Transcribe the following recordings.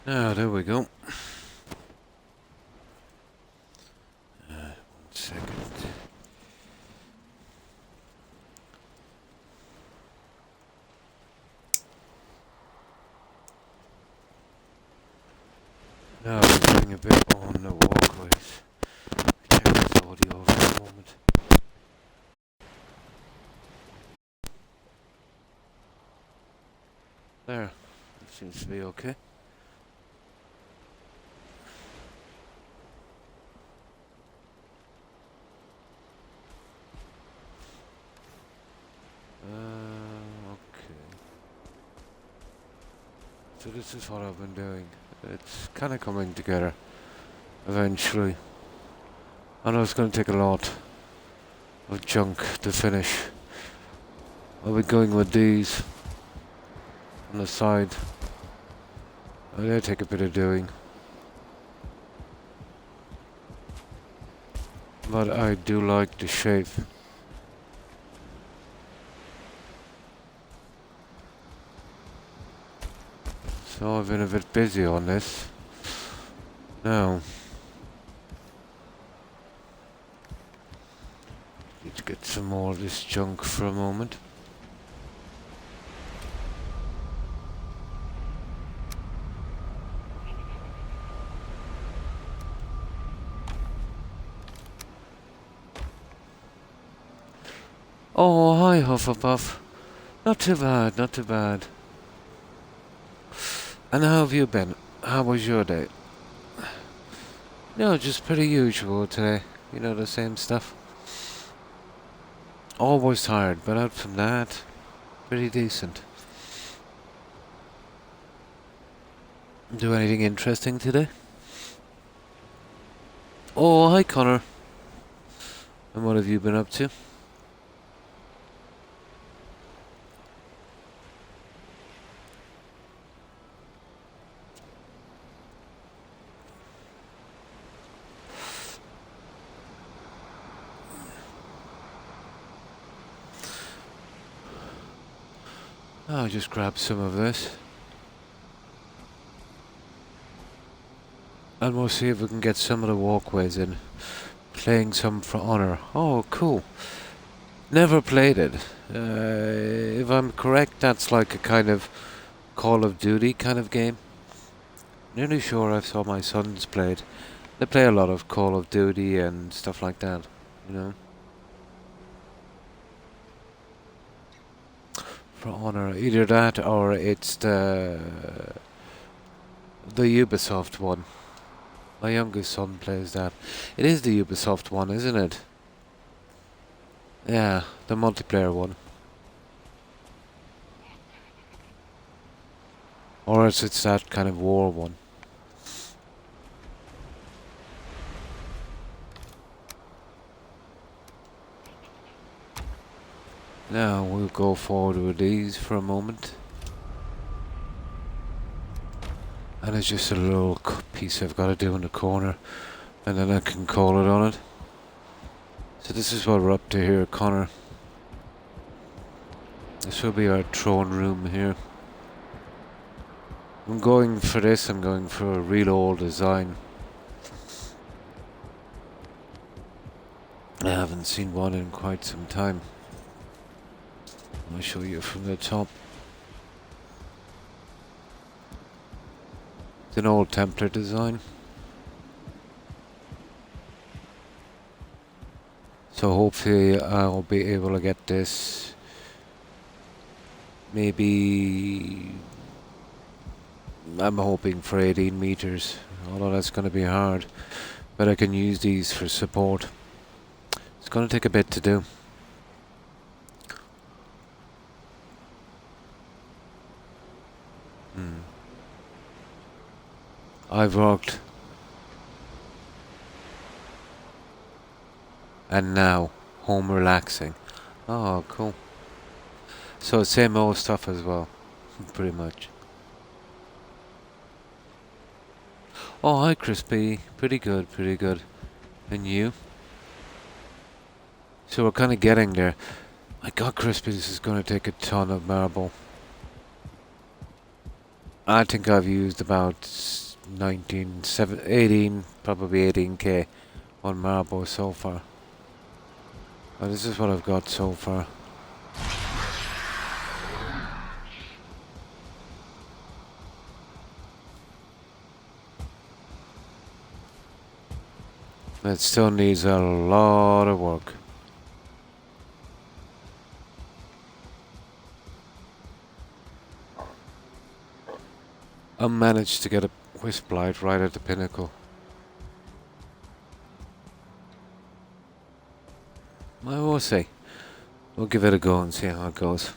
Now, there we go. 1 second. Now we're getting a bit on the walkways. Check this audio for a moment. There. That seems to be okay. Okay. So this is what I've been doing. It's kind of coming together eventually. I know it's going to take a lot of junk to finish. I'll be going with these on the side. They take a bit of doing. But I do like the shape. So I've been a bit busy on this. Now, need to get some more of this junk for a moment. Oh, hi Hufflepuff. Not too bad, not too bad. And how have you been? How was your day? No, just pretty usual today. You know, the same stuff. Always tired, but out from that, pretty decent. Do anything interesting today? Oh, hi Connor. And what have you been up to? I'll just grab some of this. And we'll see if we can get some of the walkways in. Playing some for honor. Oh, cool. Never played it. If I'm correct, that's like a kind of Call of Duty kind of game. Nearly sure I saw my sons played. They play a lot of Call of Duty and stuff like that, you know. For honor, either that or it's the Ubisoft one. My youngest son plays that. It is the Ubisoft one, isn't it? Yeah, the multiplayer one. Or else it's that kind of war one. Now we'll go forward with these for a moment. And it's just a little piece I've got to do in the corner. And then I can call it on it. So this is what we're up to here, Connor. This will be our throne room here. I'm going for this, I'm going for a real old design. I haven't seen one in quite some time. I'll show you from the top. It's an old Templar design. So hopefully I'll be able to get this maybe, I'm hoping for 18 meters, although that's going to be hard, but I can use these for support. It's going to take a bit to do. I've worked. And now, home relaxing. Oh, cool. So same old stuff as well, pretty much. Oh, hi Crispy. Pretty good, pretty good. And you? So we're kind of getting there. My God, Crispy, this is going to take a ton of marble. I think I've used about 18, probably 18k on marble so far. But this is what I've got so far. It still needs a lot of work. I managed to get a wisp light right at the pinnacle. I will see. We'll give it a go and see how it goes.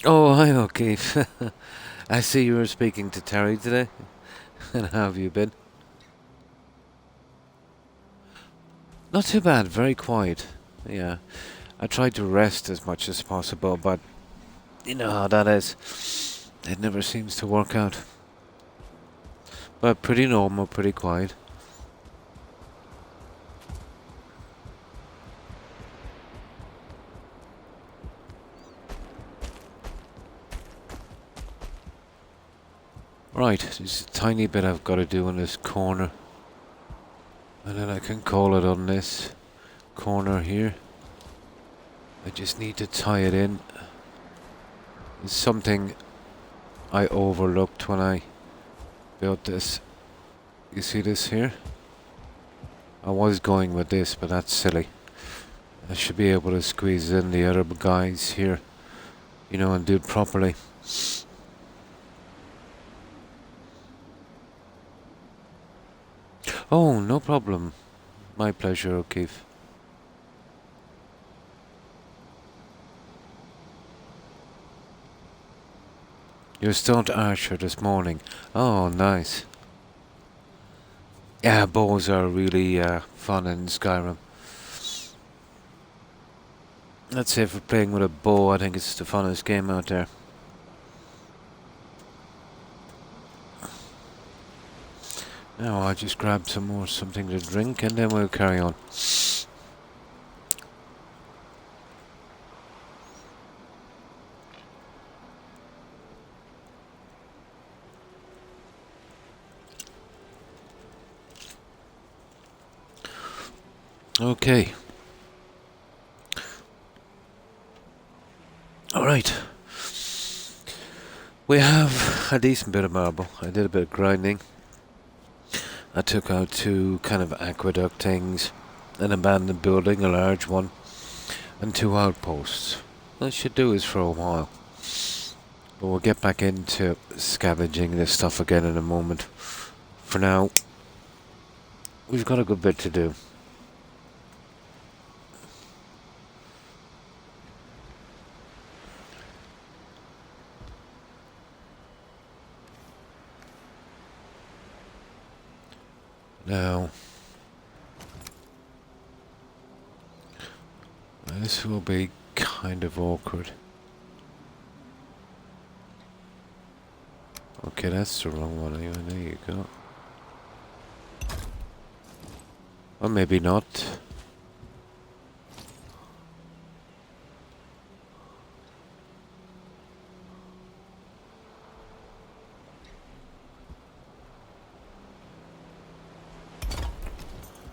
Oh, hi, O'Keefe. I see you were speaking to Terry today. And how have you been? Not too bad, very quiet. Yeah. I tried to rest as much as possible, but you know how that is. It never seems to work out. But pretty normal, pretty quiet. Right, there's a tiny bit I've got to do in this corner. And then I can call it on this corner here. I just need to tie it in. It's something I overlooked when I built this. You see this here? I was going with this, but that's silly. I should be able to squeeze in the other guys here, you know, and do it properly. Oh, no problem. My pleasure, O'Keefe. You're still to Archer this morning. Oh, nice. Yeah, bows are really fun in Skyrim. Let's say for playing with a bow, I think it's the funnest game out there. Now I'll just grab something to drink and then we'll carry on. Okay. Alright. We have a decent bit of marble. I did a bit of grinding. I took out 2 kind of aqueduct things, an abandoned building, a large one, and 2 outposts. That should do us for a while. But we'll get back into scavenging this stuff again in a moment. For now, we've got a good bit to do. Now, this will be kind of awkward. Okay, that's the wrong one anyway, there you go. Or maybe not.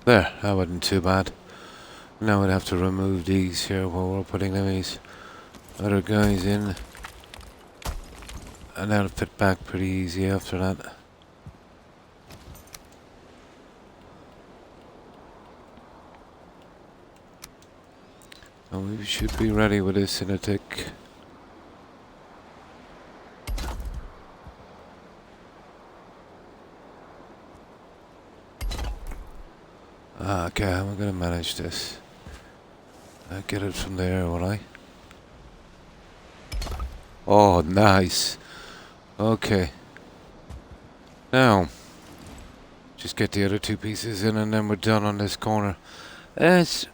There, that wasn't too bad. Now we'd have to remove these here while we're putting these other guys in. And that'll fit back pretty easy after that. And we should be ready with this in a tick. Okay, how am I going to manage this? I'll get it from there, will I? Oh, nice. Okay. Now, just get the other 2 pieces in and then we're done on this corner. It's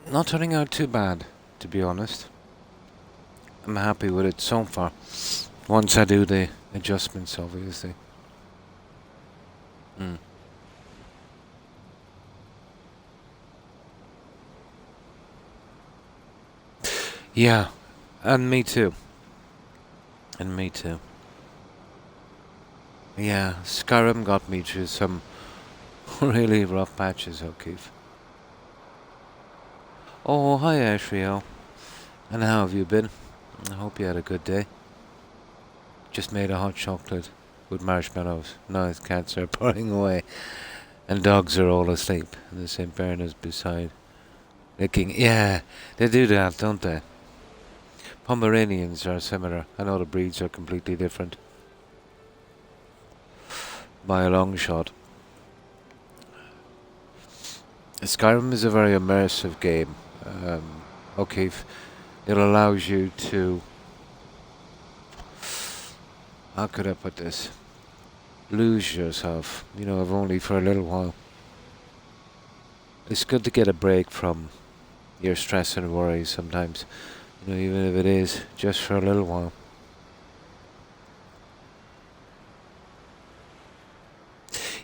not turning out too bad, to be honest. I'm happy with it so far. Once I do the adjustments, obviously. Yeah, and me too. And me too. Yeah, Skyrim got me through some really rough patches, O'Keefe. Oh, hi Ashriel. And how have you been? I hope you had a good day. Just made a hot chocolate with marshmallows. Now the cats are purring away. And dogs are all asleep. And the St. Bernard's beside. Licking. Yeah, they do that, don't they? Pomeranians are similar. I know the breeds are completely different. By a long shot. Skyrim is a very immersive game. O'Keefe. It allows you to... How could I put this? Lose yourself, if only for a little while. It's good to get a break from your stress and worries sometimes, even if it is just for a little while.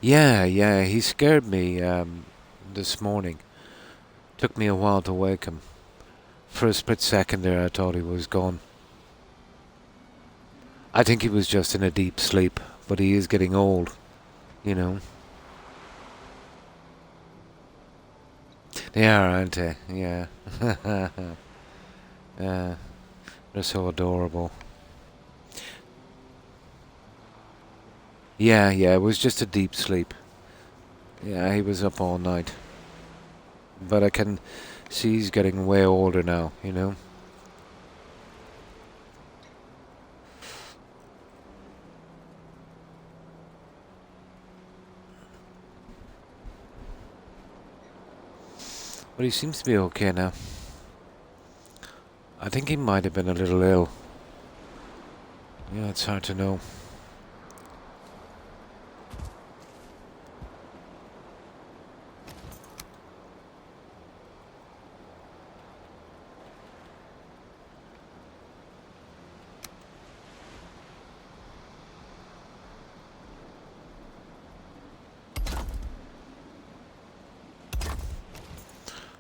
Yeah, he scared me this morning. Took me a while to wake him. For a split second there I thought he was gone. I think he was just in a deep sleep, but he is getting old, you know. They are, aren't they? Yeah. They're so adorable. Yeah, it was just a deep sleep. Yeah, he was up all night. But I can see he's getting way older now, But he seems to be okay now. I think he might have been a little ill. Yeah, it's hard to know.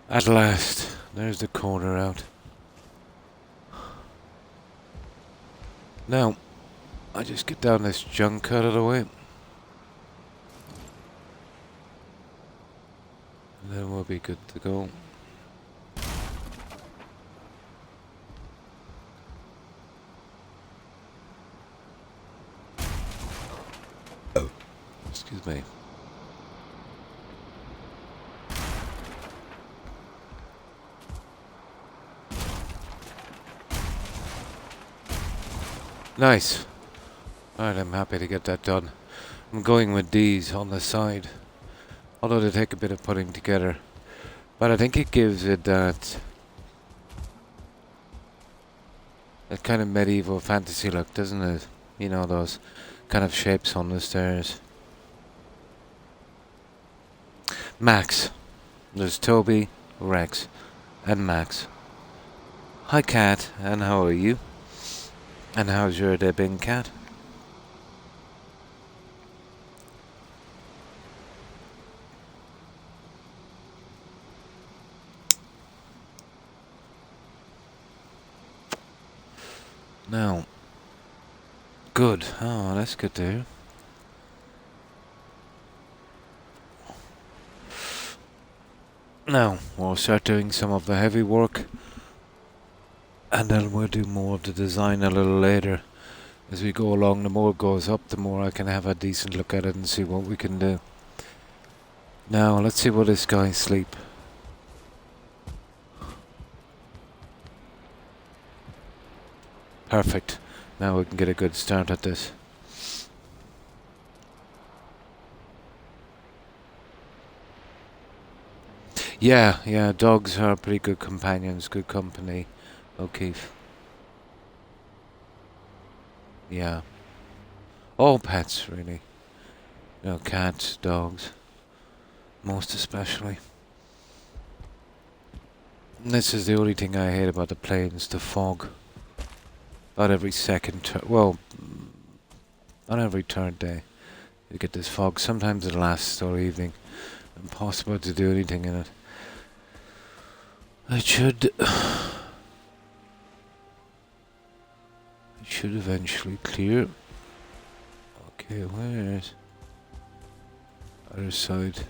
At last, there's the corner out. Now, I just get down this junk out of the way. And then we'll be good to go. Oh, excuse me. Nice. Alright, I'm happy to get that done. I'm going with these on the side. Although they take a bit of putting together. But I think it gives it that kind of medieval fantasy look, doesn't it? Those kind of shapes on the stairs. Max. There's Toby, Rex, and Max. Hi, Cat, and how are you? And how's your day been, Cat? Now, good. Oh, that's good to hear. Now, we'll start doing some of the heavy work. And then we'll do more of the design a little later. As we go along, the more it goes up, the more I can have a decent look at it and see what we can do. Now, let's see what this guy sleep. Perfect. Now we can get a good start at this. Yeah, dogs are pretty good companions, good company. O'Keefe. Yeah. All pets, really. Cats, dogs. Most especially. And this is the only thing I hate about the planes, the fog. About every second, on every third day, you get this fog. Sometimes it lasts all evening. Impossible to do anything in it. I should It should eventually clear. Okay, where's other side?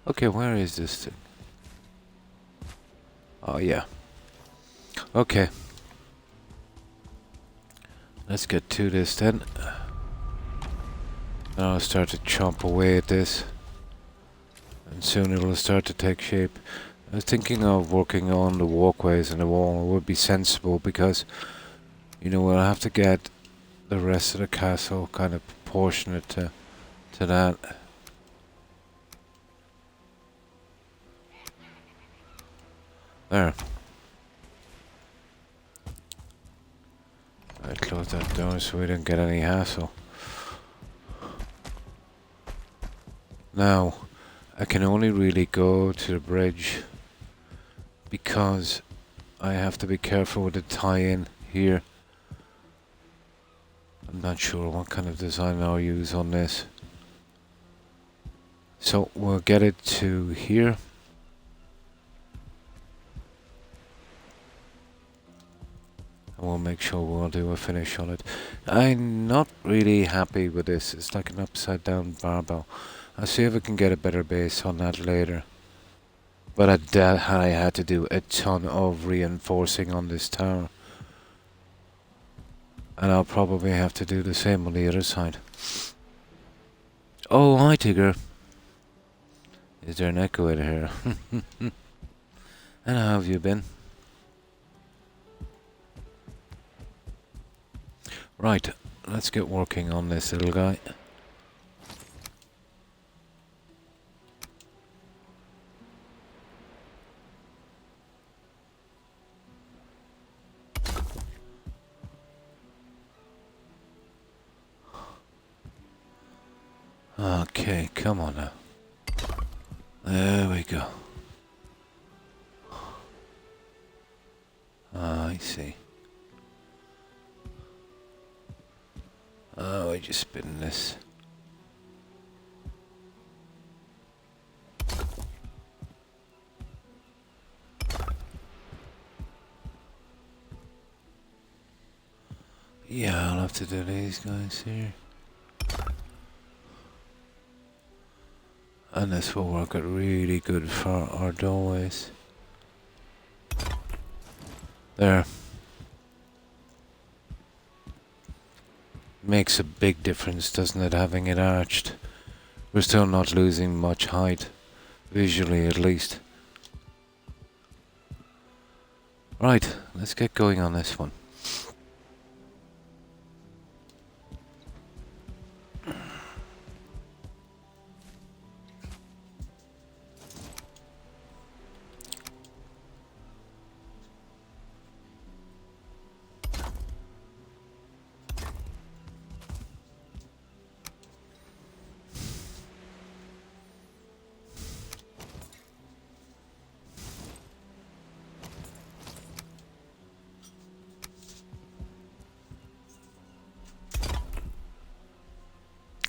Okay, where is this thing? Oh yeah. Okay. Let's get to this then. Now I'll start to chomp away at this. And soon it'll start to take shape. I was thinking of working on the walkways and the wall. It would be sensible because, you know, we'll have to get the rest of the castle kind of proportionate to that. There. I close that door so we don't get any hassle. Now, I can only really go to the bridge because I have to be careful with the tie-in here. I'm not sure what kind of design I'll use on this. So we'll get it to here. And we'll make sure we'll do a finish on it. I'm not really happy with this. It's like an upside down barbell. I'll see if I can get a better base on that later. But I had to do a ton of reinforcing on this tower. And I'll probably have to do the same on the other side. Oh, hi Tigger. Is there an echo in here? And how have you been? Right, let's get working on this little guy. Okay, come on now. There we go. I see. Oh, we're just spinning this. Yeah, I'll have to do these guys here. And this will work out really good for our doorways. There. Makes a big difference, doesn't it, having it arched? We're still not losing much height, visually at least. Right, let's get going on this one.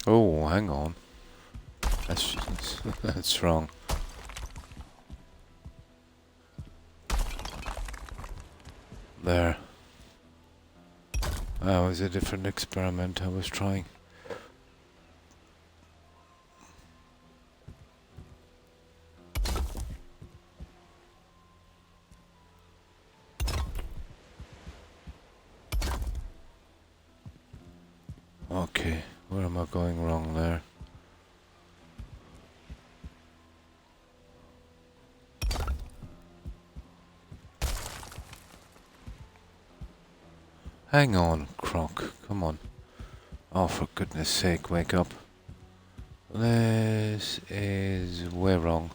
Oh, hang on. That's wrong. There. That was a different experiment I was trying. Okay, where am I going wrong there? Hang on, Croc, come on. Oh, for goodness sake, wake up. This is way wrong.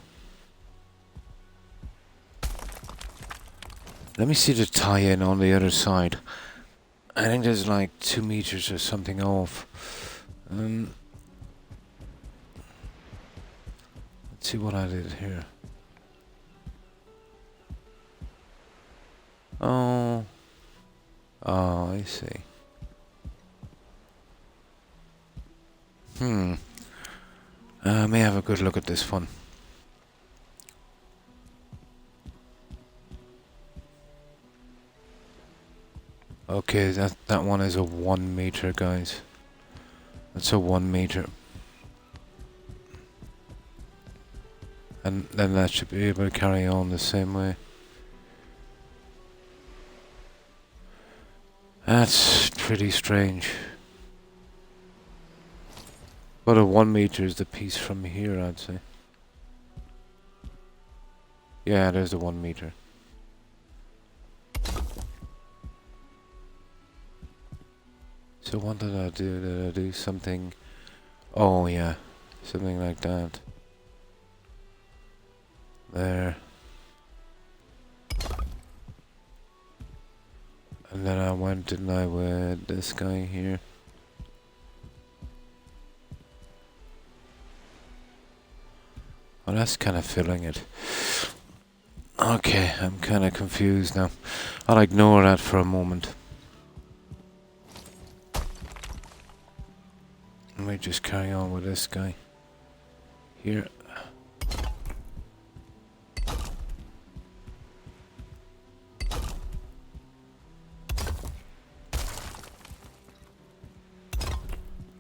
Let me see the tie-in on the other side. I think there's like 2 meters or something off. Let's see what I did here. Oh. Oh, I see. May have a good look at this one. Okay, that one is a 1 meter, guys. That's a 1 meter. And then that should be able to carry on the same way. That's pretty strange. But a 1 meter is the piece from here, I'd say. Yeah, there's the 1 meter. So what did I do? Did I do something? Oh yeah, something like that. There. And then I went, didn't I, with this guy here. Oh, that's kind of filling it. Okay, I'm kind of confused now. I'll ignore that for a moment. Let me just carry on with this guy. Here.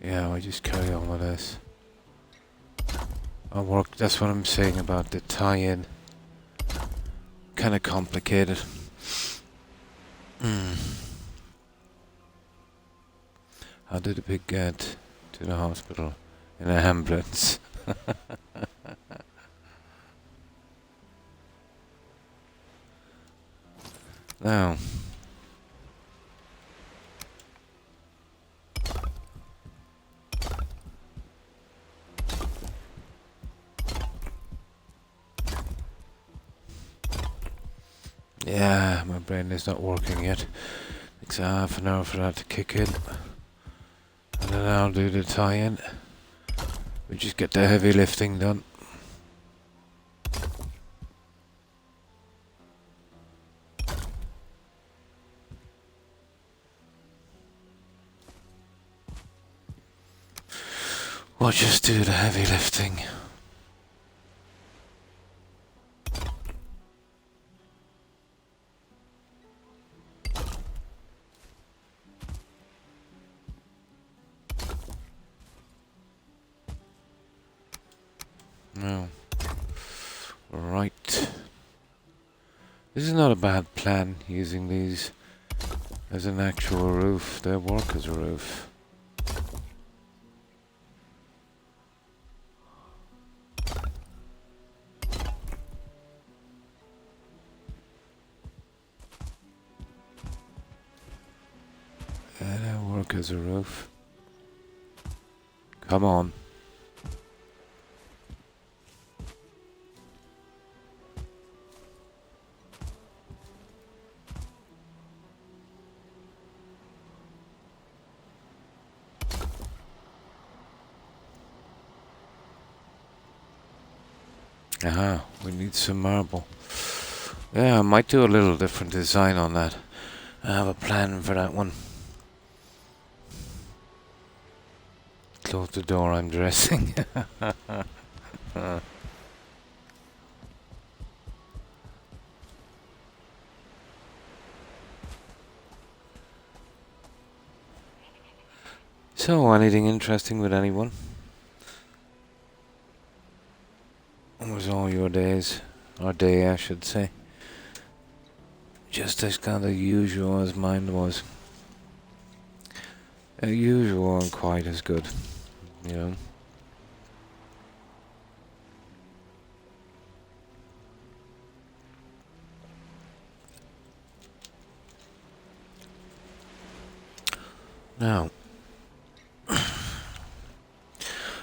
Yeah, I just carry on with this. I'll work, that's what I'm saying about the tie-in. Kind of complicated. How did the pig get to the hospital in an ambulance? Now. Yeah, my brain is not working yet. Takes half an hour for that to kick in. And then I'll do the tie-in. We just get the heavy lifting done. We'll just do the heavy lifting. No. Right. This is not a bad plan, using these as an actual roof. They work as a roof. Yeah, they work as a roof. Come on. Aha, we need some marble. Yeah, I might do a little different design on that. I have a plan for that one. Close the door, I'm dressing. So, anything interesting with anyone? What was all your days? Or day, I should say. Just as kind of usual as mine was. Usual and quite as good, you know. Now,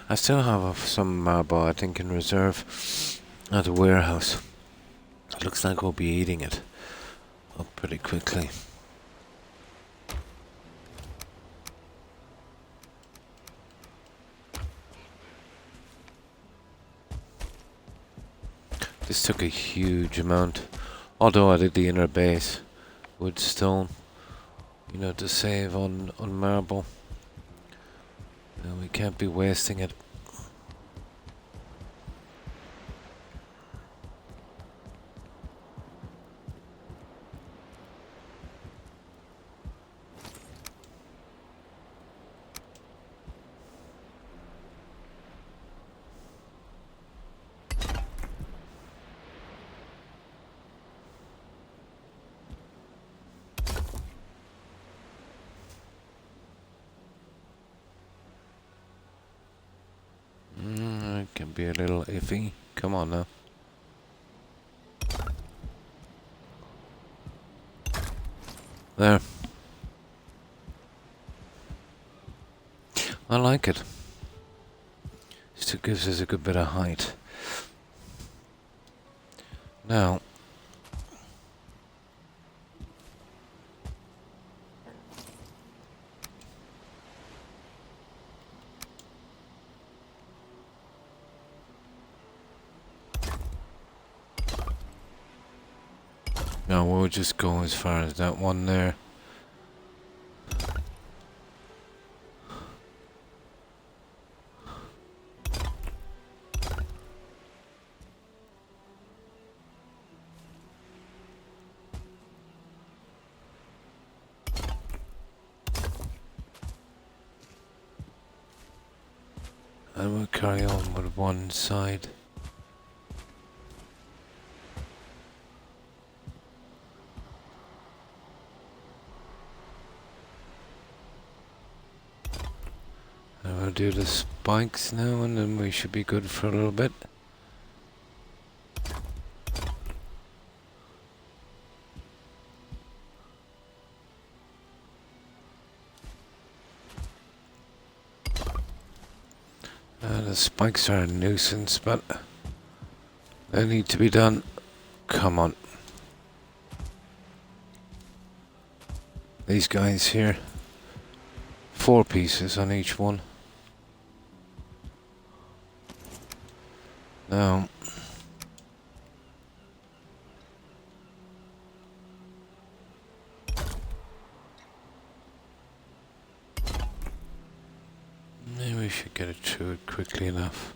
I still have some marble, I think, in reserve at the warehouse. It looks like we'll be eating it up pretty quickly. This took a huge amount, although I did the inner base with stone, you know, to save on marble. We can't be wasting it. could be a little iffy. Come on now. There. I like it. Still gives us a good bit of height. Now, we'll just go as far as that one there. And we'll carry on with one side. And we'll do the spikes now, and then we should be good for a little bit. The spikes are a nuisance, but they need to be done. Come on. These guys here, 4 pieces on each one. Now, maybe we should get it through it quickly enough.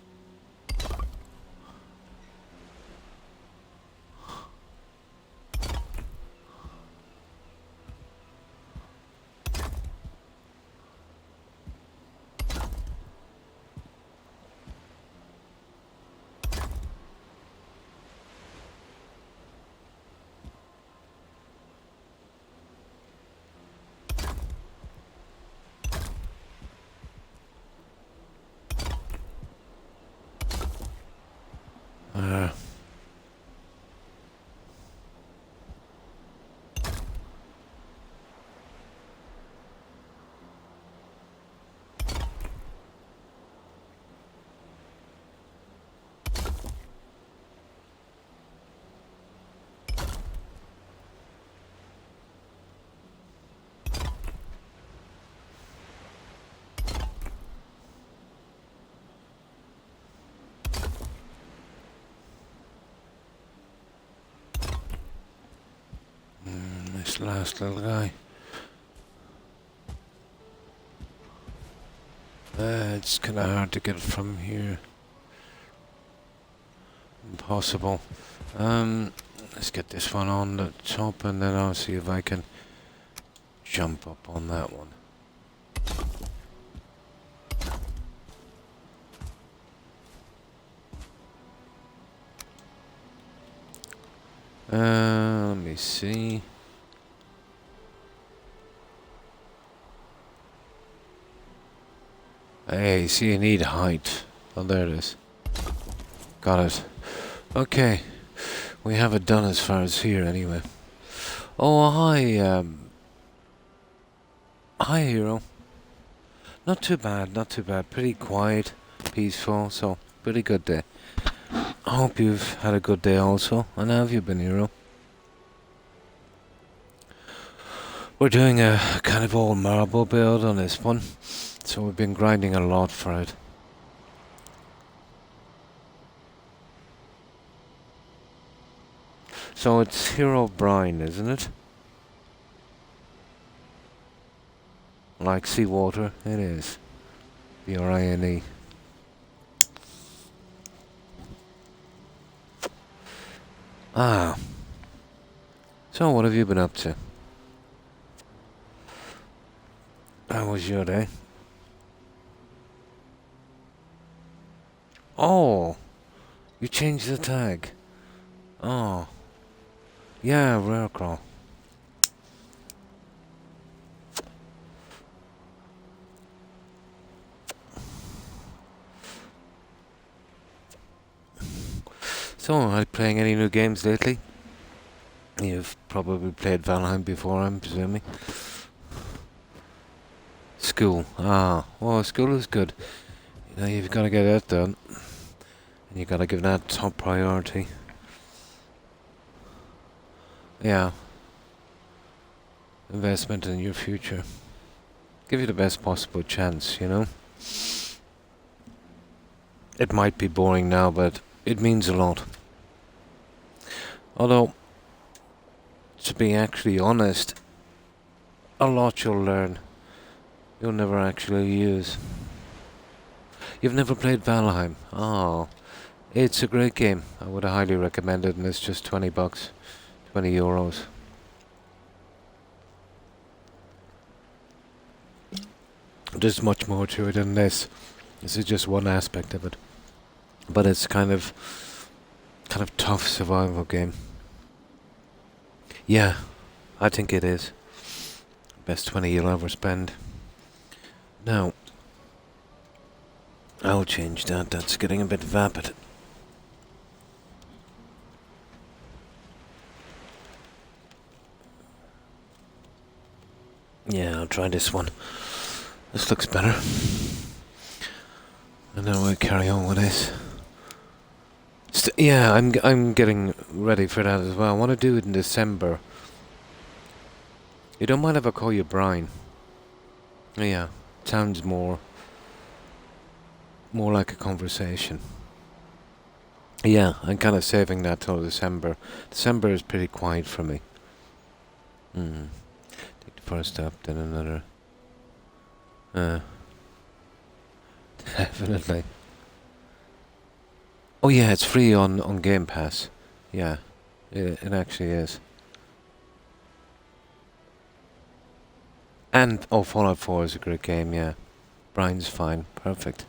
This last little guy. It's kind of hard to get from here. Impossible. Let's get this one on the top, and then I'll see if I can jump up on that one. Let me see. Hey, see, you need height. Oh, there it is. Got it. Okay. We have it done as far as here, anyway. Oh, hi, hi, hero. Not too bad, not too bad. Pretty quiet, peaceful, so pretty good day. I hope you've had a good day also. And how have you been, hero? We're doing a kind of old marble build on this one, so we've been grinding a lot for it. So it's Hero Brine, isn't it? Like seawater, it is. B-R-I-N-E. Ah. So what have you been up to? How was your day? Oh, you changed the tag. Oh, yeah, rare crawl. So, are you playing any new games lately? You've probably played Valheim before, I'm presuming. School. Ah, well, school is good. You know, you've got to get that done. And you've got to give that top priority. Yeah. Investment in your future. Give you the best possible chance, you know? It might be boring now, but it means a lot. Although, to be actually honest, a lot you'll learn. You'll never actually use. You've never played Valheim? Oh, it's a great game. I would highly recommend it, and it's just 20 bucks, 20 euros. There's much more to it than this. This is just one aspect of it. But it's kind of tough survival game. Yeah, I think it is. Best 20 you'll ever spend. Now, I'll change that. That's getting a bit vapid. Yeah, I'll try this one. This looks better. And then we'll carry on with this. Yeah, I'm getting ready for that as well. I want to do it in December. You don't mind if I call you Brian? Yeah, sounds more like a conversation. Yeah, I'm kind of saving that till December. December is pretty quiet for me. Take the first step, then another. Definitely. Oh yeah, it's free on Game Pass. Yeah, it actually is. And Fallout 4 is a great game. Yeah, Brian's fine, perfect.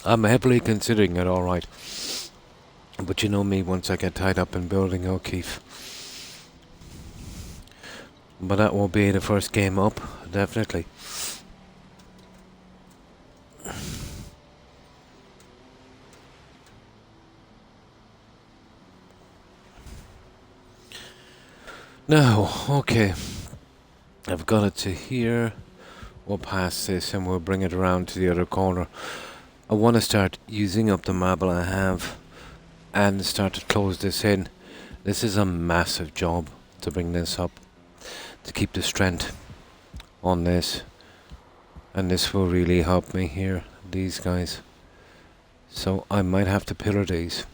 I'm heavily considering it. All right, but you know me. Once I get tied up in building O'Keefe. But that will be the first game up, definitely. Now, okay. I've got it to here. We'll pass this and we'll bring it around to the other corner. I want to start using up the marble I have and start to close this in. This is a massive job to bring this up, to keep the strength on this. And this will really help me here, these guys. So I might have to pillar these.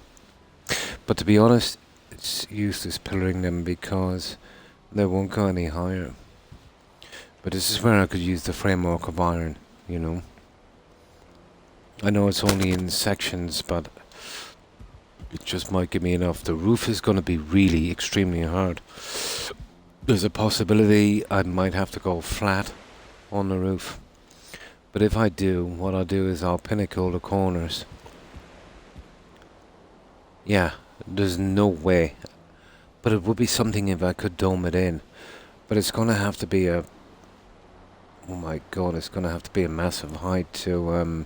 But to be honest, it's useless pillaring them because they won't go any higher. But this is where I could use the framework of iron, you know. I know it's only in sections, but it just might give me enough. The roof is going to be really extremely hard. There's a possibility I might have to go flat on the roof. But if I do, what I'll do is I'll pinnacle the corners. Yeah, there's no way. But it would be something if I could dome it in. But it's going to have to be a... Oh my god, it's going to have to be a massive height to,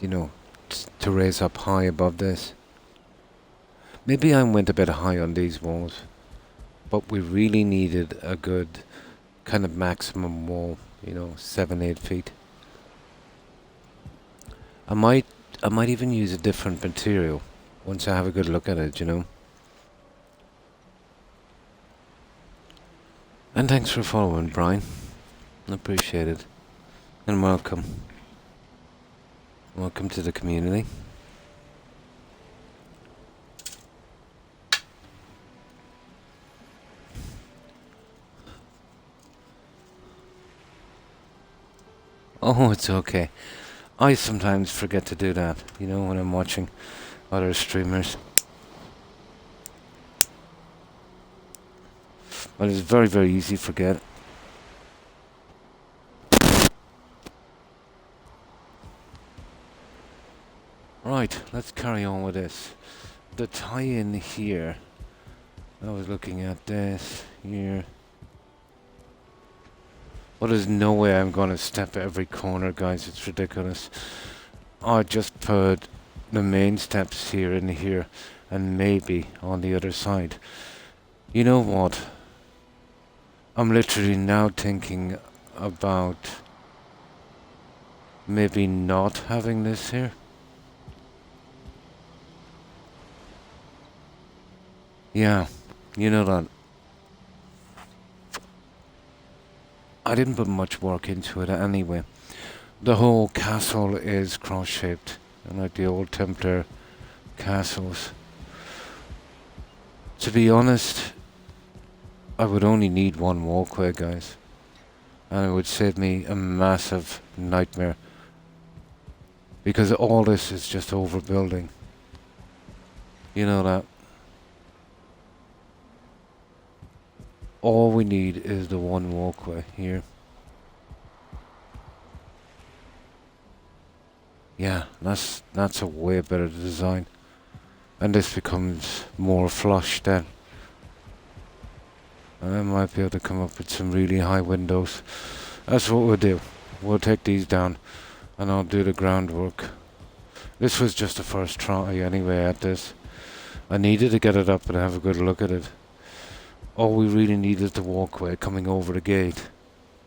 you know, to raise up high above this. Maybe I went a bit high on these walls. But we really needed a good kind of maximum wall, you know, 7-8 feet. I might even use a different material once I have a good look at it, you know. And thanks for following, Brian. Appreciate it. And welcome. Welcome to the community. Oh, it's okay. I sometimes forget to do that, you know, when I'm watching other streamers. But it's very, very easy to forget. Right, let's carry on with this. The tie-in here. I was looking at this here. But there's no way I'm gonna step every corner, guys. It's ridiculous. I just put the main steps here and here, and maybe on the other side. You know what? I'm literally now thinking about maybe not having this here. Yeah, you know that. I didn't put much work into it anyway. The whole castle is cross-shaped, like the old Templar castles. To be honest, I would only need one walkway, guys. And it would save me a massive nightmare. Because all this is just overbuilding. You know that. All we need is the one walkway here. Yeah, that's a way better design. And this becomes more flush then. And I might be able to come up with some really high windows. That's what we'll do. We'll take these down and I'll do the groundwork. This was just the first try anyway at this. I needed to get it up and have a good look at it. All we really need is the walkway coming over the gate,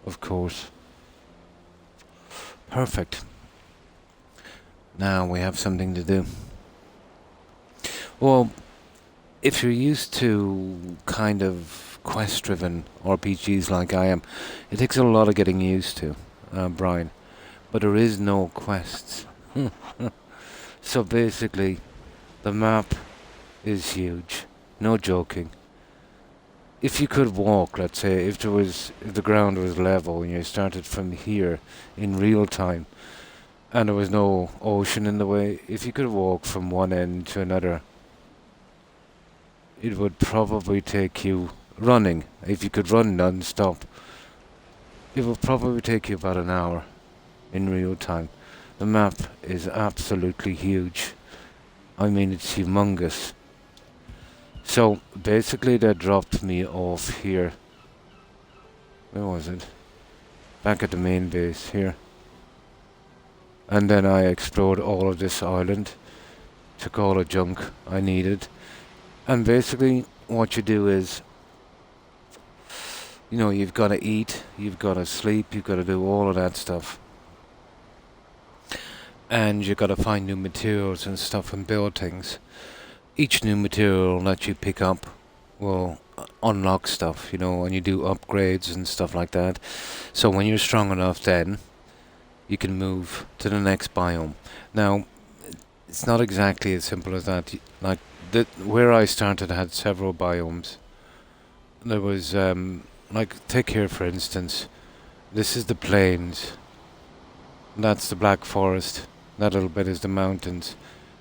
of course. Perfect. Now we have something to do. Well, if you're used to kind of quest-driven RPGs like I am, it takes a lot of getting used to, Brian. But there is no quests. So basically, the map is huge. No joking. If you could walk, let's say, if the ground was level and you started from here in real time, and there was no ocean in the way, if you could walk from one end to another, it would probably take you running. If you could run non-stop, it would probably take you about an hour in real time. The map is absolutely huge. I mean, it's humongous. So basically they dropped me off here. Where was it? Back at the main base here. And then I explored all of this island. Took all the junk I needed. And basically what you do is, you know, you've got to eat, you've got to sleep, you've got to do all of that stuff. And you've got to find new materials and stuff and build things. Each new material that you pick up will unlock stuff, you know, and you do upgrades and stuff like that. So when you're strong enough then, you can move to the next biome. Now, it's not exactly as simple as that. Like, where I started had several biomes. There was, like, take here for instance. This is the plains. That's the black forest. That little bit is the mountains.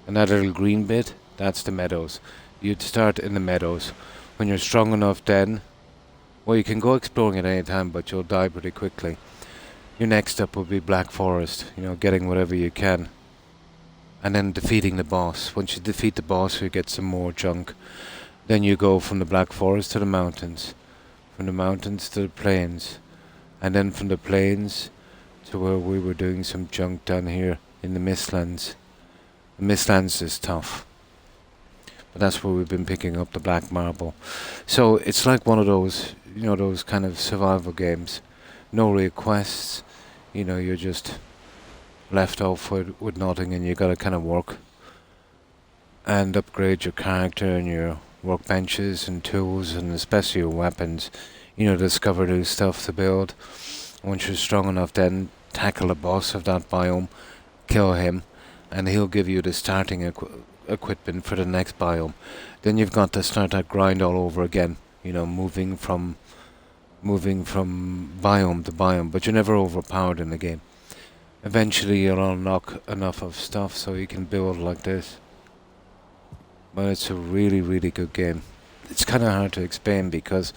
And that little green bit, that's the meadows. You'd start in the meadows. When you're strong enough then, well, you can go exploring at any time, but you'll die pretty quickly. Your next step will be Black Forest, you know, getting whatever you can. And then defeating the boss. Once you defeat the boss, you get some more junk. Then you go from the Black Forest to the mountains. From the mountains to the plains. And then from the plains to where we were doing some junk down here in the Mistlands. The Mistlands is tough. But that's where we've been picking up the black marble. So it's like one of those, you know, those kind of survival games. No real quests. You know, you're just left off with nothing and you gotta kind of work and upgrade your character and your workbenches and tools and especially your weapons. You know, discover new stuff to build. Once you're strong enough then, tackle the boss of that biome, kill him, and he'll give you the starting equipment for the next biome. Then you've got to start that grind all over again, you know, moving from biome to biome, but you're never overpowered in the game. Eventually you'll unlock enough of stuff so you can build like this. But it's a really, really good game. It's kind of hard to explain because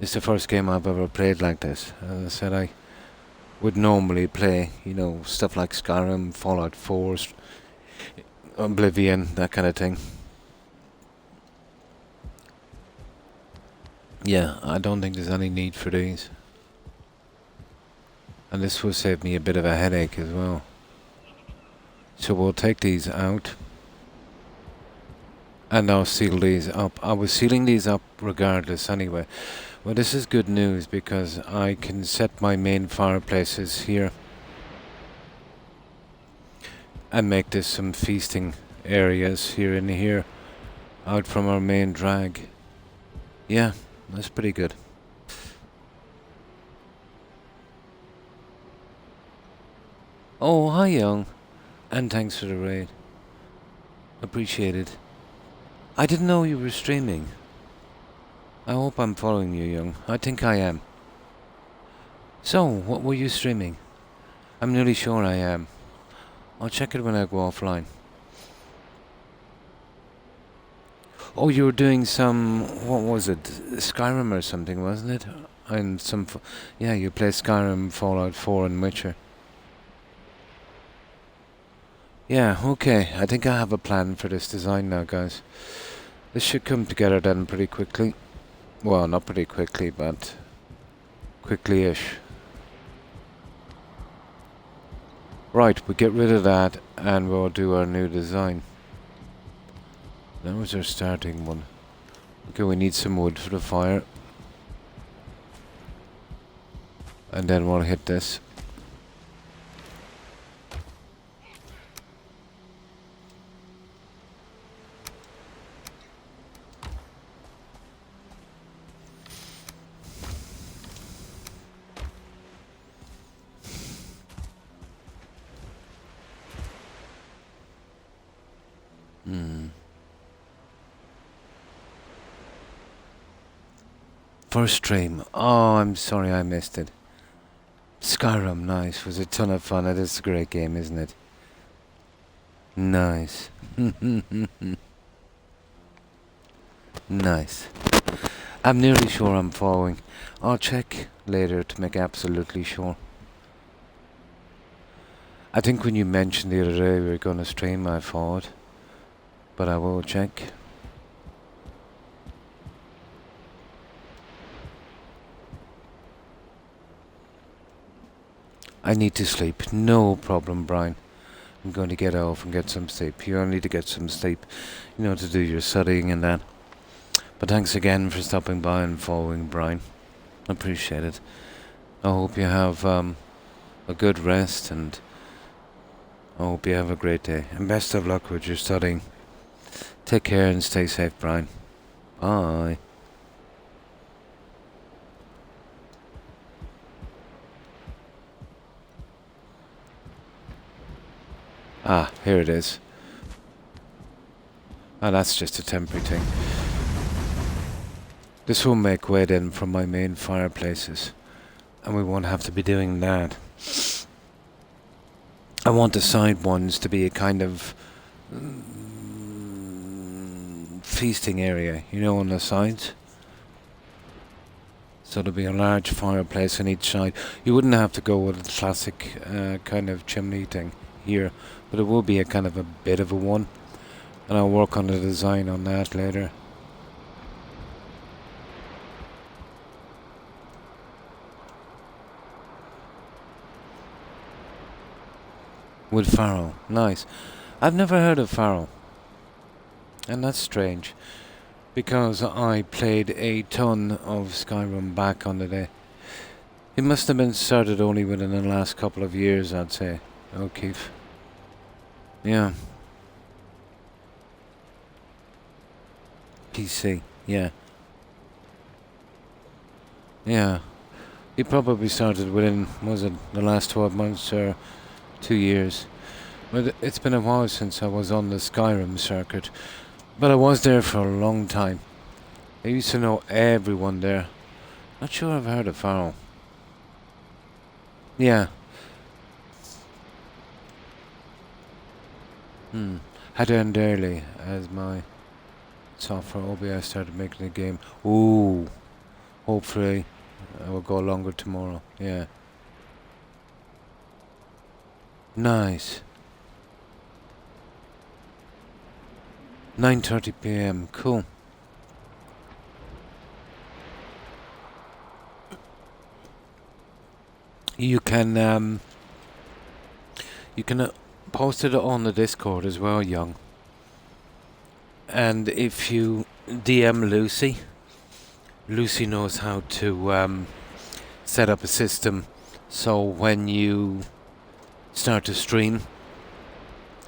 it's the first game I've ever played like this. As I said, I would normally play, you know, stuff like Skyrim, Fallout 4, Oblivion, that kind of thing. Yeah, I don't think there's any need for these. And this will save me a bit of a headache as well. So we'll take these out. And I'll seal these up. I was sealing these up regardless anyway. Well, this is good news because I can set my main fireplaces here. And make this some feasting areas here and here. Out from our main drag. Yeah, that's pretty good. Oh, hi, Young. And thanks for the raid. Appreciate it. I didn't know you were streaming. I hope I'm following you, Young. I think I am. So, what were you streaming? I'm nearly sure I am. I'll check it when I go offline. Oh, you were doing some... what was it? Skyrim or something, wasn't it? And some... yeah, you play Skyrim, Fallout 4 and Witcher. Yeah, okay. I think I have a plan for this design now, guys. This should come together then pretty quickly. Well, not pretty quickly, but quickly-ish. Right, we get rid of that and we'll do our new design. That was our starting one. Okay, we need some wood for the fire. And then we'll hit this. First stream. Oh, I'm sorry I missed it. Skyrim, nice. Was a ton of fun. It is a great game, isn't it? Nice. Nice. I'm nearly sure I'm following. I'll check later to make absolutely sure. I think when you mentioned the other day we were going to stream, I thought. But I will check. I need to sleep. No problem, Brian. I'm going to get off and get some sleep. You only need to get some sleep, you know, to do your studying and that. But thanks again for stopping by and following, Brian. Appreciate it. I hope you have a good rest and I hope you have a great day. And best of luck with your studying. Take care and stay safe, Brian. Bye. Ah, here it is. Ah, that's just a temporary thing. This will make way then from my main fireplaces. And we won't have to be doing that. I want the side ones to be a kind of feasting area, you know, on the sides. So there'll be a large fireplace on each side. You wouldn't have to go with a classic kind of chimney thing here, but it will be a kind of a bit of a one. And I'll work on the design on that later. With Pharaoh, nice. I've never heard of Pharaoh. And that's strange. Because I played a ton of Skyrim back on the day. It must have been started only within the last couple of years, I'd say. O'Keefe. Yeah. PC, yeah. Yeah. He probably started within, was it the last 12 months or 2 years. But it's been a while since I was on the Skyrim circuit. But I was there for a long time. I used to know everyone there. Not sure I've heard of Pharaoh. Yeah. Had to end early as my software OBS started making the game. Ooh. Hopefully I will go longer tomorrow. Yeah. Nice. 9:30 p.m. Cool. You can post it on the Discord as well, young. And if you DM Lucy, Lucy knows how to set up a system so when you start to stream,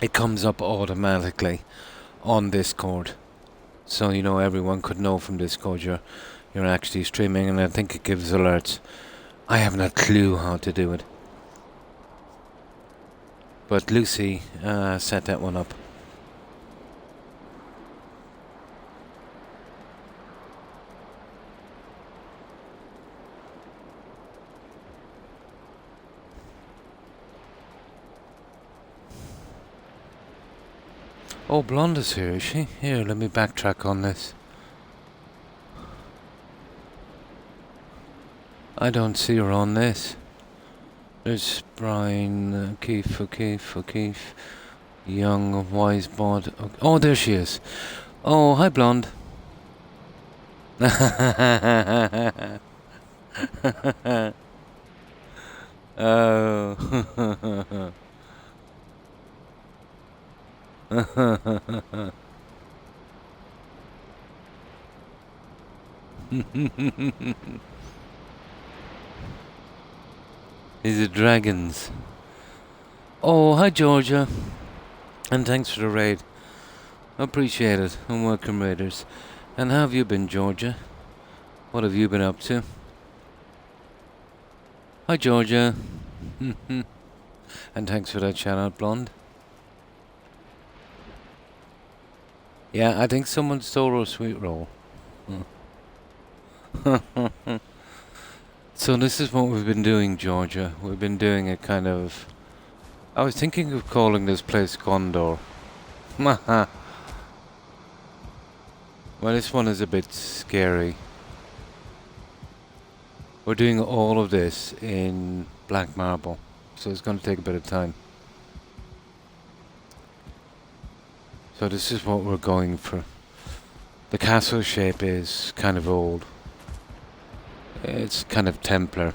it comes up automatically on Discord. So you know everyone could know from Discord you're actually streaming, and I think it gives alerts. I haven't a clue how to do it. But Lucy set that one up. Oh, Blonde is here, is she? Here, let me backtrack on this. I don't see her on this. There's Brian, O'Keefe, Young, Wisebot. Oh, there she is. Oh, hi, Blonde. Oh. These are dragons. Oh, hi Georgia. And thanks for the raid. Appreciate it. And welcome raiders. And how have you been, Georgia? What have you been up to? Hi Georgia. And thanks for that shout out, Blonde. Yeah, I think someone stole our sweet roll. So this is what we've been doing, Georgia. We've been doing a kind of... I was thinking of calling this place Gondor. Well, this one is a bit scary. We're doing all of this in black marble, so it's going to take a bit of time. So this is what we're going for. The castle shape is kind of old. It's kind of Templar.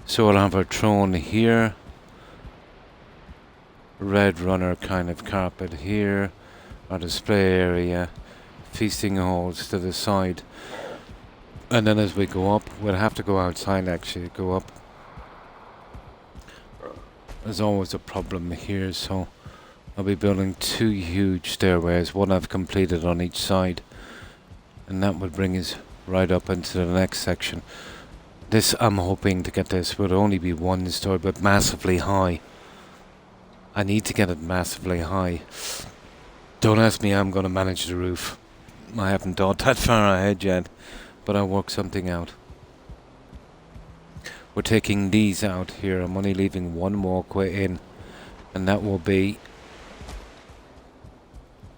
So we'll have our throne here. Red runner kind of carpet here. Our display area. Feasting halls to the side. And then as we go up, we'll have to go outside actually, go up. There's always a problem here, so I'll be building 2 huge stairways. One I've completed on each side. And that would bring us right up into the next section. This, I'm hoping to get this, would only be 1 story, but massively high. I need to get it massively high. Don't ask me how I'm going to manage the roof. I haven't thought that far ahead yet, but I'll work something out. We're taking these out here. I'm only leaving 1 walkway in, and that will be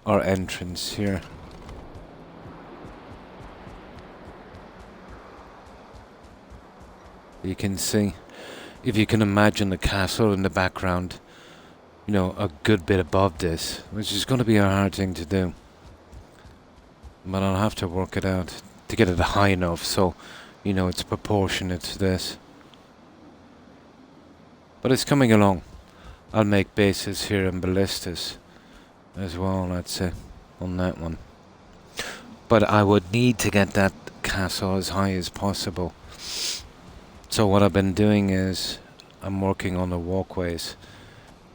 our entrance here. You can see, if you can imagine the castle in the background, you know, a good bit above this, which is going to be a hard thing to do. But I'll have to work it out to get it high enough so, you know, it's proportionate to this. But it's coming along. I'll make bases here and ballistas as well, I'd say, on that one. But I would need to get that castle as high as possible. So what I've been doing is I'm working on the walkways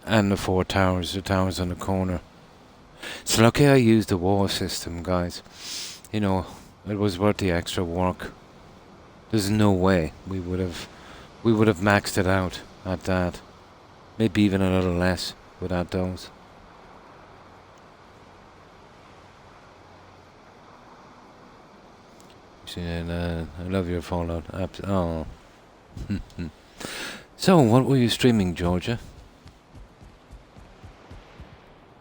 and the 4 towers, the towers on the corner. So lucky I used the wall system, guys. You know, it was worth the extra work. There's no way we would have maxed it out at that. Maybe even a little less without those. I love your Fallout. Oh. So, what were you streaming, Georgia?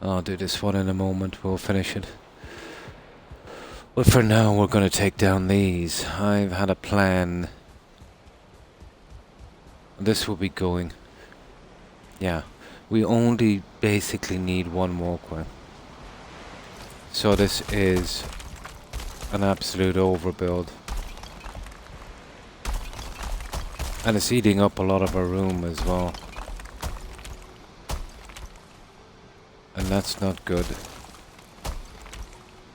I'll do this one in a moment. We'll finish it. But for now, we're going to take down these. I've had a plan. This will be going. Yeah. We only basically need 1 walkway. So this is an absolute overbuild. And it's eating up a lot of our room as well. And that's not good.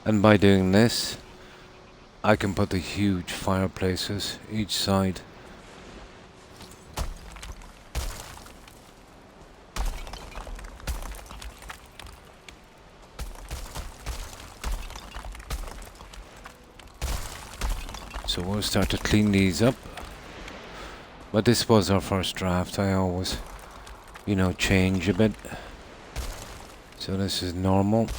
And by doing this, I can put the huge fireplaces each side. So we'll start to clean these up. But this was our first draft. I always, change a bit. So this is normal-ish.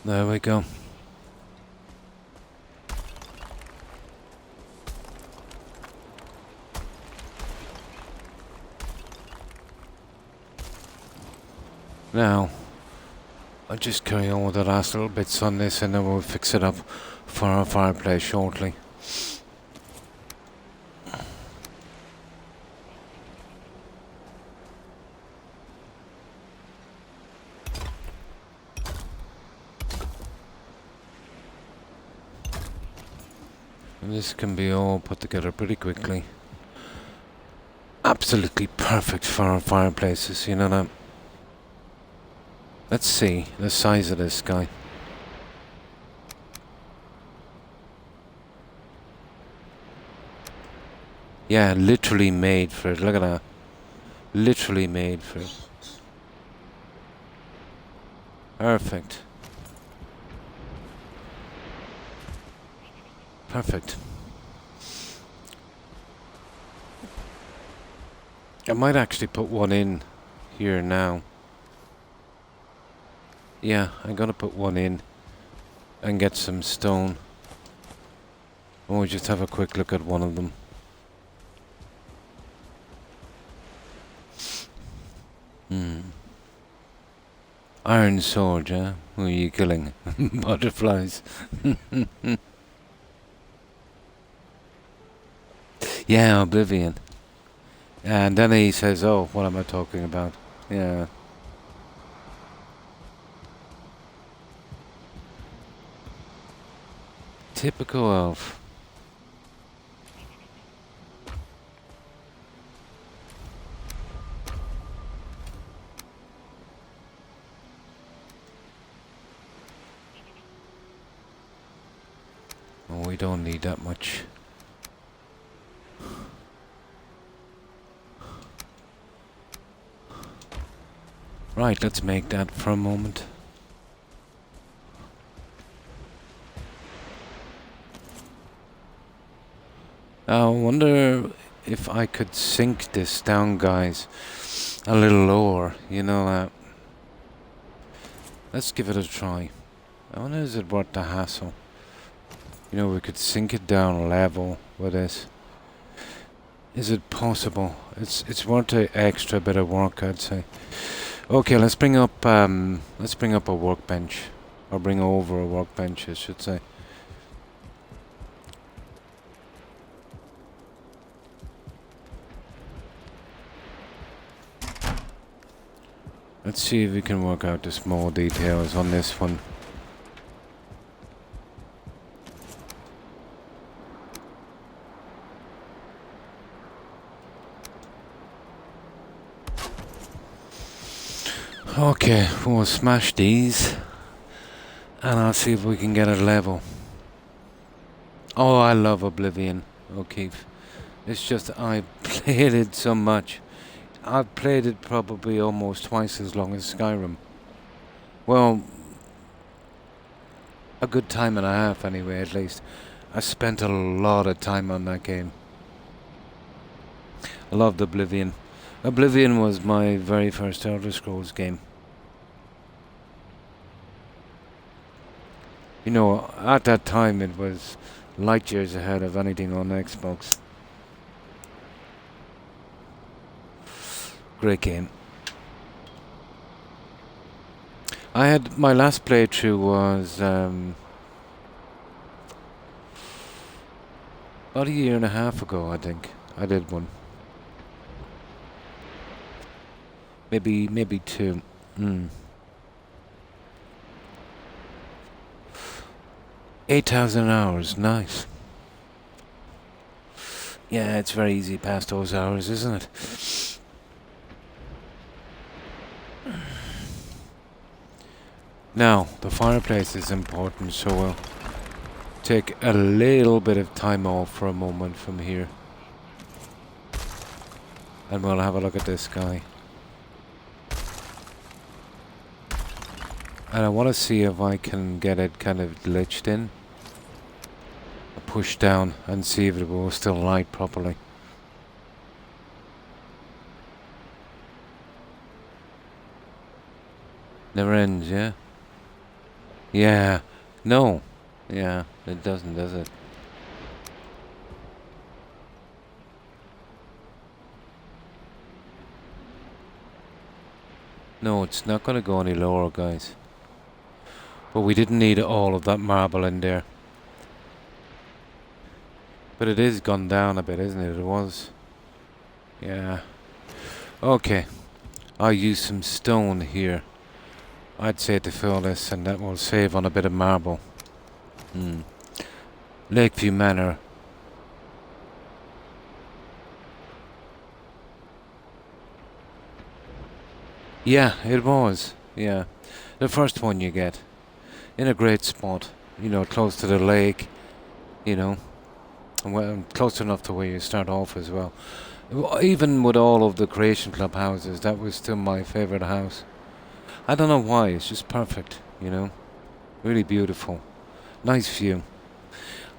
There we go. Now, I'll just carry on with the last little bits on this and then we'll fix it up for our fireplace shortly. And this can be all put together pretty quickly. Absolutely perfect for our fireplaces, you know that. Let's see the size of this guy. Yeah, literally made for it. Look at that. Literally made for it. Perfect. Perfect. I might actually put one in here now. Yeah, I'm gonna put one in and get some stone. And we'll just have a quick look at one of them. Iron sword, yeah? Who are you killing? Butterflies. Yeah, Oblivion. And then he says, oh, what am I talking about? Yeah. Typical elf. Oh, we don't need that much. Right, let's make that for a moment. I wonder if I could sink this down, guys, a little lower, let's give it a try. I wonder, is it worth the hassle? We could sink it down level with this. Is it possible? It's worth an extra bit of work, I'd say. Okay, let's bring up a workbench, or bring over a workbench, I should say. Let's see if we can work out the small details on this one. Okay, we'll smash these, and I'll see if we can get it level. Oh, I love Oblivion, O'Keefe. It's just I played it so much. I've played it probably almost twice as long as Skyrim. Well, a good time and a half anyway, at least. I spent a lot of time on that game. I loved Oblivion. Oblivion was my very first Elder Scrolls game. At that time it was light years ahead of anything on Xbox. Great game. I had my last playthrough was about a year and a half ago, I think. I did one. Maybe two. 8,000 hours, nice. Yeah, it's very easy past those hours, isn't it? Now, the fireplace is important, so we'll take a little bit of time off for a moment from here. And we'll have a look at this guy. And I want to see if I can get it kind of glitched in. Push down and see if it will still light properly. Never ends, yeah? Yeah. No. Yeah, it doesn't, does it? No, it's not going to go any lower, guys. But we didn't need all of that marble in there. But it is gone down a bit, isn't it? It was. Yeah. Okay. I'll use some stone here. I'd say to fill this, and that will save on a bit of marble. Lakeview Manor. Yeah, it was. Yeah. The first one you get. In a great spot. You know, close to the lake. You know. And close enough to where you start off as well. Even with all of the Creation Club houses, that was still my favourite house. I don't know why, it's just perfect, you know. Really beautiful. Nice view.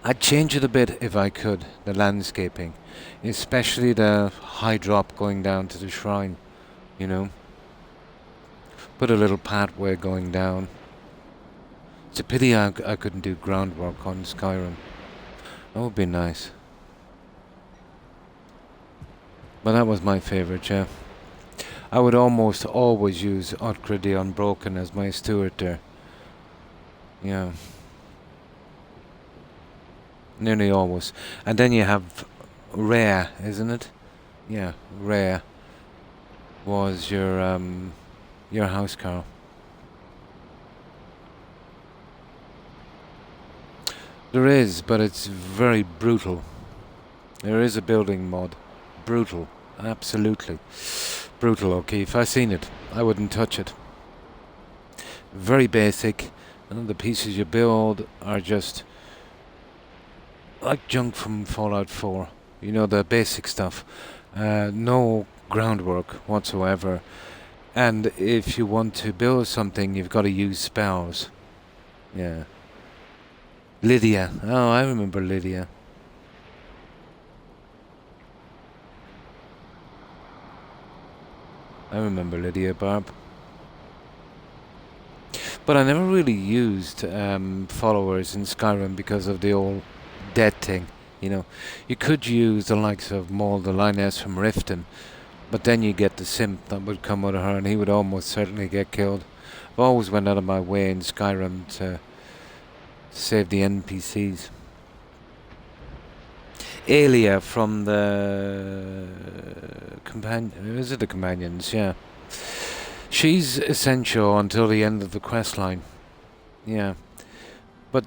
I'd change it a bit if I could, the landscaping. Especially the high drop going down to the shrine, you know. Put a little pathway going down. It's a pity I couldn't do groundwork on Skyrim. That would be nice. But that was my favourite, yeah. I would almost always use Utkra the Unbroken as my steward there. Yeah. Nearly always. And then you have Rhea, isn't it? Yeah, Rhea was your house car. There is, but it's very brutal. There is a building mod. Brutal. Absolutely. Brutal, okay. If I seen it, I wouldn't touch it. Very basic. And the pieces you build are just like junk from Fallout 4. You know, the basic stuff. No groundwork whatsoever. And if you want to build something, you've got to use spells. Yeah. Lydia. Oh, I remember Lydia. I remember Lydia, Barb. But I never really used followers in Skyrim because of the old dead thing. You know, you could use the likes of Maul the Lioness from Riften, but then you get the simp that would come out of her and he would almost certainly get killed. I've always went out of my way in Skyrim to save the NPCs. Aelia from the companion. Is it the companions? Yeah. She's essential until the end of the quest line. Yeah. But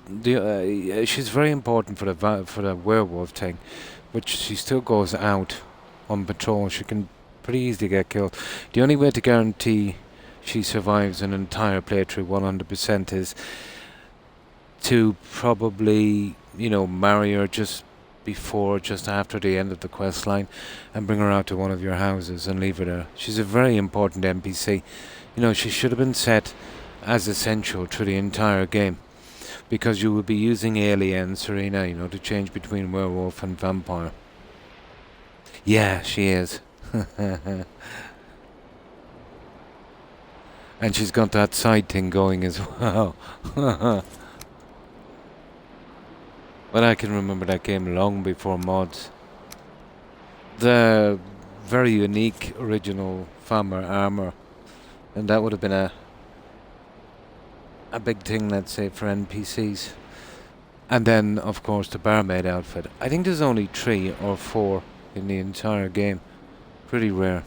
she's very important for the werewolf thing, but she still goes out on patrol. She can pretty easily get killed. The only way to guarantee she survives an entire playthrough 100% is to probably, you know, marry her just after the end of the quest line and bring her out to one of your houses and leave her there. She's a very important NPC. You know, she should have been set as essential through the entire game, because you would be using Aelia and Serena, you know, to change between werewolf and vampire. Yeah, she is. And she's got that side thing going as well. But I can remember that game long before mods. The very unique original farmer armor, and that would have been a big thing, let's say, for NPCs. And then, of course, the barmaid outfit. I think there's only 3 or 4 in the entire game. Pretty rare.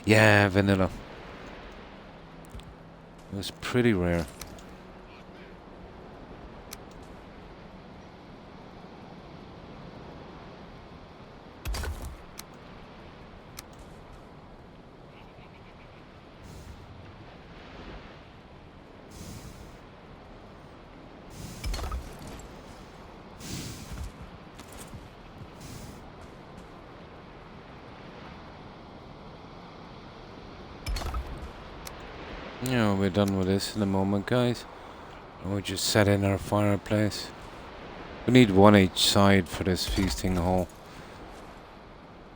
Yeah, vanilla. It was pretty rare. Yeah, we're done with this in a moment, guys. And we'll just set in our fireplace. We need 1 each side for this feasting hall.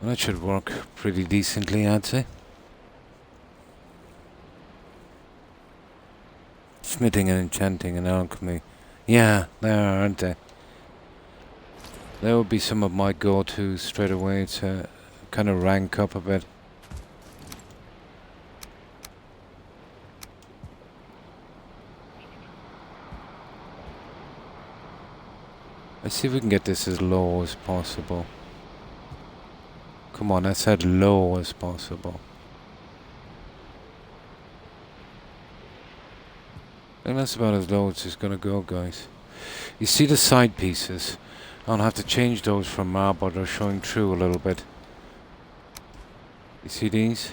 And that should work pretty decently, I'd say. Smithing and enchanting and alchemy. Yeah, they are, aren't they? They would be some of my go-tos straight away to kind of rank up a bit. Let's see if we can get this as low as possible. Come on, I said low as possible. And that's about as low as it's gonna go, guys. You see the side pieces? I'll have to change those from marble. They're showing through a little bit. You see these?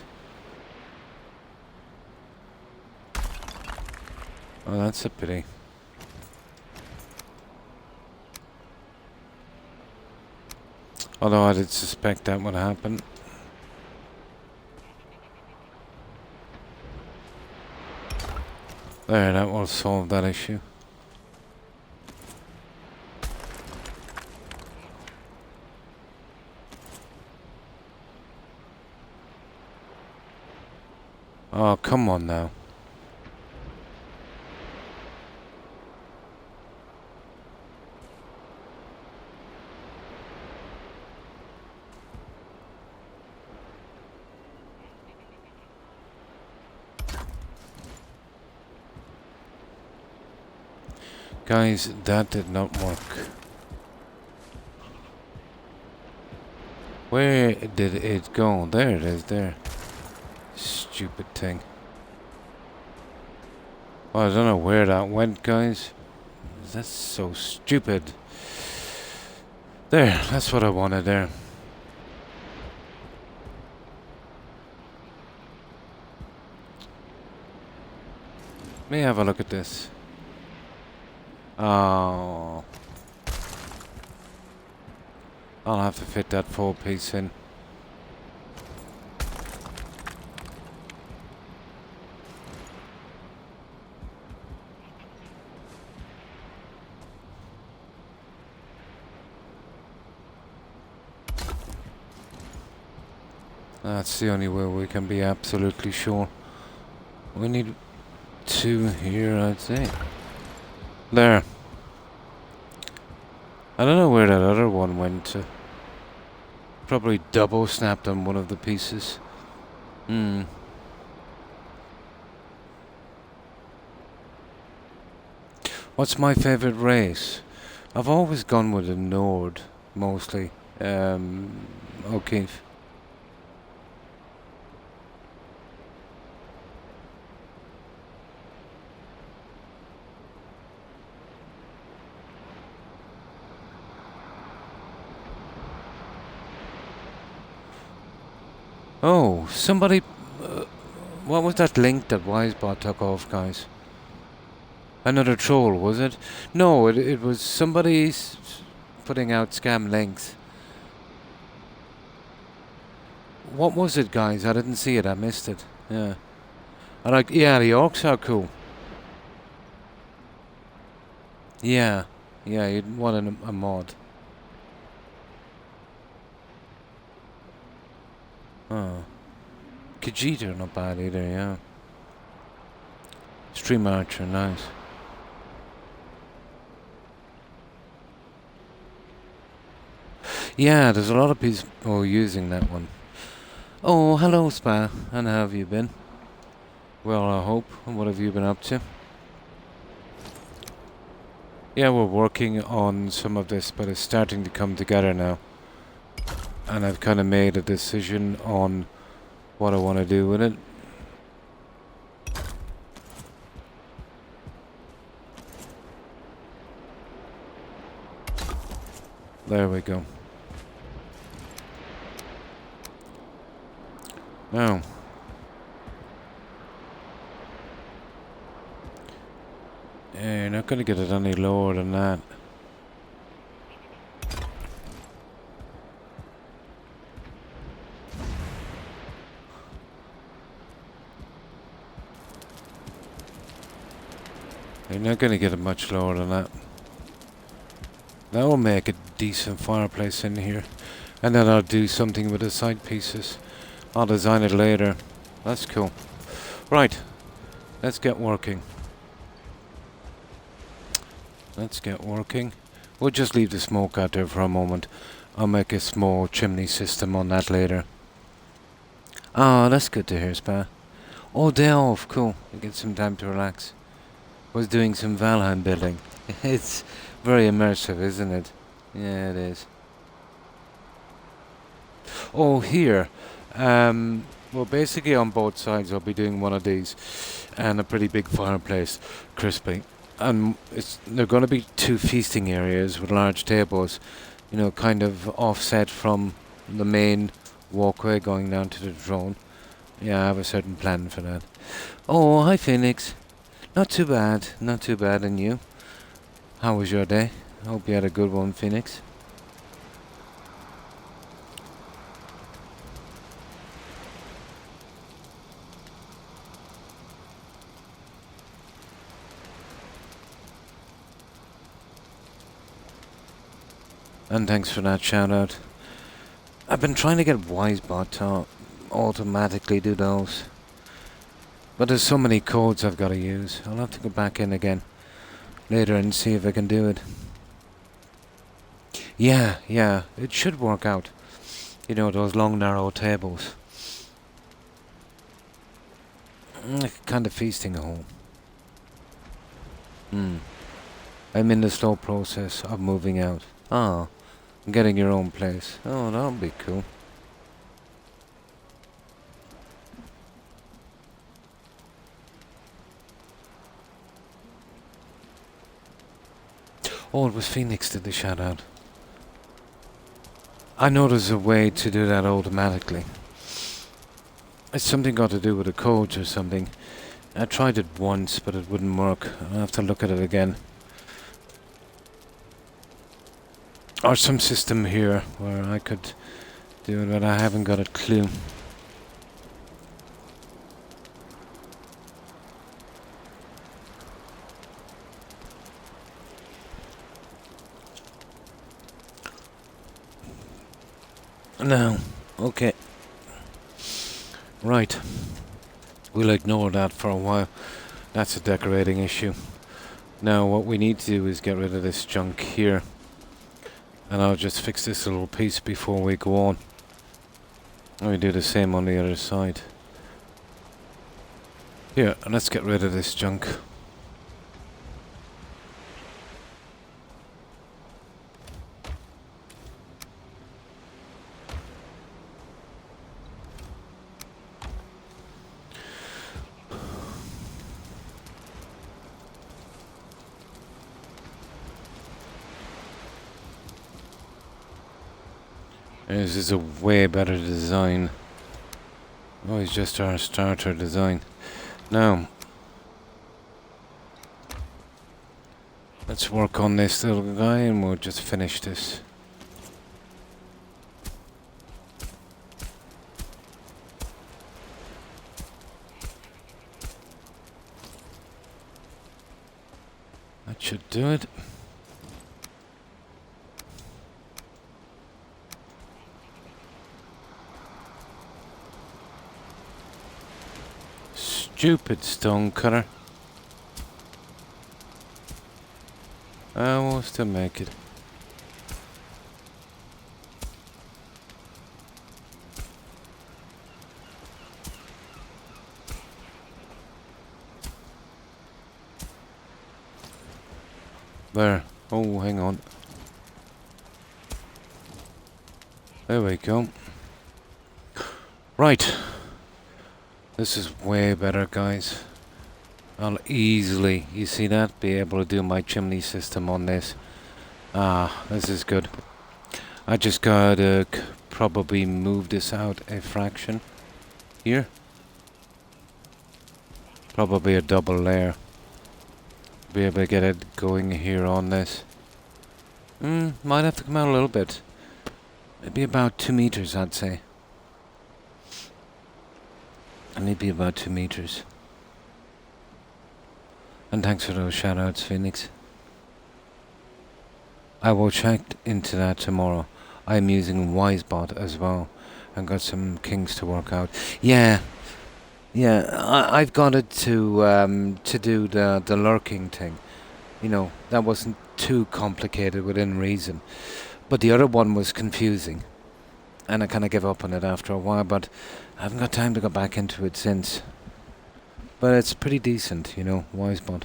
Oh, that's a pity. Although I did suspect that would happen. There, that will solve that issue. Oh, come on now. Guys, that did not work. Where did it go? There it is, there. Stupid thing. Well, I don't know where that went, guys. That's so stupid. There, that's what I wanted there. Let me have a look at this. Oh. I'll have to fit that 4-piece in. That's the only way we can be absolutely sure. We need 2 here, I'd say. There. I don't know where that other one went to. Probably double snapped on one of the pieces. What's my favorite race? I've always gone with a Nord, mostly. O'Keefe. Oh, somebody... what was that link that Wisebot took off, guys? Another troll, was it? No, it was somebody putting out scam links. What was it, guys? I didn't see it, I missed it. Yeah. Yeah, the orcs are cool. Yeah. Yeah, you'd want a mod. Oh. Khajiit not bad either, yeah. Stream Archer, nice. Yeah, there's a lot of people using that one. Oh, hello Spa, and how have you been? Well, I hope. And what have you been up to? Yeah, we're working on some of this, but it's starting to come together now. And I've kind of made a decision on what I want to do with it. There we go. Now, you're not going to get it any lower than that. You're not going to get it much lower than that. That will make a decent fireplace in here. And then I'll do something with the side pieces. I'll design it later. That's cool. Right. Let's get working. Let's get working. We'll just leave the smoke out there for a moment. I'll make a small chimney system on that later. Oh, that's good to hear, Spa. Oh, day off. Cool. You get some time to relax. Was doing some Valheim building. It's very immersive, isn't it? Yeah, it is. Oh, here. Well, basically on both sides I'll be doing one of these. And a pretty big fireplace. Crispy. And they're going to be two feasting areas with large tables. You know, kind of offset from the main walkway going down to the throne. Yeah, I have a certain plan for that. Oh, hi Phoenix. Not too bad. Not too bad. And you? How was your day? Hope you had a good one, Phoenix. And thanks for that shout out. I've been trying to get Wisebot to automatically do those. But there's so many codes I've got to use. I'll have to go back in again later and see if I can do it. Yeah, it should work out. You know, those long narrow tables. Kind of feasting hole. I'm in the slow process of moving out. Ah, getting your own place. Oh, that'll be cool. Oh, it was Phoenix did the shout out. I know there's a way to do that automatically. It's something got to do with the codes or something. I tried it once, but it wouldn't work. I'll have to look at it again. Or some system here where I could do it, but I haven't got a clue. No. Okay. Right. We'll ignore that for a while. That's a decorating issue. Now what we need to do is get rid of this junk here. And I'll just fix this little piece before we go on. And we do the same on the other side. Here, let's get rid of this junk. This is a way better design. Oh, it's just our starter design. Now, let's work on this little guy and we'll just finish this. That should do it. Stupid stone cutter. I will still make it. Where? Oh, hang on. There we go. Right. This is way better, guys. I'll easily, you see that, be able to do my chimney system on this. Ah, this is good. I just gotta probably move this out a fraction. Here. Probably a double layer. Be able to get it going here on this. Might have to come out a little bit. Maybe about 2 meters, I'd say. Maybe about 2 meters. And thanks for those shoutouts, Phoenix. I will check into that tomorrow. I'm using Wisebot as well. I've got some kinks to work out. Yeah, I've got it to do the lurking thing. You know, that wasn't too complicated within reason. But the other one was confusing. And I kind of gave up on it after a while, but I haven't got time to go back into it since. But it's pretty decent, you know, Wisebot.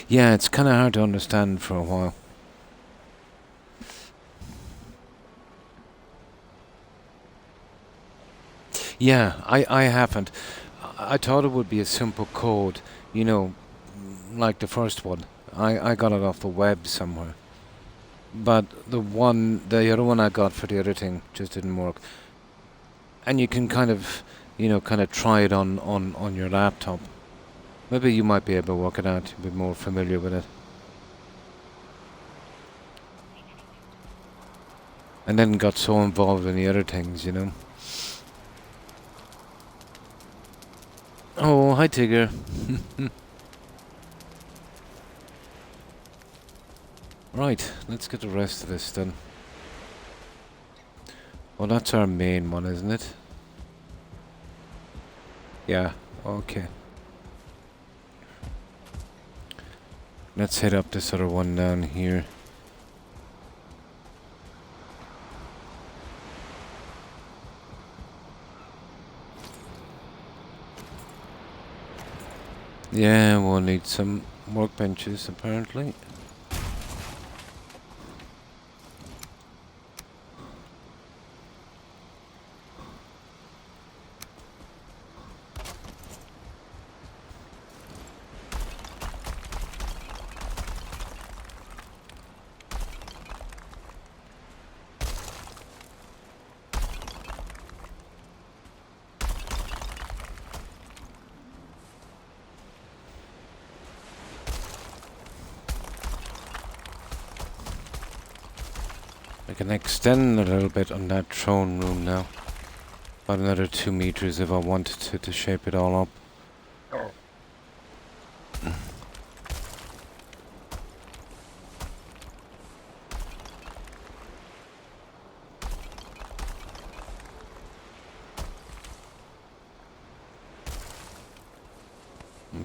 Yeah, it's kind of hard to understand for a while. Yeah, I haven't. I thought it would be a simple code, you know, like the first one. I got it off the web somewhere. But the other one I got for the other thing just didn't work. And you can kind of, you know, kind of try it on your laptop. Maybe you might be able to work it out, be more familiar with it. And then got so involved in the other things, you know. Oh, hi Tigger. Right, let's get the rest of this done. Well, that's our main one, isn't it? Yeah, okay. Let's hit up this other one down here. Yeah, we'll need some workbenches apparently. I can extend a little bit on that throne room now. About another 2 meters if I wanted to shape it all up.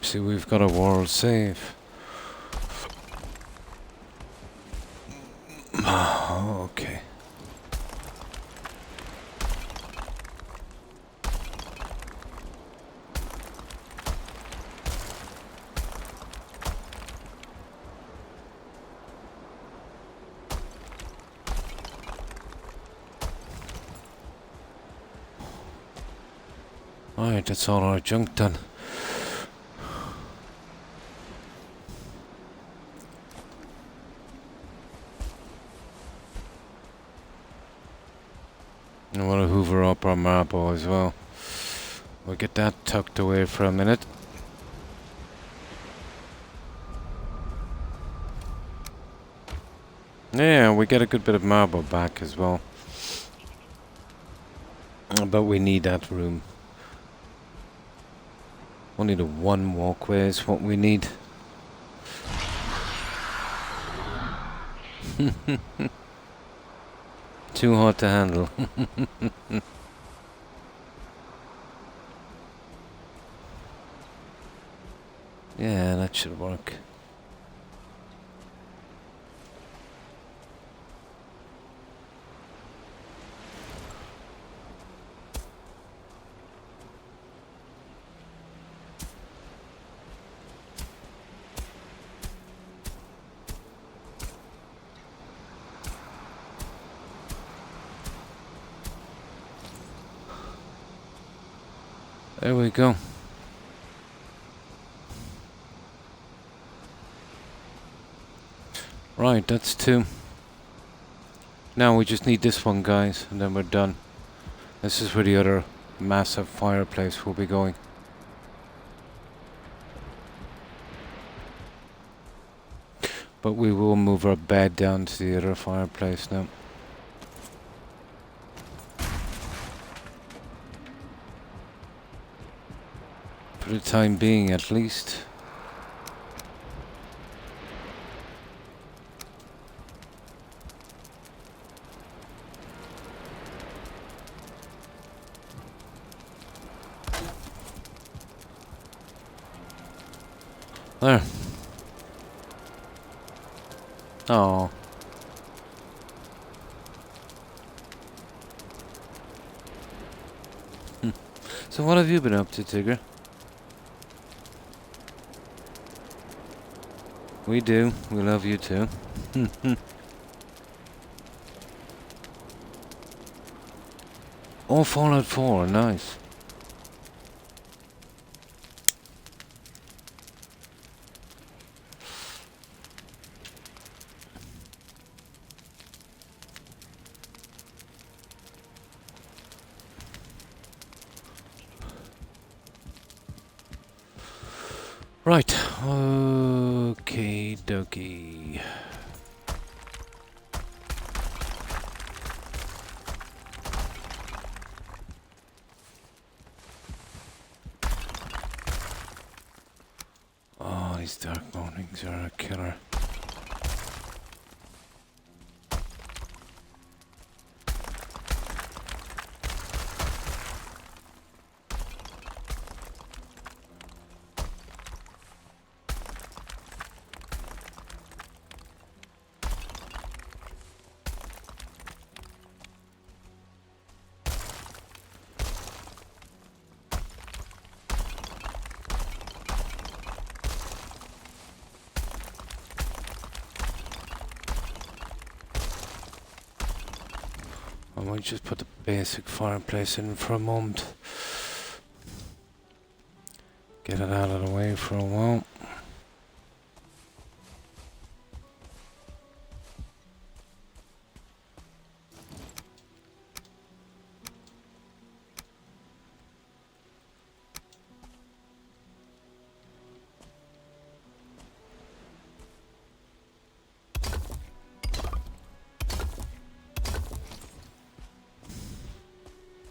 See, we've got a world save. Okay. Alright, that's all our junk done. I want to hoover up our marble as well. We'll get that tucked away for a minute. Yeah, we get a good bit of marble back as well. But we need that room. Only the one walkway is what we need. Too hard to handle. Yeah, that should work. There we go. Right, that's 2. Now we just need this one, guys, and then we're done. This is where the other massive fireplace will be going. But we will move our bed down to the other fireplace now. For the time being, at least. There. Oh. So what have you been up to, Tigger? We do. We love you too. Oh, Fallout 4. Nice. Right. Okay, dokie. Oh, these dark mornings are a killer. I might just put the basic fireplace in for a moment. Get it out of the way for a while.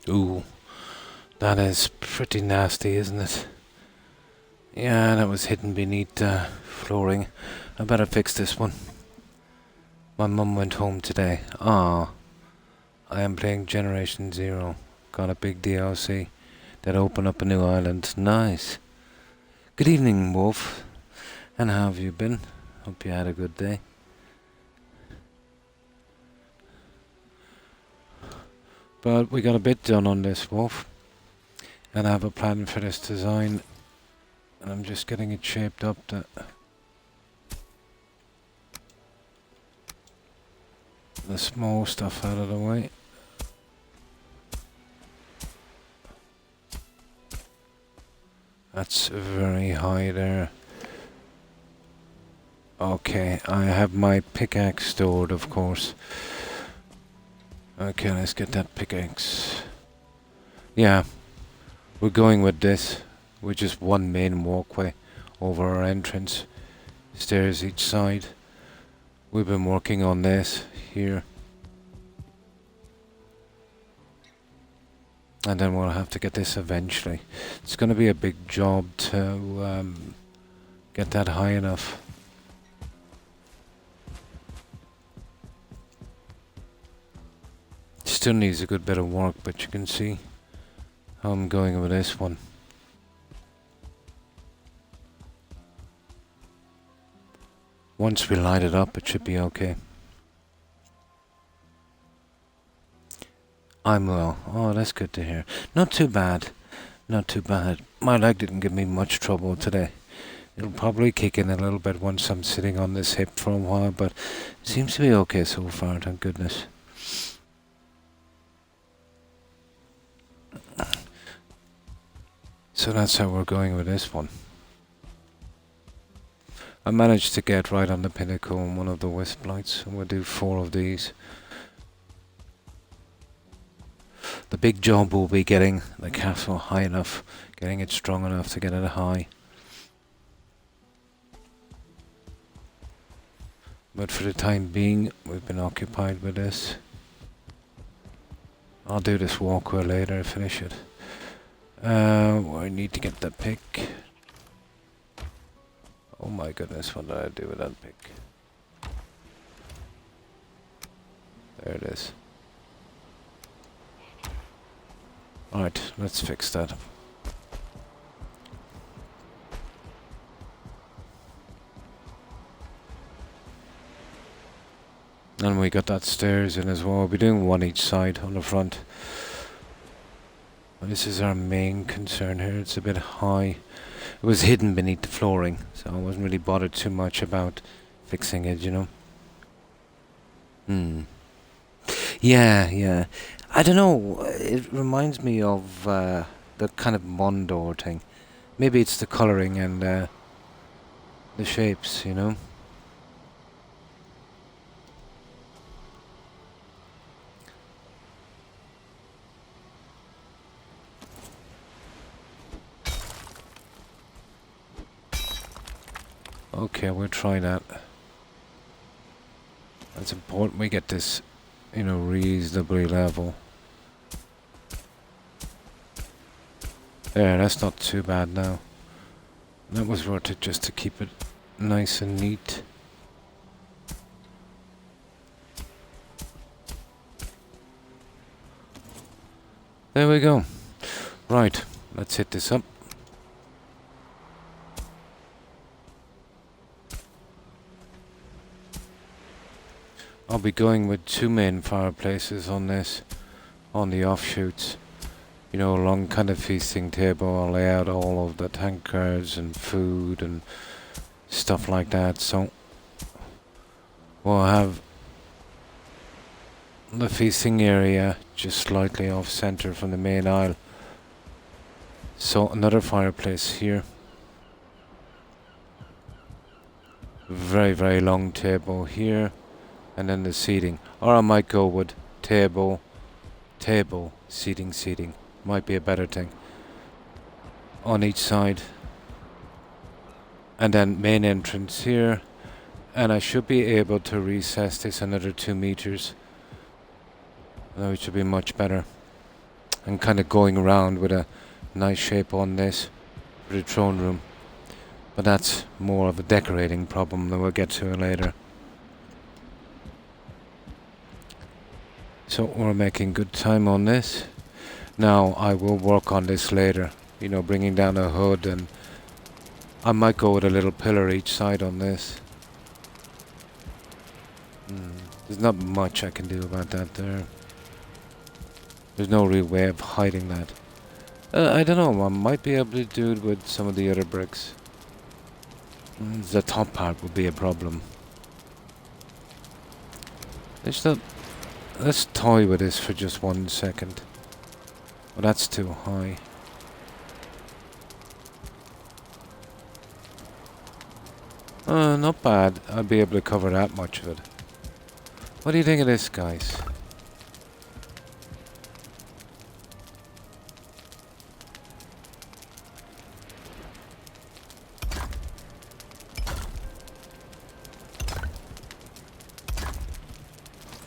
Ooh, that is pretty nasty, isn't it? Yeah, that was hidden beneath flooring. I better fix this one. My mum went home today. Ah, I am playing Generation Zero. Got a big DLC that opened up a new island. Nice. Good evening, Wolf. And how have you been? Hope you had a good day. But we got a bit done on this, Wolf. And I have a plan for this design. And I'm just getting it shaped up to... the small stuff out of the way. That's very high there. Okay, I have my pickaxe stored, of course. Okay, let's get that pickaxe. Yeah, we're going with this. With just one main walkway over our entrance. Stairs each side. We've been working on this here. And then we'll have to get this eventually. It's going to be a big job to get that high enough. Still needs a good bit of work, but you can see how I'm going with this one. Once we light it up, it should be okay. I'm well. Oh, that's good to hear. Not too bad. Not too bad. My leg didn't give me much trouble today. It'll probably kick in a little bit once I'm sitting on this hip for a while, but it seems to be okay so far, thank goodness. So that's how we're going with this one. I managed to get right on the pinnacle on one of the wisp lights, and we'll do 4 of these. The big job will be getting the castle high enough, getting it strong enough to get it high. But for the time being, we've been occupied with this. I'll do this walkway later and finish it. I need to get that pick. Oh my goodness, what did I do with that pick? There it is. Alright, let's fix that. And we got that stairs in as well. We'll be doing 1 each side on the front. And this is our main concern here. It's a bit high. It was hidden beneath the flooring, so I wasn't really bothered too much about fixing it, you know. Yeah. I don't know. It reminds me of the kind of Mondor thing. Maybe it's the colouring and the shapes, you know. Okay, we'll try that. It's important we get this, you know, reasonably level. There, that's not too bad now. That was worth it just to keep it nice and neat. There we go. Right, let's hit this up. I'll be going with 2 main fireplaces on this, on the offshoots. You know, along kind of feasting table, I'll lay out all of the tankards and food and stuff like that. So we'll have the feasting area just slightly off center from the main aisle. So another fireplace here. Very, very long table here. And then the seating. Or I might go with table, seating. Might be a better thing. On each side. And then main entrance here. And I should be able to recess this another 2 meters. Which should be much better. And kind of going around with a nice shape on this for the throne room. But that's more of a decorating problem that we'll get to later. So we're making good time on this. Now I will work on this later, you know, bringing down a hood, and I might go with a little pillar each side on this. There's not much I can do about that there. There's no real way of hiding that. I don't know, I might be able to do it with some of the other bricks. The top part would be a problem. Let's toy with this for just 1 second. Well, that's too high. Not bad. I'll be able to cover that much of it. What do you think of this, guys?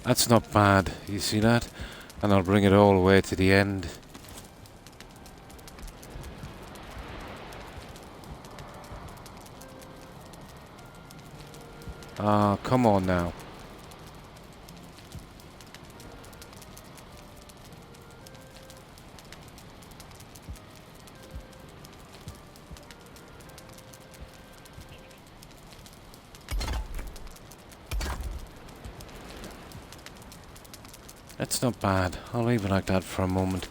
That's not bad, you see that? And I'll bring it all the way to the end. Ah, come on now. That's not bad. I'll leave it like that for a moment.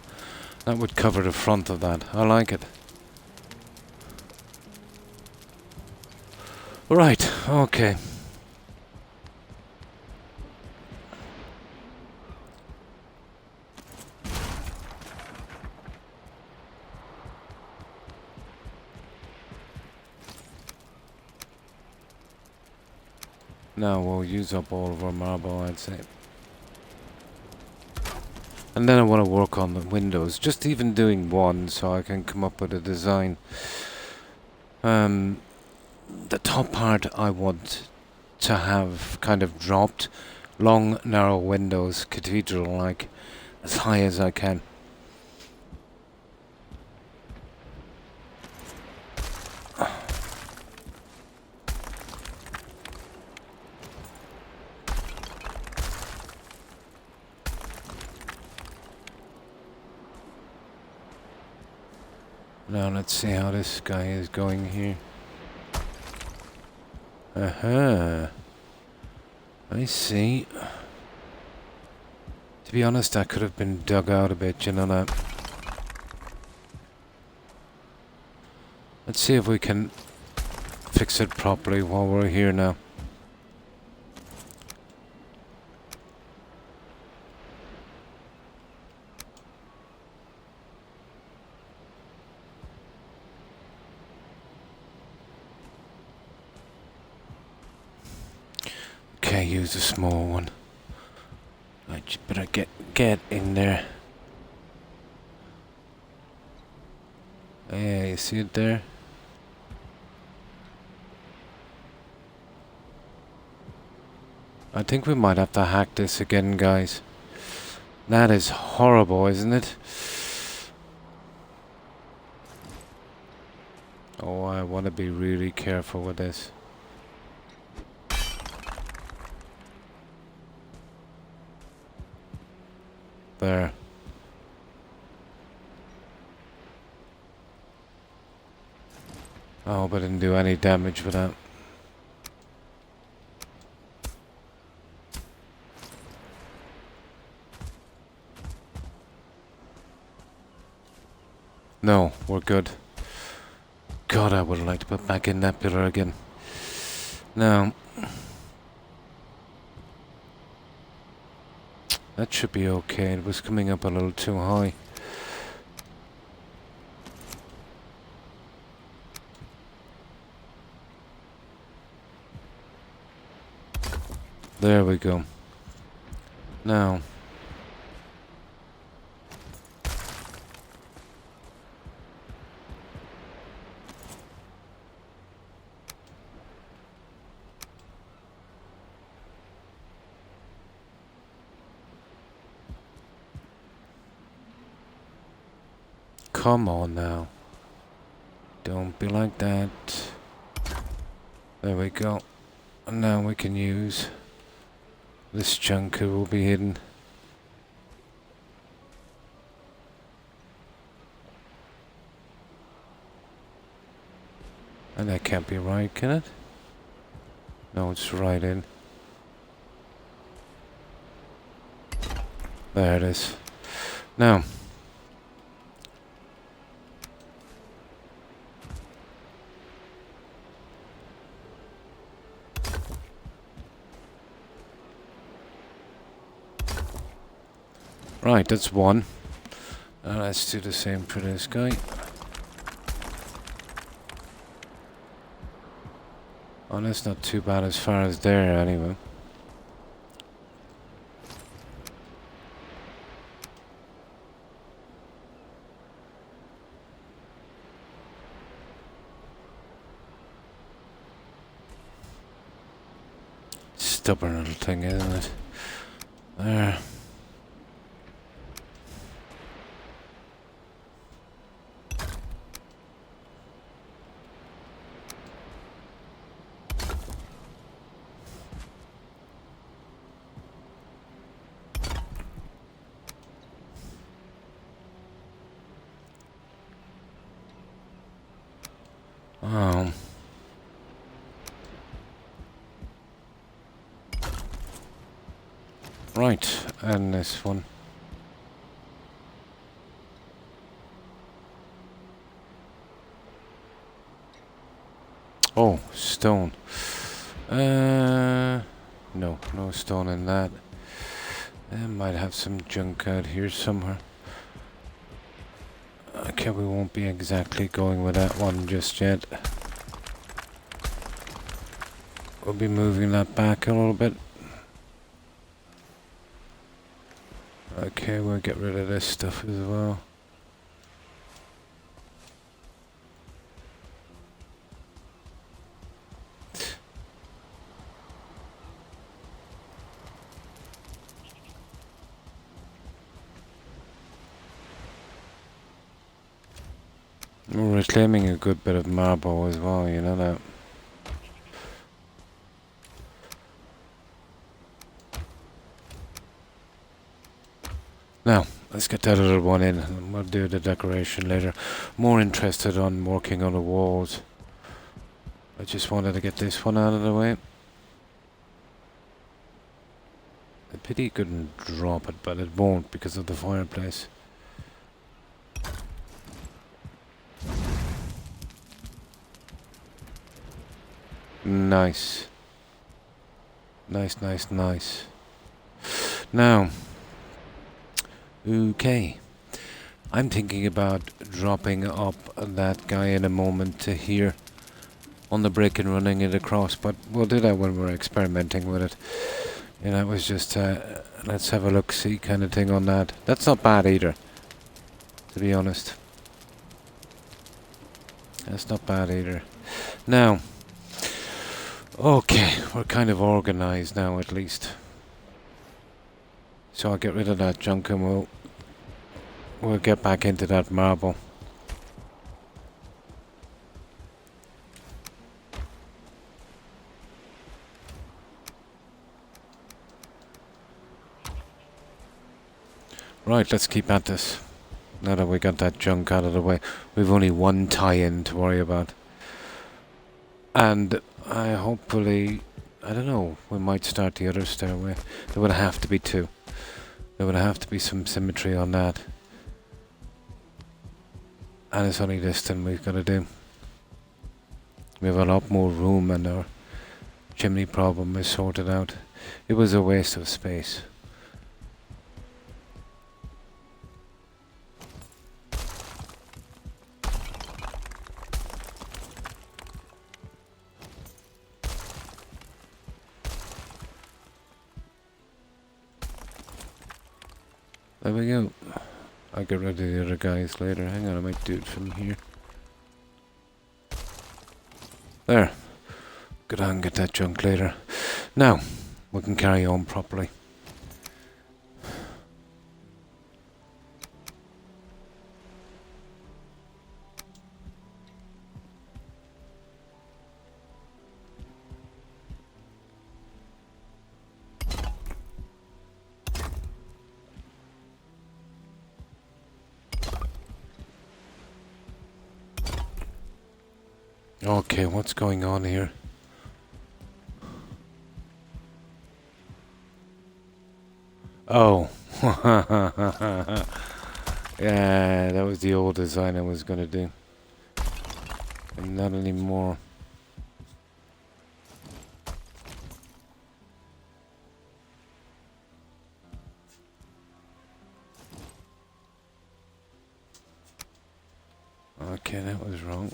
That would cover the front of that. I like it. Right, okay. Now we'll use up all of our marble, I'd say. And then I want to work on the windows, just even doing one so I can come up with a design. The top part I want to have kind of dropped, long narrow windows, cathedral like, as high as I can. Now let's see how this guy is going here. I see. To be honest, that could have been dug out a bit, you know that. Let's see if we can fix it properly while we're here now. Okay, use a small one. I just better get in there. Yeah, you see it there? I think we might have to hack this again, guys. That is horrible, isn't it? Oh, I want to be really careful with this. There. Oh, but I didn't do any damage with that. No, we're good. God, I would have liked to put back in that pillar again. Now, that should be okay. It was coming up a little too high. There we go. Now, come on now. Don't be like that. There we go. And now we can use this chunk. It will be hidden. And that can't be right, can it? No, it's right in. There it is. Now, right, that's one. Let's do the same for this guy. Oh, that's not too bad as far as there, anyway. Stubborn little thing, isn't it? There. Right, and this one. Oh, stone. No, no stone in that. I might have some junk out here somewhere. Okay, we won't be exactly going with that one just yet. we'll be moving that back a little bit. Okay, we'll get rid of this stuff as well. We're reclaiming a good bit of marble as well, you know that. Now, let's get that other one in and we'll do the decoration later. More interested on working on the walls. I just wanted to get this one out of the way. A pity you couldn't drop it, but it won't because of the fireplace. Nice. Nice, nice, nice. Now, okay. I'm thinking about dropping up that guy in a moment to here on the brick and running it across, but we'll do that when we're experimenting with it. You know, it was just let's have a look-see kind of thing on that. That's not bad either, to be honest. That's not bad either. Now, okay, we're kind of organized now at least. So I'll get rid of that junk and we'll get back into that marble. Right, let's keep at this. Now that we got that junk out of the way, we've only one tie-in to worry about. And hopefully, I don't know, we might start the other stairway. There would have to be two. There would have to be some symmetry on that. And it's only this thing we've got to do. We have a lot more room and our chimney problem is sorted out. It was a waste of space. There we go. I'll get rid of the other guys later. Hang on, I might do it from here. There. Go down and get that junk later. Now, we can carry on properly. Okay, what's going on here? Oh. Yeah, that was the old design I was gonna do. And not anymore. Okay, that was wrong.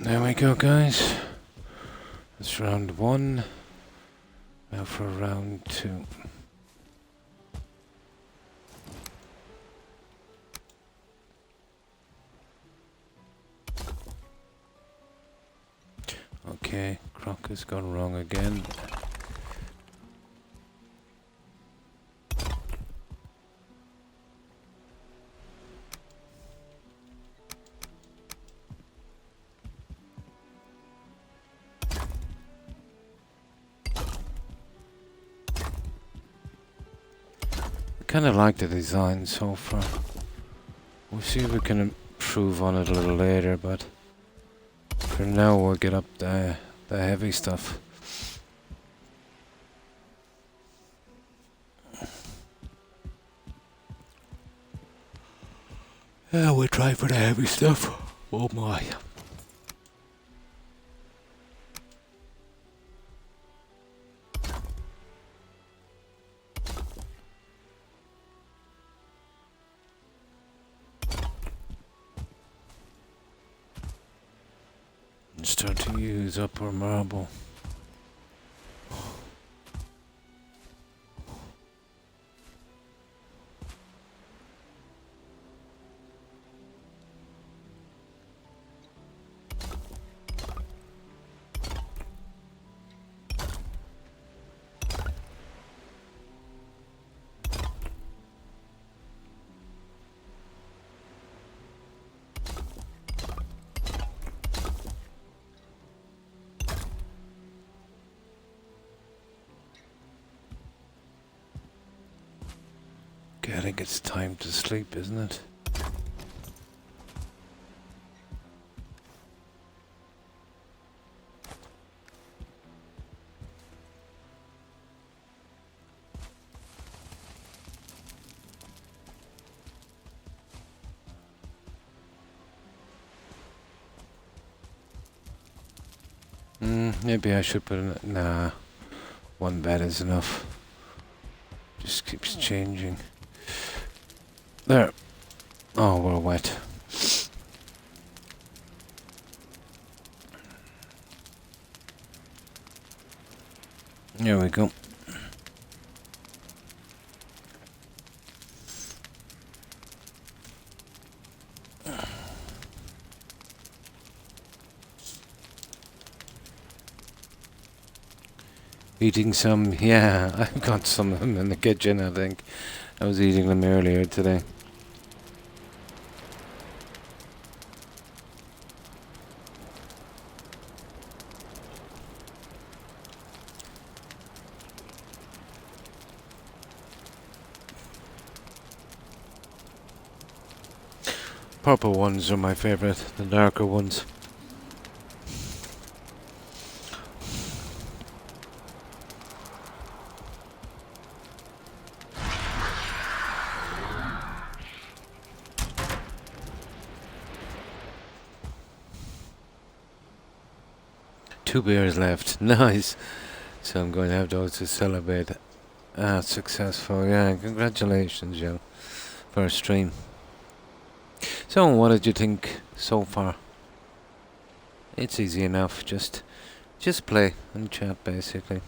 There we go, guys. That's round one. Now for round two. Okay, Croc has gone wrong again. Kind of like the design so far. We'll see if we can improve on it a little later, but for now we'll get up the heavy stuff. Yeah, we'll try for the heavy stuff. Oh my. And start to use up our marble. I think it's time to sleep, isn't it? Maybe I should put in... Nah, one bed is enough. Just keeps changing. There. Oh, we're wet. There we go. Eating some, yeah, I've got some of them in the kitchen, I think. I was eating them earlier today. Purple ones are my favourite, the darker ones. Two beers left, nice. So I'm going to have those to celebrate. Successful, yeah, congratulations, Joe, first stream. So, what did you think so far? It's easy enough, just play and chat, basically.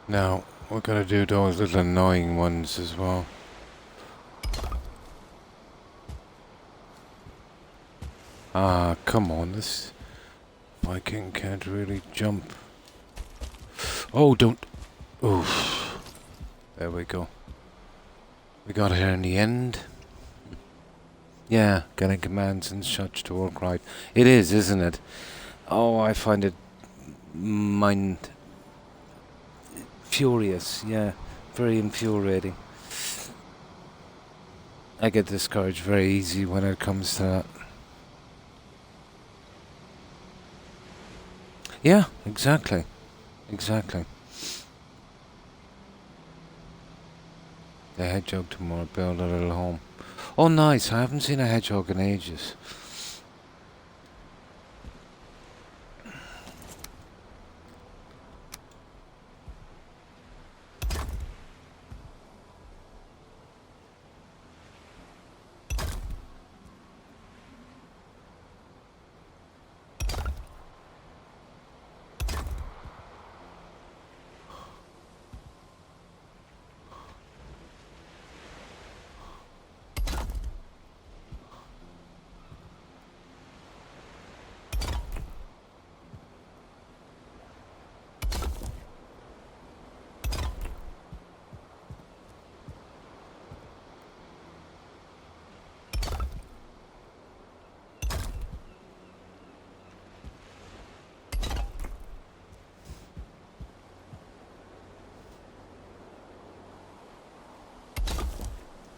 Now, we're gonna do those little annoying ones as well. Ah, come on, this Viking can't really jump. Oh, don't... Oof. There we go. We got here in the end. Yeah, getting commands and such to work right. It is, isn't it? Oh, I find it mind... furious, yeah. Very infuriating. I get discouraged very easy when it comes to that. Yeah, exactly. Exactly. The hedgehog tomorrow, build a little home. Oh, nice. I haven't seen a hedgehog in ages.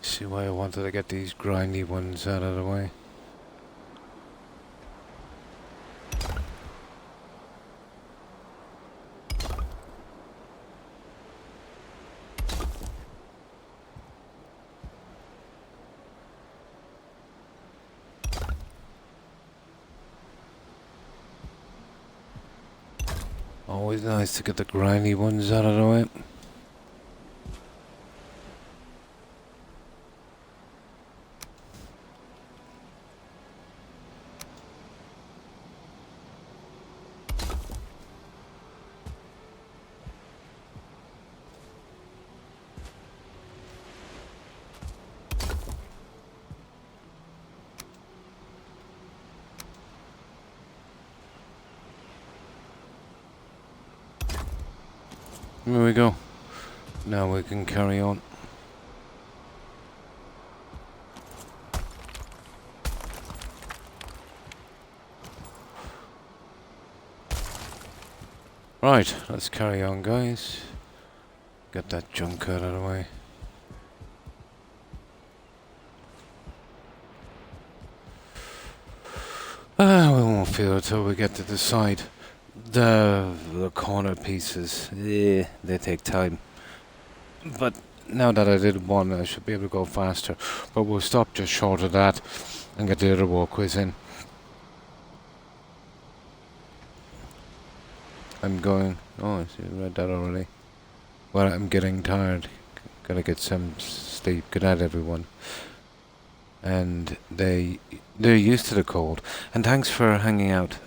See why I wanted to get these grindy ones out of the way. Always nice to get the grindy ones out of the way. Here we go. Now we can carry on. Right, let's carry on, guys. Get that junk out of the way. We won't feel it till we get to the side. The corner pieces, yeah, they take time. But now that I did one, I should be able to go faster. But we'll stop just short of that and get the other walkways in. I'm going... Oh, I see, I read that already. Well, I'm getting tired. Gotta get some sleep. Good night, everyone. And they're used to the cold. And thanks for hanging out,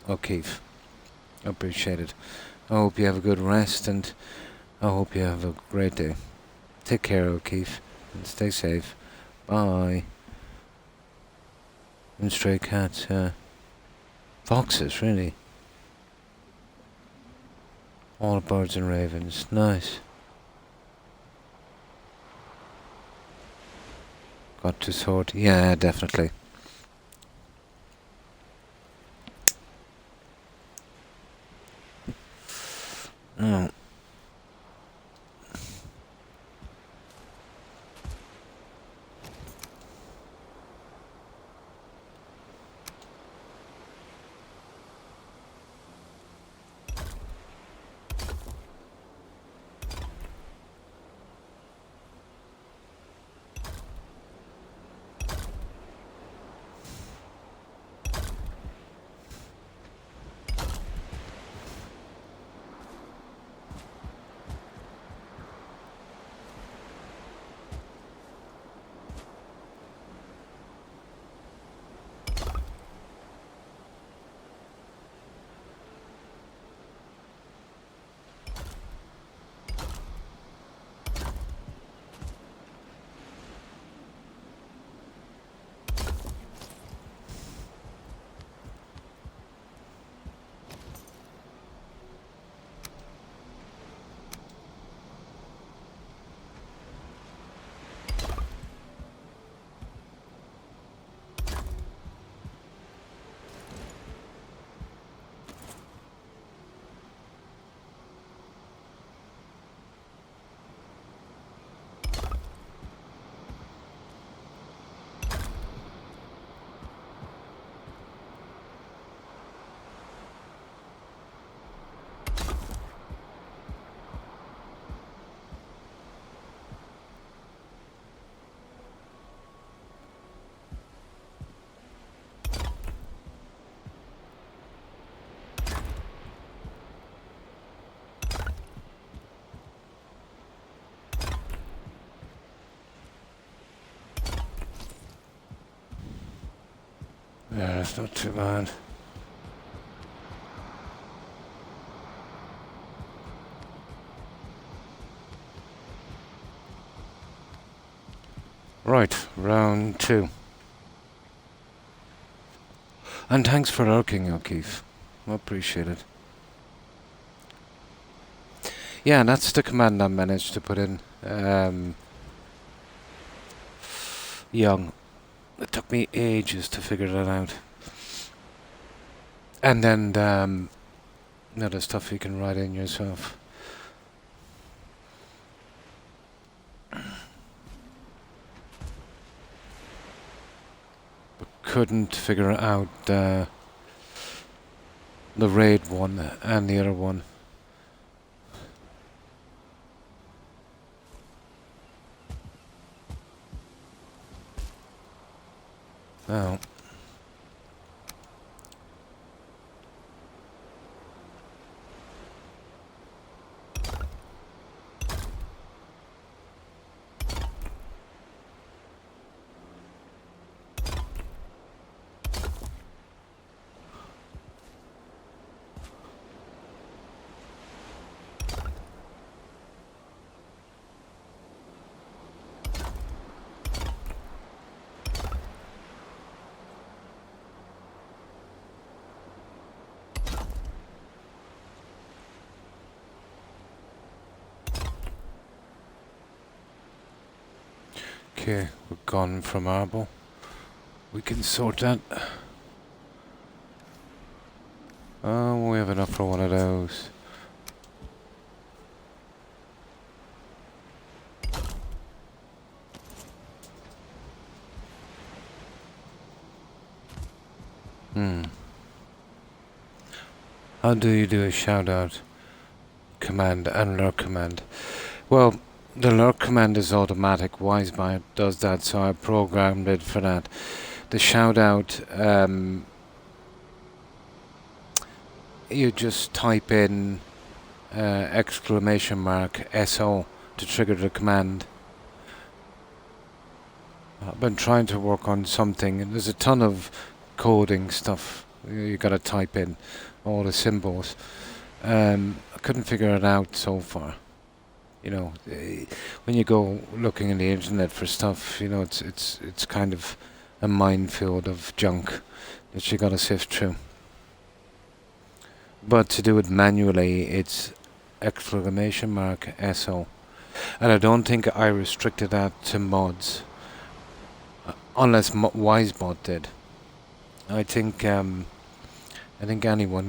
O'Keefe. Appreciate it. I hope you have a good rest, and I hope you have a great day. Take care, O'Keefe, and stay safe. Bye. And stray cats, foxes, really. All birds and ravens. Nice. Got to sort. Yeah, definitely. Oh. Yeah, it's not too bad. Right, round 2. And thanks for lurking, O'Keefe. I appreciate it. Yeah, and that's the command I managed to put in. Young. It took me ages to figure that out. And then the stuff you can write in yourself. But couldn't figure out the raid one and the other one. Oh. Okay, we're gone from marble. We can sort that. Oh, we have enough for one of those. How do you do a shout out command and lurk command? Well, the lurk command is automatic. Wisebot does that, so I programmed it for that. The shout out, you just type in exclamation mark SO to trigger the command. I've been trying to work on something, and there's a ton of coding stuff you gotta type in, all the symbols. I couldn't figure it out so far. You know, when you go looking in the internet for stuff, you know, it's kind of a minefield of junk that you gotta sift through. But to do it manually, it's exclamation mark SO. And I don't think I restricted that to mods. Unless Wisebot did. I think anyone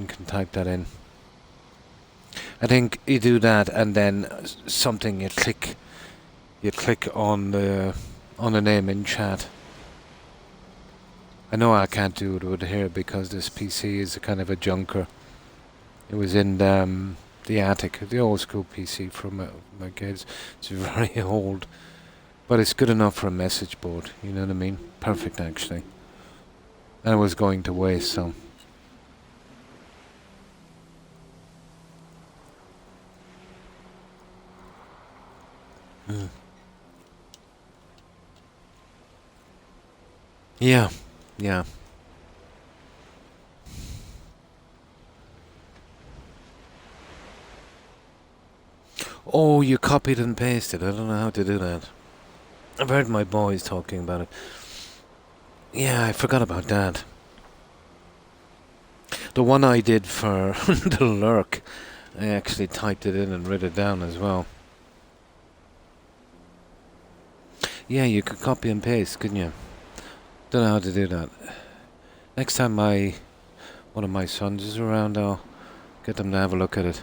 can type that in. I think you do that, and then something you click on the name in chat. I know I can't do it with here because this PC is a kind of a junker. It was in the attic, the old school PC from my kids. It's very old, but it's good enough for a message board. You know what I mean? Perfect, actually. And it was going to waste, so. Yeah, yeah. Oh, you copied and pasted. I don't know how to do that. I've heard my boys talking about it. Yeah, I forgot about that. The one I did for the lurk, I actually typed it in and wrote it down as well. Yeah, you could copy and paste, couldn't you? Don't know how to do that. Next time one of my sons is around, I'll get them to have a look at it.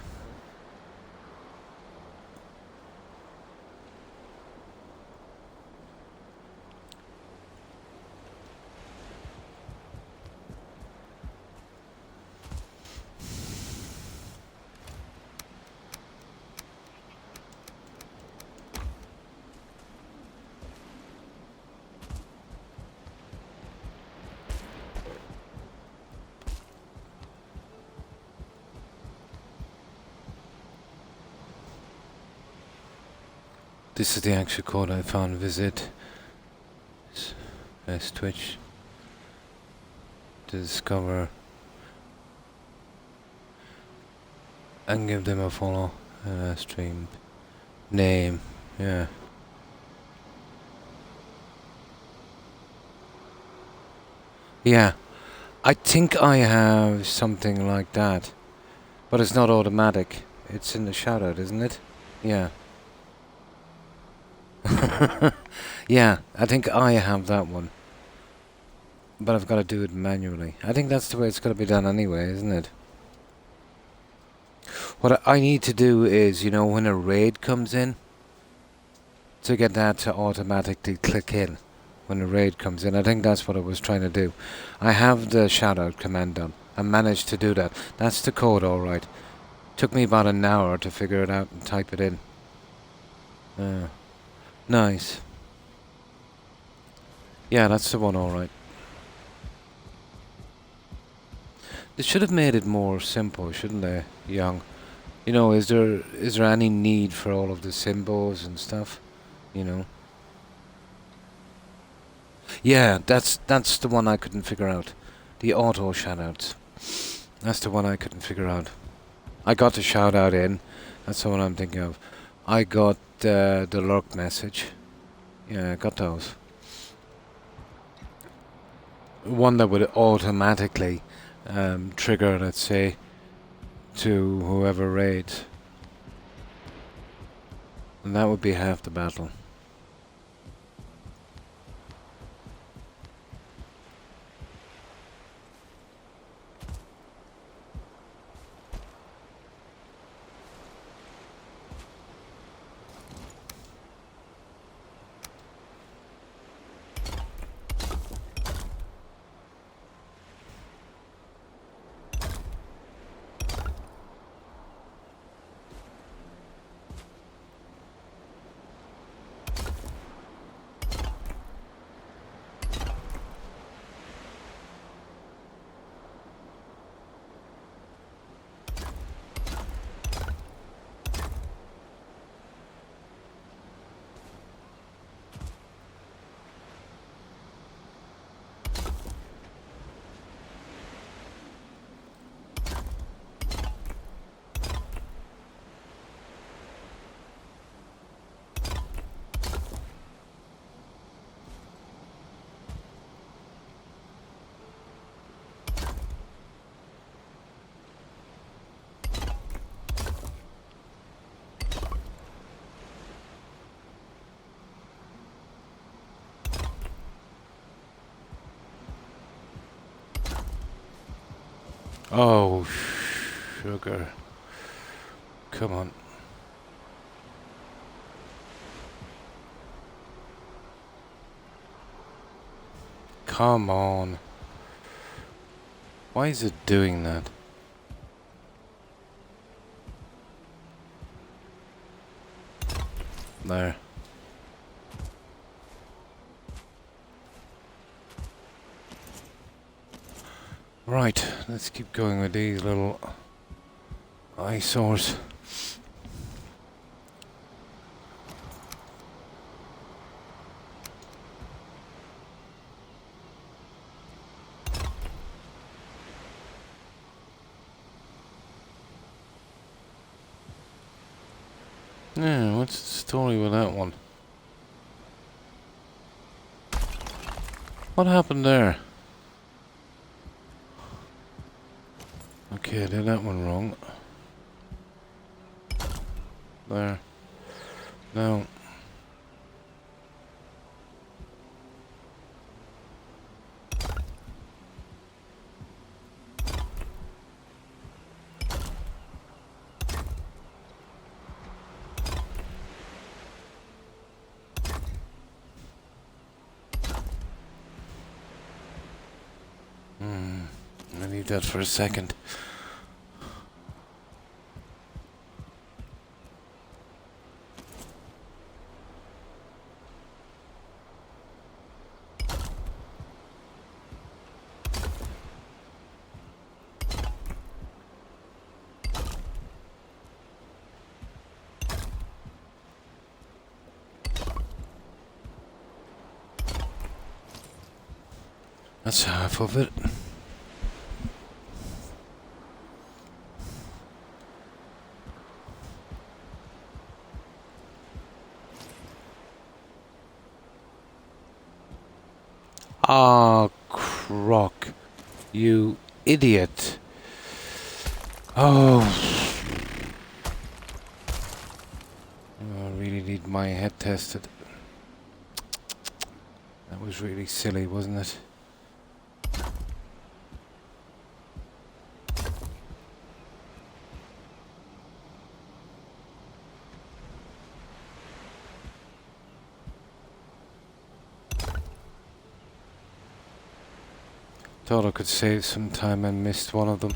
This is the actual code I found. Visit Twitch. to discover and give them a follow. Stream name, yeah. Yeah, I think I have something like that, but it's not automatic. It's in the shoutout, isn't it? Yeah. Yeah, I think I have that one. But I've got to do it manually. I think that's the way it's got to be done anyway, isn't it? What I need to do is, you know, when a raid comes in, to get that to automatically click in when a raid comes in. I think that's what I was trying to do. I have the shoutout command done. I managed to do that. That's the code, alright. Took me about an hour to figure it out and type it in. Nice. Yeah, that's the one, alright. They should have made it more simple, shouldn't they, Young? You know, is there any need for all of the symbols and stuff? You know? Yeah, that's the one I couldn't figure out. The auto shoutouts. That's the one I couldn't figure out. I got the shoutout in. That's the one I'm thinking of. I got the lurk message. Yeah, I got those. One that would automatically trigger, let's say, to whoever raids. And that would be half the battle. Oh, sugar. Come on. Come on. Why is it doing that? There. Right, let's keep going with these little eyesores. Yeah, what's the story with that one? What happened there? Okay, I did that one wrong. There. No. I need that for a second. That's half of it. Croc. You idiot. Oh. I really need my head tested. That was really silly, wasn't it? Thought I could save some time and missed one of them.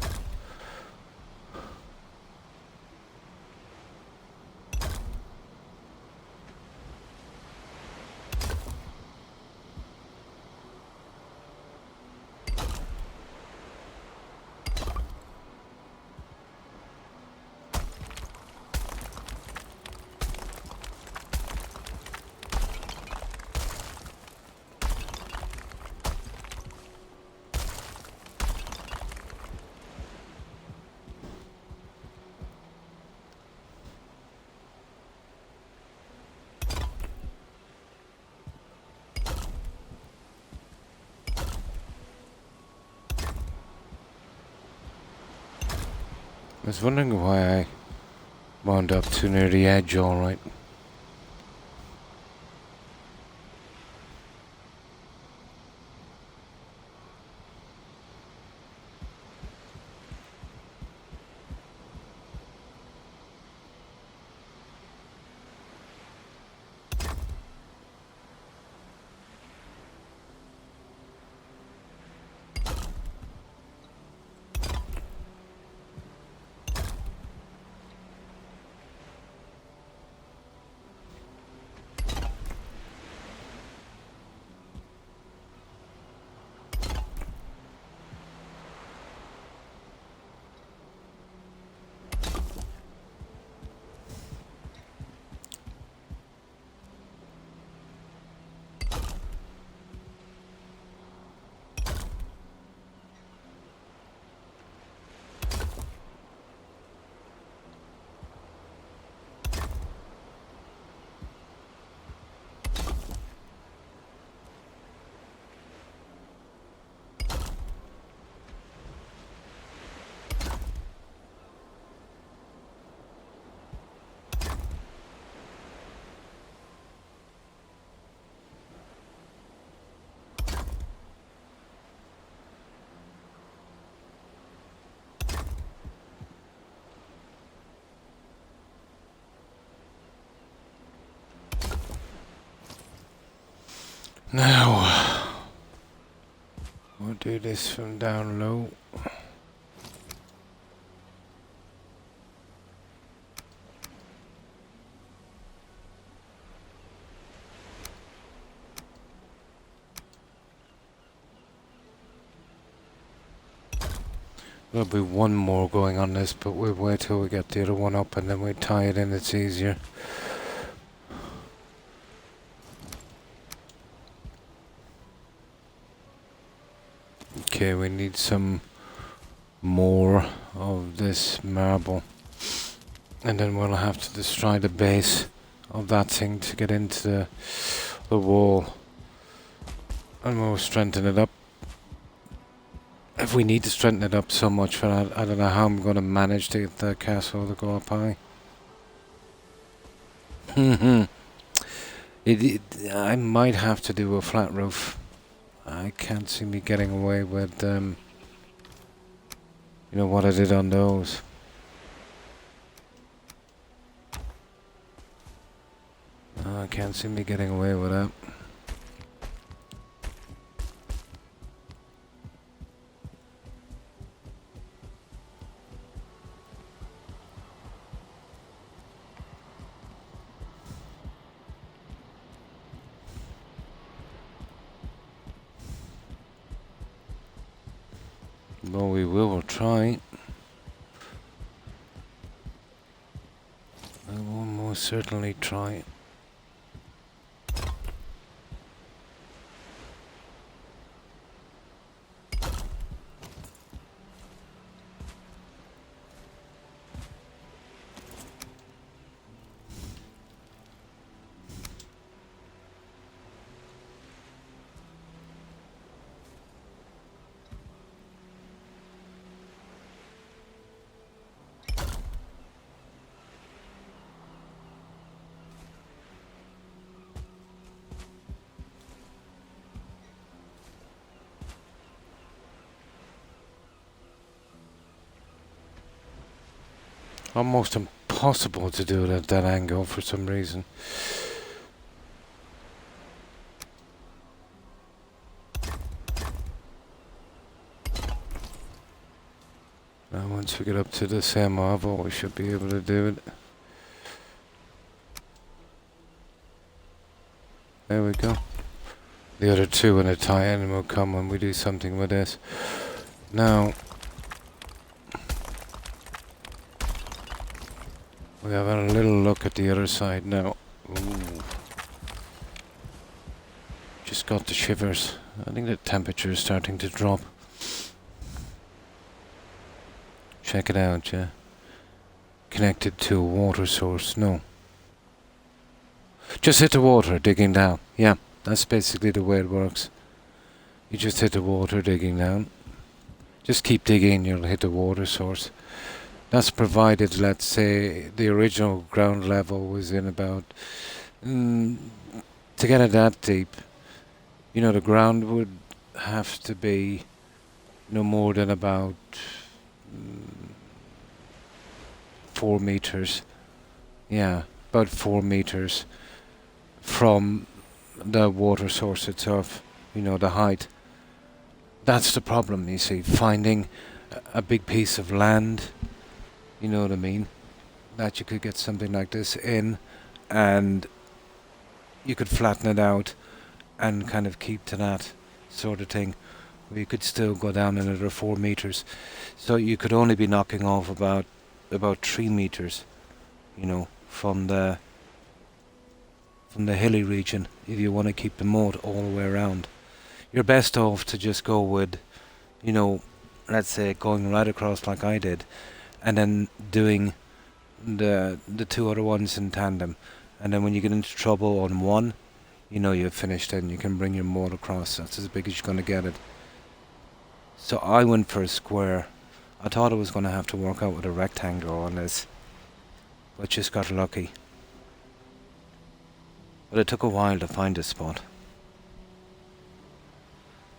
I was wondering why I wound up too near the edge, alright. Now, we'll do this from down low. There'll be one more going on this, but we'll wait till we get the other one up and then we tie it in, it's easier. Okay, we need some more of this marble. And then we'll have to destroy the base of that thing to get into the wall. And we'll strengthen it up. If we need to strengthen it up so much for that, I don't know how I'm going to manage to get the castle to go up high. I might have to do a flat roof. I can't see me getting away with, you know, what I did on those. I can't see me getting away with that. Well, we will try. I will most certainly try. Almost impossible to do it at that angle for some reason. Now once we get up to the same level, we should be able to do it. There we go. The other two in a tie-in will come when we do something with this. Now, we have a little look at the other side now. Ooh. Just got the shivers. I think the temperature is starting to drop. Check it out, yeah. Connected to a water source, no. Just hit the water, digging down. Yeah, that's basically the way it works. You just hit the water, digging down. Just keep digging, you'll hit the water source. That's provided, let's say, the original ground level was in about... to get it that deep, you know, the ground would have to be no more than about 4 meters. Yeah, about 4 meters from the water source itself, you know, the height. That's the problem, you see, finding a big piece of land, you know what I mean, that you could get something like this in and you could flatten it out and kind of keep to that sort of thing, where you could still go down another 4 meters. So you could only be knocking off about 3 meters, you know, from the hilly region, if you want to keep the moat all the way around. You're best off to just go with, you know, let's say going right across like I did, and then doing the two other ones in tandem. And then when you get into trouble on one, you know you've finished it and you can bring your moat across. That's as big as you're going to get it. So I went for a square. I thought I was going to have to work out with a rectangle on this, but just got lucky. But it took a while to find a spot.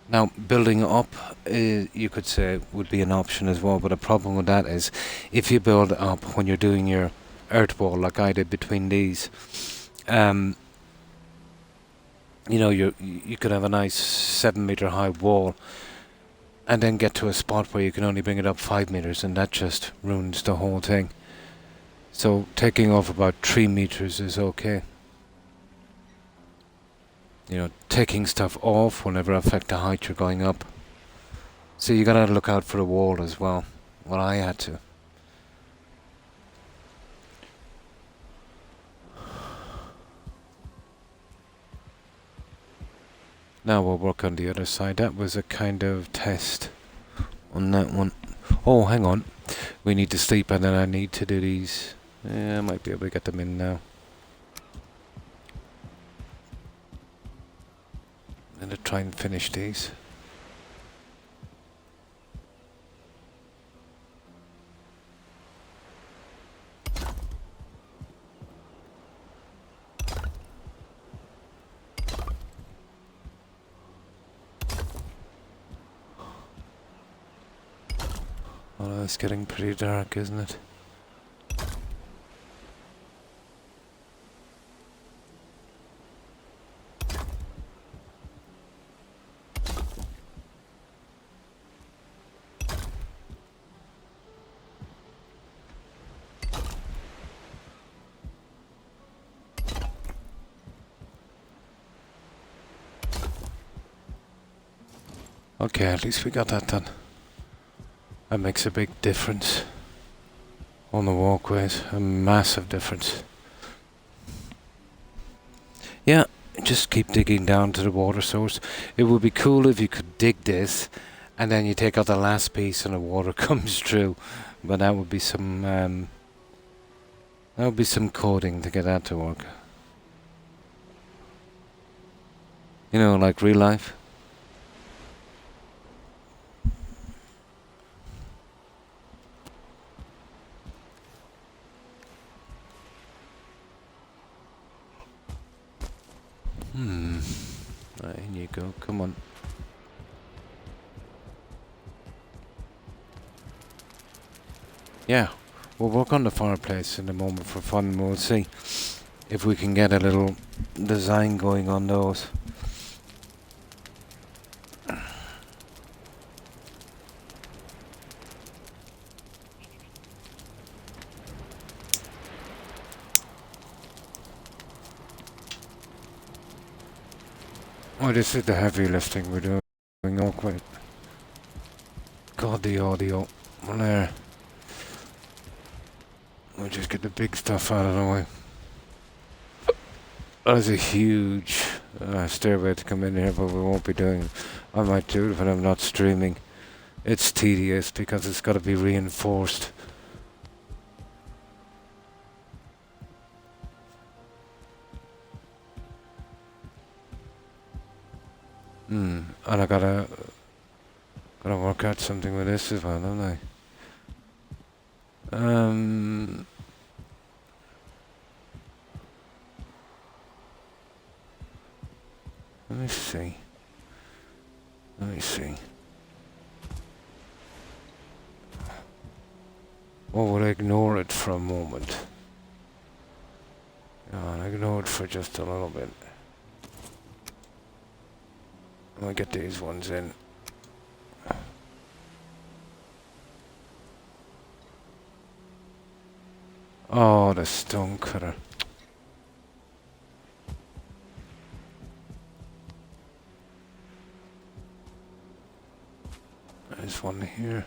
Now, building up, you could say, would be an option as well, but the problem with that is, if you build up when you're doing your earth wall, like I did between these, you know, you could have a nice 7 meter high wall, and then get to a spot where you can only bring it up 5 meters, and that just ruins the whole thing. So taking off about 3 meters is okay. You know, taking stuff off will never affect the height you're going up. So you gotta look out for the wall as well. Well, I had to. Now we'll work on the other side. That was a kind of test on that one. Oh, hang on. We need to sleep and then I need to do these. Yeah, I might be able to get them in now. I'm going to try and finish these. Oh, it's getting pretty dark, isn't it? Okay, at least we got that done. That makes a big difference on the walkways, a massive difference. Yeah, just keep digging down to the water source. It would be cool if you could dig this and then you take out the last piece and the water comes through, but that would be some coding to get that to work. You know, like real life. Right, in you go, come on. Yeah, We'll work on the fireplace in a moment for fun. We'll see if we can get a little design going on those. Oh, this is the heavy lifting we're doing. Awkward. God, the audio. Well, there. We'll just get the big stuff out of the way. That is a huge stairway to come in here, but we won't be doing it. I might do it when I'm not streaming. It's tedious because it's got to be reinforced. And I gotta work out something with this as well, don't I? Let me see. Oh, we'll ignore it for a moment. Ignore it for just a little bit. Let me get these ones in. Oh, the stone cutter. There's one here.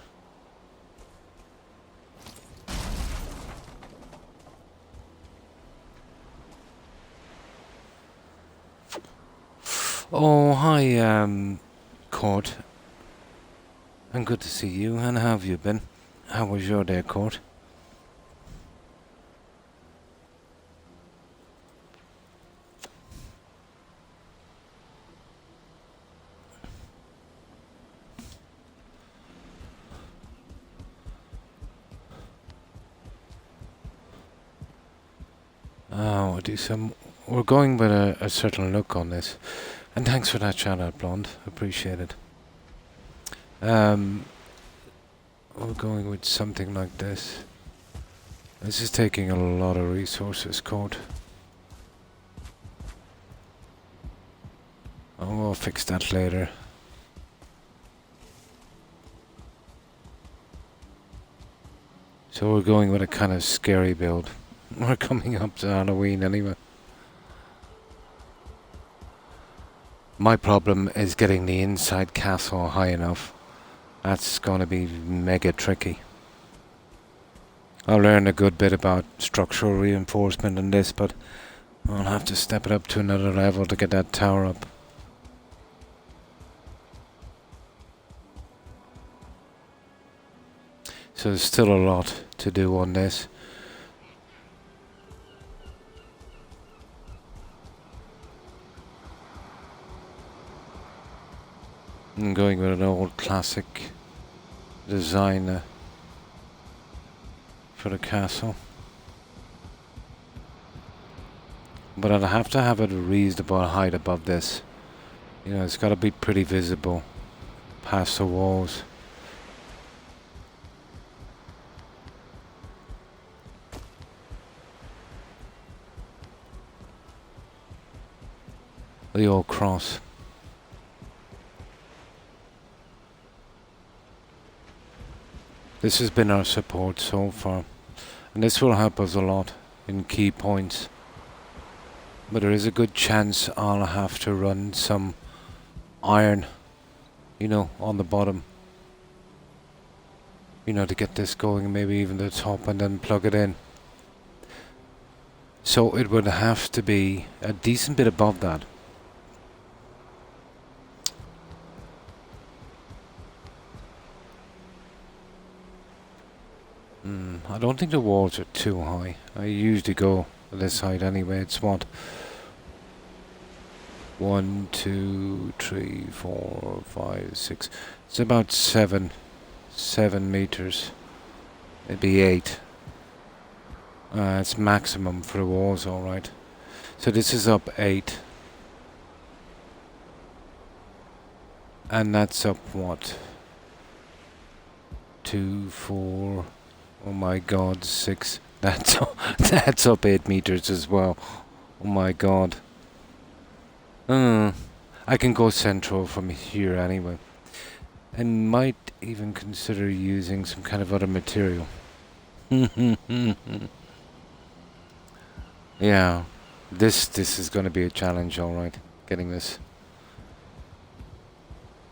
Oh, hi, Court. And good to see you. And how have you been? How was your day, Court? Oh, we're going with a certain look on this. And thanks for that shout out, Blonde. Appreciate it. We're going with something like this. This is taking a lot of resources, Code. Oh, we'll fix that later. So we're going with a kind of scary build. We're coming up to Halloween anyway. My problem is getting the inside castle high enough. That's going to be mega tricky. I'll learn a good bit about structural reinforcement in this, but I'll have to step it up to another level to get that tower up. So there's still a lot to do on this. I'm going with an old classic design for the castle. But I'll have to have it a reasonable height above this. You know, it's got to be pretty visible past the walls. The old cross. This has been our support so far, and this will help us a lot in key points. But there is a good chance I'll have to run some iron, you know, on the bottom. You know, to get this going, maybe even the top, and then plug it in. So it would have to be a decent bit above that. I don't think the walls are too high. I usually go this height anyway. It's what? 1, 2, 3, 4, 5, 6. It's about 7 meters. It'd be 8. It's maximum for the walls, alright. So this is up 8. And that's up what? 2, 4... Oh my god, 6. That's that's up 8 meters as well. Oh my god. I can go central from here anyway. I might even consider using some kind of other material. Yeah, this is going to be a challenge, all right. Getting this.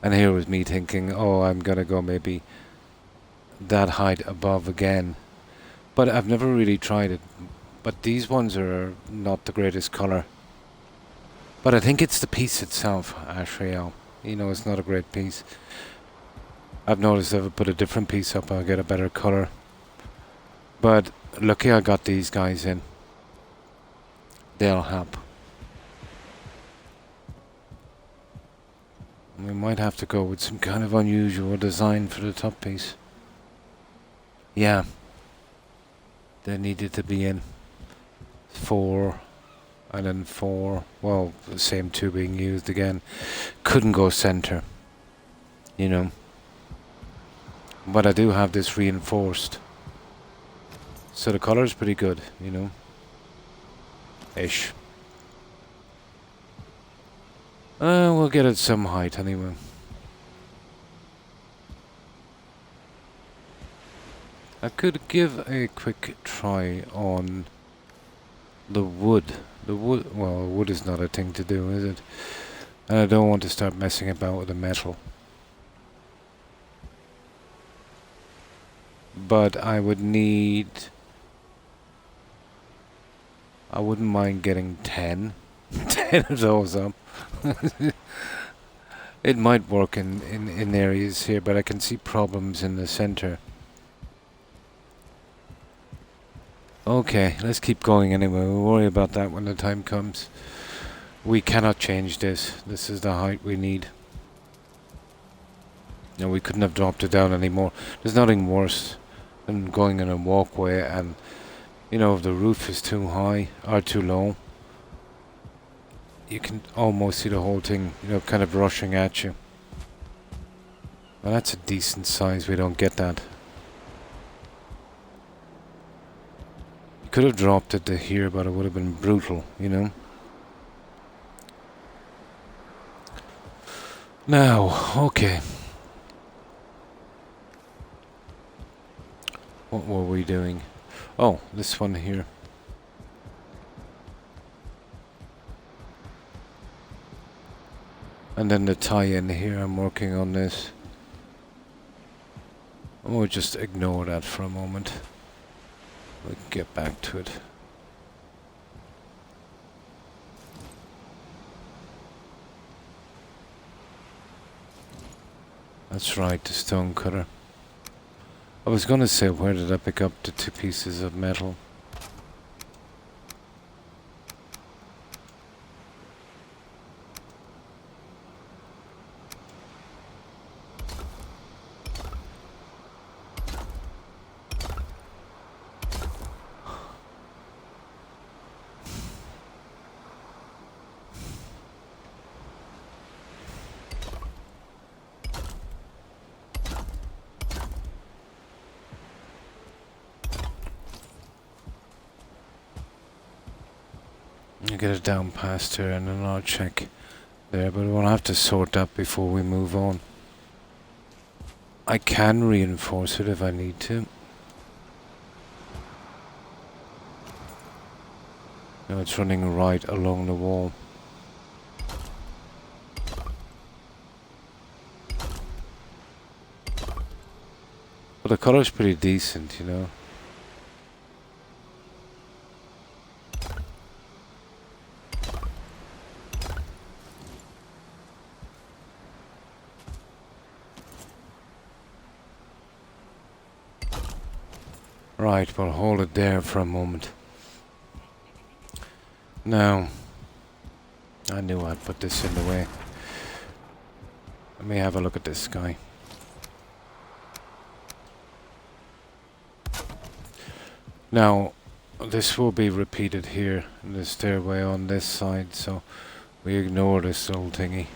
And here was me thinking, oh, I'm going to go maybe that height above again. But I've never really tried it. But these ones are not the greatest color. But I think it's the piece itself, Ashrael. You know, it's not a great piece. I've noticed if I put a different piece up, I'll get a better color. But lucky I got these guys in. They'll help. We might have to go with some kind of unusual design for the top piece. Yeah. They needed to be in 4 and then 4. Well, the same 2 being used again. Couldn't go center. You know. But I do have this reinforced. So the color's pretty good, you know. Ish. We'll get it some height anyway. I could give a quick try on the wood. Well, wood is not a thing to do, is it? And I don't want to start messing about with the metal. But I would need... I wouldn't mind getting 10. 10 of those up. It might work in areas here, but I can see problems in the center. Okay, let's keep going anyway. We'll worry about that when the time comes. We cannot change this. This is the height we need. No, we couldn't have dropped it down anymore. There's nothing worse than going in a walkway and, you know, if the roof is too high or too low, you can almost see the whole thing, you know, kind of rushing at you. Well, that's a decent size. We don't get that. You could have dropped it to here, but it would have been brutal, you know. Now, okay. What were we doing? Oh, this one here. And then the tie-in here, I'm working on this. We'll just ignore that for a moment. We'll get back to it. That's right, the stone cutter. I was gonna say, where did I pick up the 2 pieces of metal? I'll get it down past her and then I'll check there, but we'll have to sort that before we move on. I can reinforce it if I need to. No, it's running right along the wall. But the color's pretty decent, you know. Right, we'll hold it there for a moment. Now, I knew I'd put this in the way. Let me have a look at this guy. Now, this will be repeated here in the stairway on this side, so we ignore this little thingy.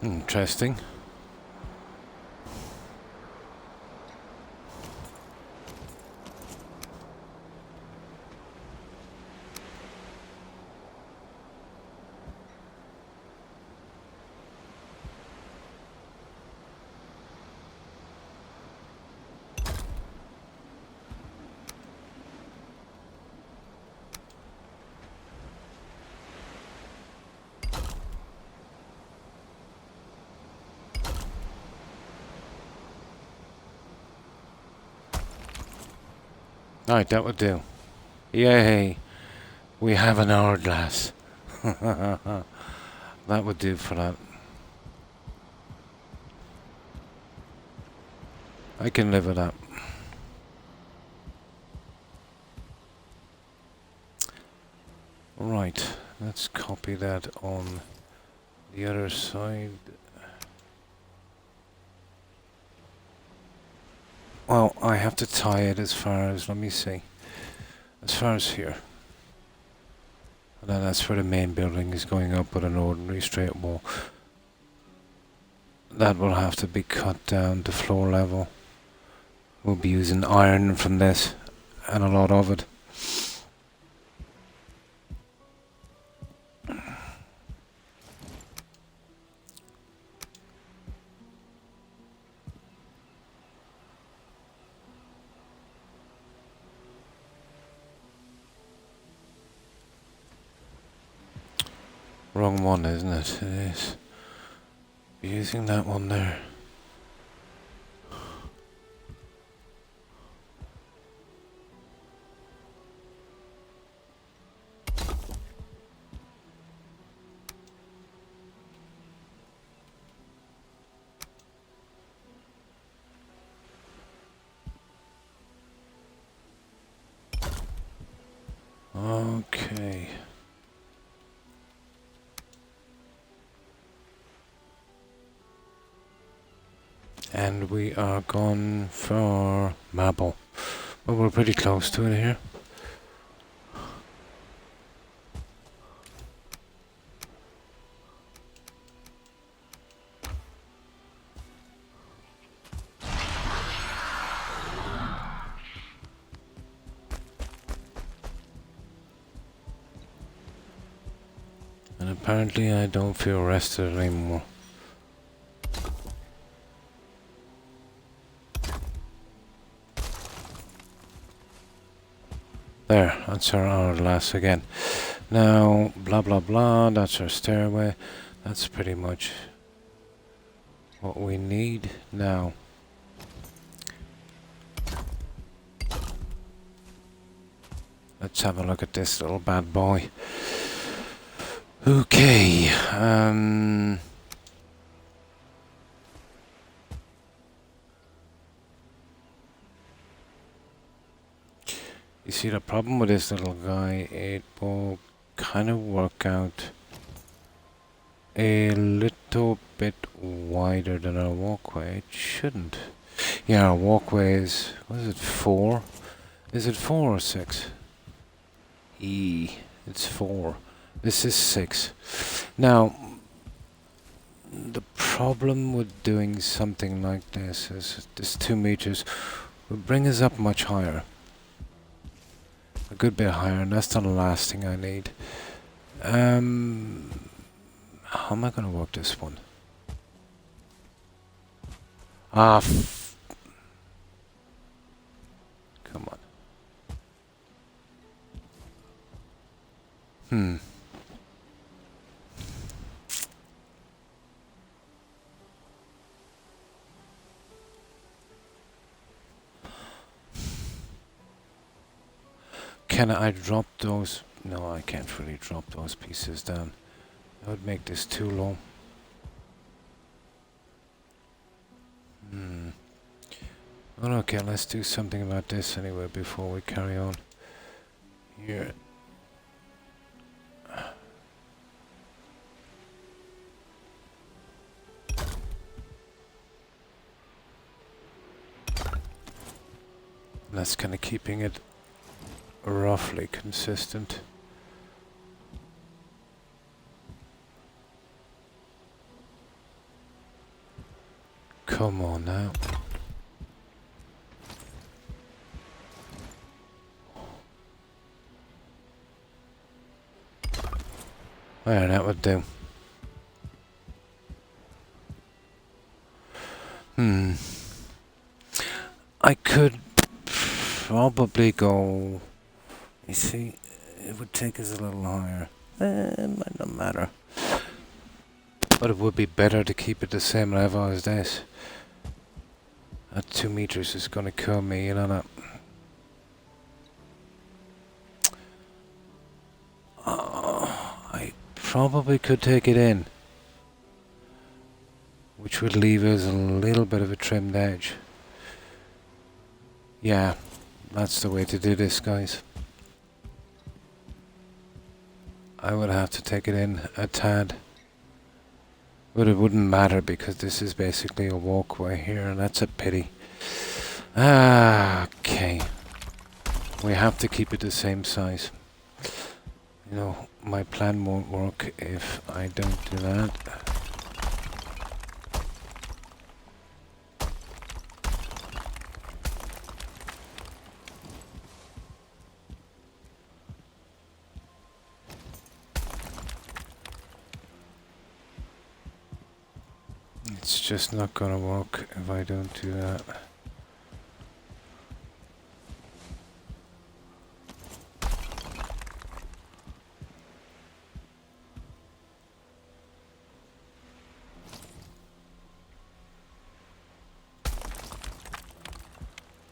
Interesting. Alright, that would do. Yay! We have an hourglass. That would do for that. I can live with that. Right, let's copy that on the other side. Well, I have to tie it as far as, let me see, as far as here. And then that's where the main building is going up with an ordinary straight wall. That will have to be cut down to floor level. We'll be using iron from this, and a lot of it. Wrong one, isn't it? It is. Using that one there. Okay. And we are gone for marble. Well, we're pretty close to it here. And apparently I don't feel rested anymore. There, that's our hourglass again. Now, blah blah blah, that's our stairway. That's pretty much what we need now. Let's have a look at this little bad boy. Okay, you see the problem with this little guy, it will kind of work out a little bit wider than our walkway. It shouldn't. Yeah, our walkway is, what is it, 4? Is it 4 or 6? It's 4. This is 6. Now, the problem with doing something like this is this 2 meters will bring us up much higher. A good bit higher, and that's the last thing I need. How am I going to work this one? Come on. Can I drop those? No, I can't really drop those pieces down. That would make this too low. Well, okay, let's do something about this anyway before we carry on. Here. That's kind of keeping it roughly consistent. come on now. There, that would do. I could probably go... You see, it would take us a little higher. It might not matter. But it would be better to keep it the same level as this. That 2 meters is gonna kill me, you know that. I probably could take it in. Which would leave us a little bit of a trimmed edge. Yeah, that's the way to do this, guys. I would have to take it in a tad. But it wouldn't matter because this is basically a walkway here, and that's a pity. Okay. We have to keep it the same size. You know, my plan won't work if I don't do that. It's just not gonna work if I don't do that.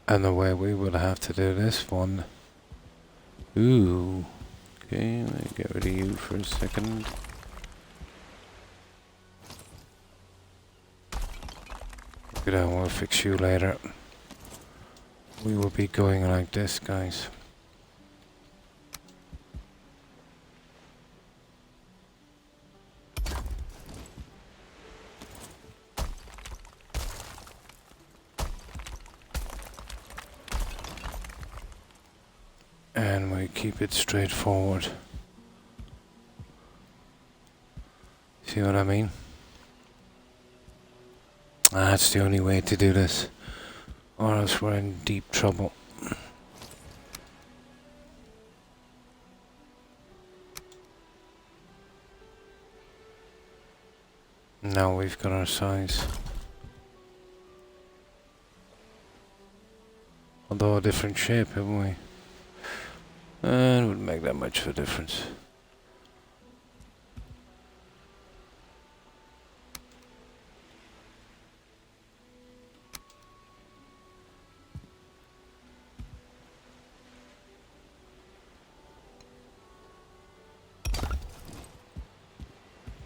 And the way we would have to do this one. Ooh. Okay, let me get rid of you for a second. Good, I will fix you later. We will be going like this, guys. And we keep it straightforward. See what I mean? That's the only way to do this, or else we're in deep trouble. Now we've got our size. Although a different shape, haven't we? It wouldn't make that much of a difference.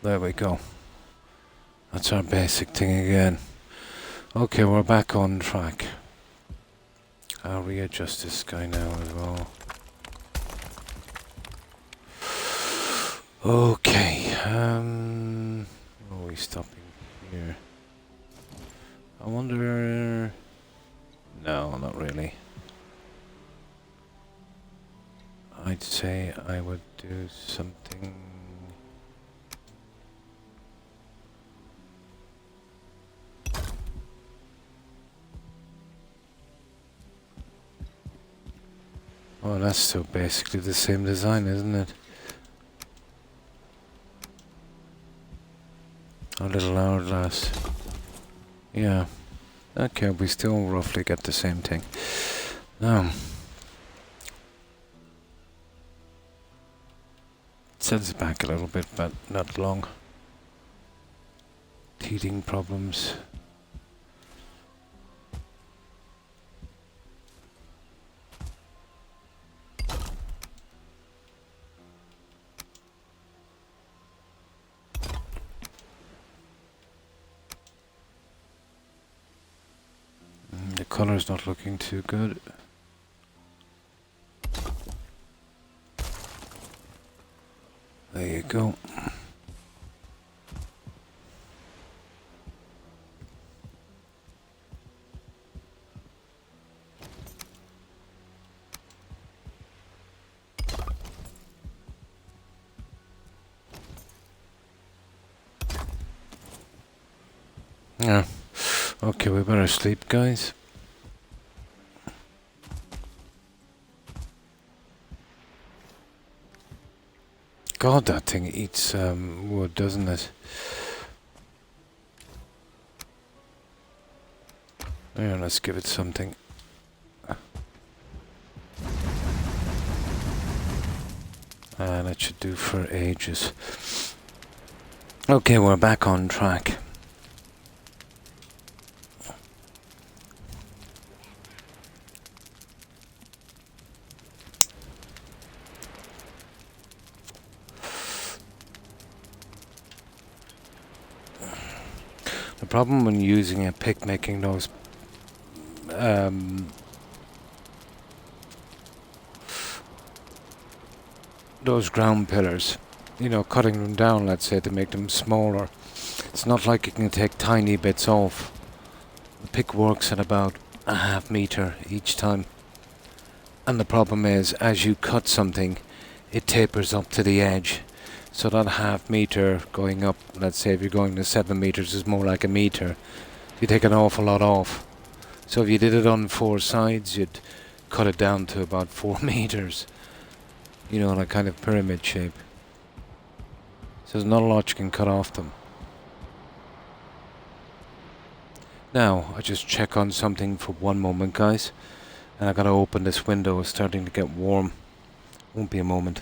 There we go. That's our basic thing again. Okay, we're back on track. I'll readjust this guy now as well. Okay, are we stopping here? I wonder... No, not really. I'd say I would do something... Oh, that's still basically the same design, isn't it? Our little hourglass. Yeah. Okay, we still roughly get the same thing. Now, sets it back a little bit, but not long. Teething problems. The color's not looking too good. There you go. Yeah. Okay, we better sleep, guys. God, that thing eats wood, doesn't it? Yeah, let's give it something. And it should do for ages. Okay, we're back on track. The problem when using a pick, making those ground pillars, you know, cutting them down, let's say, to make them smaller. It's not like you can take tiny bits off. The pick works at about a half meter each time. And the problem is, as you cut something, it tapers up to the edge. So that half meter going up, let's say if you're going to 7 meters, is more like a meter. You take an awful lot off. So if you did it on 4 sides, you'd cut it down to about 4 meters. You know, in a kind of pyramid shape. So there's not a lot you can cut off them. Now, I just check on something for one moment, guys. And I gotta open this window, it's starting to get warm. Won't be a moment.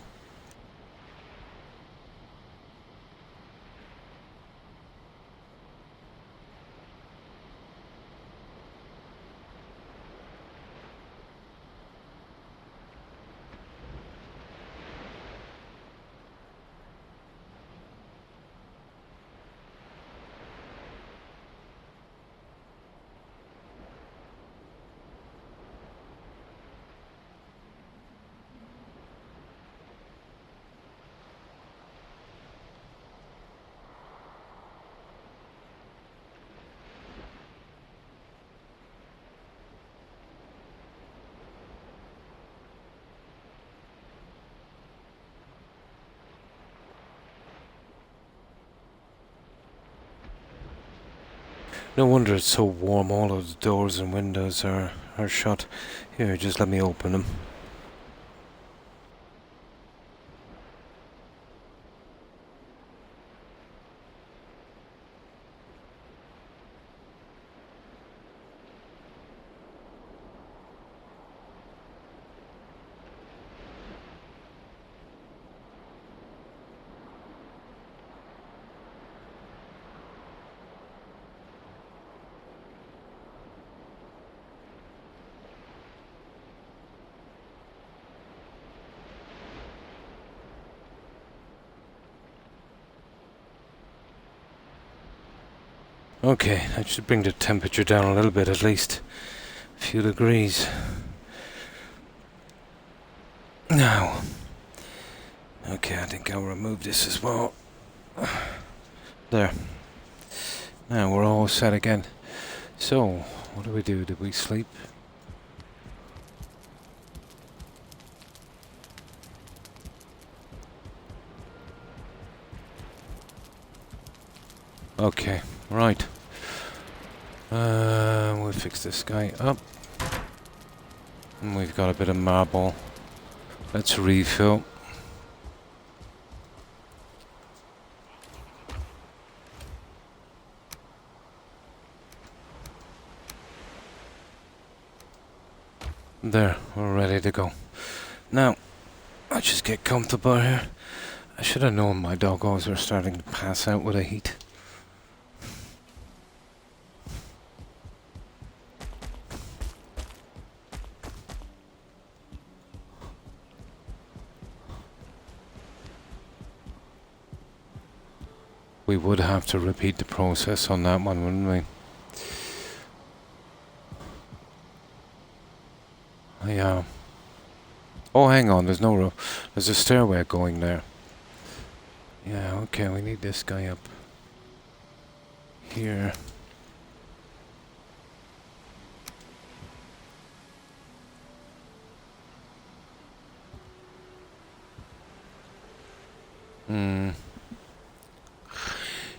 No wonder it's so warm, all of the doors and windows are shut. Here, just let me open them. Okay, that should bring the temperature down a little bit at least. A few degrees. Now. Okay, I think I'll remove this as well. There. Now we're all set again. So, what do we do? Did we sleep? Okay, right. We'll fix this guy up. And we've got a bit of marble. Let's refill. There, we're ready to go. Now, let's just get comfortable here. I should have known my doggos were starting to pass out with the heat. We would have to repeat the process on that one, wouldn't we? Yeah. Oh, hang on, there's no rope. There's a stairway going there. Yeah, okay, we need this guy up here.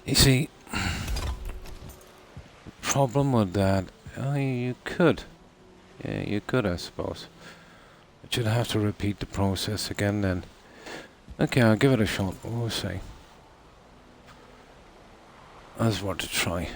You see, problem with that. Oh, you could. Yeah, you could, I suppose. But you'd have to repeat the process again then. Okay, I'll give it a shot. We'll see. That's worth a try.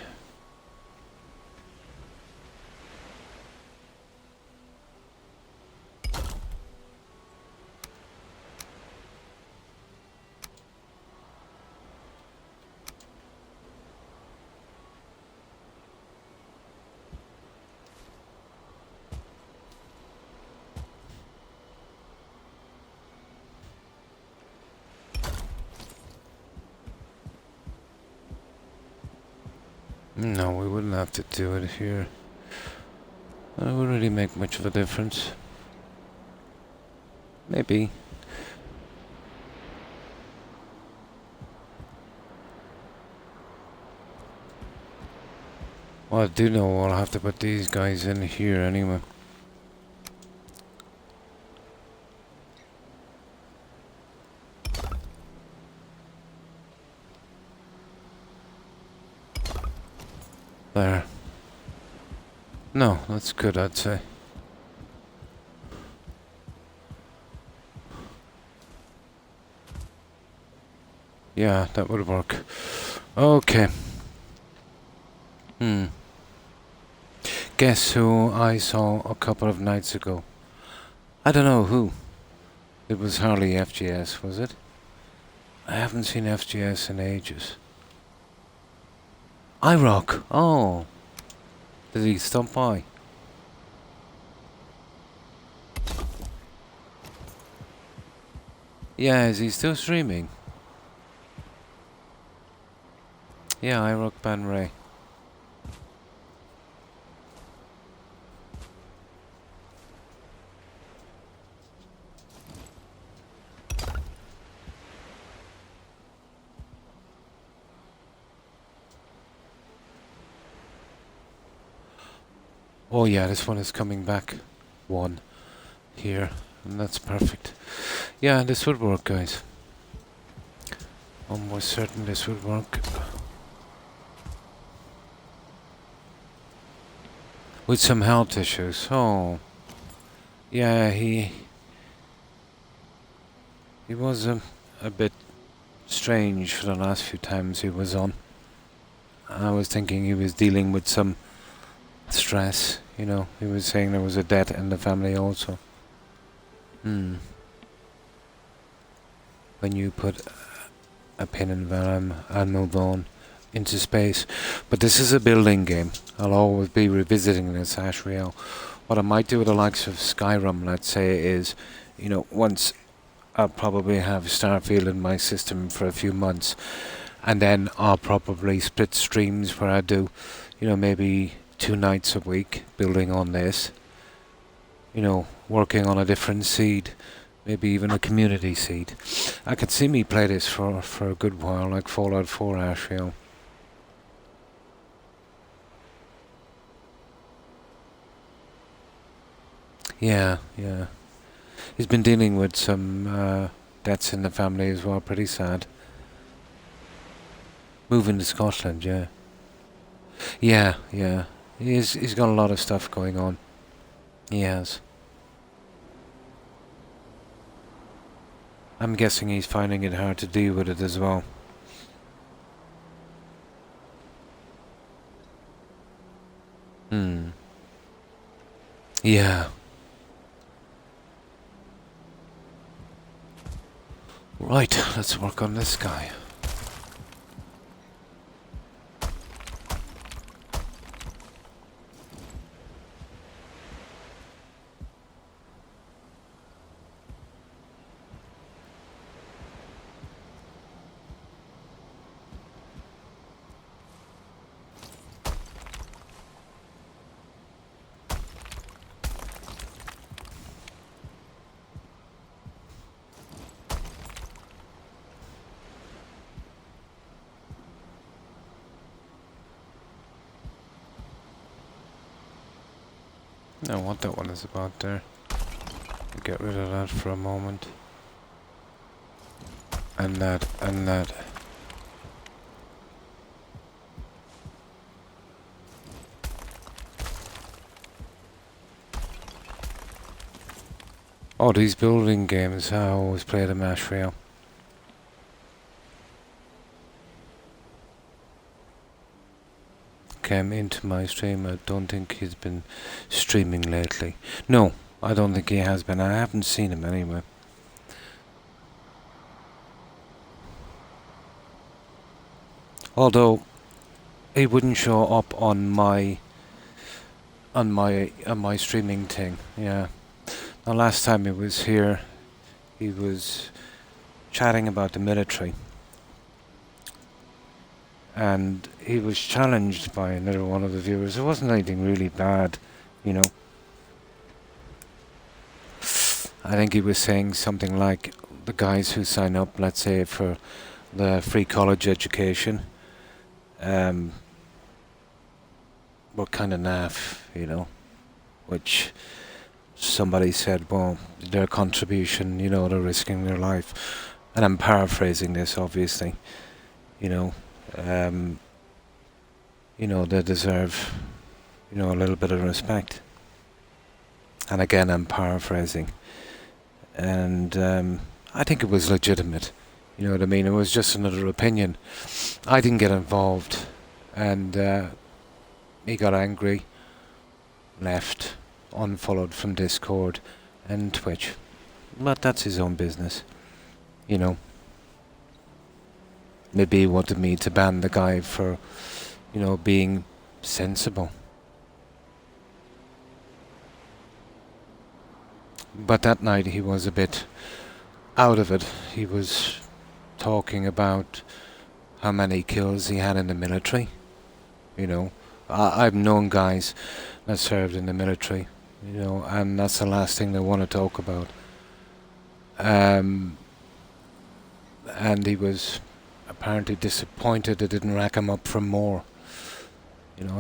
No, we wouldn't have to do it here. It wouldn't really make much of a difference. Maybe. Well, I do know I'll have to put these guys in here anyway. There. No, that's good, I'd say. Yeah, that would work. Okay. Guess who I saw a couple of nights ago? I don't know who. It was hardly FGS, was it? I haven't seen FGS in ages. iRock! Oh! Did he stop by? Yeah, is he still streaming? Yeah, iRock Ban Ray. Oh yeah, this one is coming back. One. Here. And that's perfect. Yeah, this would work, guys. Almost certain this would work. With some health issues. Oh. Yeah, he was a bit strange for the last few times he was on. I was thinking he was dealing with some stress, you know. He was saying there was a death in the family also. When you put a pin in Valheim and move on into space. But this is a building game. I'll always be revisiting this Ashriel. What I might do with the likes of Skyrim, let's say, is, you know, once I'll probably have Starfield in my system for a few months, and then I'll probably split streams where I do, you know, maybe 2 nights a week building on this, you know, working on a different seed, maybe even a community seed. I could see me play this for a good while, like Fallout 4 Ashriel. Yeah. He's been dealing with some deaths in the family as well, pretty sad. Moving to Scotland, yeah. Yeah. He's got a lot of stuff going on. He has. I'm guessing he's finding it hard to deal with it as well. Yeah. Right, let's work on this guy. I know what that one is about there. Get rid of that for a moment. And that, and that. Oh, these building games, I always play them Ashrael. Came into my stream. I don't think he's been streaming lately. No, I don't think he has been. I haven't seen him anyway. Although he wouldn't show up on my streaming thing. Yeah. The last time he was here, he was chatting about the military. And he was challenged by another one of the viewers. It wasn't anything really bad, you know. I think he was saying something like the guys who sign up, let's say, for the free college education, were kind of naff, you know, which somebody said, well, their contribution, you know, they're risking their life. And I'm paraphrasing this, obviously, you know. They deserve, a little bit of respect. And again, I'm paraphrasing. And I think it was legitimate. You know what I mean? It was just another opinion. I didn't get involved. And he got angry, left, unfollowed from Discord and Twitch. But that's his own business, you know. Maybe he wanted me to ban the guy for, being sensible. But that night he was a bit out of it. He was talking about how many kills he had in the military. You know, I've known guys that served in the military, and that's the last thing they want to talk about. And he was apparently disappointed it didn't rack him up for more.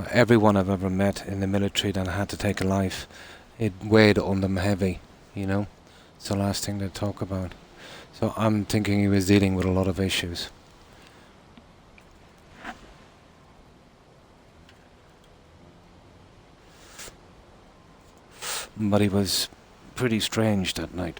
Everyone I've ever met in the military that had to take a life, it weighed on them heavy, It's the last thing they talk about. So I'm thinking he was dealing with a lot of issues. But he was pretty strange that night.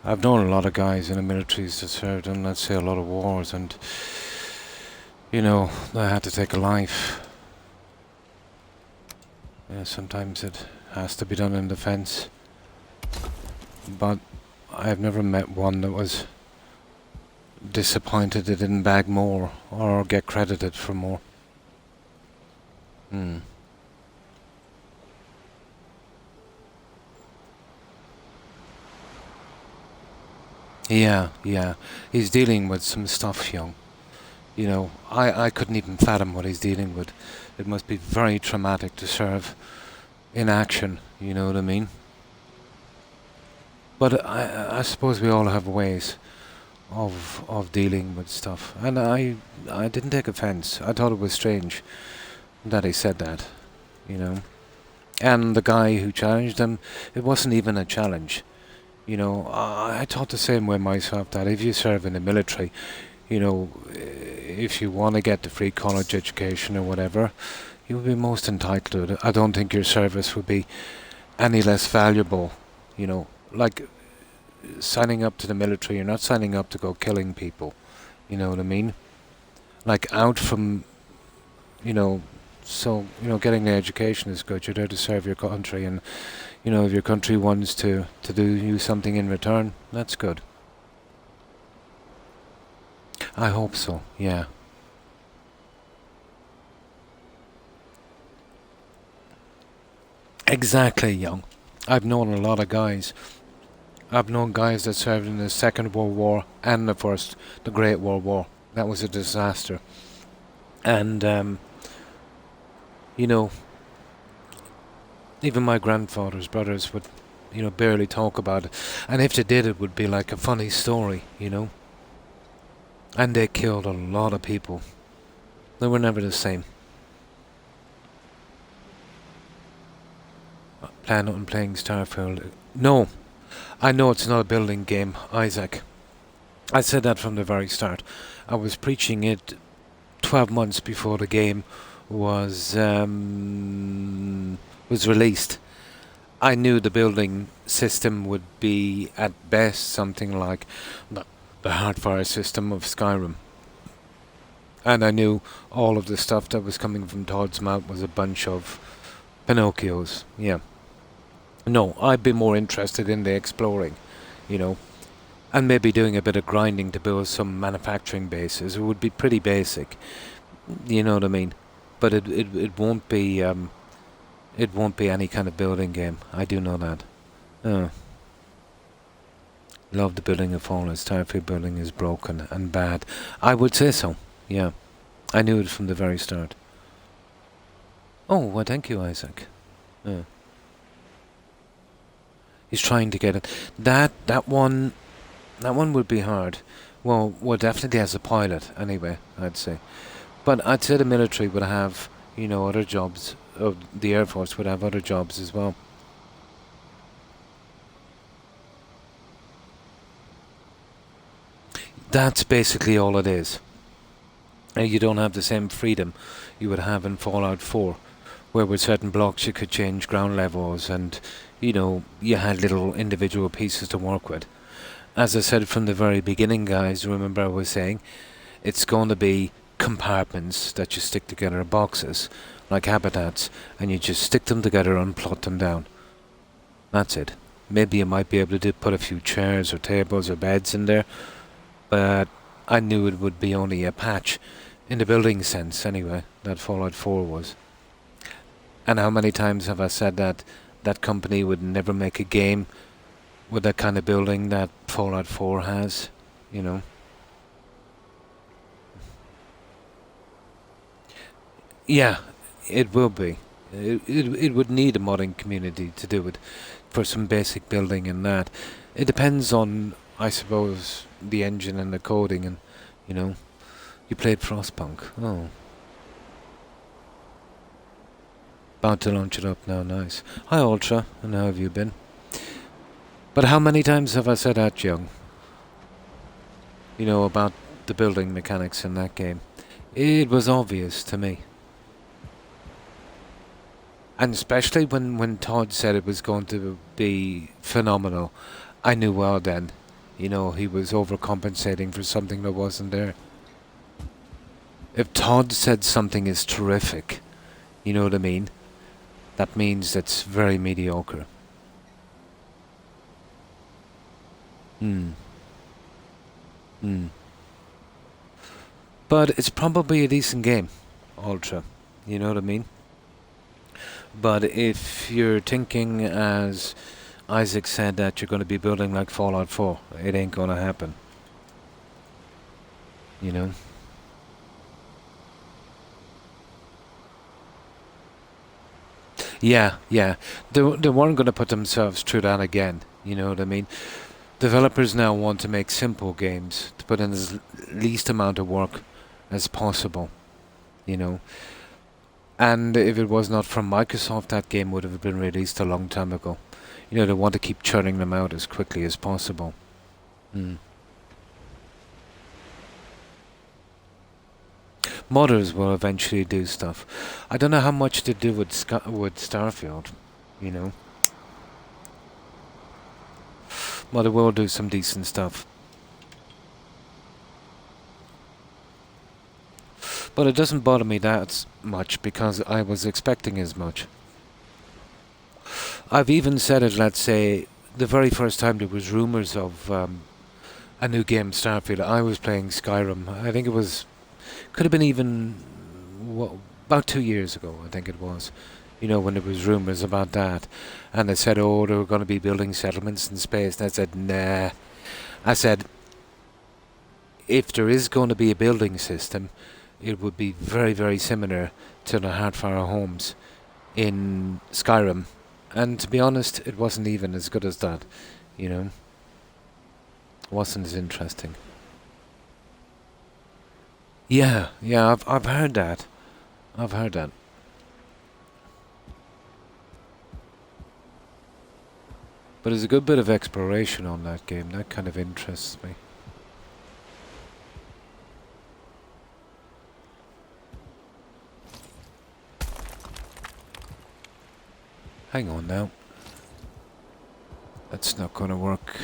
I've known a lot of guys in the militaries that served in, let's say, a lot of wars, and, they had to take a life. Yeah, sometimes it has to be done in defense. But I've never met one that was disappointed they didn't bag more or get credited for more. Yeah. He's dealing with some stuff, young. I couldn't even fathom what he's dealing with. It must be very traumatic to serve in action, you know what I mean? But I suppose we all have ways of dealing with stuff. And I didn't take offense. I thought it was strange that he said that, And the guy who challenged him, it wasn't even a challenge. I thought the same way myself, that if you serve in the military, if you want to get the free college education or whatever, you would be most entitled to it. I don't think your service would be any less valuable, like signing up to the military. You're not signing up to go killing people, you know what I mean? Like out from, getting the education is good. You're there to serve your country, and if your country wants to do you something in return, that's good. I hope so, yeah. Exactly, young. I've known a lot of guys. I've known guys that served in the Second World War and the Great World War. That was a disaster. And, even my grandfather's brothers would, barely talk about it. And if they did, it would be like a funny story, And they killed a lot of people. They were never the same. Planning on playing Starfield? No. I know it's not a building game, Isaac. I said that from the very start. I was preaching it 12 months before the game was released. I knew the building system would be at best something like the hardfire system of Skyrim. And I knew all of the stuff that was coming from Todd's mouth was a bunch of Pinocchios. Yeah. No, I'd be more interested in the exploring, you know, and maybe doing a bit of grinding to build some manufacturing bases. It would be pretty basic, you know what I mean? But it won't be any kind of building game. I do know that. Love the building of Fallen. Starfield building is broken and bad. I would say so. Yeah, I knew it from the very start. Oh, well, thank you, Isaac. He's trying to get it. That one would be hard. Well, definitely as a pilot, anyway, I'd say. But I'd say the military would have, other jobs. The Air Force would have other jobs as well. That's basically all it is. You don't have the same freedom you would have in Fallout 4, where with certain blocks you could change ground levels and, you had little individual pieces to work with. As I said from the very beginning, guys, remember I was saying, it's going to be compartments that you stick together, boxes, like habitats, and you just stick them together and plot them down. That's it. Maybe you might be able to put a few chairs or tables or beds in there, but I knew it would be only a patch, in the building sense anyway, that Fallout 4 was. And how many times have I said that that company would never make a game with that kind of building that Fallout 4 has, Yeah, it will be. It would need a modding community to do it, for some basic building and that. It depends on, I suppose, the engine and the coding and, you played Frostpunk. Oh. About to launch it up now, nice. Hi Ultra, and how have you been? But how many times have I said that, Young? About the building mechanics in that game. It was obvious to me. And especially when Todd said it was going to be phenomenal, I knew well then, he was overcompensating for something that wasn't there. If Todd said something is terrific, you know what I mean? That means it's very mediocre. But it's probably a decent game, Ultra. You know what I mean? But if you're thinking, as Isaac said, that you're going to be building like Fallout 4, it ain't going to happen. Yeah. They weren't going to put themselves through that again. You know what I mean? Developers now want to make simple games, to put in as least amount of work as possible. And if it was not from Microsoft, that game would have been released a long time ago. They want to keep churning them out as quickly as possible. Modders will eventually do stuff. I don't know how much to do with Starfield, But it will do some decent stuff. But it doesn't bother me that much, because I was expecting as much. I've even said it, let's say, the very first time there was rumours of a new game, Starfield. I was playing Skyrim. I think it was, could have been even, about 2 years ago, I think it was. When there was rumours about that. And they said, oh, they were going to be building settlements in space. And I said, nah. I said, if there is going to be a building system, it would be very, very similar to the Hardfire homes in Skyrim. And to be honest, it wasn't even as good as that, It wasn't as interesting. Yeah, I've heard that. I've heard that. But there's a good bit of exploration on that game. That kind of interests me. Hang on now. That's not gonna work.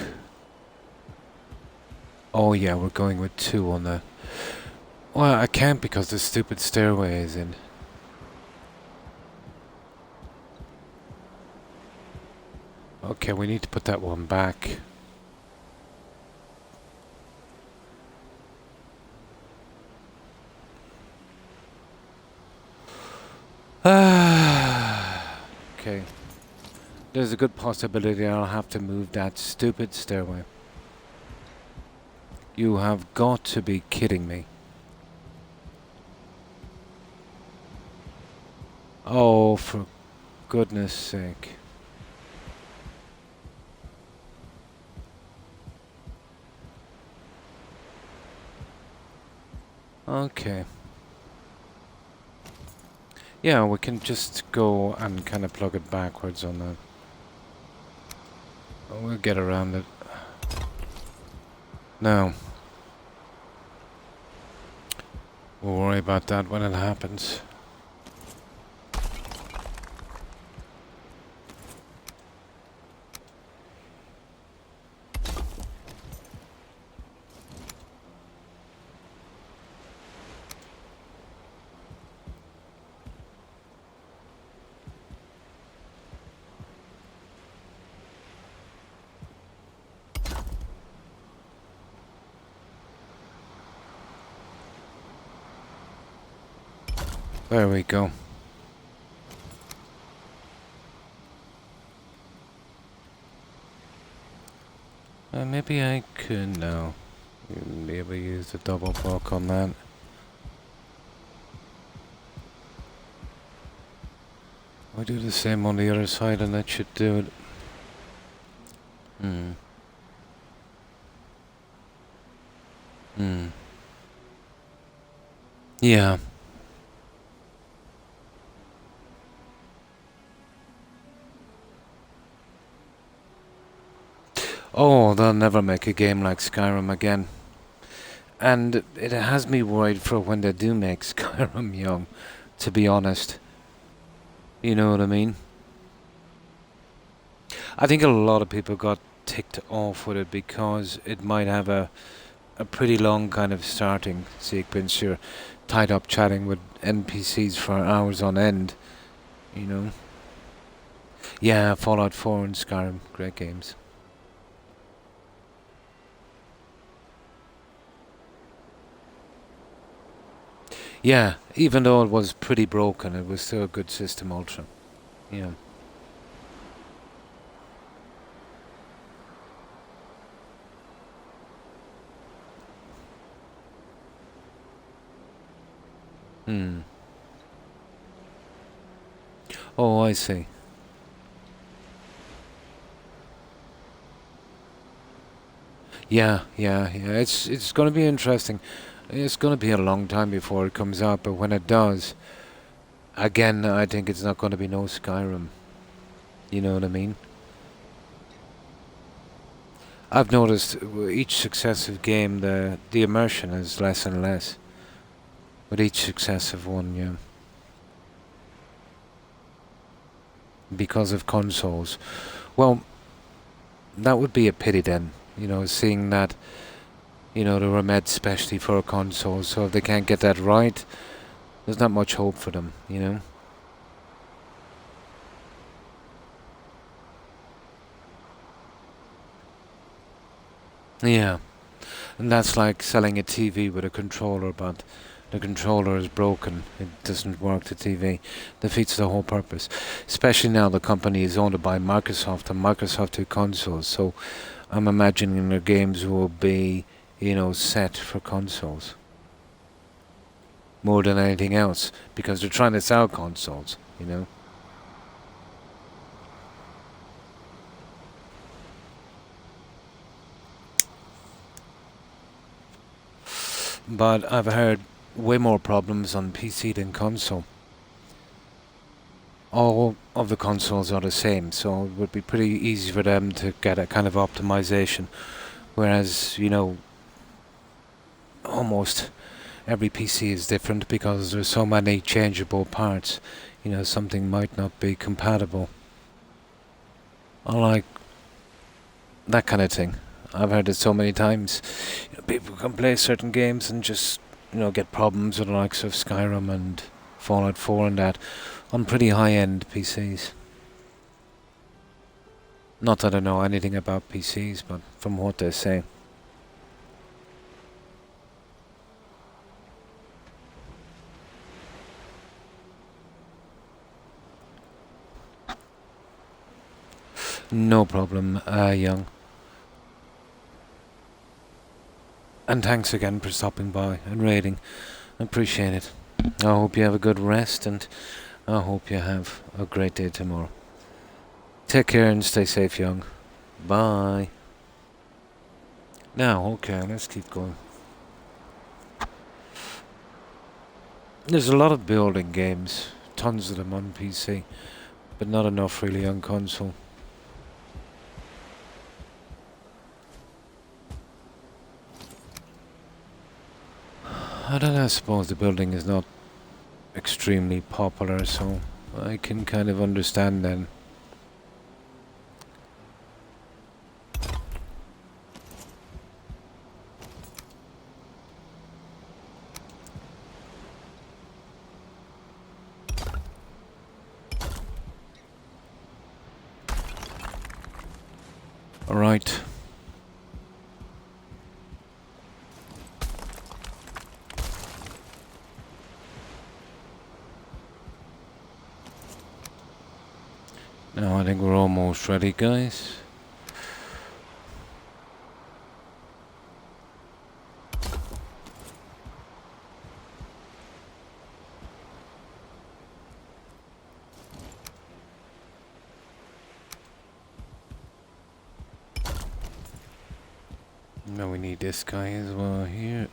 Oh yeah, we're going with 2 on that. Well, I can't because the stupid stairway is in. Okay, we need to put that one back. Okay. There's a good possibility I'll have to move that stupid stairway. You have got to be kidding me. Oh, for goodness sake. Okay. Yeah, we can just go and kind of plug it backwards on that. Oh, we'll get around it. No. We'll worry about that when it happens. There we go. Maybe I could now. Maybe use the double block on that. I'll do the same on the other side and that should do it. Yeah. Oh, they'll never make a game like Skyrim again. And it has me worried for when they do make Skyrim young, to be honest. You know what I mean? I think a lot of people got ticked off with it because it might have a pretty long kind of starting sequence. You're tied up chatting with NPCs for hours on end, you know? Yeah, Fallout 4 and Skyrim, great games. Yeah, even though it was pretty broken, it was still a good system ultra. Yeah. Oh, I see. Yeah. It's going to be interesting. It's going to be a long time before it comes out, but when it does, again, I think it's not going to be no Skyrim. You know what I mean? I've noticed each successive game, the immersion is less and less. With each successive one, yeah. Because of consoles. Well, that would be a pity then, you know, seeing that, you know, they were made specially for a console, so if they can't get that right, there's not much hope for them, you know? Yeah. And that's like selling a TV with a controller, but the controller is broken. It doesn't work, the TV. Defeats the whole purpose. Especially now the company is owned by Microsoft, and Microsoft do consoles, so I'm imagining their games will be, you know, set for consoles. More than anything else, because they're trying to sell consoles, you know? But I've heard way more problems on PC than console. all of the consoles are the same, so it would be pretty easy for them to get a kind of optimization. Whereas, almost every PC is different because there's so many changeable parts. Something might not be compatible. I like that kind of thing. I've heard it so many times. People can play certain games and just, get problems with the likes of Skyrim and Fallout 4 and that on pretty high-end PCs. Not that I know anything about PCs, but from what they say. No problem, Young. And thanks again for stopping by and raiding. I appreciate it. I hope you have a good rest, and I hope you have a great day tomorrow. Take care and stay safe, Young. Bye. Now, okay, let's keep going. There's a lot of building games, tons of them on PC, but not enough really on console. I don't know, I suppose the building is not extremely popular, so I can kind of understand then. Alright. Now I think we're almost ready, guys. Now we need this guy as well here.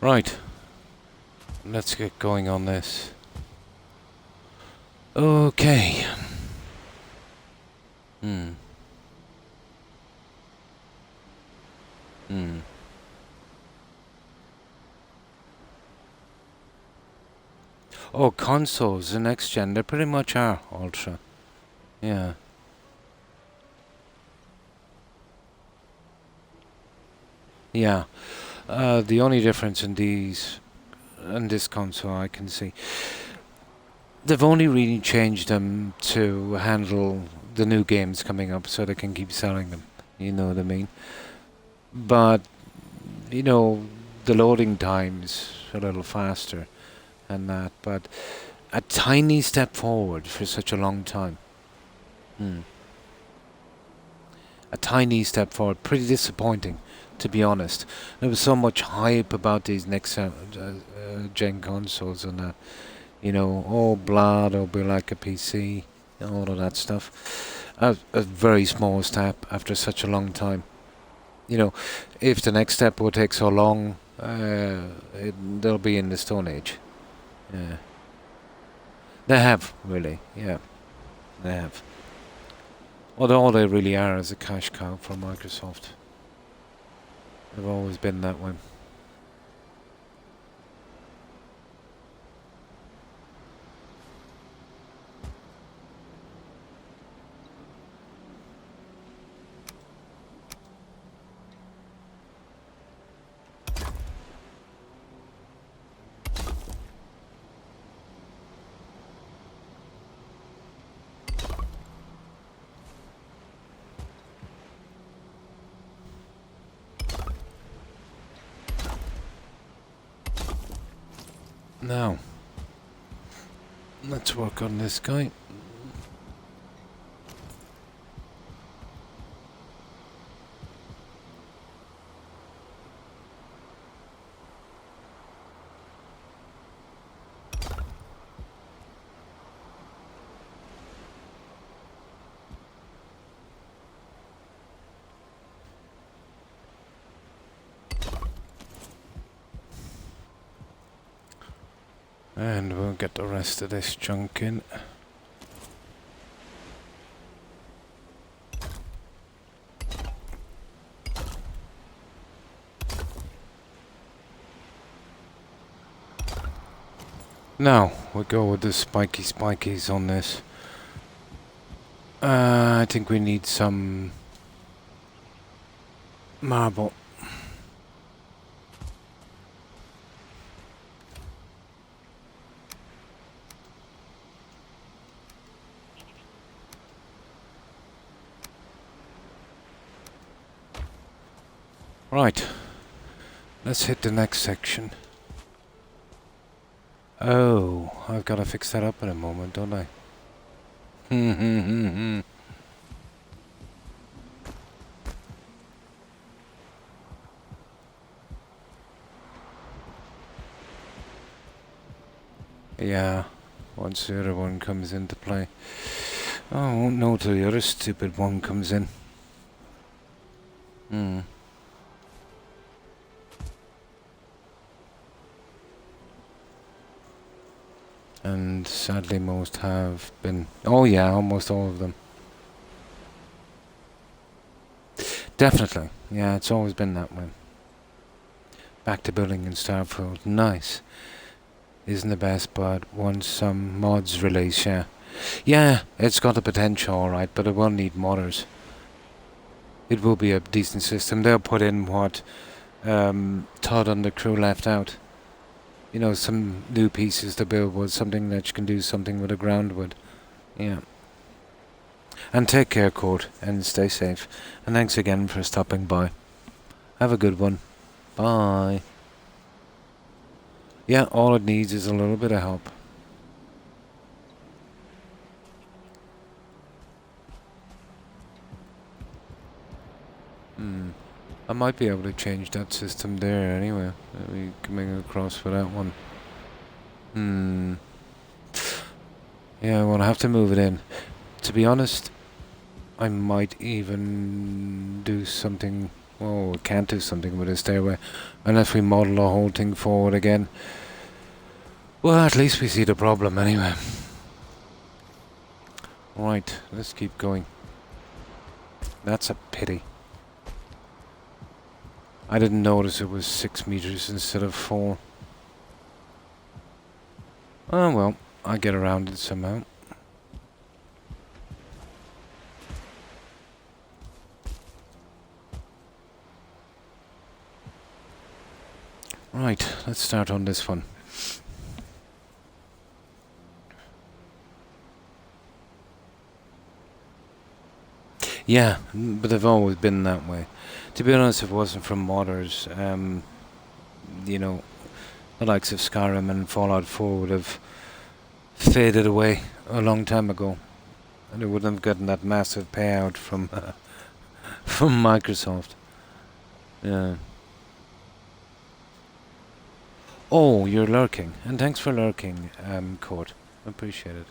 Right. Let's get going on this. Okay. Oh, consoles, the next gen, they pretty much are Ultra. Yeah. Yeah. The only difference in this console I can see, they've only really changed them to handle the new games coming up so they can keep selling them. You know what I mean? But, the loading time's a little faster and that, but a tiny step forward for such a long time. A tiny step forward. Pretty disappointing, to be honest. There was so much hype about these next gen consoles and that. Oh, blah, they'll be like a PC, all of that stuff. A very small step after such a long time. If the next step will take so long, they'll be in the Stone Age. Yeah. They have, really, yeah. They have. Although all they really are is a cash cow for Microsoft. They've always been that way. Now, let's work on this guy. And we'll get the rest of this junk in. Now, we'll go with the spikies on this. I think we need some marble. Right, let's hit the next section. Oh, I've got to fix that up in a moment, don't I? Yeah, once the other one comes into play. Oh, I won't know till the other stupid one comes in. And sadly most have been... Oh yeah, almost all of them. Definitely. Yeah, it's always been that way. Back to building in Starfield. Nice. Isn't the best, but once some mods release, yeah. Yeah, it's got the potential, alright, but it will need modders. It will be a decent system. They'll put in what Todd and the crew left out. You know, some new pieces to build with, something that you can do something with the ground with. Yeah. And take care, Court, and stay safe. And thanks again for stopping by. Have a good one. Bye. Yeah, all it needs is a little bit of help. I might be able to change that system there anyway. Maybe coming across for that one. Yeah, I will have to move it in. To be honest, I might even do something... Well, we can't do something with a stairway. Unless we model the whole thing forward again. Well, at least we see the problem anyway. Right, let's keep going. That's a pity. I didn't notice it was 6 meters instead of 4. Oh well, I'll get around it somehow. Right, let's start on this one. Yeah, but they've always been that way. To be honest, if it wasn't for modders, you know, the likes of Skyrim and Fallout 4 would have faded away a long time ago. And they wouldn't have gotten that massive payout from from Microsoft. Yeah. Oh, you're lurking. And thanks for lurking, Court. Appreciate it.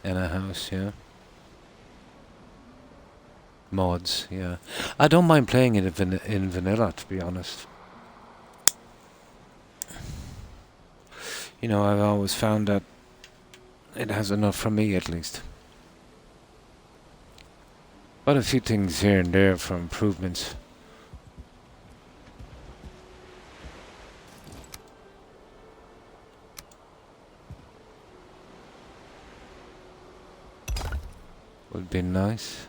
In a house, yeah. Mods, yeah. I don't mind playing it in vanilla, to be honest. You know, I've always found that it has enough for me, at least. But a few things here and there for improvements. Would be nice.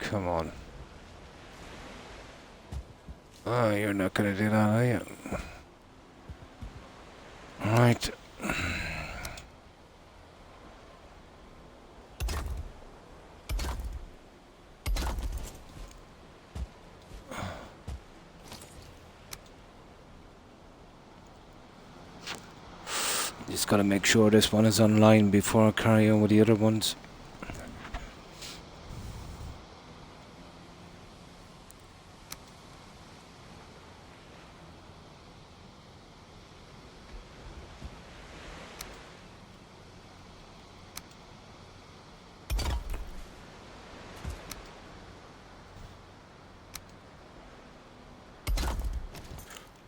come on. Oh, you're not gonna do that, are you? Right. Just gotta make sure this one is online before I carry on with the other ones.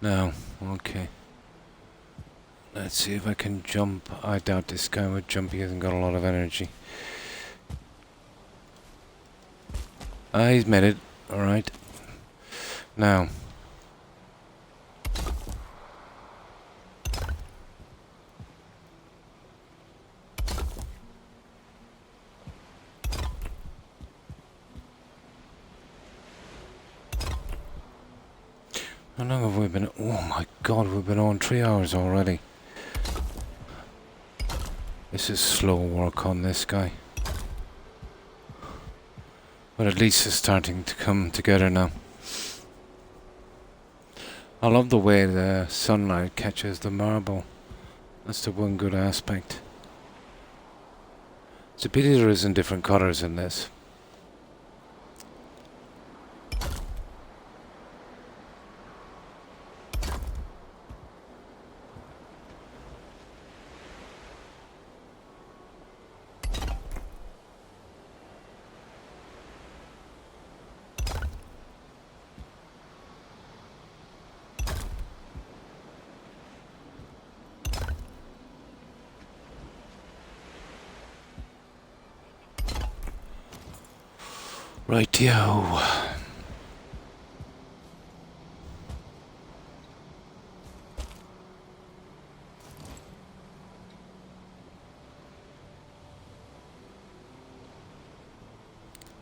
Now, okay. Let's see if I can jump. I doubt this guy would jump. He hasn't got a lot of energy. Ah, he's made it. Alright. Now. How long have we been? Oh my god, we've been on 3 hours already. This is slow work on this guy. But at least it's starting to come together now. I love the way the sunlight catches the marble. That's the one good aspect. It's a pity there isn't different colours in this. Rightio.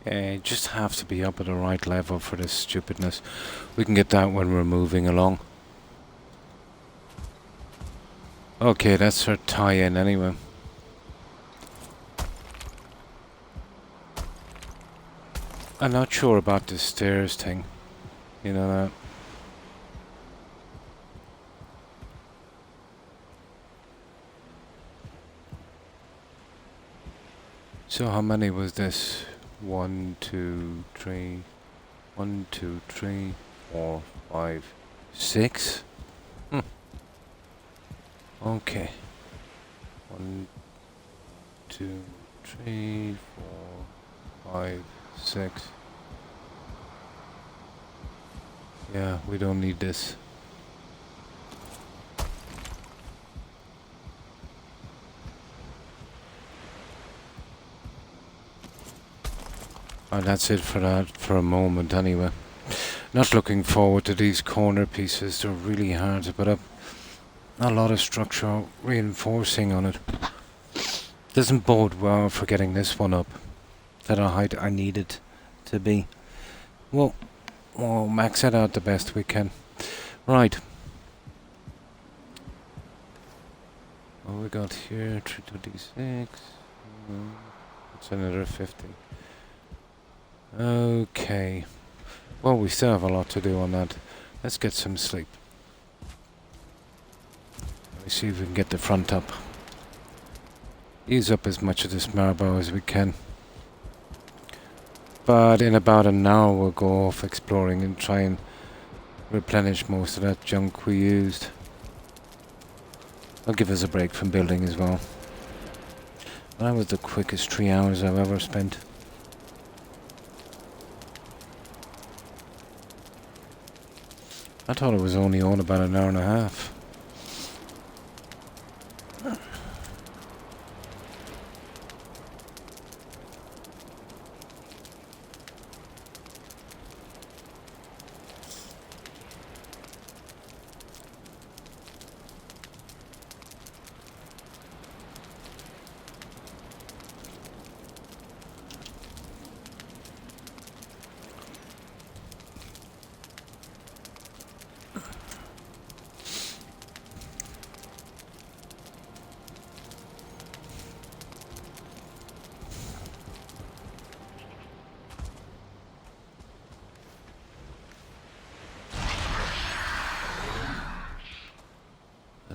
You just have to be up at the right level for this stupidness. We can get that when we're moving along. Okay, that's our tie-in anyway. I'm not sure about this stairs thing. You know that? So how many was this? 1, 2, 3. 1, 2, 3, 4, 5, 6? Okay. 1, 2, 3, 4, 5, 6. Yeah, we don't need this. And that's it for that for a moment anyway. Not looking forward to these corner pieces. They're really hard to put up. A lot of structural reinforcing on it. Doesn't bode well for getting this one up at the height I need it to be. Well, we'll max it out the best we can. Right. What we got here? 326. That's another 50. Okay. Well, we still have a lot to do on that. Let's get some sleep. Let me see if we can get the front up. Use up as much of this marble as we can. But in about an hour we'll go off exploring and try and replenish most of that junk we used. That'll give us a break from building as well. That was the quickest 3 hours I've ever spent. I thought it was only on about an hour and a half.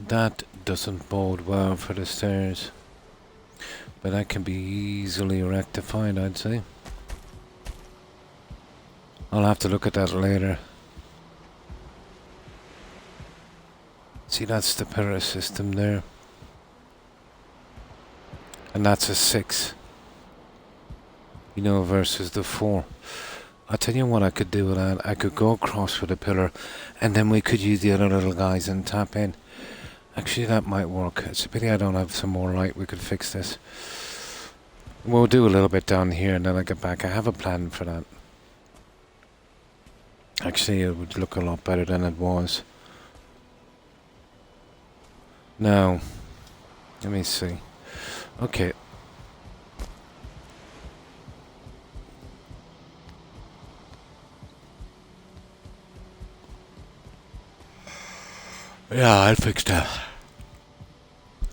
That doesn't bode well for the stairs. But that can be easily rectified, I'd say. I'll have to look at that later. See, that's the pillar system there. And that's a 6. You know, versus the 4. I'll tell you what I could do with that. I could go across with a pillar, and then we could use the other little guys and tap in. Actually, that might work. It's a pity I don't have some more light. We could fix this. We'll do a little bit down here, and then I'll get back. I have a plan for that. Actually, it would look a lot better than it was. Now, let me see. Okay. Yeah, I'll fix that.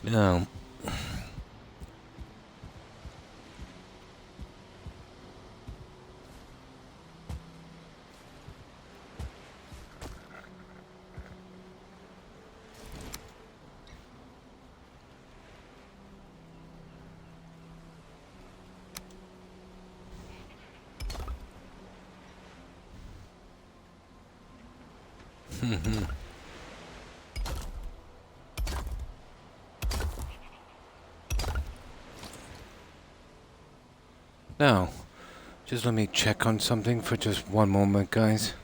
Now. Now, just let me check on something for just one moment, guys.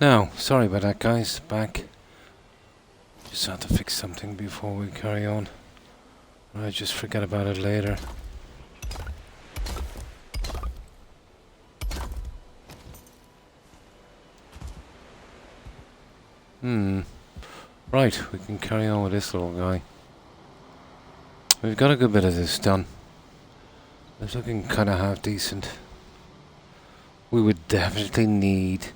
Now, sorry about that, guys. Back. Just have to fix something before we carry on. I just forget about it later. Right, we can carry on with this little guy. We've got a good bit of this done. It's looking kind of half decent. We would definitely need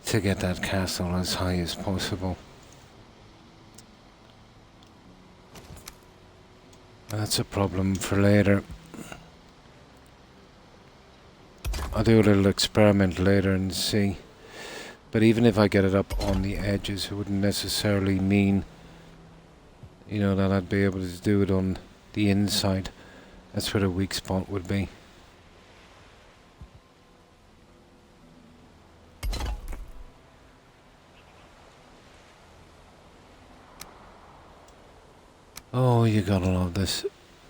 to get that castle as high as possible. That's a problem for later. I'll do a little experiment later and see. But even if I get it up on the edges, it wouldn't necessarily mean, you know, that I'd be able to do it on the inside. That's where the weak spot would be. Oh, you gotta love this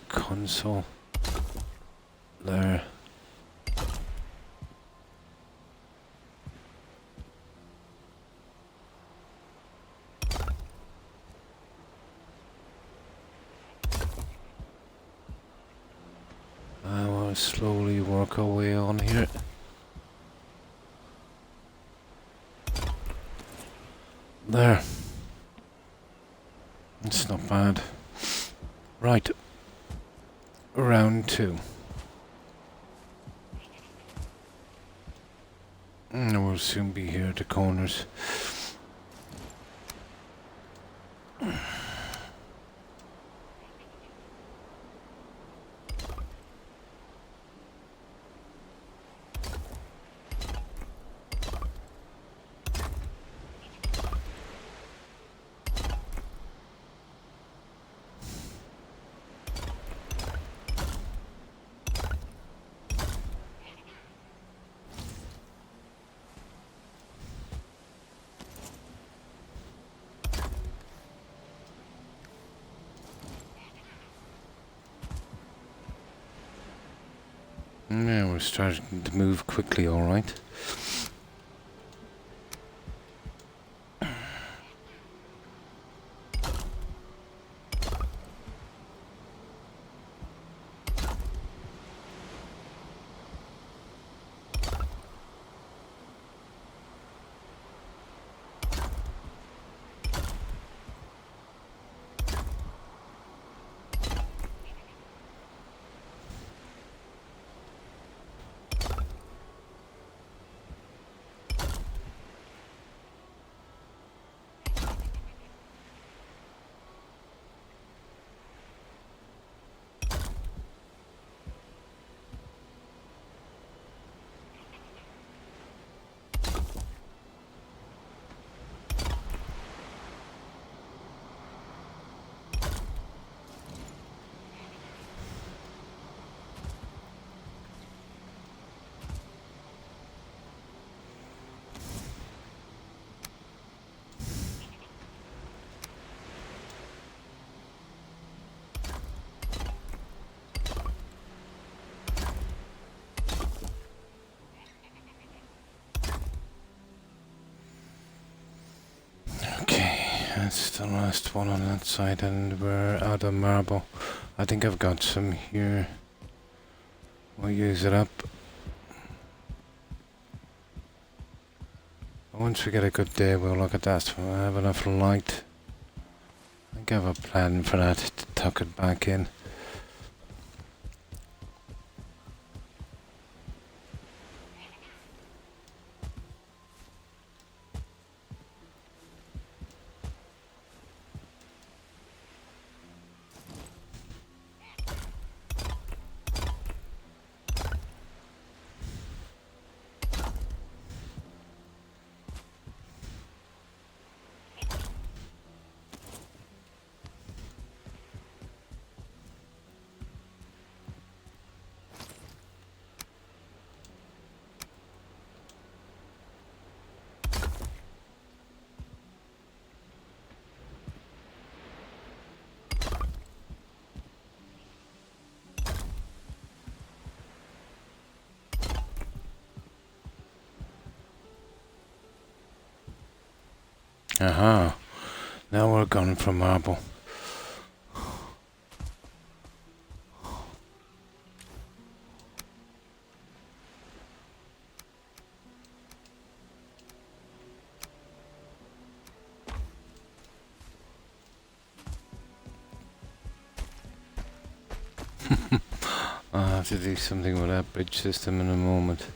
console. There. I want to slowly work our way on here. There. It's not bad. Right. Round 2. We'll soon be here at the corners. Yeah, we're starting to move quickly, all right. That's the last one on that side, and we're out of marble. I think I've got some here. We'll use it up. Once we get a good day, we'll look at that. We'll have enough light. I think I have a plan for that, to tuck it back in. Aha. Now we're going for marble. I'll have to do something with that bridge system in a moment.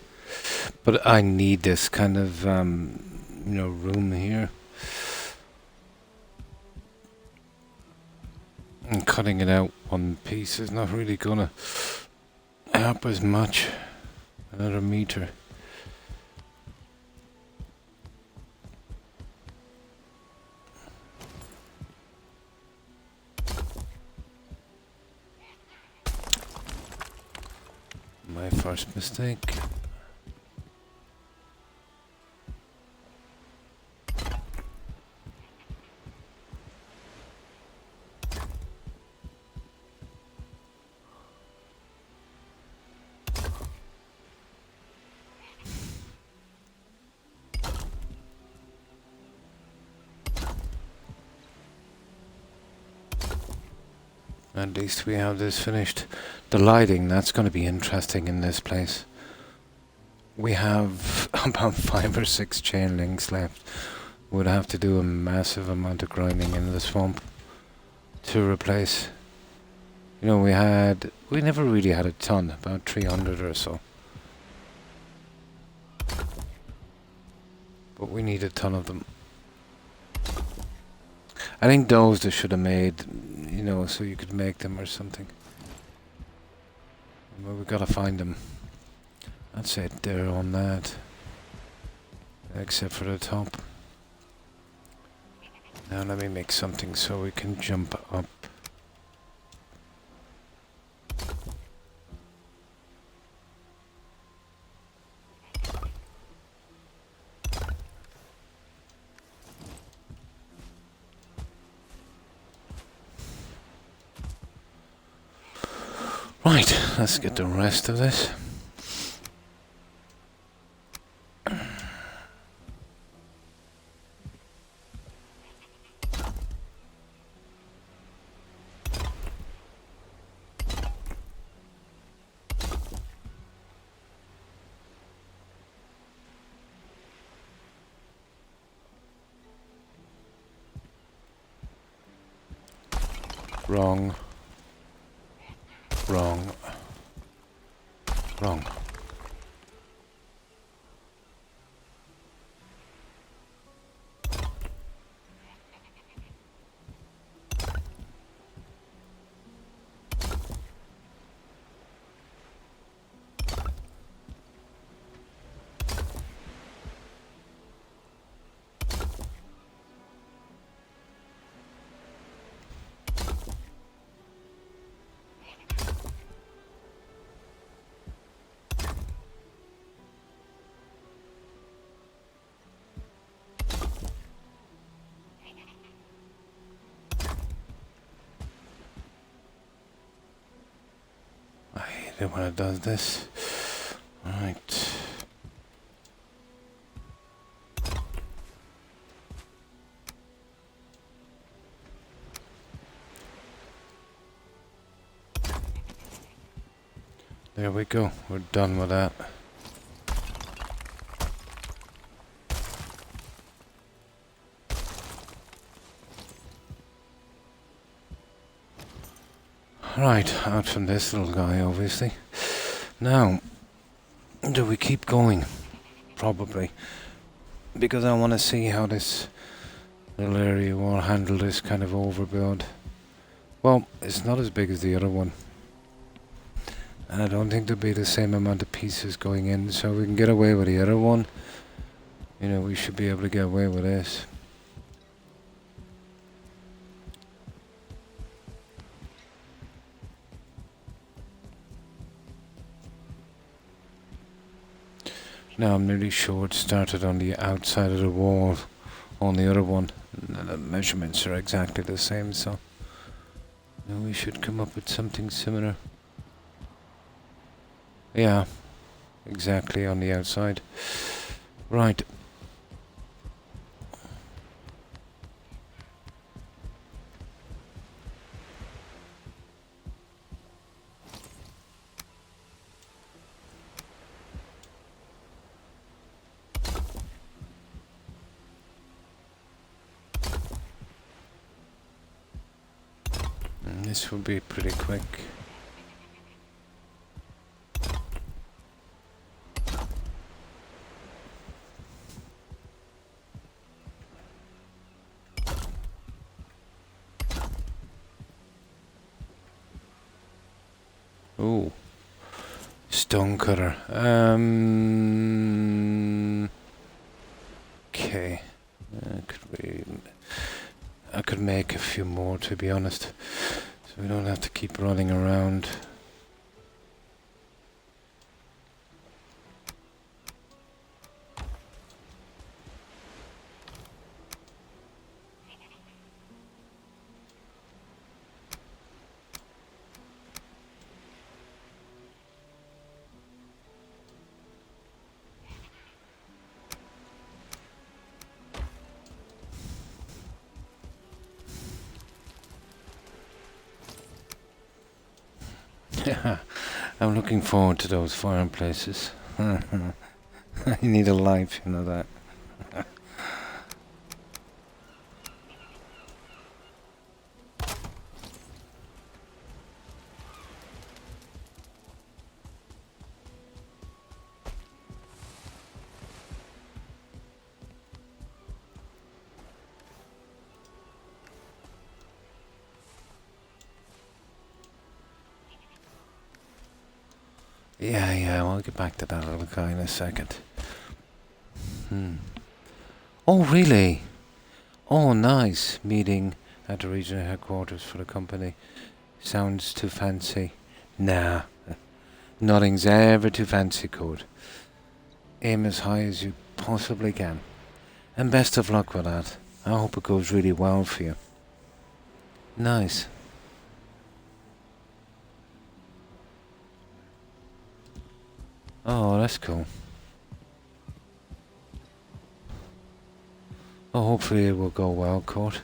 But I need this kind of, room here. And cutting it out one piece is not really gonna help as much. Another meter. My first mistake. At least we have this finished. The lighting, that's going to be interesting in this place. We have about 5 or 6 chain links left. Would have to do a massive amount of grinding in the swamp. to replace. You know, we never really had a ton, about 300 or so. But we need a ton of them. I think those they should have made, you know, so you could make them or something. But we gotta find them. That's it there on that. Except for the top. Now let me make something so we can jump up. Right, let's get the rest of this. Wrong. Wrong. Wrong. I hate it when it does this. Right. There we go. We're done with that. Right, out from this little guy, obviously. Now, do we keep going? Probably. Because I want to see how this little area will handle this kind of overbuild. Well, it's not as big as the other one. And I don't think there'll be the same amount of pieces going in, so we can get away with the other one. You know, we should be able to get away with this. Now I'm nearly sure it started on the outside of the wall on the other one. And the measurements are exactly the same, so now we should come up with something similar. Yeah, exactly on the outside. Right. This will be pretty quick. Ooh, stone cutter. Okay. I could make a few more, to be honest. So we don't have to keep running around. I'm looking forward to those fireplaces. I need a life, you know that. Yeah, we'll get back to that little guy in a second. Oh, really? Oh, nice. Meeting at the regional headquarters for the company. Sounds too fancy. Nah, nothing's ever too fancy, Code. Aim as high as you possibly can. And best of luck with that. I hope it goes really well for you. Nice. Oh, that's cool. Oh, hopefully it will go well, Court.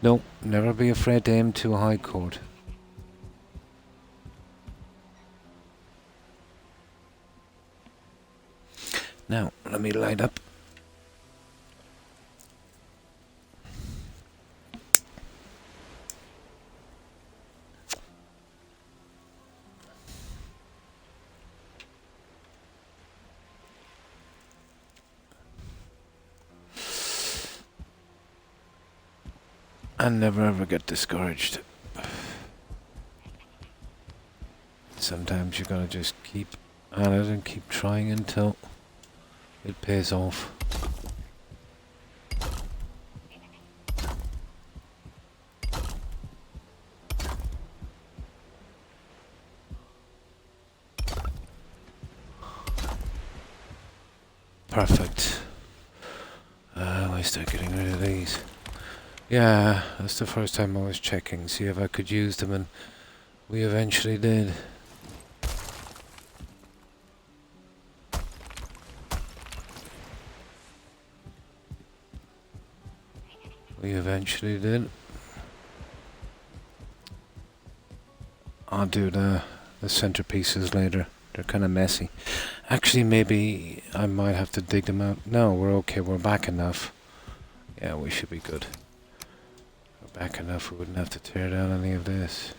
No, never be afraid to aim too high, Court. Now, let me light up. And never ever get discouraged. Sometimes you gotta just keep at it and keep trying until it pays off. Perfect. I start getting rid of these. Yeah, that's the first time I was checking, see if I could use them, and we eventually did. We eventually did. I'll do the centerpieces later. They're kind of messy. Actually, maybe I might have to dig them out. No, we're okay. We're back enough. Yeah, we should be good. We're back enough. We wouldn't have to tear down any of this.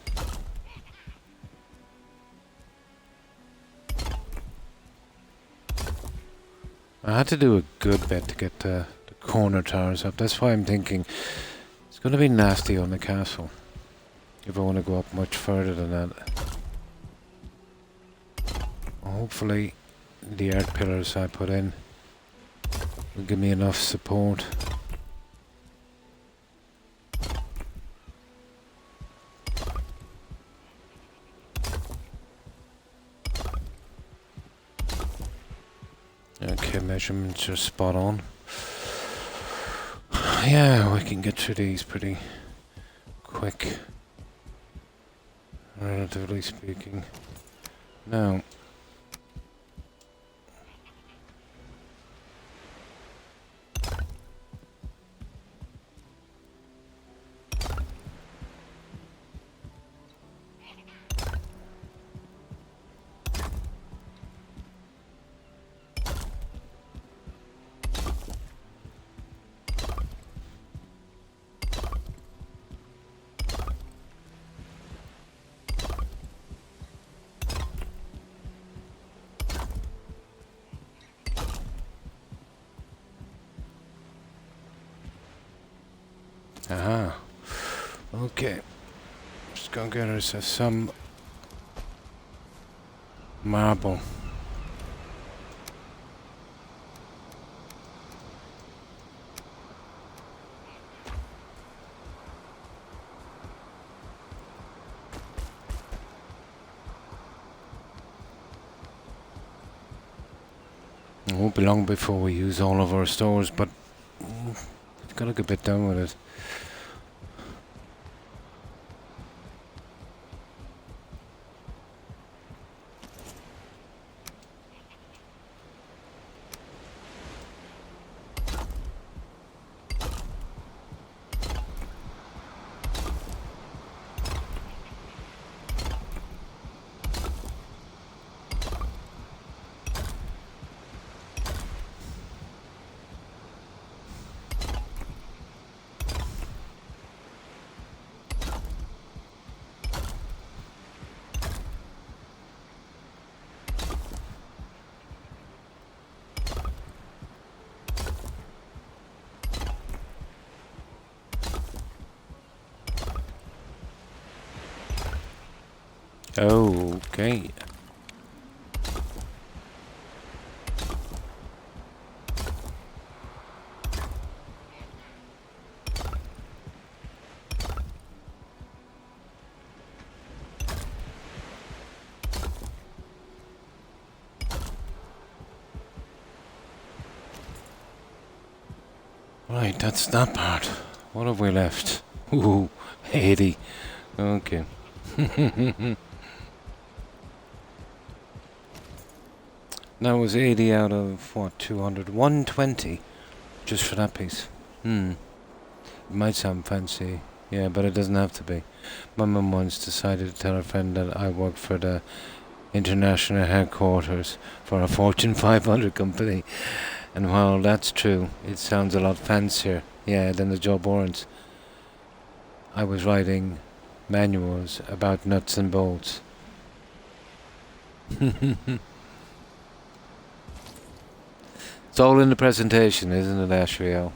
I had to do a good bit to get the corner towers up. That's why I'm thinking it's going to be nasty on the castle if I want to go up much further than that. Hopefully the earth pillars I put in will give me enough support. Okay, measurements are spot on. Yeah, we can get through these pretty quick, relatively speaking. Now, aha. Okay. Just gonna get us some marble. It won't be long before we use all of our stores, but we've got to get a bit done with it. Okay. Right, that's that part. What have we left? Ooh, 80. Okay. That was 80 out of, what, 200? 120 just for that piece. It might sound fancy, yeah, but it doesn't have to be. My mum once decided to tell her friend that I worked for the international headquarters for a Fortune 500 company. And while that's true, it sounds a lot fancier, yeah, than the job warrants. I was writing manuals about nuts and bolts. It's all in the presentation, isn't it, Ashriel?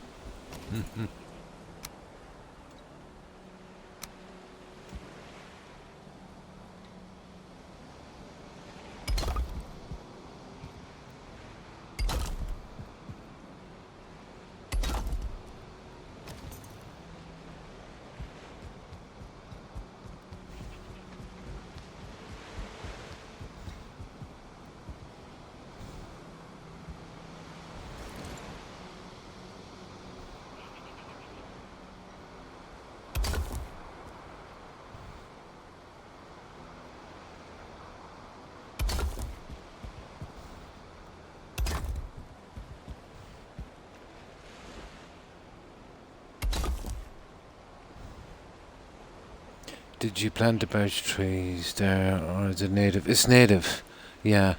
Did you plant the birch trees there, or is it native? It's native, yeah.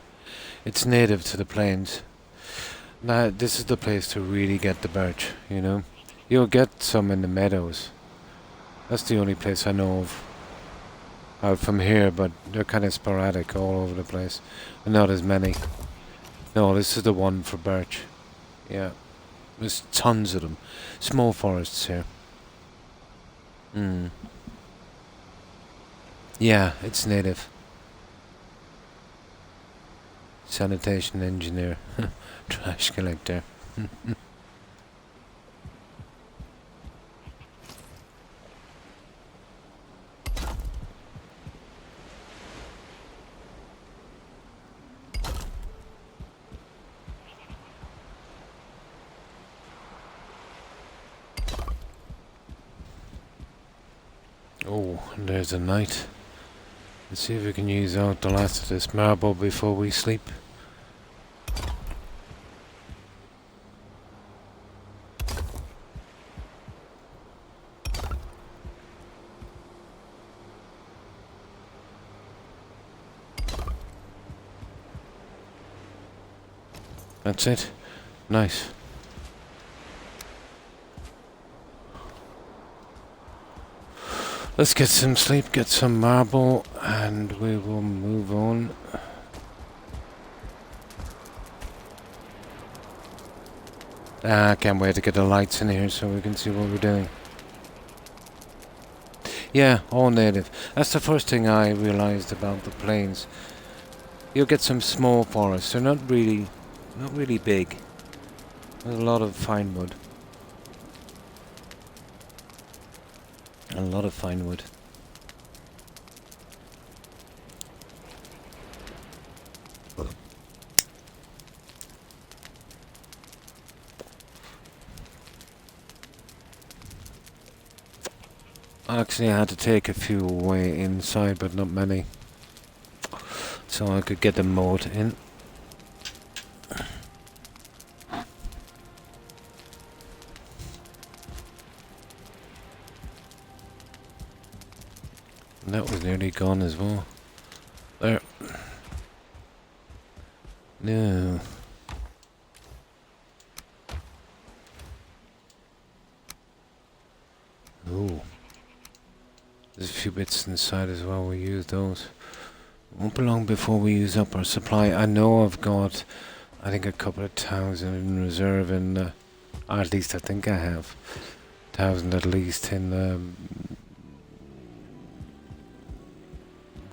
It's native to the plains. Now, this is the place to really get the birch, you know? You'll get some in the meadows. That's the only place I know of out from here, but they're kind of sporadic all over the place. And not as many. No, this is the one for birch. Yeah. There's tons of them. Small forests here. Yeah, it's native. Sanitation engineer. Trash collector. Oh, and there's a knight. Let's see if we can use out the last of this marble before we sleep. That's it. Nice. Let's get some sleep, get some marble, and we will move on. I can't wait to get the lights in here so we can see what we're doing. Yeah, all native. That's the first thing I realized about the plains. You'll get some small forests. They're not really big. There's a lot of fine wood. A lot of fine wood. Actually, I had to take a few away inside, but not many. So I could get the mold in. And that was nearly gone as well. There. No. Oh. There's a few bits inside as well, we'll use those. Won't be long before we use up our supply. I know I've got, I think, a couple of thousand in reserve in, or at least I think I have. 1,000 at least in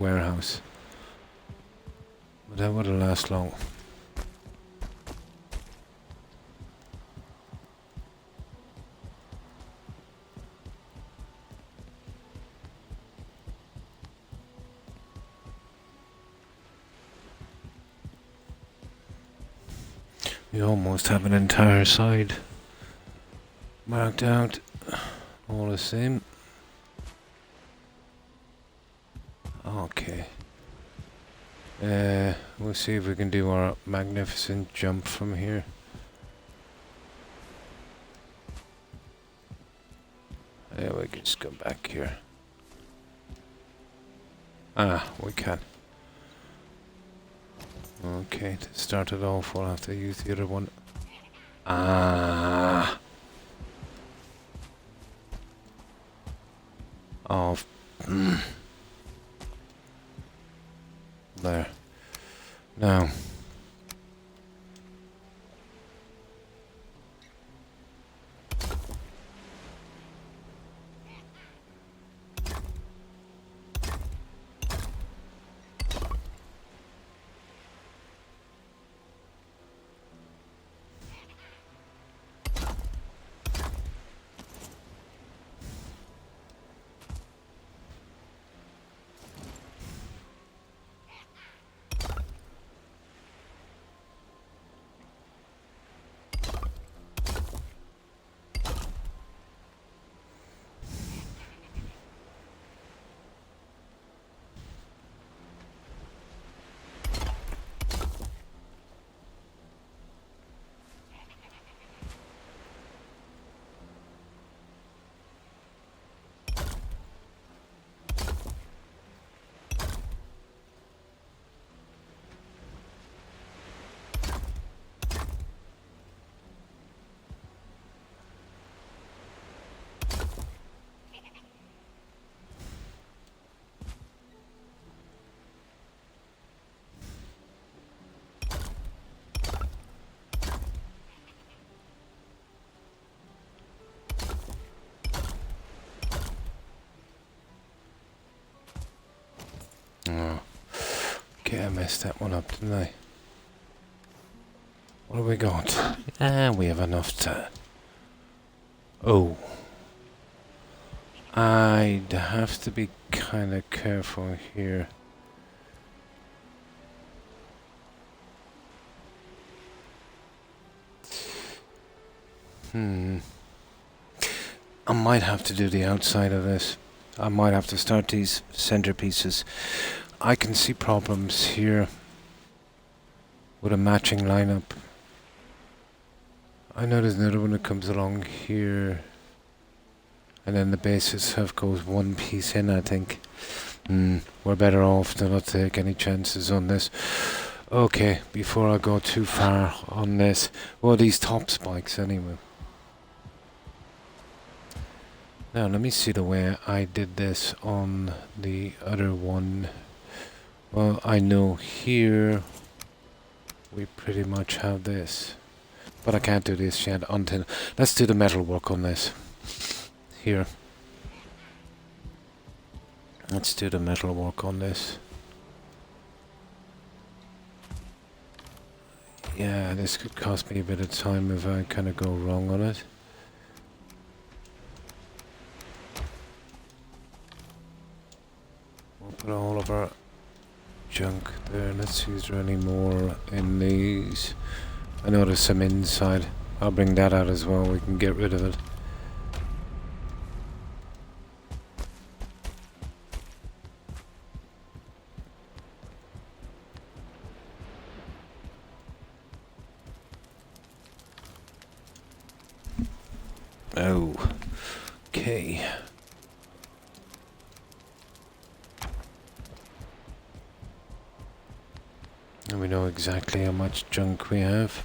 warehouse. But that wouldn't last long. We almost have an entire side marked out, all the same. Okay. We'll see if we can do our magnificent jump from here. Yeah, we can just go back here. Ah, we can. Okay, to start it off, we'll have to use the other one. Ah. Oh. There. Now. Oh. Okay, I messed that one up, didn't I? What have we got? We have enough to... Oh. I'd have to be kind of careful here. I might have to do the outside of this. I might have to start these centerpieces. I can see problems here with a matching lineup. I know there's another one that comes along here, and then the bases have goes one piece in, I think. We're better off to not take any chances on this. Okay, before I go too far on this, well, these top spikes anyway. Now let me see the way I did this on the other one. Well, I know here we pretty much have this, but I can't do this yet until... Let's do the metal work on this. Here. Let's do the metal work on this. Yeah, this could cost me a bit of time if I kind of go wrong on it. We'll put all of our junk there. Let's see, is there any more in these? I know there's some inside. I'll bring that out as well. We can get rid of it. Oh, okay. And we know exactly how much junk we have.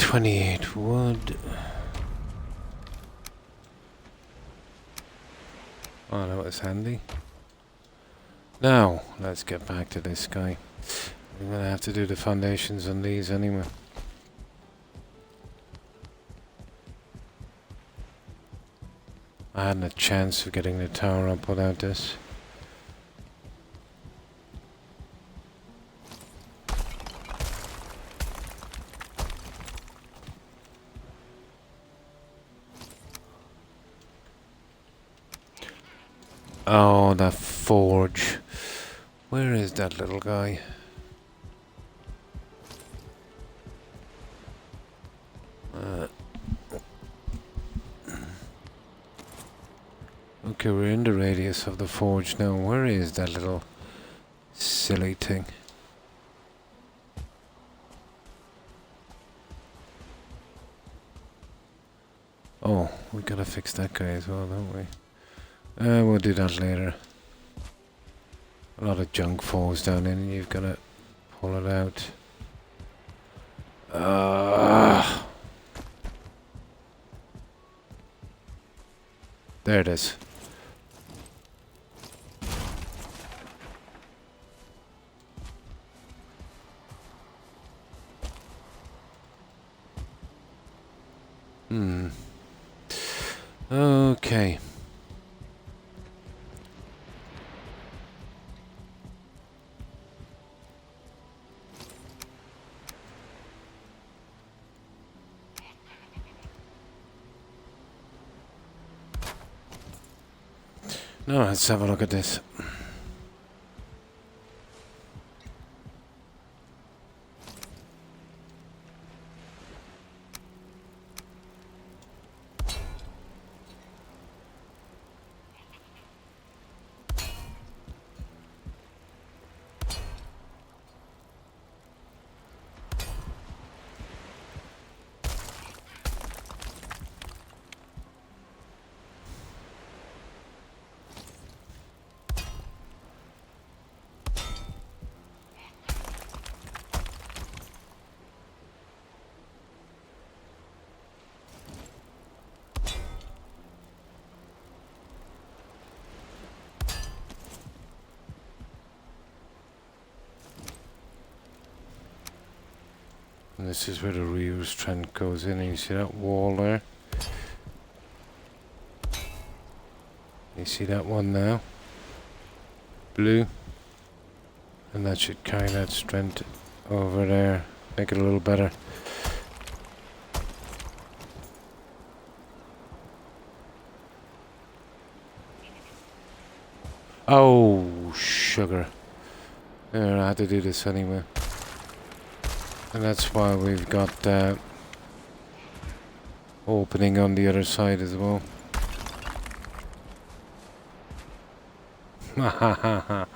28 wood. Oh, that was handy. Now, let's get back to this guy. We're gonna have to do the foundations on these anyway. I hadn't a chance of getting the tower up without this. Oh, that forge. Where is that little guy? Okay, we're in the radius of the forge now. Where is that little silly thing? Oh, we gotta fix that guy as well, don't we? We'll do that later. A lot of junk falls down in and you've gotta pull it out. There it is. Okay. Now let's have a look at this. And this is where the reuse trend goes in. And you see that wall there? You see that one now? Blue. And that should carry that strength over there. Make it a little better. Oh, sugar. There, I had to do this anyway. And that's why we've got opening on the other side as well. And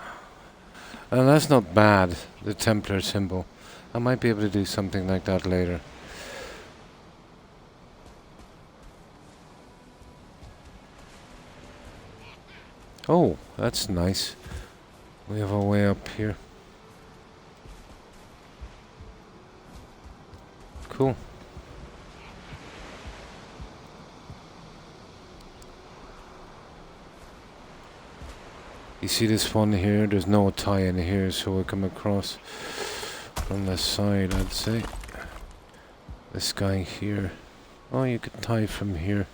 that's not bad, the Templar symbol. I might be able to do something like that later. Oh, that's nice. We have a way up here. Cool. You see this one here? There's no tie in here, so we'll come across from the side, I'd say. This guy here. Oh, you could tie from here.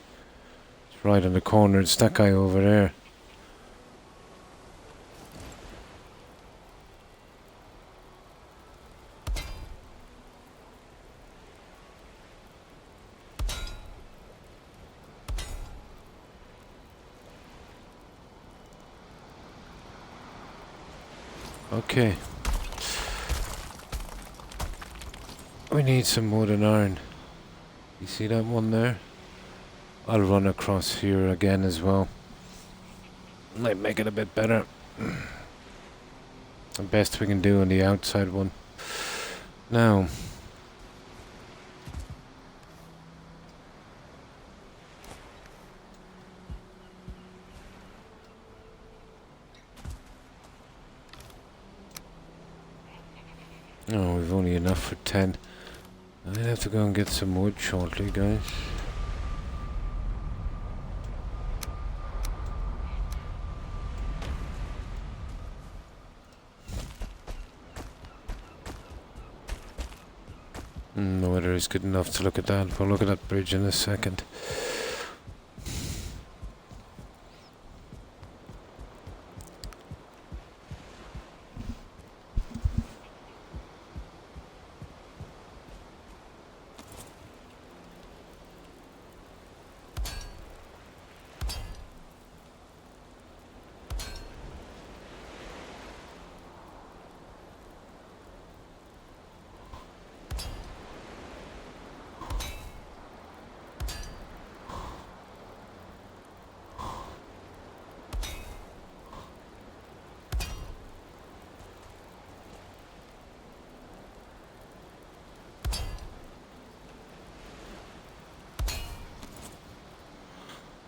It's right in the corner. It's that guy over there. Okay. We need some wood and iron. You see that one there? I'll run across here again as well. Might make it a bit better. The best we can do on the outside one. Now. Oh, we've only enough for 10. I'll have to go and get some wood shortly, guys. The weather is good enough to look at that. We'll look at that bridge in a second.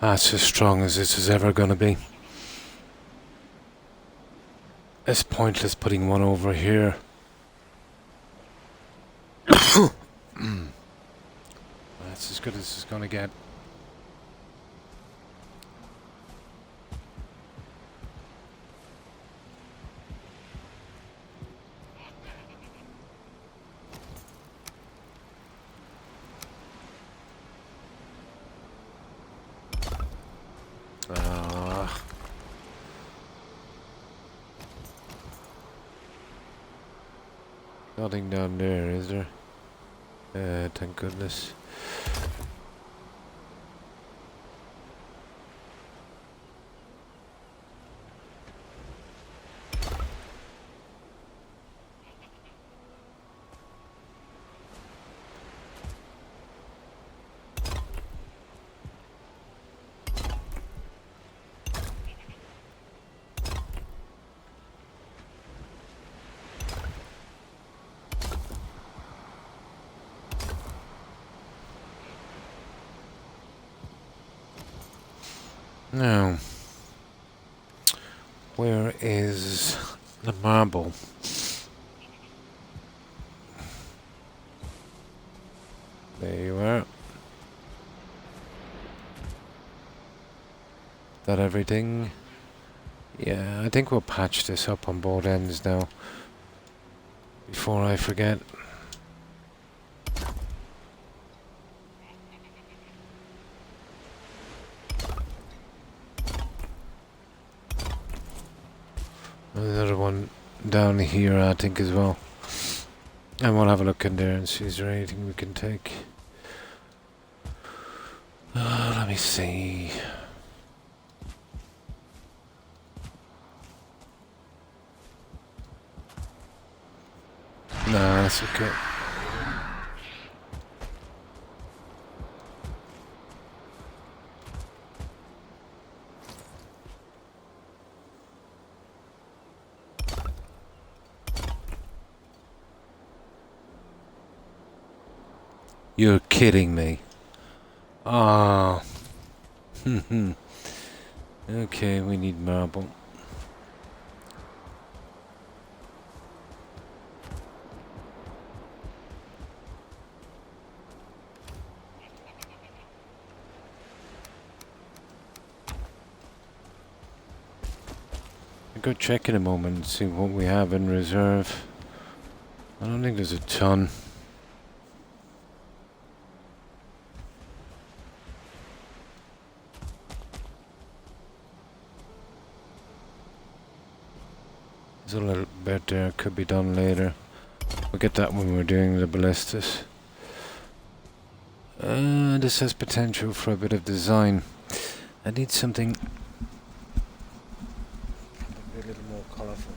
That's as strong as this is ever going to be. It's pointless putting one over here. That's as good as it's going to get. Nothing down there, is there? Thank goodness. Now, where is the marble? There you are. That everything? Yeah, I think we'll patch this up on both ends now, before I forget. Another one down here, I think, as well. And we'll have a look in there and see is there anything we can take. Let me see. Nah, that's okay. You're kidding me. Ah. Okay, we need marble. I'll go check in a moment and see what we have in reserve. I don't think there's a ton. There's a little bit there, could be done later. We'll get that when we're doing the ballistas. This has potential for a bit of design. I need something a little more colourful.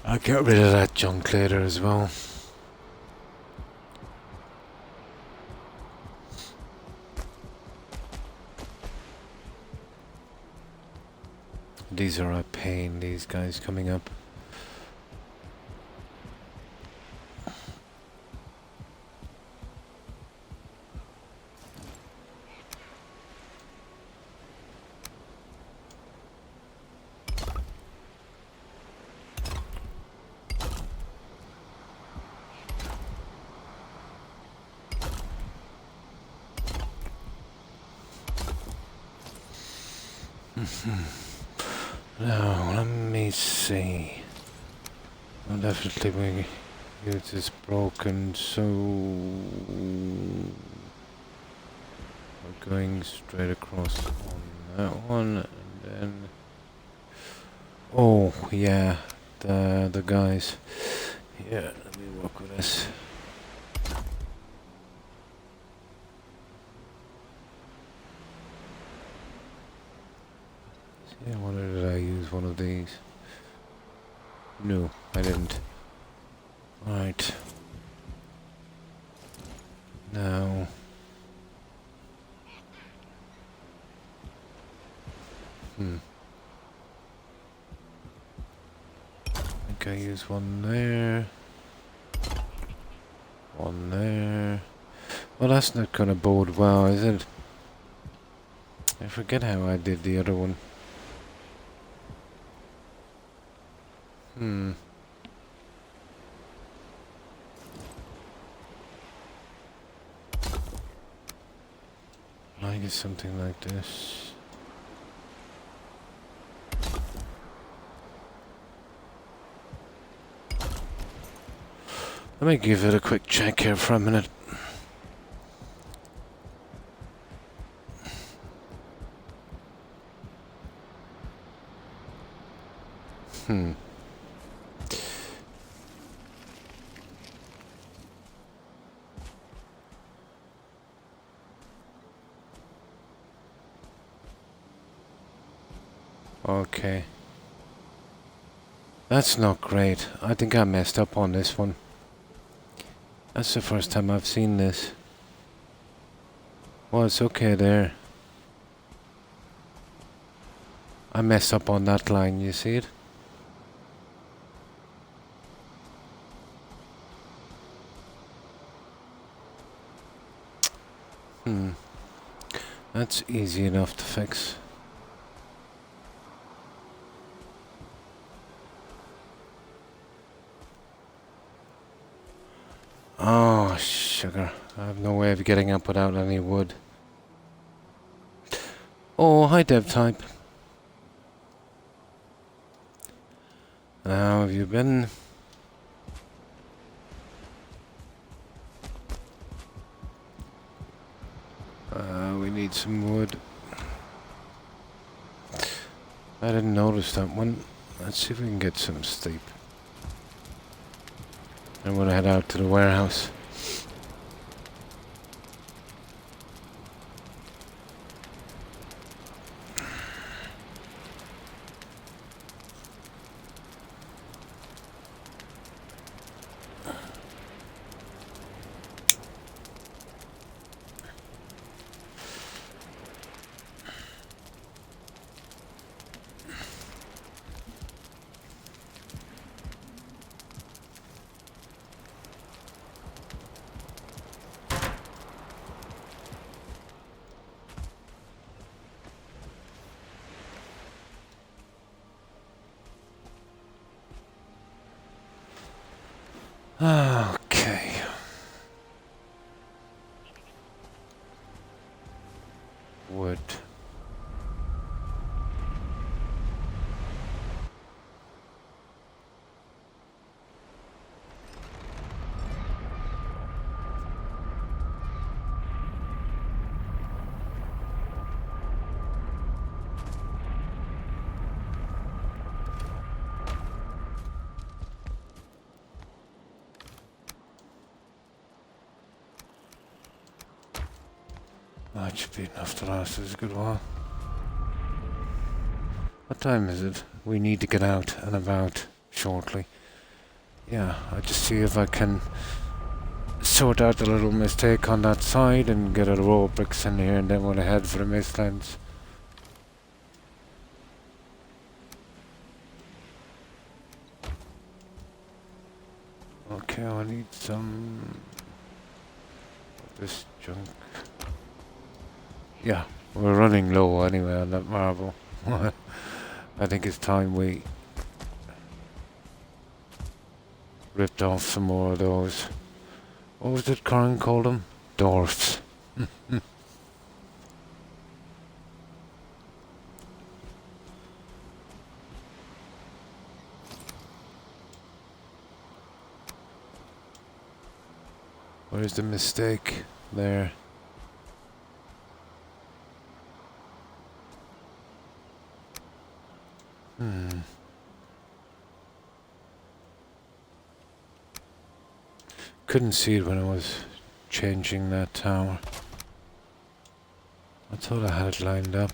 I'll get rid of that junk later as well. These are a pain, these guys coming up. Now, let me see. Well, definitely we use this broken, so we're going straight across on that one, and then oh yeah, the guys. Yeah, let me work with this. Yeah, whether did I use one of these? No, I didn't. Right. Now. I think I use one there. One there. Well, that's not gonna bode well, is it? I forget how I did the other one. I guess something like this. Let me give it a quick check here for a minute. Okay. That's not great. I think I messed up on this one. That's the first time I've seen this. Well, it's okay there. I messed up on that line, you see it? That's easy enough to fix. Oh, sugar. I have no way of getting up without any wood. Oh, hi dev type. How have you been? We need some wood. I didn't notice that one. Let's see if we can get some sleep. I'm gonna head out to the warehouse. Okay. Wood. That should be enough to last us a good while. What time is it? We need to get out and about shortly. Yeah, I'll just see if I can sort out the little mistake on that side and get a row of bricks in here, and then we'll head for the Mistlands. Okay, I need some of this junk. Yeah, we're running low anyway on that marble. I think it's time we ripped off some more of those. What was it Corin called them? Dwarfs. Where's the mistake? There. Couldn't see it when I was changing that tower. I thought I had it lined up.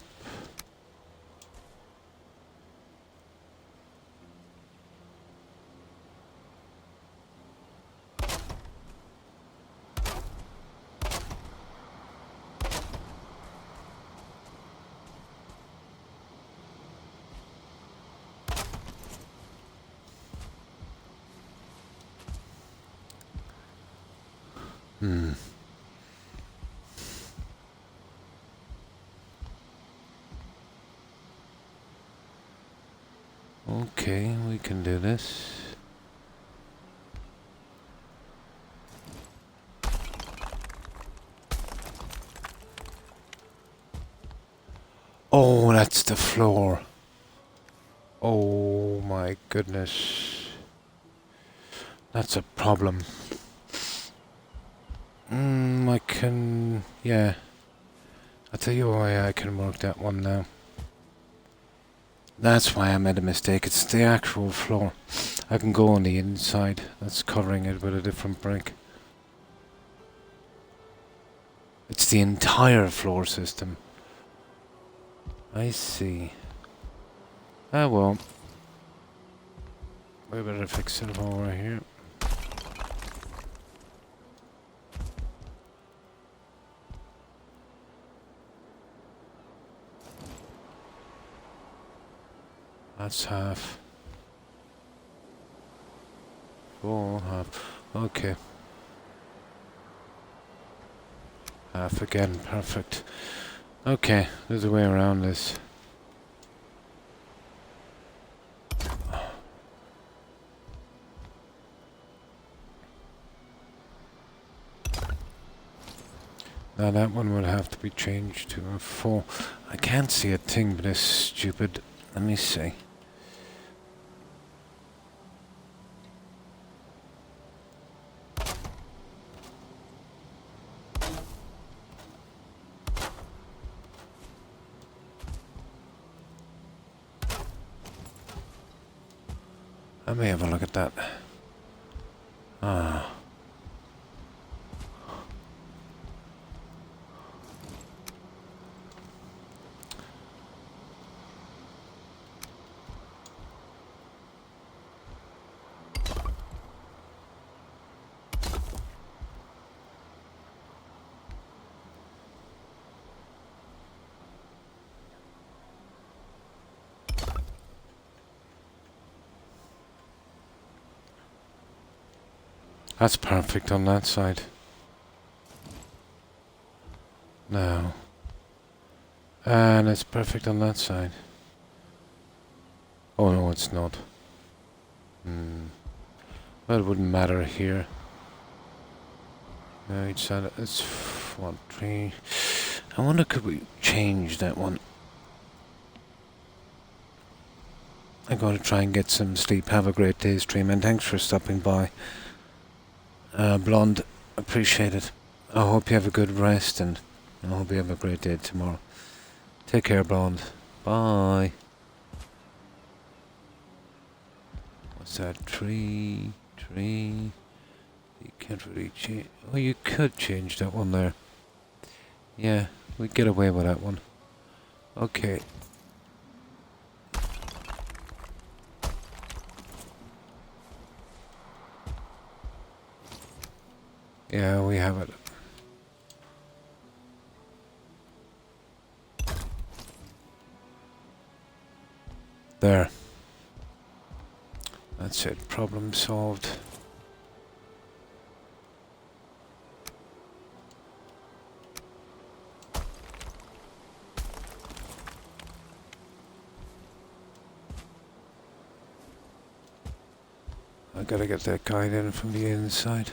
Okay, we can do this. Oh, that's the floor. Oh my goodness. That's a problem. I can... yeah. I'll tell you why I can work that one now. That's why I made a mistake. It's the actual floor. I can go on the inside. That's covering it with a different brick. It's the entire floor system. I see. Ah well. We better fix it over here. That's half. Oh, half. Okay. Half again. Perfect. Okay, there's a way around this. Now that one would have to be changed to a 4. I can't see a thing but this stupid... Let me see. Let me have a look at that. Ah. That's perfect on that side. Now. And it's perfect on that side. Oh no, it's not. Well, it wouldn't matter here. Each side, it's 1, 3. I wonder, could we change that one? I'm going to try and get some sleep. Have a great day, stream, and thanks for stopping by. Blonde, appreciate it. I hope you have a good rest, and I hope you have a great day tomorrow. Take care, Blonde. Bye. What's that? 3, 3. You can't really change. Oh, you could change that one there. Yeah, we get away with that one. Okay. Yeah, we have it. There. That's it. Problem solved. I gotta get that guide in from the inside.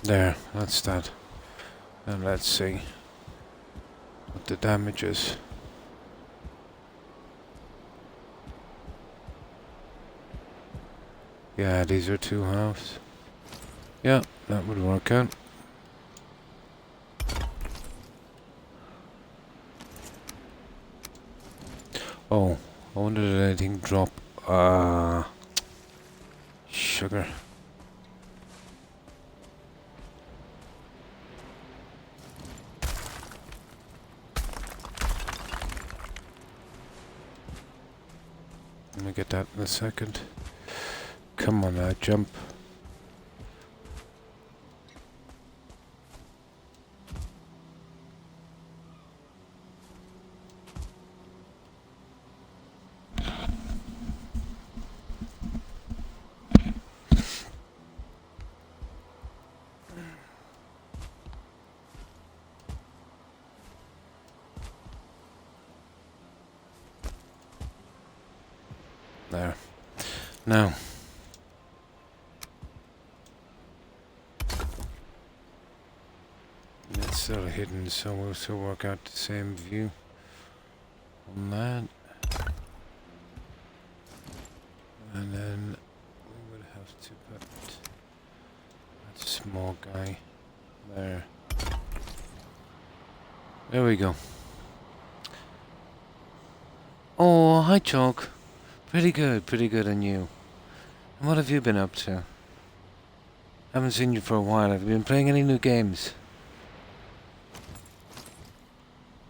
There, that's that. And let's see what the damage is. Yeah, these are 2 halves. Yeah, that would work out. Oh, I wonder did anything drop. Sugar. Let me get that in a second. Come on now, jump. There. Now. It's still hidden, so we'll still work out the same view on that. And then we would have to put that small guy there. There we go. Oh, hi Chalk. Pretty good on you. And what have you been up to? Haven't seen you for a while. Have you been playing any new games?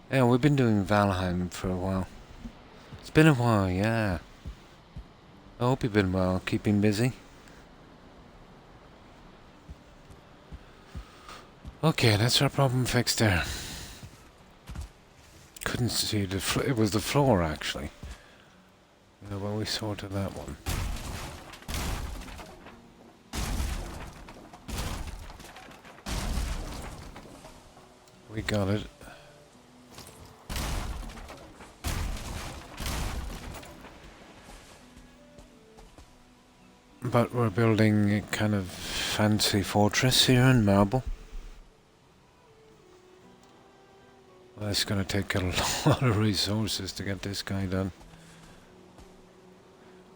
Yeah, we've been doing Valheim for a while. It's been a while, yeah. I hope you've been well, keeping busy. Okay, that's our problem fixed there. Couldn't see it was the floor actually. Yeah, well, we sorted that one. We got it. But we're building a kind of fancy fortress here in marble. Well, it's going to take a lot of resources to get this guy done.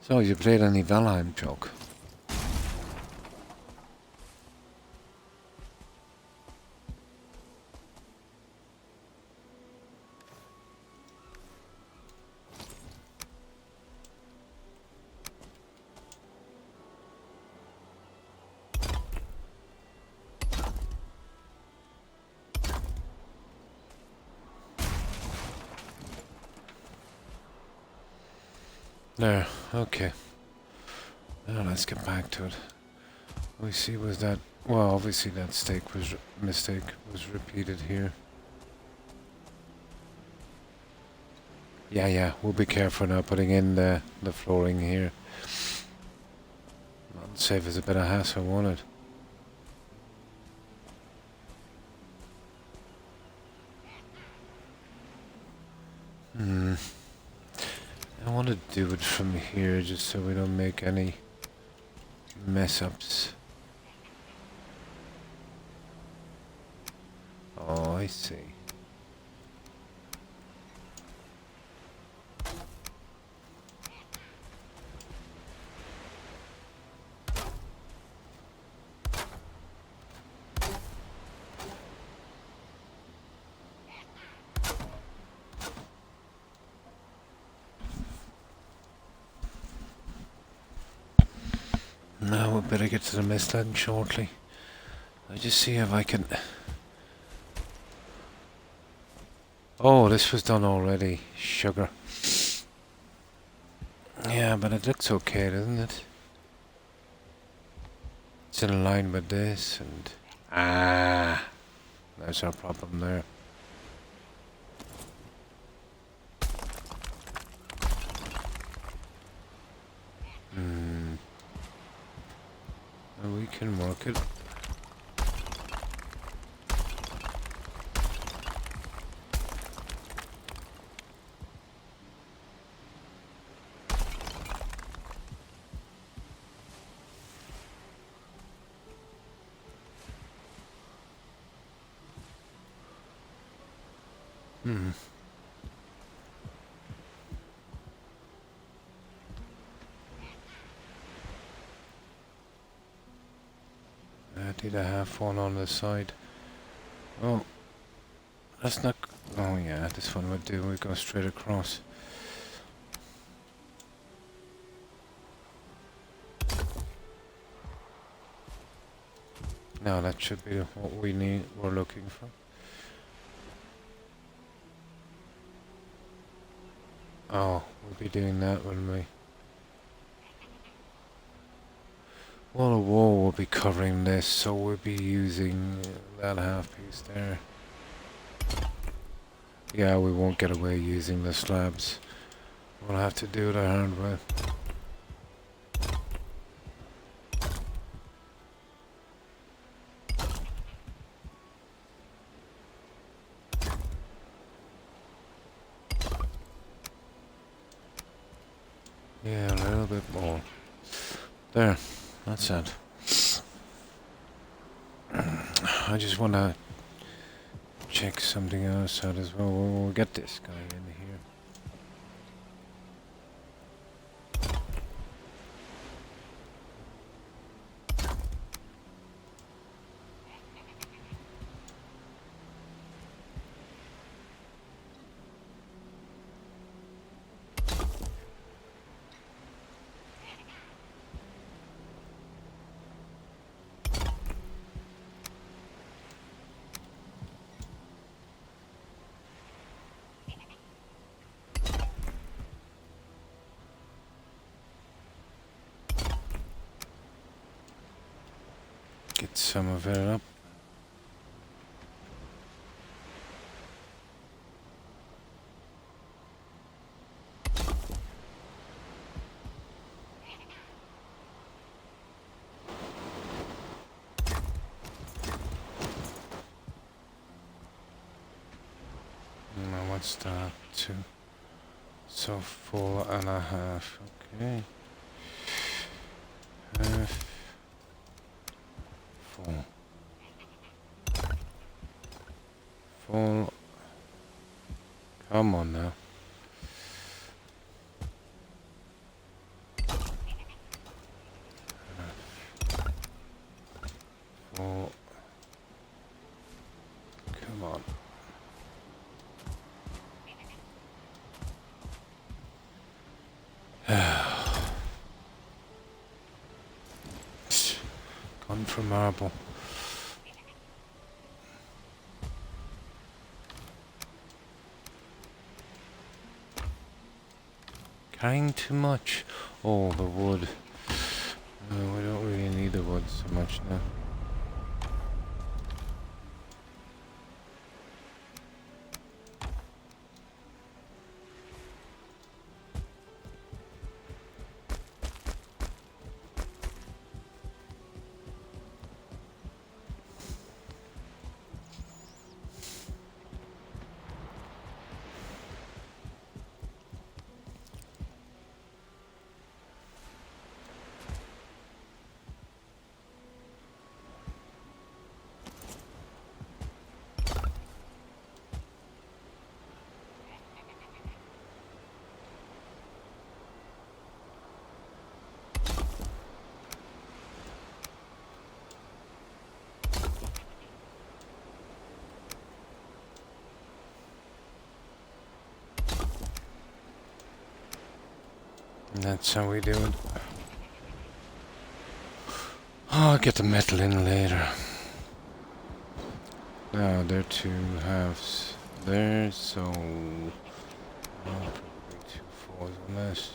So, you played any Valheim, Chalk? There, okay. Now let's get back to it. We see was that, well, obviously that mistake was repeated here. Yeah, we'll be careful now putting in the flooring here. That'll save us a bit of hassle, won't it? I want to do it from here just so we don't make any mess ups. Oh, I see. Now we better get to the mistland shortly. I just see if I can... Oh, this was done already. Sugar. Yeah, but it looks okay, doesn't it? It's in line with this and... Ah! There's our problem there. We can work it. Hmm. Did I have one on the side? Oh, that's not... Oh yeah, this one would do. We go straight across. No, that should be what we're looking for. Oh, we'll be doing that, wouldn't we? Well, a wall will be covering this, so we'll be using that half piece there. Yeah, we won't get away using the slabs. We'll have to do it the hard way. Yeah, a little bit more. There, that's it. I just want to check something else out as well. We'll get this guy in here. Get some of it up. Now what's that? 2. So 4.5. Okay. Half. 4. 4. Come on now. 4. Come on. Gone for marble. Carrying too much. Oh, the wood. We don't really need the wood so much now. And that's how we do it. I'll get the metal in later. Now there are 2 halves there, so probably 2 4s on this.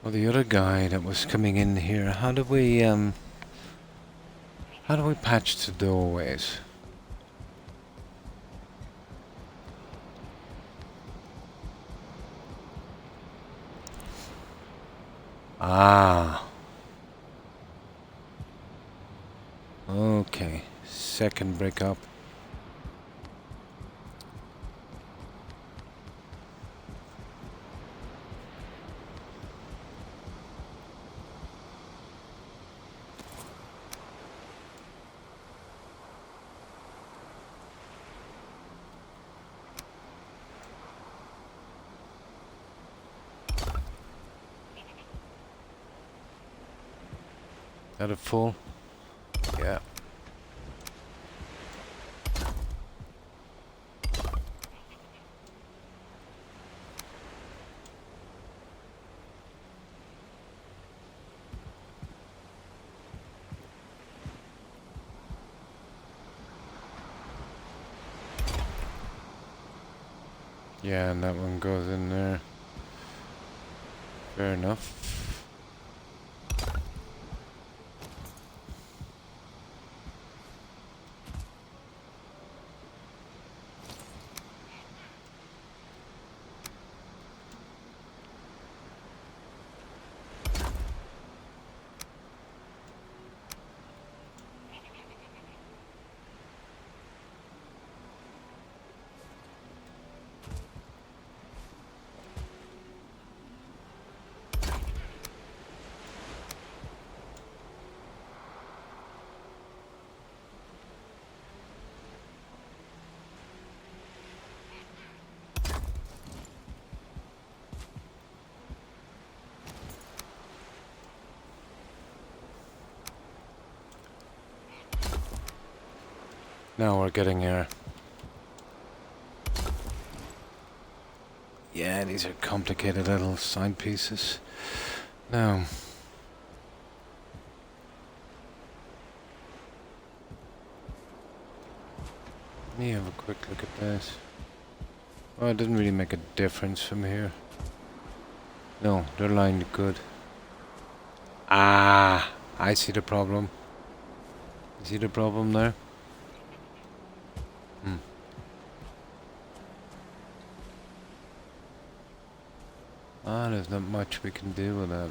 Well, the other guy that was coming in here, how do we patch the doorways? Ah. Okay. Second brick up. At a full? Yeah. Yeah, and that one goes in there. Fair enough. Now we're getting here. Yeah, these are complicated little side pieces. Now, let me have a quick look at this. Well, it didn't really make a difference from here. No, they're lined good. Ah, I see the problem. You see the problem there? Ah, there's not much we can do with that.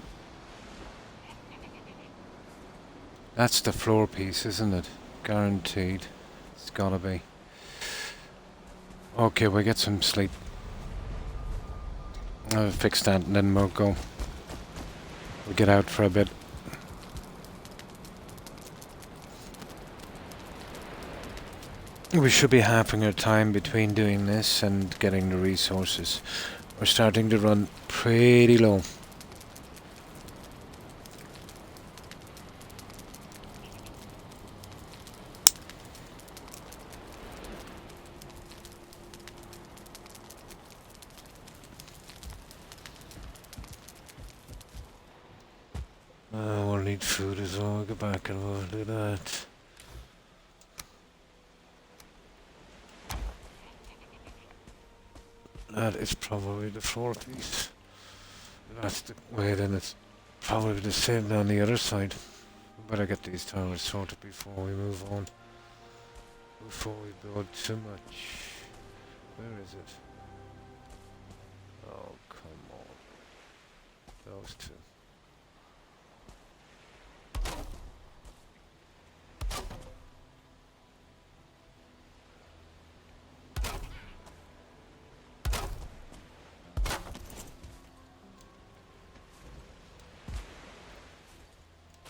That's the floor piece, isn't it? Guaranteed. It's gotta be. Okay, we'll get some sleep. I'll fix that and then we'll go. We'll get out for a bit. We should be halving our time between doing this and getting the resources. We're starting to run pretty low. We'll need food as well. We'll go back and we'll do that. That is probably the floor piece. That's the way, then it's probably the same down the other side. We better get these towers sorted before we move on. Before we build too much. Where is it? Oh, come on. Those two.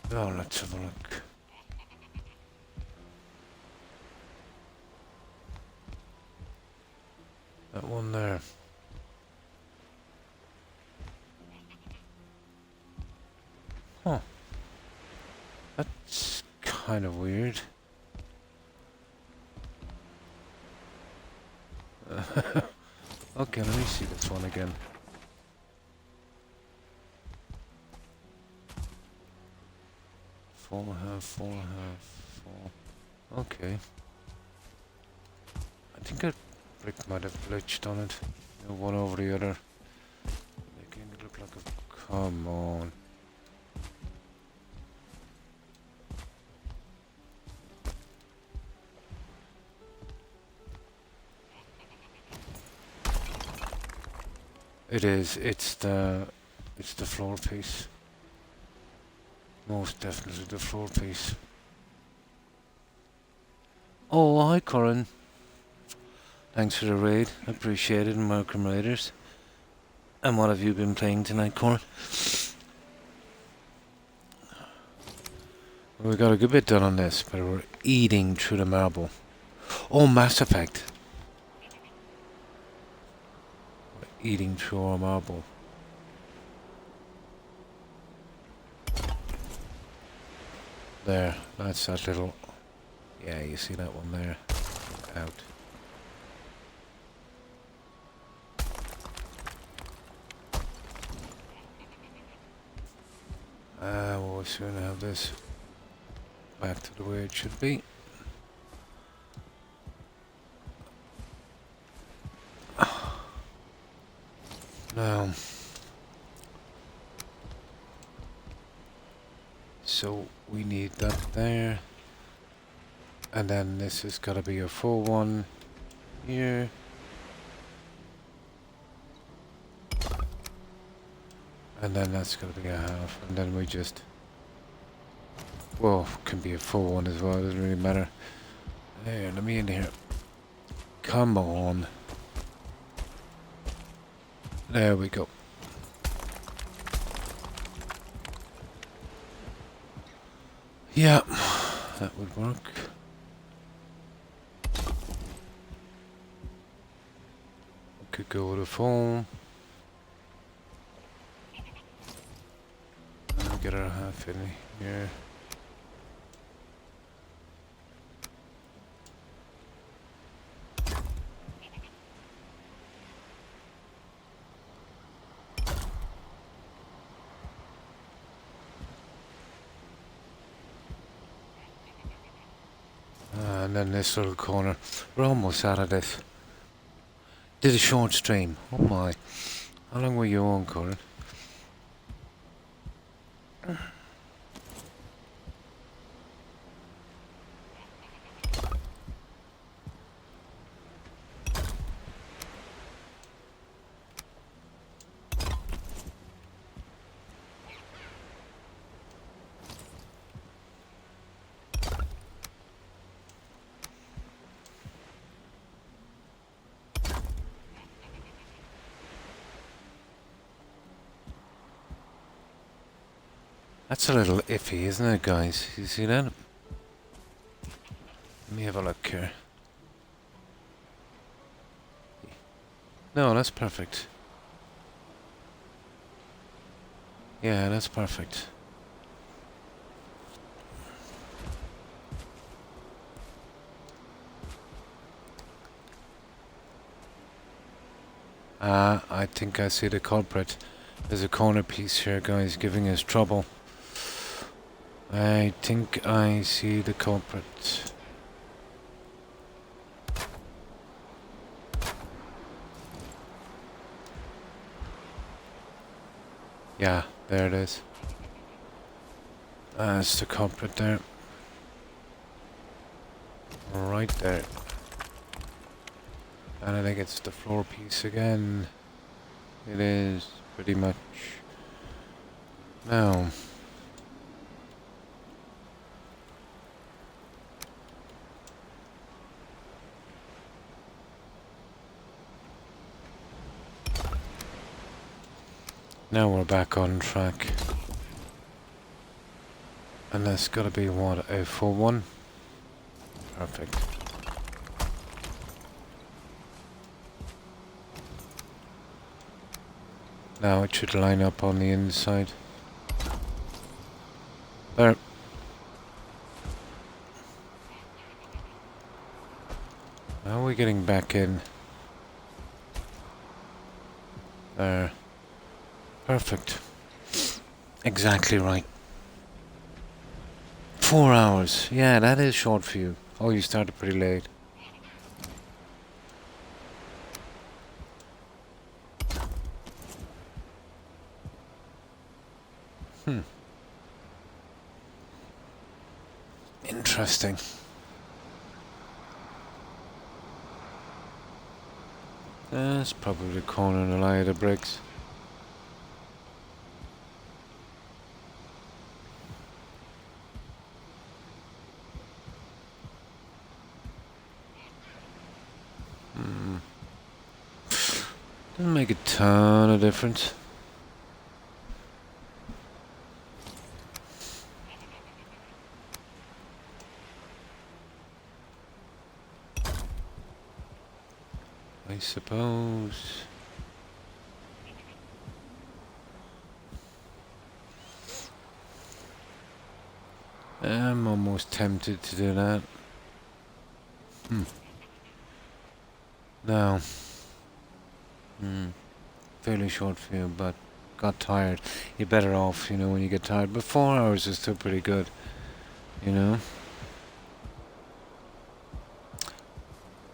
Oh, let's have a look. That one there. Huh. That's kind of weird. Okay, let me see this one again. Four, half, four, half, four. Okay. I think a brick might have glitched on it. You know, one over the other. Making it look like a... Come on. It is. It's the floor piece. Most definitely the floor piece. Oh, hi, Corin. Thanks for the raid. Appreciate it, and welcome raiders. And what have you been playing tonight, Corin? We got a good bit done on this, but we're eating through the marble. Oh, Mass Effect. We're eating through our marble. There, that's that little... Yeah, you see that one there? Out. We'll soon have this back to the way it should be. Now, so we need that there, and then this has got to be a full one here. And then that's got to be a half, and then we just... Well, can be a full one as well, doesn't really matter. There, let me in here. Come on. There we go. Yeah, that would work. We could go with a full. And get our half in here. And then this little corner. We're almost out of this. Did a short stream. Oh my. How long were you on, Corin? That's a little iffy, isn't it, guys? You see that? Let me have a look here. No, that's perfect. Yeah, that's perfect. I think I see the culprit. There's a corner piece here, guys, giving us trouble. I think I see the culprit. Yeah, there it is. That's the culprit there. Right there. And I think it's the floor piece again. It is, pretty much. Now. Now we're back on track. And that's gotta be what, a full one? Perfect. Now it should line up on the inside. There. Now we're getting back in. There. Perfect. Exactly right. 4 hours. Yeah, that is short for you. Oh, you started pretty late. Interesting. That's probably the corner and the lie of the bricks. Doesn't make a ton of difference. I suppose. I'm almost tempted to do that. Now, fairly short view, but got tired. You're better off, you know, when you get tired. But 4 hours is still pretty good, you know.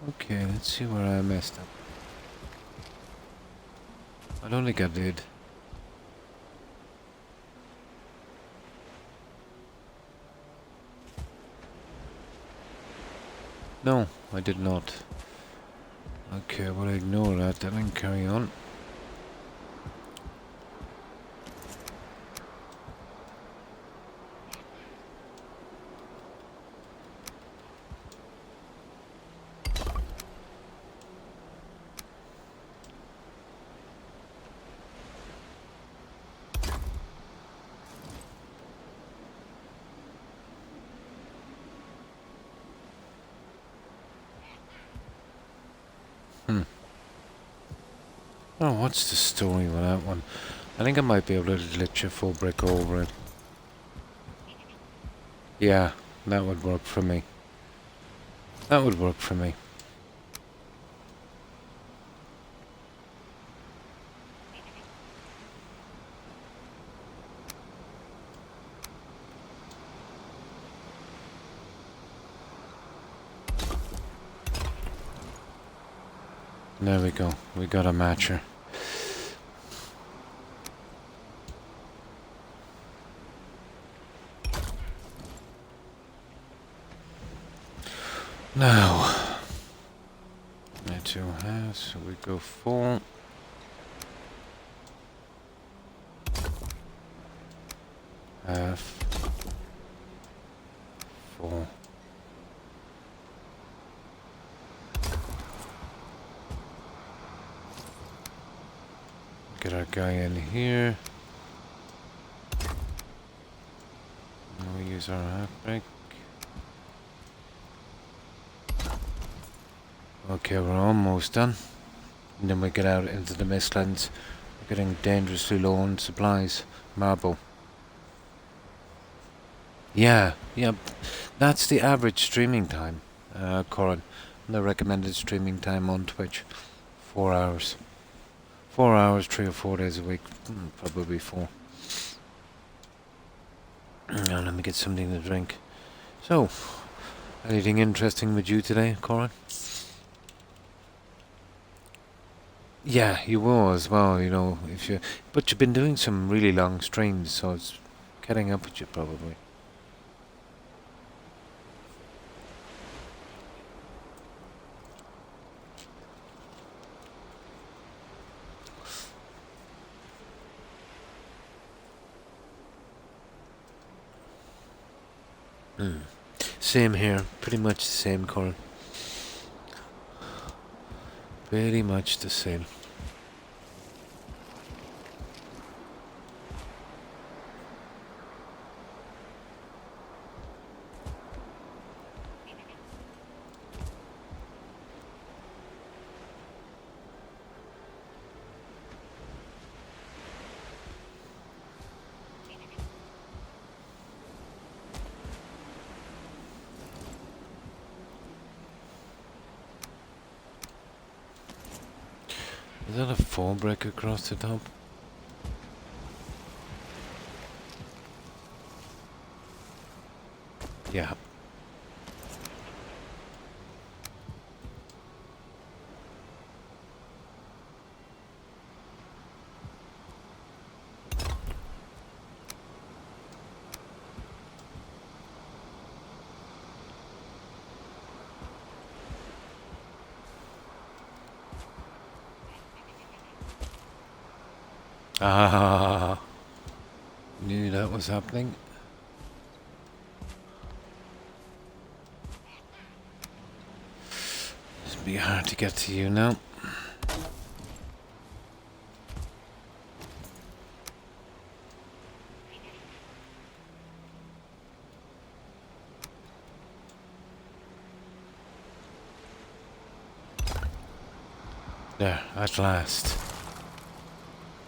Okay, let's see where I messed up. I don't think I did. No, I did not. Okay, well, ignore that then and carry on. Oh, what's the story with that one? I think I might be able to glitch a full brick over it. Yeah, that would work for me. That would work for me. There we go. We got a matcher. Now, my 2 halves, so we go 4. Half. 4. Get our guy in here. Now we use our half break. Okay, we're almost done. And then we get out into the Mistlands. We're getting dangerously low on supplies. Marble. Yeah, that's the average streaming time, Corin. The recommended streaming time on Twitch. 4 hours. 4 hours, 3 or 4 days a week. Probably 4. Now let me get something to drink. So, anything interesting with you today, Corin? Yeah, you will as well, you know, but you've been doing some really long streams, so it's getting up with you probably. Same here, pretty much the same, Corin. Pretty much the same. Is that a fall break across the top? Yeah. Ah, knew that was happening. It'll be hard to get to you now. There, at last.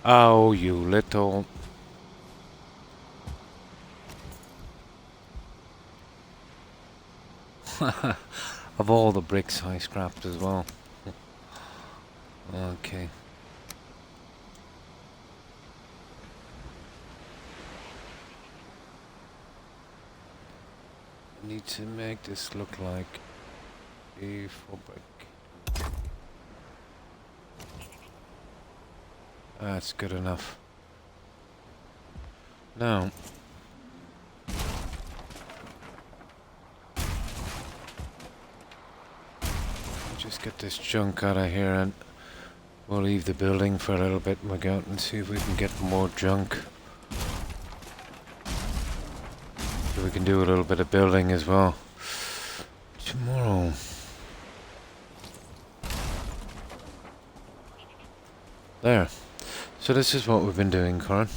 Oh, you little... Of all the bricks I scrapped as well. Okay. I need to make this look like a full brick. That's good enough. Now, just get this junk out of here and we'll leave the building for a little bit and we'll go out and see if we can get more junk. So we can do a little bit of building as well tomorrow. There. So this is what we've been doing, Corin.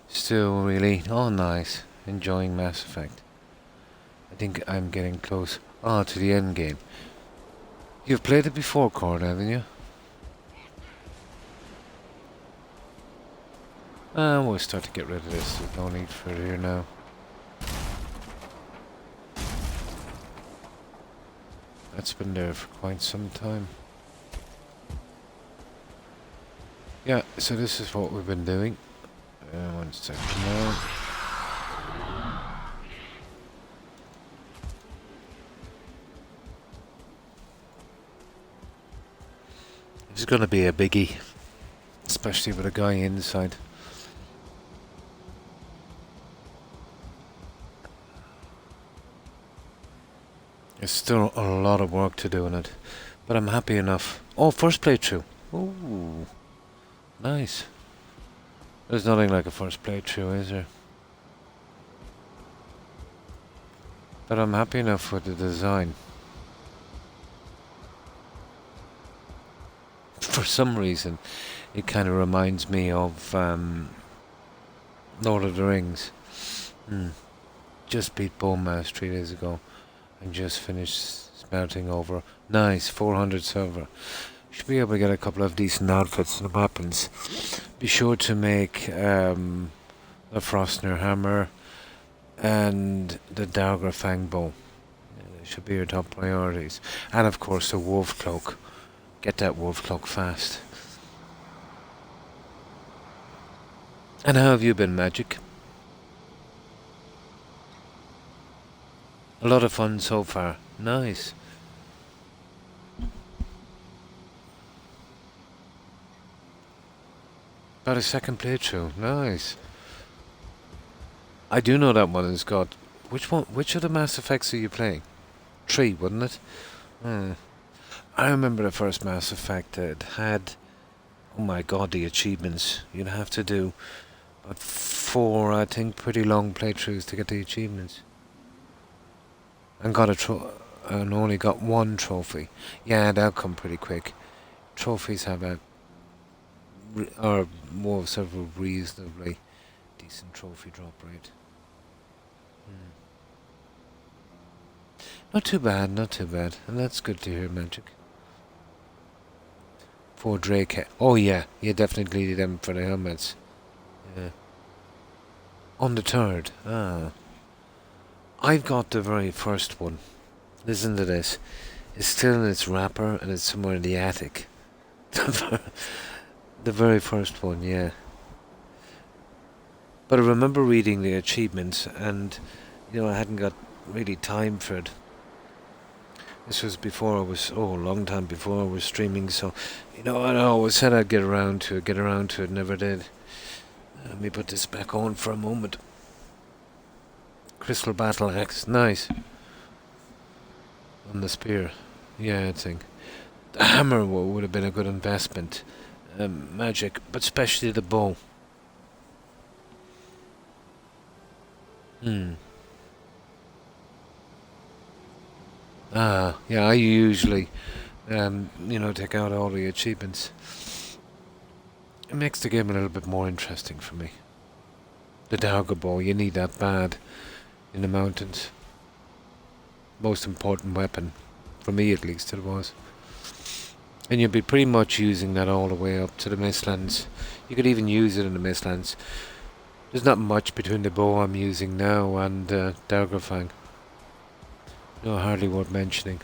Still really, oh nice, enjoying Mass Effect. I think I'm getting close, to the end game. You've played it before, Corin, haven't you? We'll start to get rid of this, there's no need for it here now. That's been there for quite some time. Yeah, so this is what we've been doing. 1 second now. It's gonna be a biggie, especially with a guy inside. There's still a lot of work to do in it, but I'm happy enough. Oh, first playthrough. Ooh, nice. There's nothing like a first playthrough, is there? But I'm happy enough with the design. For some reason, it kind of reminds me of Lord of the Rings. Just beat Bowmass 3 days ago and just finished smelting over. Nice, 400 silver. Should be able to get a couple of decent outfits and weapons. Be sure to make a Frostner hammer and the Dagger Fang bow. They should be your top priorities. And of course the wolf cloak. Get that wolf cloak fast. And how have you been, Magic? A lot of fun so far. Nice. About a second playthrough. Nice. I do know that one has got... Which one? Which of the Mass Effects are you playing? 3, wasn't it? I remember the first Mass Effect. It had... Oh my god, the achievements. You'd have to do... about 4, I think, pretty long playthroughs to get the achievements. And got and only got 1 trophy. Yeah, that'll come pretty quick. Trophies have a... or more several reasonably decent trophy drop rate. Not too bad, not too bad. And that's good to hear, Magic. 4 Drake. Oh yeah, you definitely need them for the helmets. Yeah. On the 3rd. I've got the very first one. Listen to this. It's still in its wrapper and it's somewhere in the attic. The very first one, yeah. But I remember reading the achievements and, you know, I hadn't got really time for it. This was before I was, a long time before I was streaming, so, you know, I always said I'd get around to it, never did. Let me put this back on for a moment. Crystal Battle Axe, nice. On the spear, yeah, I think. The hammer would have been a good investment. Magic, but especially the bow. Yeah, I usually, you know, take out all the achievements. It makes the game a little bit more interesting for me. The dagger bow, you need that bad in the mountains. Most important weapon, for me at least it was. And you'll be pretty much using that all the way up to the Mistlands. You could even use it in the Mistlands. There's not much between the bow I'm using now and Daggerfang. No, hardly worth mentioning.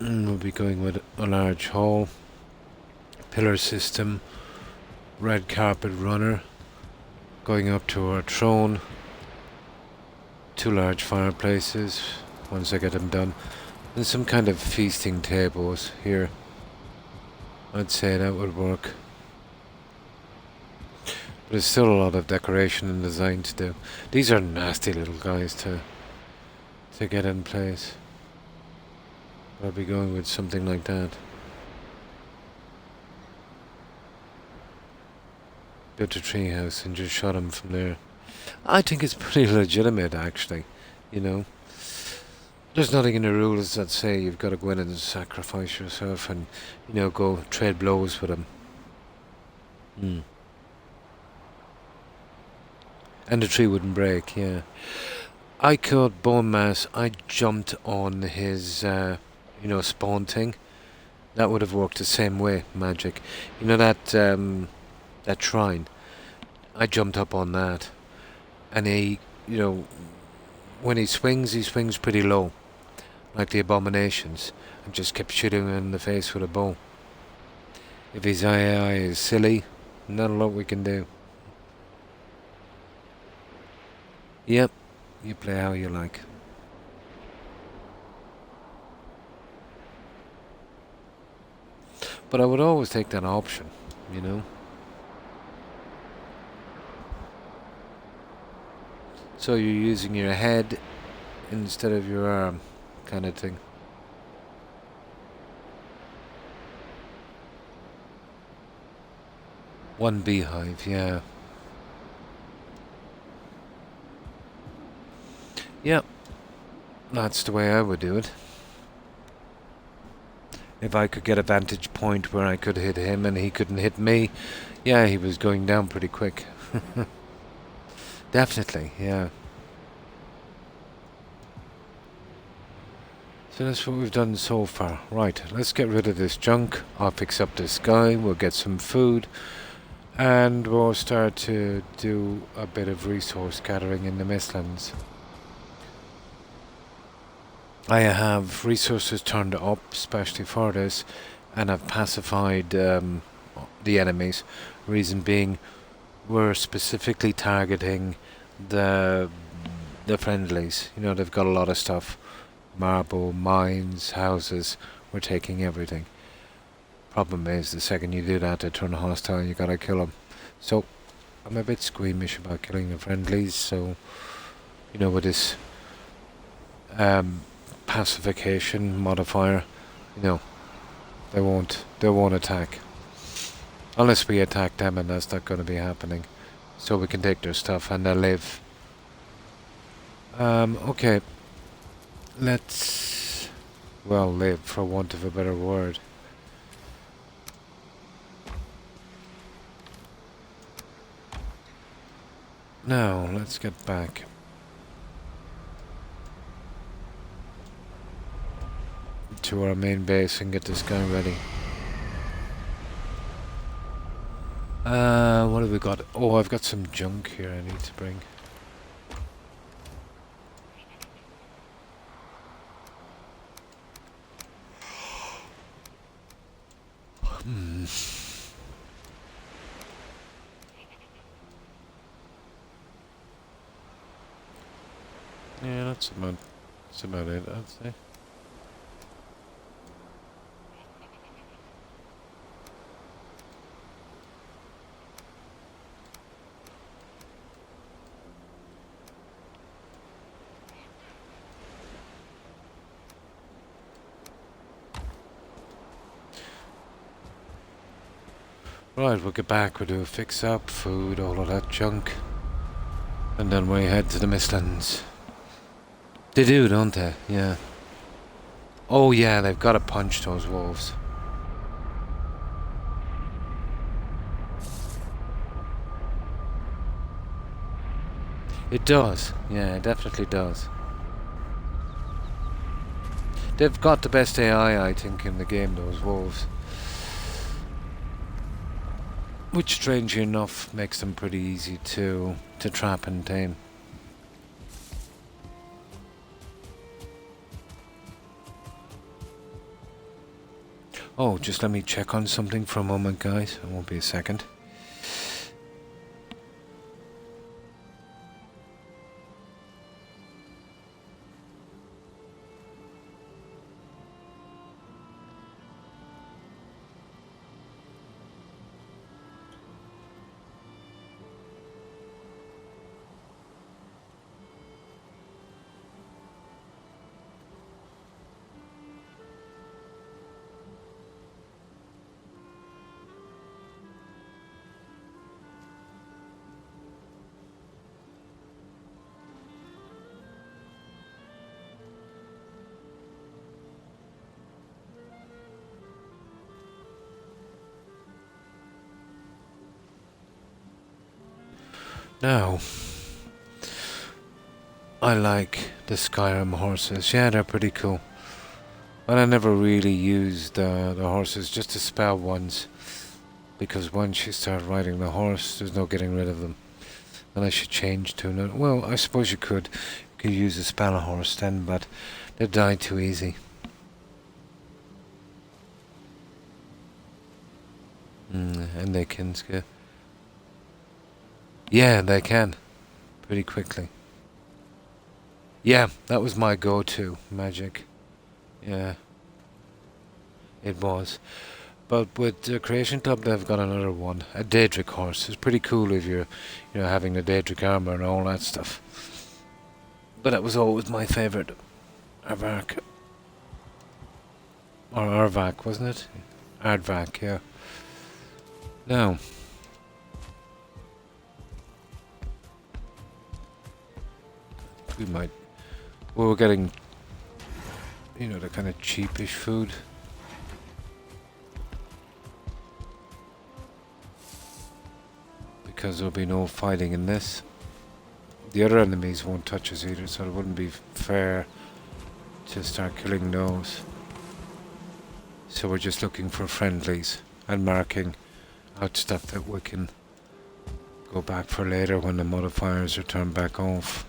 We'll be going with a large hall, pillar system, red carpet runner, going up to our throne, 2 large fireplaces, once I get them done, and some kind of feasting tables here. I'd say that would work. But there's still a lot of decoration and design to do. These are nasty little guys to get in place. I'll be going with something like that. Built a tree house and just shot him from there. I think it's pretty legitimate, actually. You know, there's nothing in the rules that say you've got to go in and sacrifice yourself and, you know, go trade blows with him. And the tree wouldn't break, yeah. I killed Bone Mass. I jumped on his, you know, spawn thing. That would have worked the same way, magic. You know that, that shrine? I jumped up on that. And he, you know, when he swings pretty low. Like the abominations. And just kept shooting him in the face with a bow. If his AI is silly, not a lot we can do. Yep, you play how you like. But I would always take that option, you know? So you're using your head instead of your arm, kind of thing. One beehive, yeah. Yep, that's the way I would do it. If I could get a vantage point where I could hit him and he couldn't hit me, yeah, he was going down pretty quick. Definitely, yeah. So that's what we've done so far. Right, let's get rid of this junk. I'll fix up this guy, we'll get some food, and we'll start to do a bit of resource gathering in the Mistlands. I have resources turned up, especially for this, and I've pacified the enemies. Reason being, we're specifically targeting the friendlies. You know, they've got a lot of stuff. Marble, mines, houses. We're taking everything. Problem is, the second you do that, they turn hostile and you gotta kill them. So, I'm a bit squeamish about killing the friendlies, so, you know, with this pacification modifier, you know, they won't attack. Unless we attack them, and that's not going to be happening. So we can take their stuff and they'll live. Okay. Let's, well, live, for want of a better word. Now, let's get back. To our main base and get this guy ready. What have we got? Oh, I've got some junk here I need to bring. Yeah, that's about it, I'd say. Right, we'll get back, we'll do a fix up, food, all of that junk. And then we head to the Mistlands. They do, don't they? Yeah. Oh yeah, they've got to punch those wolves. It does. Yeah, it definitely does. They've got the best AI, I think, in the game, those wolves. Which, strangely enough, makes them pretty easy to trap and tame. Oh, just let me check on something for a moment, guys. It won't be a second. Now, I like the Skyrim horses. Yeah, they're pretty cool. But I never really used the horses, just the spell ones. Because once you start riding the horse, there's no getting rid of them. Unless you change to another. Well, I suppose you could. You could use a spell horse then, but they die too easy. And they can scare. Yeah, they can. Pretty quickly. Yeah, that was my go-to, magic. Yeah. It was. But with the Creation Club, they've got another one. A Daedric horse. It's pretty cool if you're, having the Daedric armor and all that stuff. But that was always my favourite. Arvark. Or Arvak, wasn't it? Ardvac, yeah. Now. We might... Well, we're getting... the kind of cheapish food. Because there'll be no fighting in this. The other enemies won't touch us either, so it wouldn't be fair to start killing those. So we're just looking for friendlies and marking out stuff that we can go back for later when the modifiers are turned back off.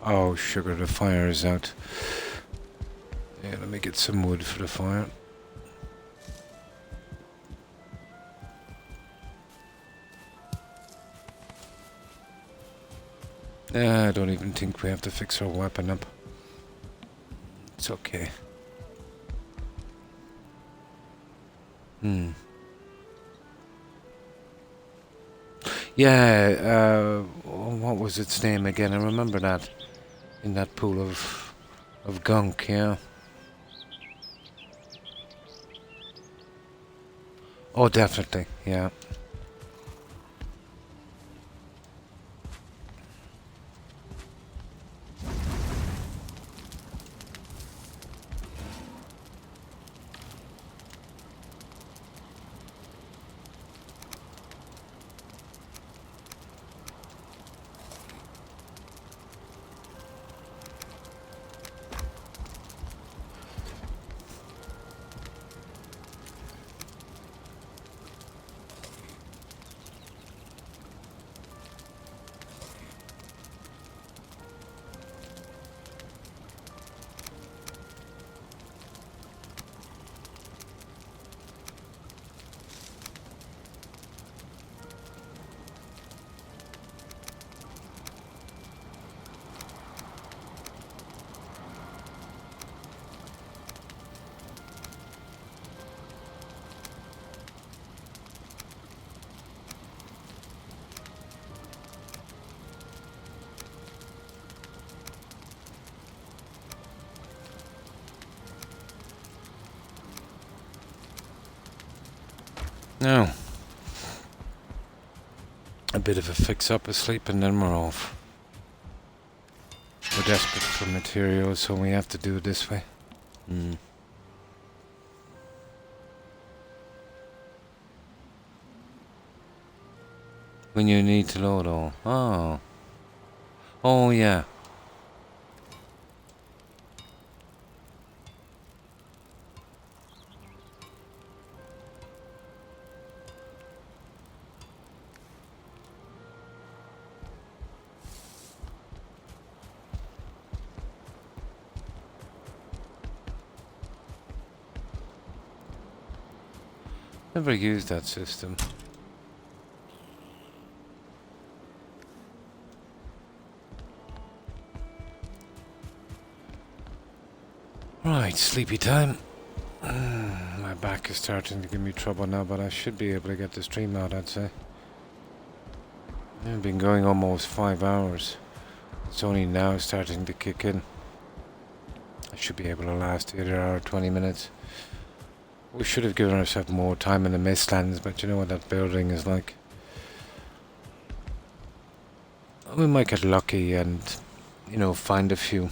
Oh, sugar, the fire is out. Yeah, let me get some wood for the fire. I don't even think we have to fix our weapon up. It's okay. Yeah, what was its name again? I remember that. In that pool of gunk, yeah. Oh, definitely, yeah. Now, a bit of a fix-up of sleep and then we're off. We're desperate for materials, so we have to do it this way. When you need to load all. Oh. Oh, yeah. Never used that system. Right, sleepy time. My back is starting to give me trouble now, but I should be able to get the stream out, I'd say. I've been going almost 5 hours. It's only now starting to kick in. I should be able to last either hour or 20 minutes. We should have given ourselves more time in the Mistlands, but you know what that building is like. We might get lucky and, you know, find a few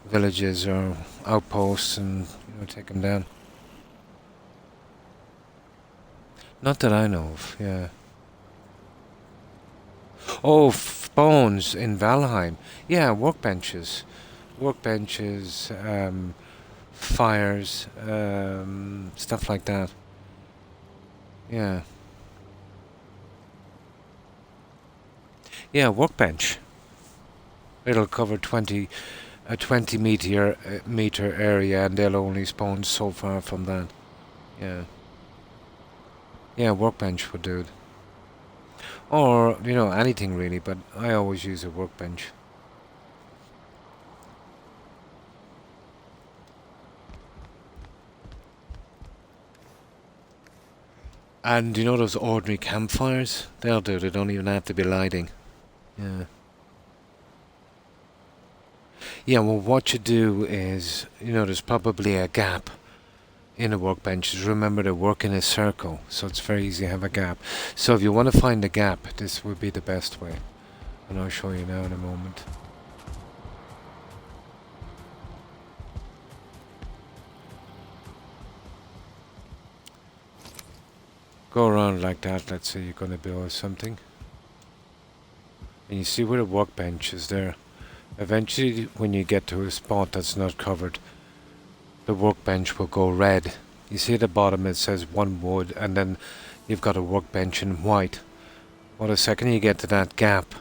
villages or outposts and, you know, take them down. Not that I know of, yeah. Oh, bones in Valheim. Yeah, workbenches. Workbenches, fires, stuff like that. Yeah. Yeah, workbench. It'll cover a 20 meter area, and they'll only spawn so far from that. Yeah. Yeah, workbench would do it. Or, you know, anything really, but I always use a workbench. And you know those ordinary campfires? They'll do it, they don't even have to be lighting. Yeah. Yeah, well, what you do is, you know, there's probably a gap in a workbench. Just remember to work in a circle, so it's very easy to have a gap. So if you want to find a gap, this would be the best way. And I'll show you now in a moment. Go around like that, let's say you're going to build something. And you see where the workbench is there. Eventually, when you get to a spot that's not covered, the workbench will go red. You see at the bottom it says 1 wood, and then you've got a workbench in white. Well, the second you get to that gap,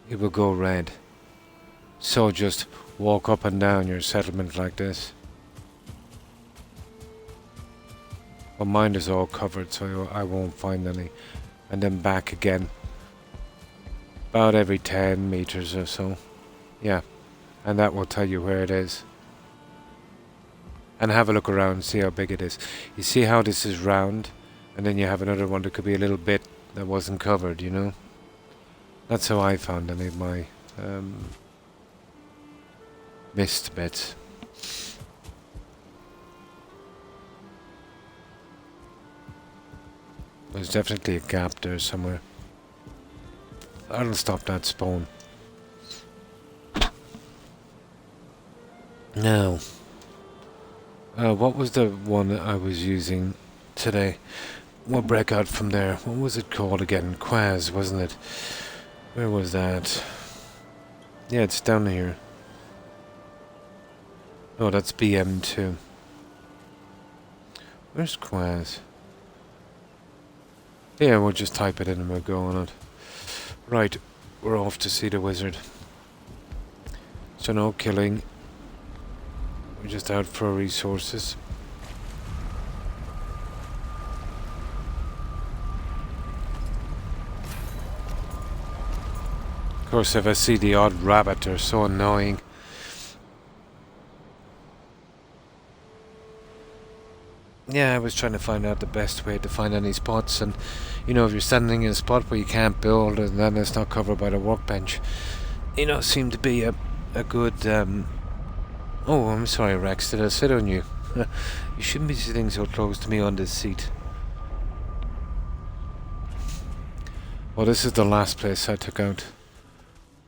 it will go red. So just walk up and down your settlement like this. Well, mine is all covered, so I won't find any. And then back again. About every 10 meters or so. Yeah, and that will tell you where it is. And have a look around, see how big it is. You see how this is round, and then you have another one that could be a little bit that wasn't covered, you know? That's how I found any of my missed bits. There's definitely a gap there somewhere. That'll stop that spawn. Now, what was the one I was using today? What break out from there? What was it called again? Quaz, wasn't it? Where was that? Yeah, it's down here. Oh, that's BM2. Where's Quaz? Yeah, we'll just type it in and we'll go on it. Right, we're off to see the wizard. So no killing. We're just out for resources. Of course, if I see the odd rabbit, they're so annoying. Yeah, I was trying to find out the best way to find any spots, and you know, if you're standing in a spot where you can't build and then it's not covered by the workbench, you know, it seemed to be a good oh, I'm sorry, Rex, did I sit on you? You shouldn't be sitting so close to me on this seat. Well, this is the last place I took out,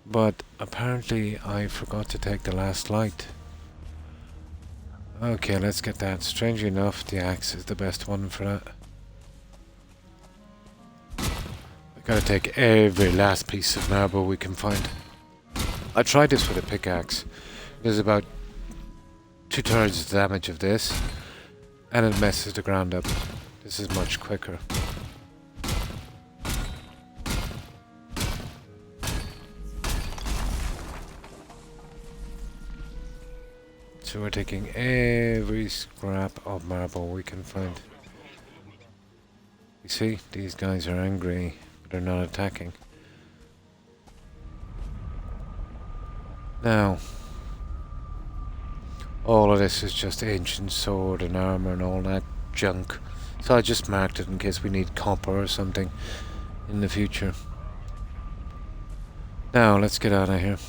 but apparently I forgot to take the last light. Okay, let's get that. Strangely enough, the axe is the best one for that. Gotta take every last piece of marble we can find. I tried this with a pickaxe. There's about 2/3 the damage of this, and it messes the ground up. This is much quicker. So we're taking every scrap of marble we can find. You see, these guys are angry, but they're not attacking. Now, all of this is just ancient sword and armor and all that junk. So I just marked it in case we need copper or something in the future. Now, let's get out of here.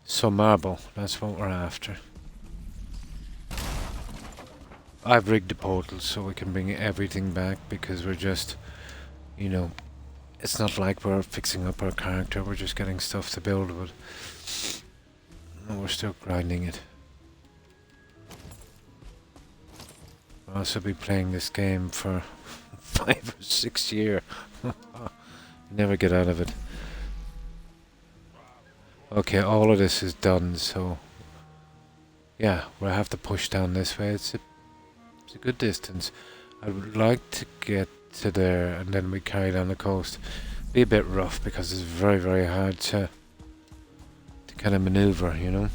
Some marble, that's what we're after. I've rigged the portals so we can bring everything back because we're just, you know, it's not like we're fixing up our character, we're just getting stuff to build with. And we're still grinding it. I'll also be playing this game for 5 or 6 years. Never get out of it. Okay, all of this is done, so yeah, we'll have to push down this way. It's a good distance. I would like to get to there and then we carry down the coast. Be a bit rough because it's very, very hard to kind of maneuver, you know.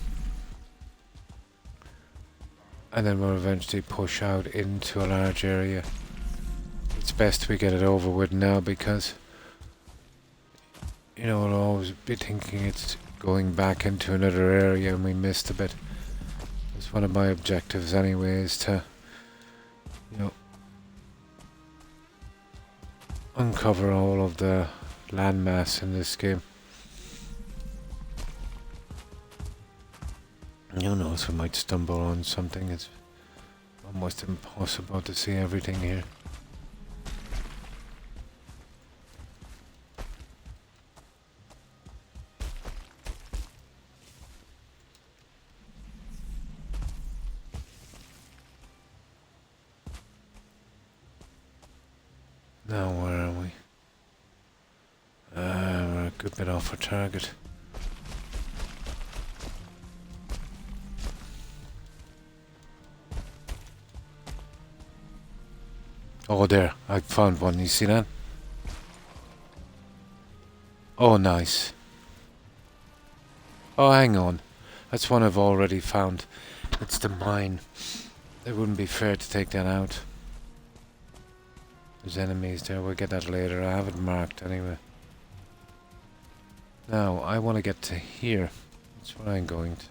And then we'll eventually push out into a large area. It's best we get it over with now because, you know, we'll always be thinking it's going back into another area and we missed a bit. It's one of my objectives anyway, is to, you know, uncover all of the landmass in this game. Who knows, we might stumble on something. It's almost impossible to see everything here. Now where are we? We're a good bit off our target. Oh, there, I found one. You see that? Oh, nice. Oh, hang on. That's one I've already found. It's the mine. It wouldn't be fair to take that out. There's enemies there. We'll get that later. I have it marked anyway. Now, I want to get to here. That's where I'm going to.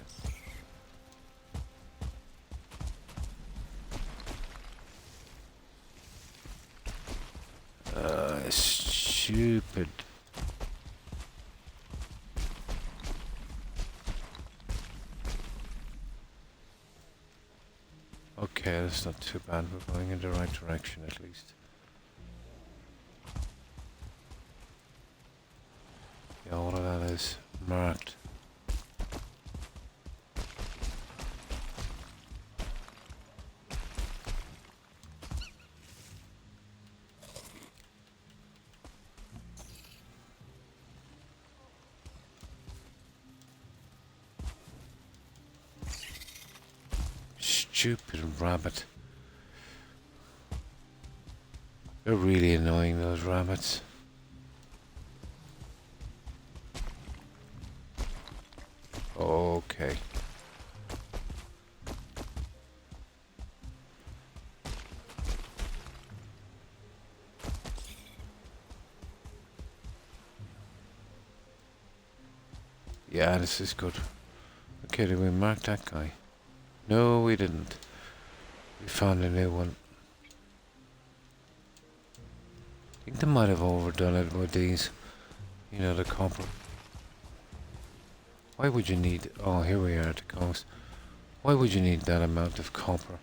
Stupid. Okay, that's not too bad. We're going in the right direction at least. Yeah, all of that is marked. Stupid rabbit. They're really annoying, those rabbits. Okay. Yeah, this is good. Okay, did we mark that guy? No, we didn't. We found a new one. I think they might have overdone it with these. You know, the copper. Why would you need... Oh, here we are at the coast. Why would you need that amount of copper?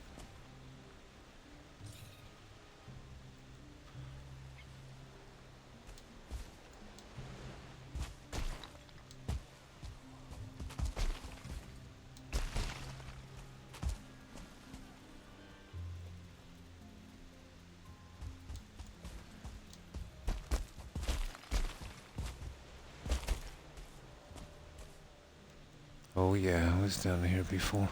Oh yeah, I was down here before.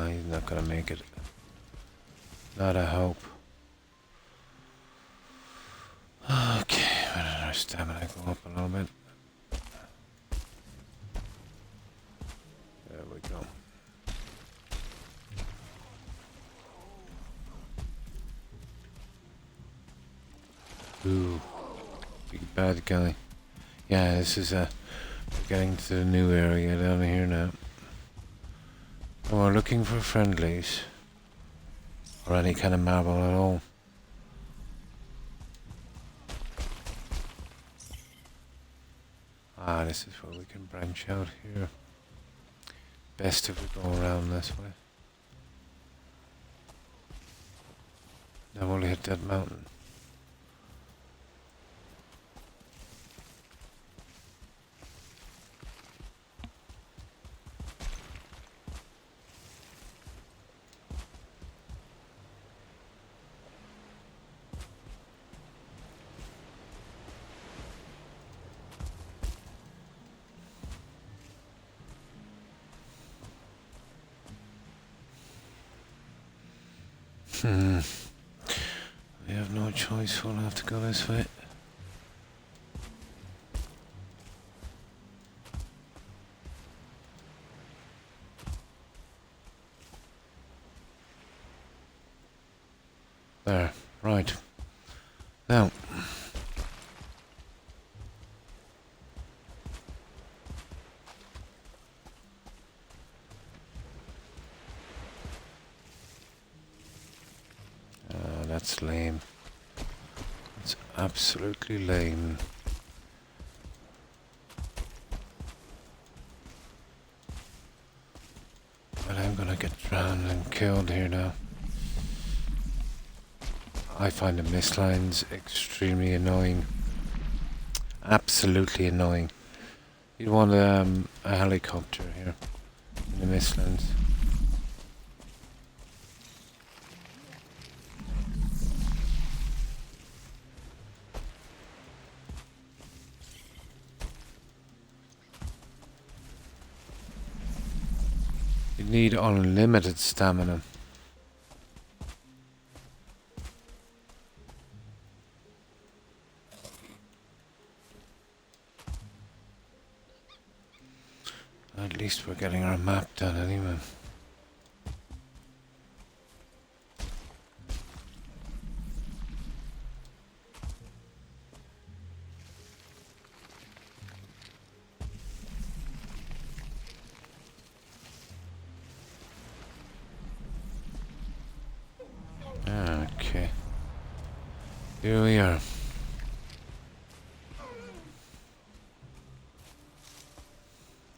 He's not gonna make it. Not a hope. Okay, where did our stamina go up a little bit? There we go. Ooh, big bad guy. Yeah, this is we're getting to the new area down here now. And we're looking for friendlies. Or any kind of marble at all. Ah, this is where we can branch out here. Best if we go around this way. Then we'll hit that mountain. We have no choice, we'll have to go this way. There, right. Now. That's lame. It's absolutely lame. But I'm gonna get drowned and killed here now. I find the mist lines extremely annoying. Absolutely annoying. You'd want a helicopter here in the mist lines. You need unlimited stamina. At least we're getting our map done anyway. Okay. Here we are. I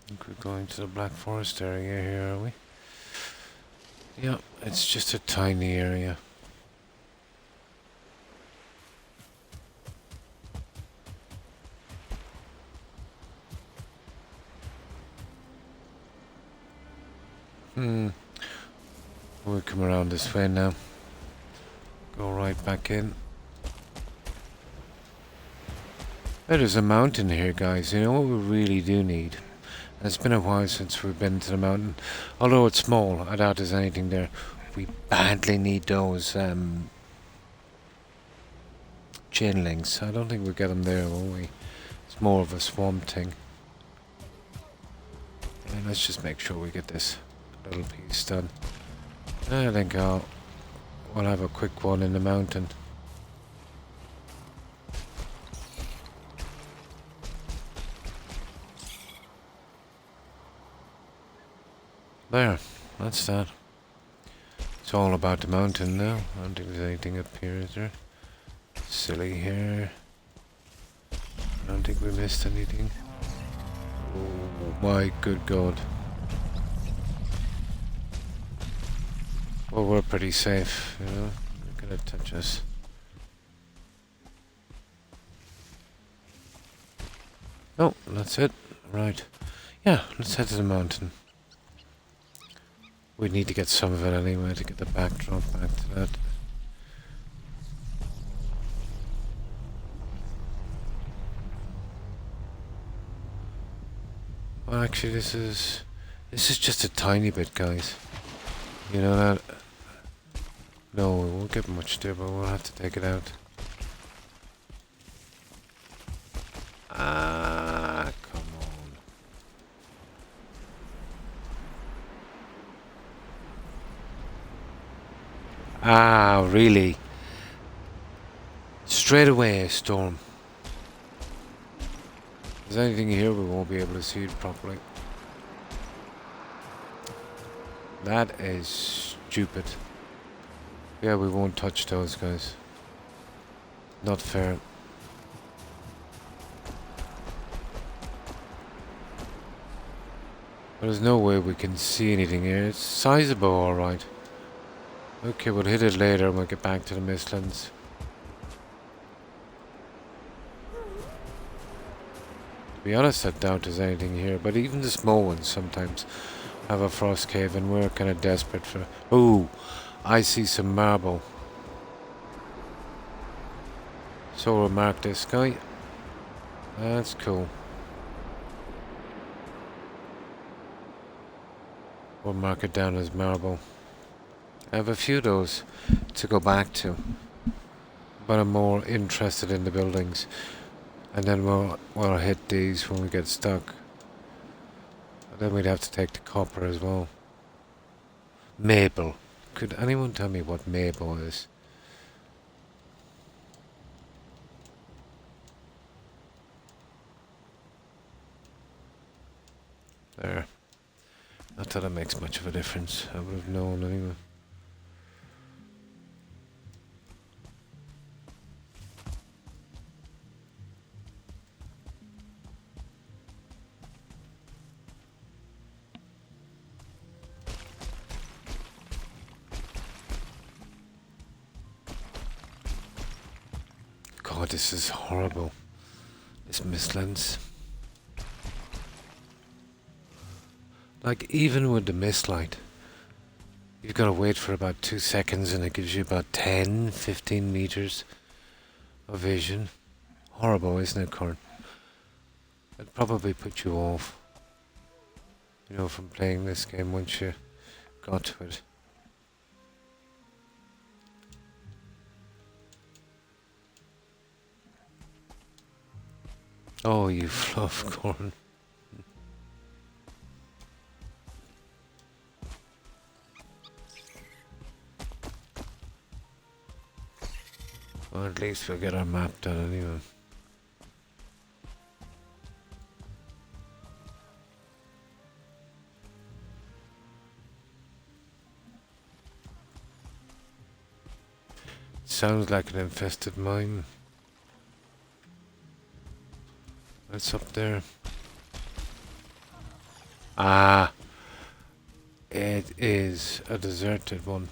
think we're going to the Black Forest area here, are we? Yep, it's just a tiny area. We'll come around this way now. Go right back in. There's a mountain here, guys. You know what we really do need? And it's been a while since we've been to the mountain. Although it's small, I doubt there's anything there. We badly need those chain links. I don't think we'll get them there, will we? It's more of a swamp thing. And let's just make sure we get this little piece done. I think we'll have a quick one in the mountain. There, that's that. It's all about the mountain now. I don't think there's anything up here, is there? Silly here. I don't think we missed anything. Oh my good god. Well, we're pretty safe, you know. They're gonna touch us. Oh, that's it. Right. Yeah, let's head to the mountain. We need to get some of it anyway to get the backdrop back to that. Well, actually, this is just a tiny bit, guys. You know that? No, we won't get much there, but we'll have to take it out. Ah, come on. Ah, really? Straight away, a storm. If there's anything here, we won't be able to see it properly. That is stupid. Yeah, we won't touch those guys. Not fair. But there's no way we can see anything here. It's sizable, alright. Okay, we'll hit it later and we'll get back to the Mistlands. To be honest, I doubt there's anything here, but even the small ones sometimes have a frost cave and we're kind of desperate for... Ooh, I see some marble. So we'll mark this guy. That's cool. We'll mark it down as marble. I have a few of those to go back to, but I'm more interested in the buildings. And then we'll hit these when we get stuck. And then we'd have to take the copper as well. Maple. Could anyone tell me what maple is? There. Not that it makes much of a difference. I would have known anyway. God, this is horrible. This Mistlands. Like, even with the mist light, you've got to wait for about 2 seconds and it gives you about 10, 15 meters of vision. Horrible, isn't it, Corn? It'd probably put you off, you know, from playing this game once you got to it. Oh, you fluff, Corn. Well, at least we'll get our map done anyway. Sounds like an infested mine. What's up there? Ah, it is a deserted one.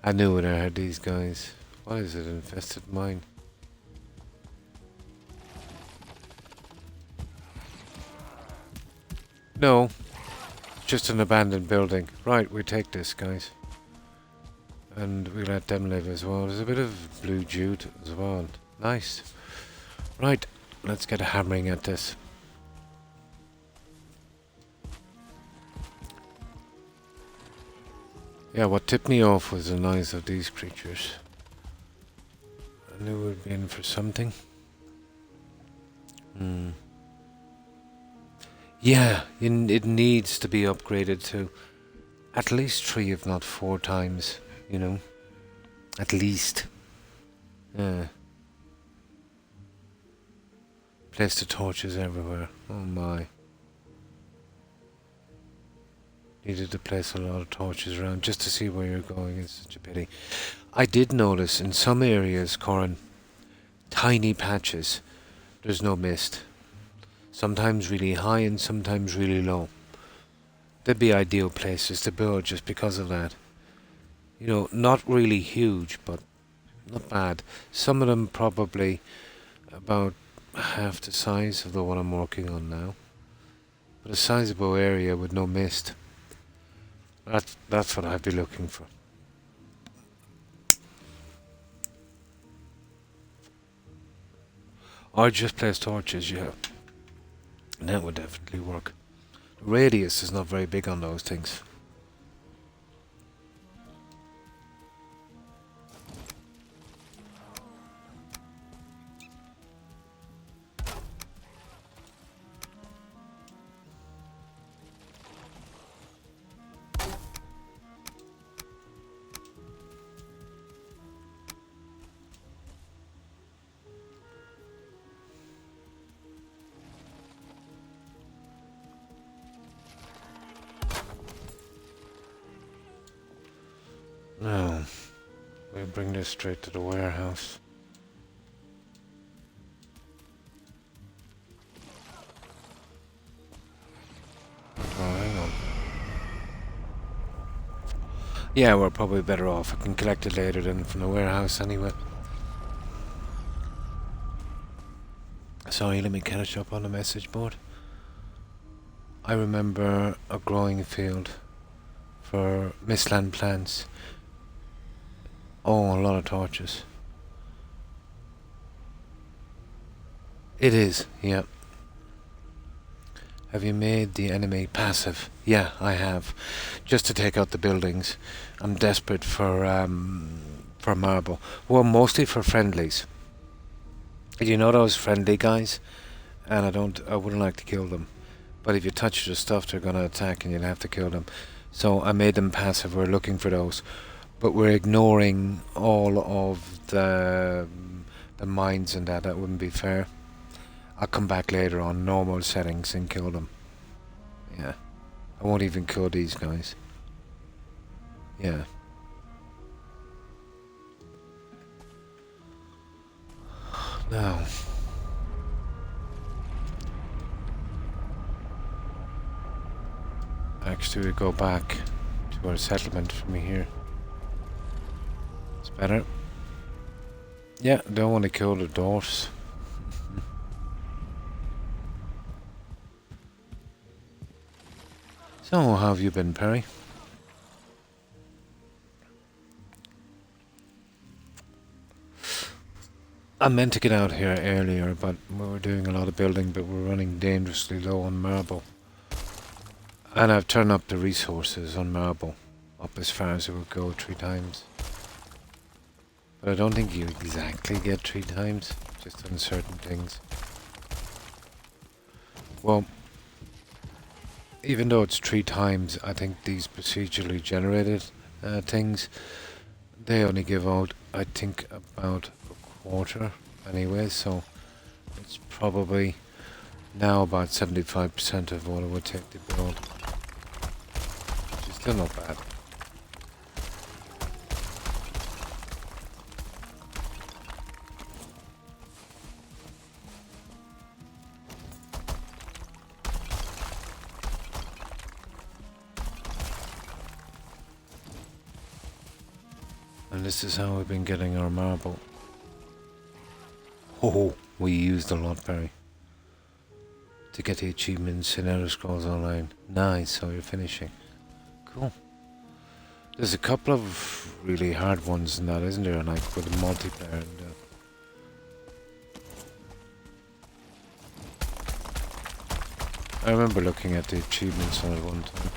I knew when I heard these guys. What is it? Infested mine? No, just an abandoned building. Right, we take this, guys. And we let them live as well. There's a bit of blue jute as well. Nice. Right, let's get hammering at this. Yeah, what tipped me off was the noise of these creatures. I knew we'd be in for something. Yeah, it needs to be upgraded to at least 3 if not 4 times, you know. At least. Yeah. Place the torches everywhere. Oh my. Needed to place a lot of torches around just to see where you're going. It's such a pity. I did notice in some areas, Corin, tiny patches, there's no mist. Sometimes really high and sometimes really low. They'd be ideal places to build just because of that. You know, not really huge, but Not bad. Some of them probably about half the size of the one I'm working on now. But a sizable area with no mist. That's what I'd be looking for. Or just place torches, yeah. And that would definitely work. The radius is not very big on those things. Now, we'll bring this straight to the warehouse. Oh, hang on. Yeah, we're probably better off. I can collect it later than from the warehouse anyway. Sorry, let me catch up on the message board. I remember a growing field for mistland plants. Oh, a lot of torches. It is, yeah. Have you made the enemy passive? Yeah, I have. Just to take out the buildings. I'm desperate for marble. Well, mostly for friendlies. You know those friendly guys? And I wouldn't like to kill them. But if you touch their stuff, they're gonna attack and you'll have to kill them. So I made them passive. We're looking for those. But we're ignoring all of the mines and that. That wouldn't be fair. I'll come back later on normal settings and kill them. Yeah. I won't even kill these guys. Yeah. Now. Actually, we go back to our settlement from here. It's better. Yeah, don't want to kill the dwarfs. So, how have you been, Perry? I meant to get out here earlier, but we were doing a lot of building, but we're running dangerously low on marble. And I've turned up the resources on marble, up as far as it would go 3 times. But I don't think you exactly get 3 times, just on certain things. Well, even though it's 3 times, I think these procedurally generated things, they only give out, I think, about a quarter anyway, so it's probably now about 75% of what it would take to build. Which is still not bad. And this is how we've been getting our marble. Oh, we used a lot, Barry. To get the achievements in Elder Scrolls Online. Nice, so you're finishing. Cool. There's a couple of really hard ones in that, isn't there? Like with the multiplayer and I remember looking at the achievements on it one time.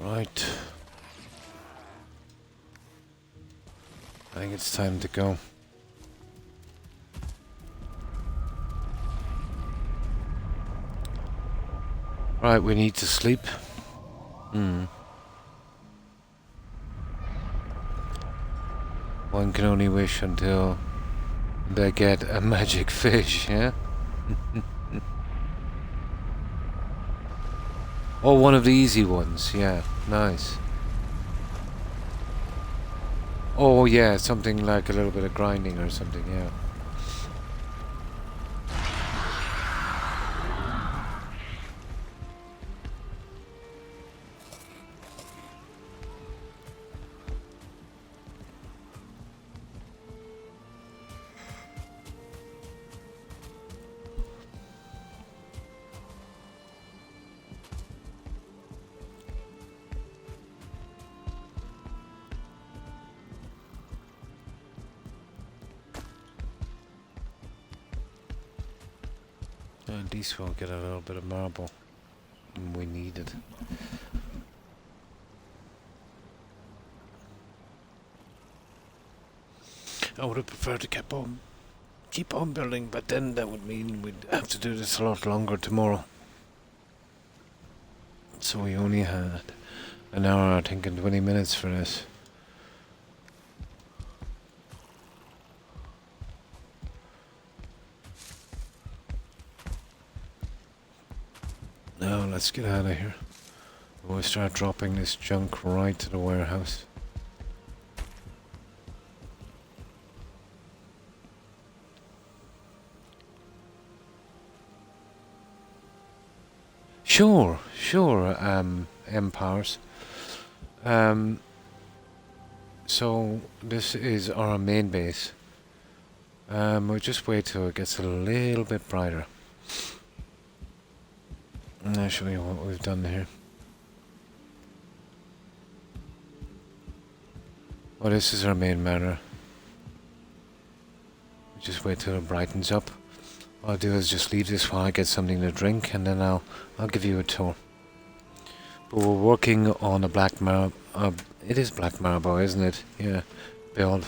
Right. I think it's time to go. Right, we need to sleep. One can only wish until they get a magic fish, yeah? Oh, one of the easy ones, yeah, nice. Oh yeah, something like a little bit of grinding or something, yeah. At least we'll get a little bit of marble. We need it. I would have preferred to keep on building, but then that would mean we'd have to do this a lot longer tomorrow. So we only had an hour, I think, and 20 minutes for this. Now let's get out of here. We'll start dropping this junk right to the warehouse. Sure, Empowers. So this is our main base. We'll just wait till it gets a little bit brighter. And I'll show you what we've done here. Well, this is our main manor. Just wait till it brightens up. What I'll do is just leave this while I get something to drink, and then I'll give you a tour. But we're working on a black marble. It is black marble, isn't it? Yeah, build.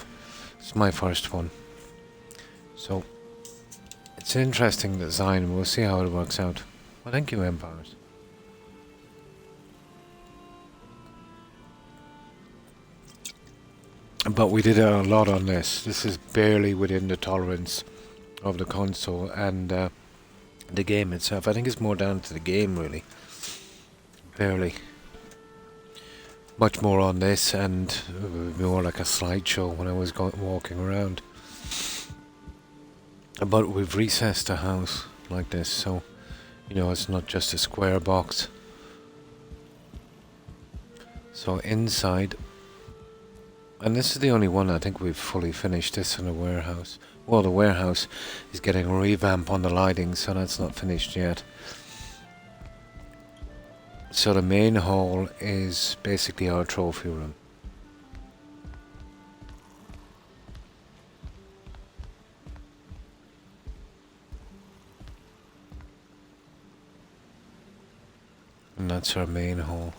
It's my first one. So it's an interesting design. We'll see how it works out. Well, thank you, Empires. But we did a lot on this. This is barely within the tolerance of the console and the game itself. I think it's more down to the game, really. Barely. Much more on this and more like a slideshow when I was walking around. But we've recessed the house like this, so you know it's not just a square box. So inside, and this is the only one I think we've fully finished, this in the warehouse. Well, the warehouse is getting a revamp on the lighting, so that's not finished yet. So the main hall is basically our trophy room. And that's our main hall.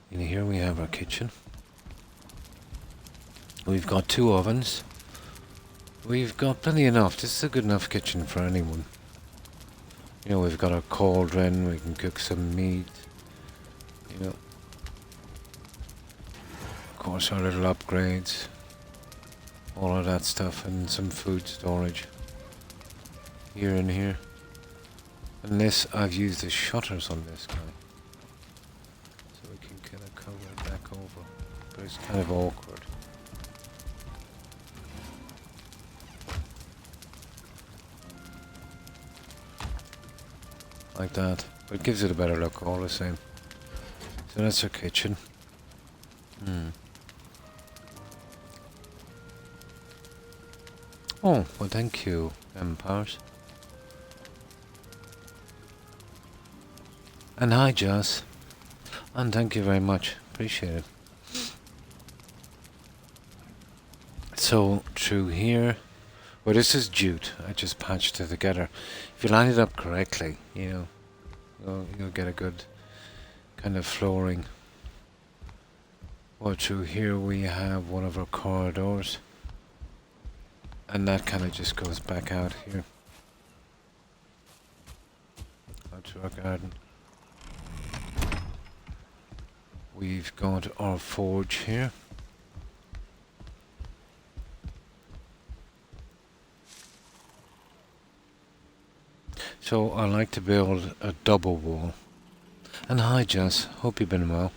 In here we have our kitchen. We've got 2 ovens. We've got plenty enough. This is a good enough kitchen for anyone. You know, we've got our cauldron, we can cook some meat. You know. Of course our little upgrades. All of that stuff, and some food storage. Here and here. And this, I've used the shutters on this guy. So we can kind of cover it back over. But it's kind of awkward. Like that. But it gives it a better look all the same. So that's our kitchen. Oh, well thank you, Empires. And hi, Joss. And thank you very much. Appreciate it. So, through here... Well, this is jute. I just patched it together. If you line it up correctly, you know, you'll get a good kind of flooring. Well, through here we have one of our corridors. And that kind of just goes back out here. to our garden. We've got our forge here. So I like to build a double wall. And hi Jess, hope you've been well.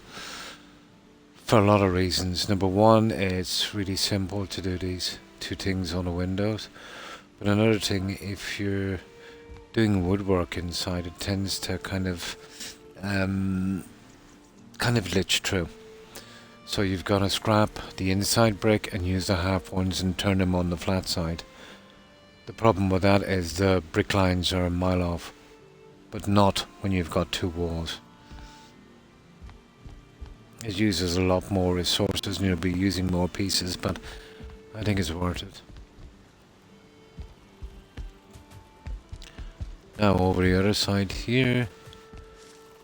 For a lot of reasons. Number one, it's really simple to do these two things on the windows. But another thing, if you're doing woodwork inside, it tends to kind of lich through. So you've got to scrap the inside brick and use the half ones and turn them on the flat side. The problem with that is the brick lines are a mile off, but not when you've got two walls. It uses a lot more resources and you'll be using more pieces, but I think it's worth it. Now over the other side here,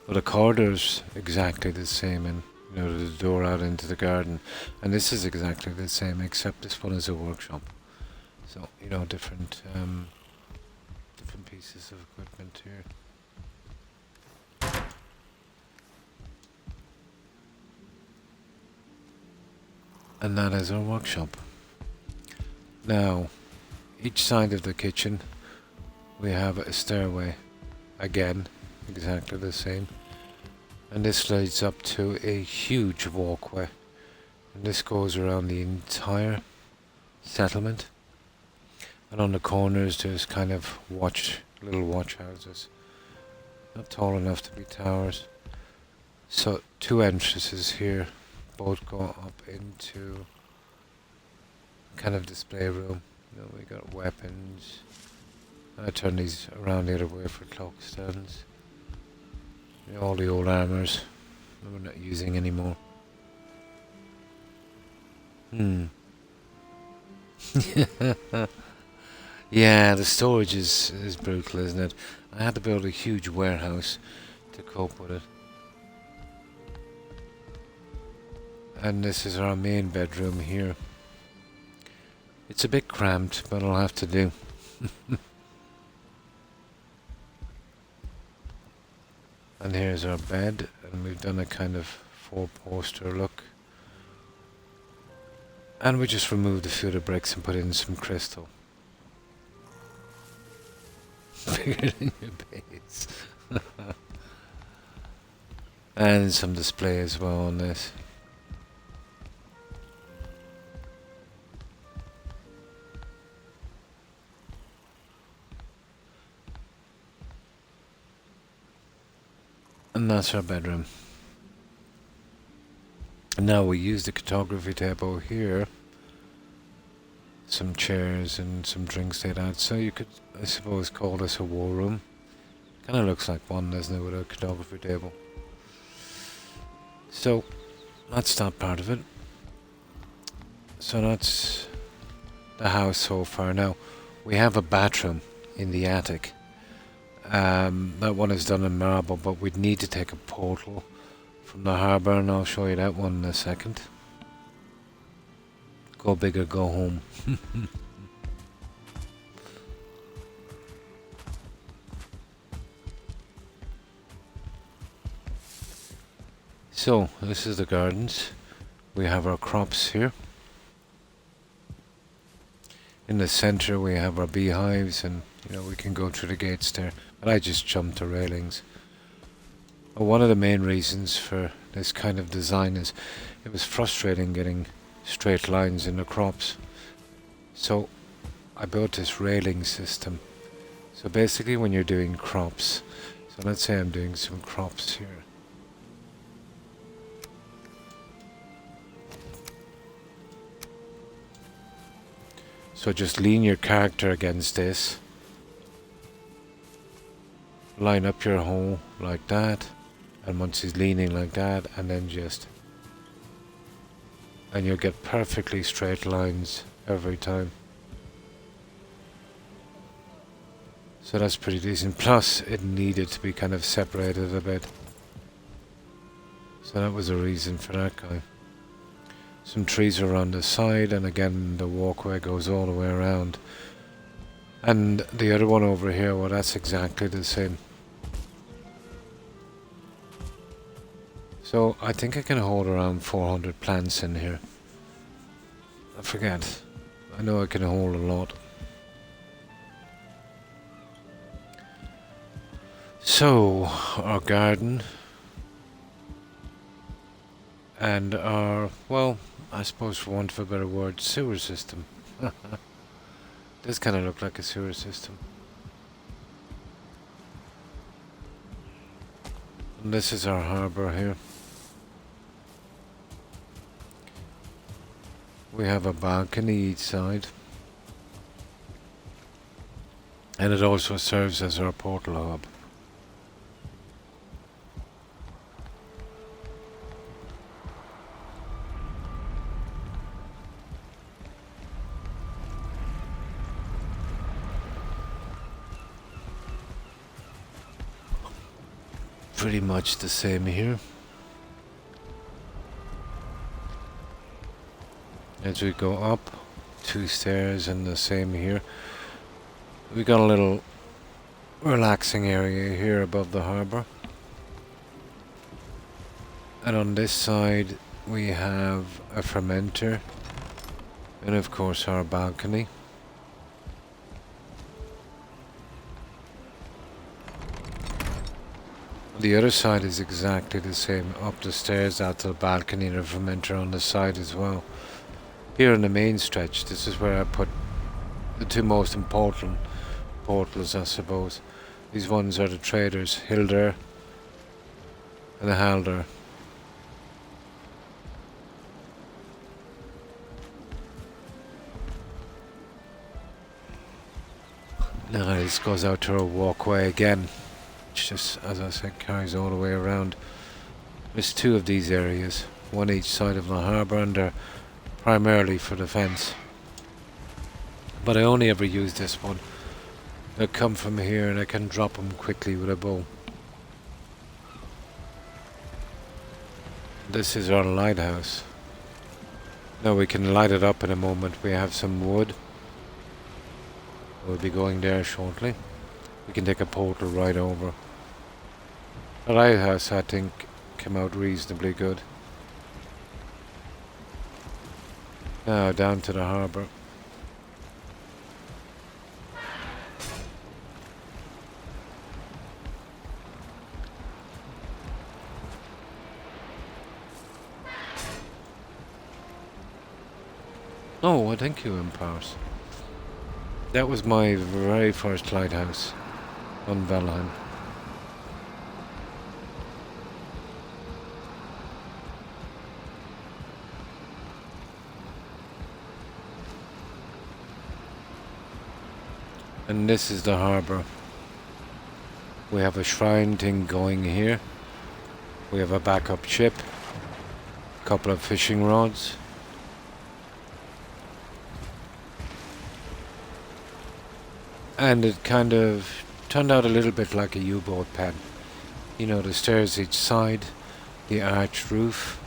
well, the corridor's exactly the same, and you know, the door out into the garden, and this is exactly the same except this one is a workshop. So you know, different pieces of equipment here. And that is our workshop. Now, each side of the kitchen we have a stairway, again exactly the same, and this leads up to a huge walkway, and this goes around the entire settlement, and on the corners there's kind of little watch houses, not tall enough to be towers. So two entrances here, both go up into kind of display room. You know, we got weapons. I turn these around the other way for clock stands. You know, all the old armors that we're not using anymore. Yeah, the storage is brutal, isn't it? I had to build a huge warehouse to cope with it. And this is our main bedroom here. It's a bit cramped, but I'll have to do. And here's our bed, and we've done a kind of four-poster look. And we just removed a few of the bricks and put in some crystal. Bigger than your base. And some display as well on this. And that's our bedroom. And now we use the photography table here. Some chairs and some drinks laid out. So you could, I suppose, call this a war room. Kind of looks like one, doesn't it, with a photography table. So that's that part of it. So that's the house so far. Now we have a bathroom in the attic. That one is done in marble, but we'd need to take a portal from the harbour, and I'll show you that one in a second. Go big or go home. So, this is the gardens. We have our crops here. In the centre we have our beehives, and you know, we can go through the gates there. But I just jumped the railings. Well, one of the main reasons for this kind of design is it was frustrating getting straight lines in the crops. So I built this railing system. So basically when you're doing crops, so let's say I'm doing some crops here. So just lean your character against this. Line up your hoe like that, and once he's leaning like that, and then just, and you'll get perfectly straight lines every time. So that's pretty decent. Plus it needed to be kind of separated a bit, so that was a reason for that guy. Some trees are on the side, and again the walkway goes all the way around. And the other one over here, well, that's exactly the same. So I think I can hold around 400 plants in here. I forget. I know I can hold a lot. So, our garden and our, well, I suppose for want of a better word, sewer system. Does kind of look like a sewer system. And this is our harbour here. We have a balcony each side. And it also serves as our portal hub. Pretty much the same here. As we go up, 2 stairs and the same here. We got a little relaxing area here above the harbour. And on this side we have a fermenter and of course our balcony. The other side is exactly the same, up the stairs out to the balcony and a fermenter on the side as well. Here in the main stretch, this is where I put the 2 most important portals, I suppose. These ones are the traders, Hilder and the Halder. Now this goes out to a walkway again, which just, as I said, carries all the way around. There's 2 of these areas, one each side of the harbour, and they're primarily for defence. But I only ever use this one. They come from here and I can drop them quickly with a bow. This is our lighthouse. Now we can light it up in a moment. We have some wood. We'll be going there shortly. We can take a portal right over. The lighthouse, I think, came out reasonably good. Now down to the harbour. Oh, thank you, Empowers. That was my very first lighthouse on Valheim. And this is the harbour. We have a shrine thing going here. We have a backup ship. A couple of fishing rods. And it kind of turned out a little bit like a U-boat pen. You know, the stairs each side, the arched roof.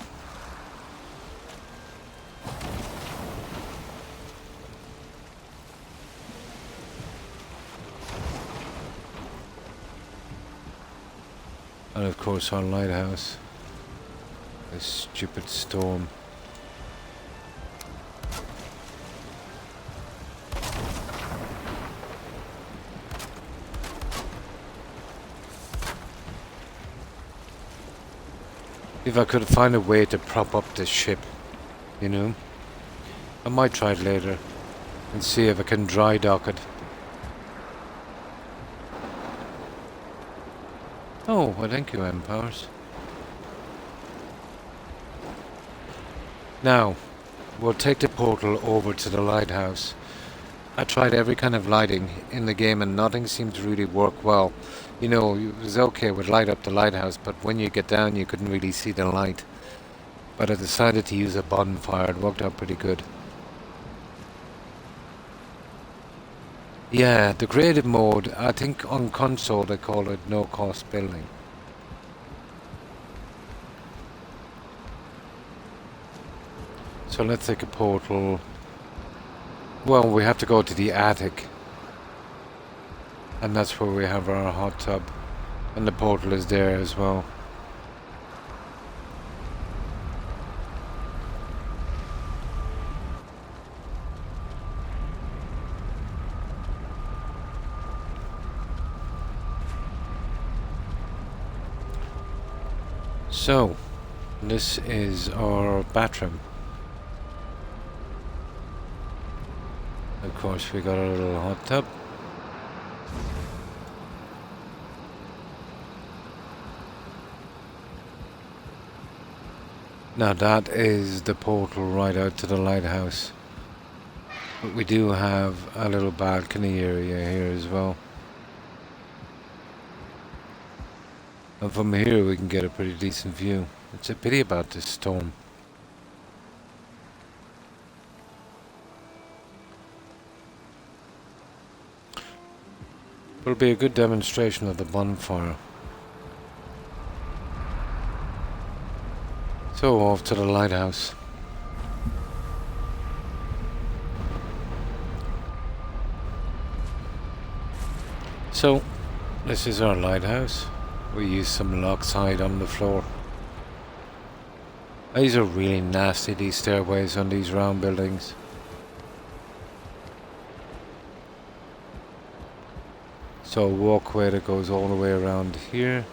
And of course our lighthouse. This stupid storm. If I could find a way to prop up this ship, you know, I might try it later and see if I can dry dock it. Oh, well, thank you, Empowers. Now, we'll take the portal over to the lighthouse. I tried every kind of lighting in the game and nothing seemed to really work well. You know, it was okay with light up the lighthouse, but when you get down you couldn't really see the light. But I decided to use a bonfire. It worked out pretty good. Yeah, the creative mode, I think on console they call it no cost building. So let's take a portal. Well, we have to go to the attic. And that's where we have our hot tub. And the portal is there as well. So, this is our bathroom. Of course, we got a little hot tub. Now that is the portal right out to the lighthouse. But we do have a little balcony area here as well. And from here we can get a pretty decent view. It's a pity about this storm. It'll be a good demonstration of the bonfire. So off to the lighthouse. So, this is our lighthouse. We use some Loctite on the floor. These are really nasty, these stairways on these round buildings. So a walkway that goes all the way around here.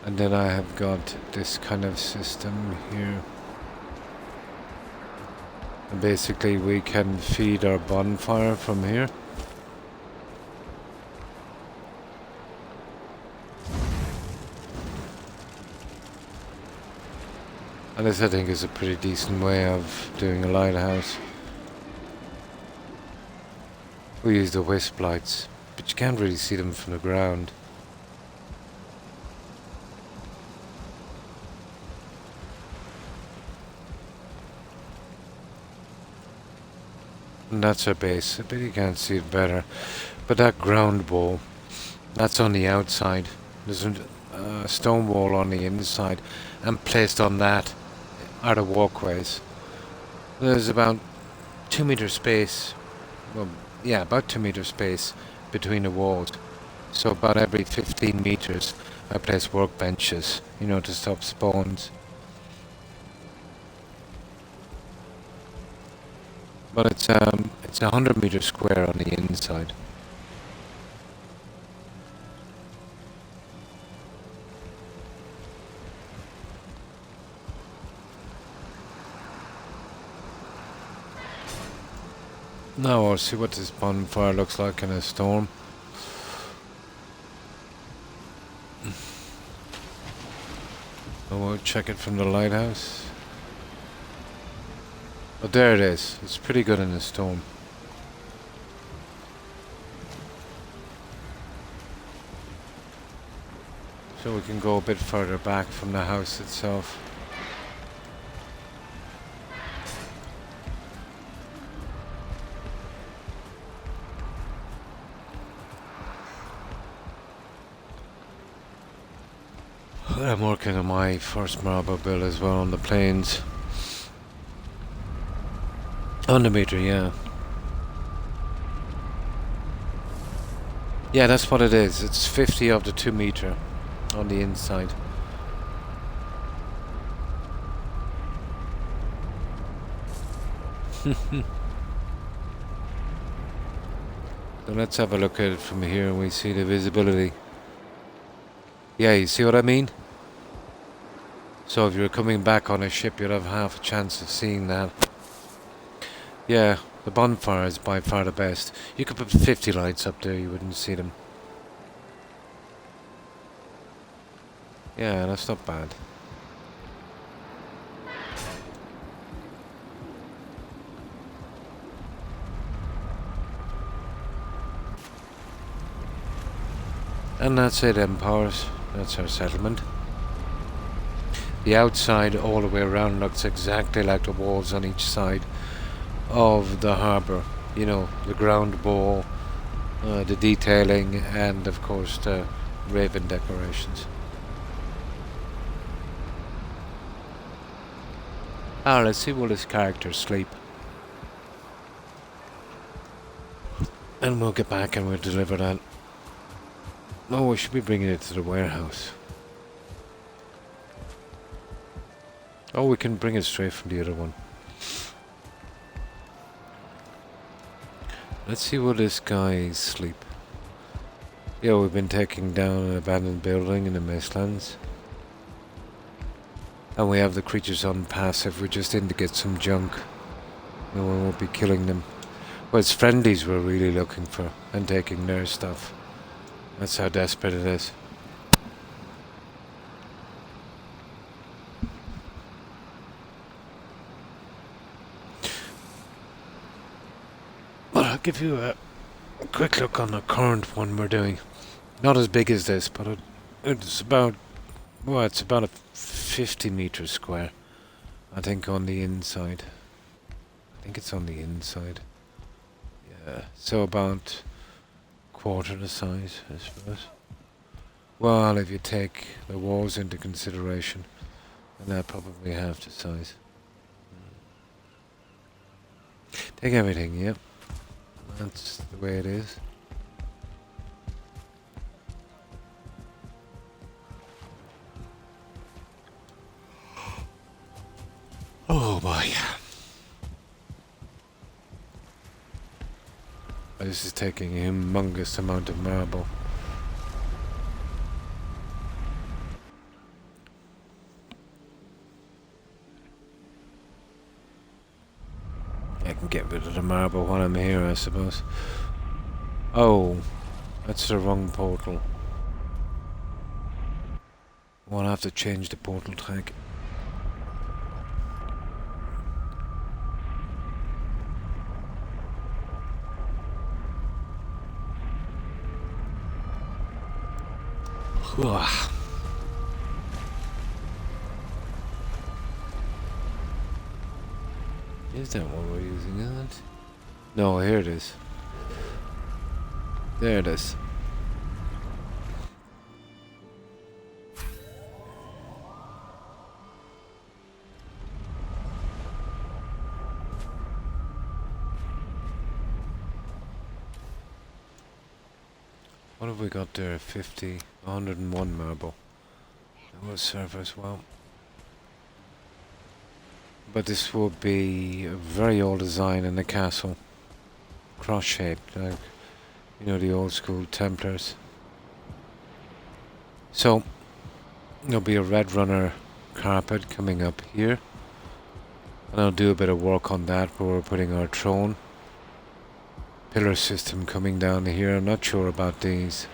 And then I have got this kind of system here. And basically we can feed our bonfire from here. And this, I think, is a pretty decent way of doing a lighthouse. We use the wisp lights, but you can't really see them from the ground. And that's our base. I bet you can't see it better. But that ground wall, that's on the outside. There's a stone wall on the inside, and placed on that are the walkways. There's about 2 meter space, well, yeah, about 2 meter space between the walls. So about every 15 meters I place workbenches, you know, to stop spawns. But it's 100 meters square on the inside. Now I'll see what this bonfire looks like in a storm. And we'll check it from the lighthouse. But there it is. It's pretty good in a storm. So we can go a bit further back from the house itself. I'm working on my first marble build as well on the plains. On the meter, yeah. Yeah, that's what it is. It's 50 of the 2 meter on the inside. So let's have a look at it from here and we see the visibility. Yeah, you see what I mean? So if you're coming back on a ship, you'd have half a chance of seeing that. Yeah, the bonfire is by far the best. You could put 50 lights up there, you wouldn't see them. Yeah, that's not bad. And that's it, Empires. That's our settlement. The outside all the way around looks exactly like the walls on each side of the harbour. You know, the ground wall, the detailing, and of course the raven decorations. Let's see, will this character sleep? And we'll get back and we'll deliver that. Oh, we should be bringing it to the warehouse. Oh, we can bring it straight from the other one. Let's see, will this guy sleep? Yeah, we've been taking down an abandoned building in the Mistlands. And we have the creatures on passive. We're just in to get some junk. No one won't be killing them. Well, it's friendlies we're really looking for and taking their stuff. That's how desperate it is. Well, I'll give you a quick look on the current one we're doing. Not as big as this, but it's about, well, it's about a 50 meters square. I think on the inside. I think it's on the inside. Yeah, so about quarter the size, I suppose. Well, if you take the walls into consideration, then that probably half the size. Take everything, yep. That's the way it is. Oh boy. This is taking a humongous amount of marble. I can get rid of the marble while I'm here, I suppose. Oh, that's the wrong portal. We'll have to change the portal tag. Is that what we're using, isn't it? No, here it is. There it is. What have we got there? 50, 101 marble. That will serve as well. But this will be a very old design in the castle. Cross shaped, like, you know, the old school Templars. So, there'll be a red runner carpet coming up here. And I'll do a bit of work on that where we're putting our throne. Pillar system coming down here. I'm not sure about these.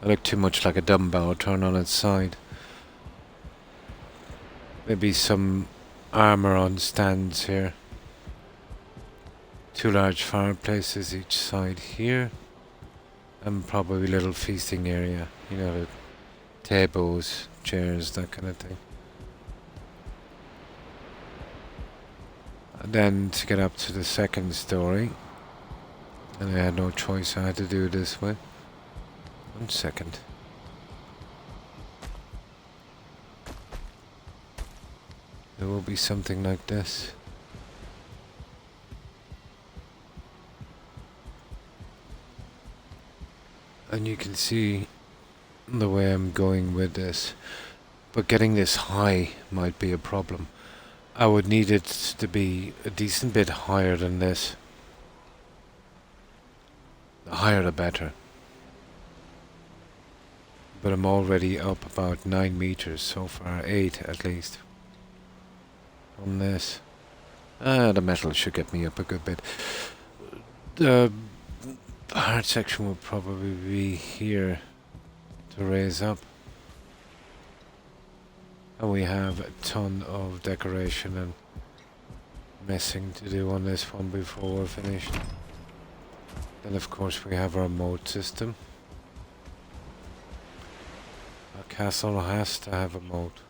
They look too much like a dumbbell turned on its side. Maybe some armor on stands here. 2 large fireplaces each side here. And probably a little feasting area. You know, the tables, chairs, that kind of thing. And then to get up to the second story. And I had no choice, I had to do it this way. 1 second. There will be something like this. And you can see the way I'm going with this. But getting this high might be a problem. I would need it to be a decent bit higher than this. The higher the better. But I'm already up about 9 meters so far, 8 at least. On this. The metal should get me up a good bit. The hard section will probably be here to raise up. And we have a ton of decoration and messing to do on this one before we're finished. Then of course we have our moat system. A castle has to have a moat.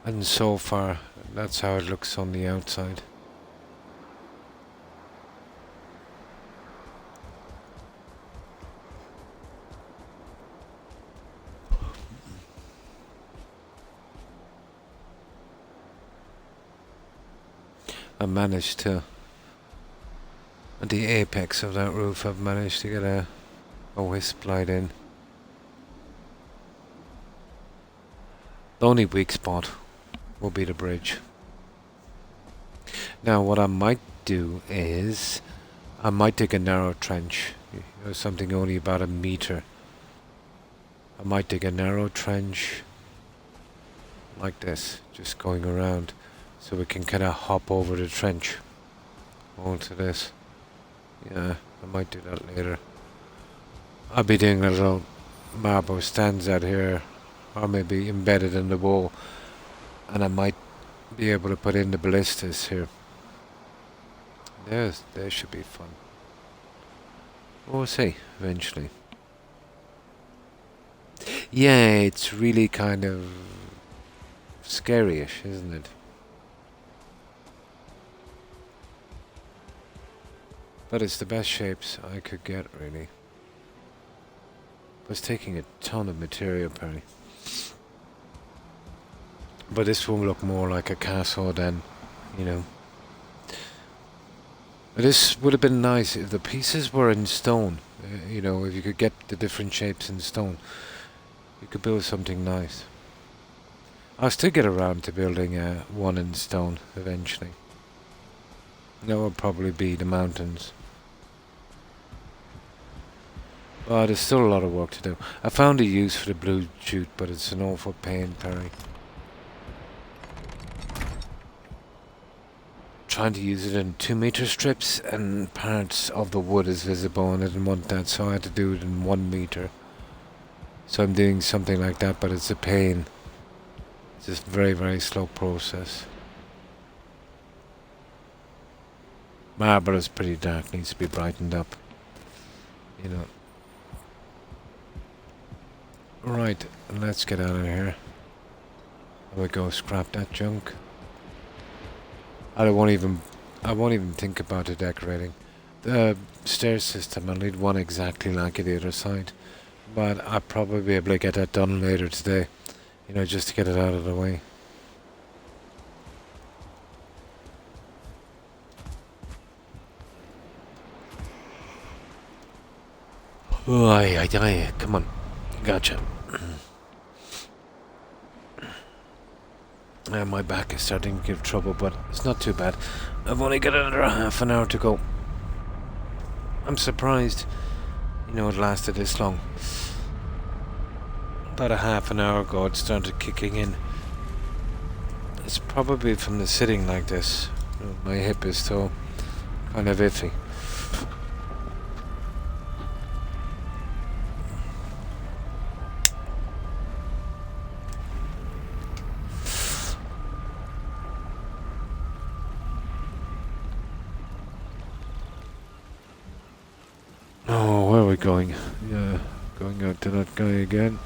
And so far, that's how it looks on the outside. I managed to, at the apex of that roof, I've managed to get a wisp light in. The only weak spot will be the bridge. Now what I might do is I might dig a narrow trench, something only about a meter. I might dig a narrow trench like this, just going around, so we can kind of hop over the trench onto this. Yeah, I might do that later. I'll be doing a little marble stands out here, or maybe embedded in the wall, and I might be able to put in the ballistas here. There should be fun. We'll see, eventually. Yeah, it's really kind of scary-ish, isn't it? But it's the best shapes I could get, really. It's taking a ton of material, apparently. But this will look more like a castle than, you know. This would have been nice if the pieces were in stone. You know, if you could get the different shapes in stone, you could build something nice. I'll still get around to building one in stone eventually. That will probably be the mountains. But there's still a lot of work to do. I found a use for the blue jute, but it's an awful pain, Perry. Trying to use it in 2-meter strips, and parts of the wood is visible, and I didn't want that, so I had to do it in 1 meter. So I'm doing something like that, but it's a pain. It's just a very, very slow process. Marble is pretty dark, needs to be brightened up. You know. Right, let's get out of here. There we go, scrap that junk. I won't even think about the decorating. The stair system, I'll need one exactly like the other side. But I'll probably be able to get that done later today. You know, just to get it out of the way. Oh, aye, come on. Gotcha. My back is starting to give trouble, but it's not too bad. I've only got another half an hour to go. I'm surprised, you know, it lasted this long. About a half an hour ago, it started kicking in. It's probably from the sitting like this. My hip is still kind of iffy. Going, yeah, going out to that guy again.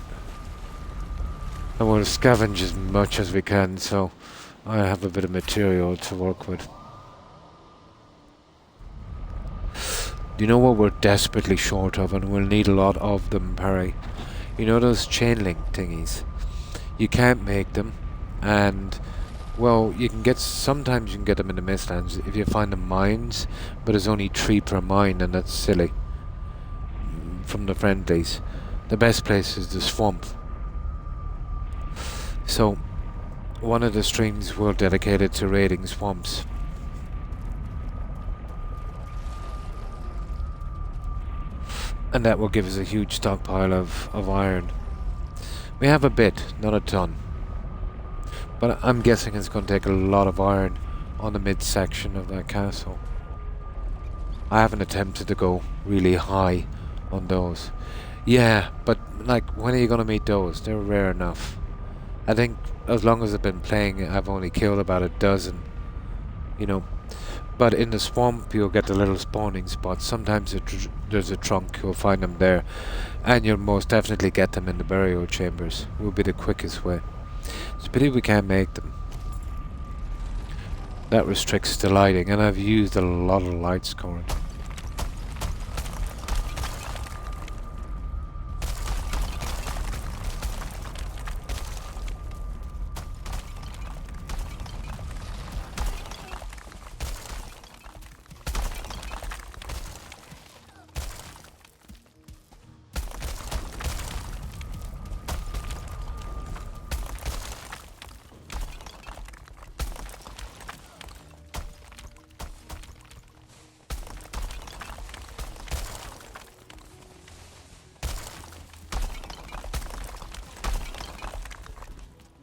I want to scavenge as much as we can, so I have a bit of material to work with. You know what we're desperately short of, and we'll need a lot of them, Perry? You know those chain link thingies? You can't make them, and well, you can get, sometimes you can get them in the Mistlands if you find the mines, but there's only 3 per mine, and that's silly. From the friendlies, the best place is the swamp. So one of the streams will dedicate it to raiding swamps. And that will give us a huge stockpile of iron. We have a bit, not a ton, but I'm guessing it's going to take a lot of iron on the midsection of that castle. I haven't attempted to go really high on those. Yeah, but like, when are you gonna meet those? They're rare enough. I think as long as I've been playing, I've only killed about a dozen, you know. But in the swamp, you'll get the little spawning spots. Sometimes there's a trunk, you'll find them there, and you'll most definitely get them in the burial chambers. Will be the quickest way. It's a pity we can't make them. That restricts the lighting, and I've used a lot of light scoring.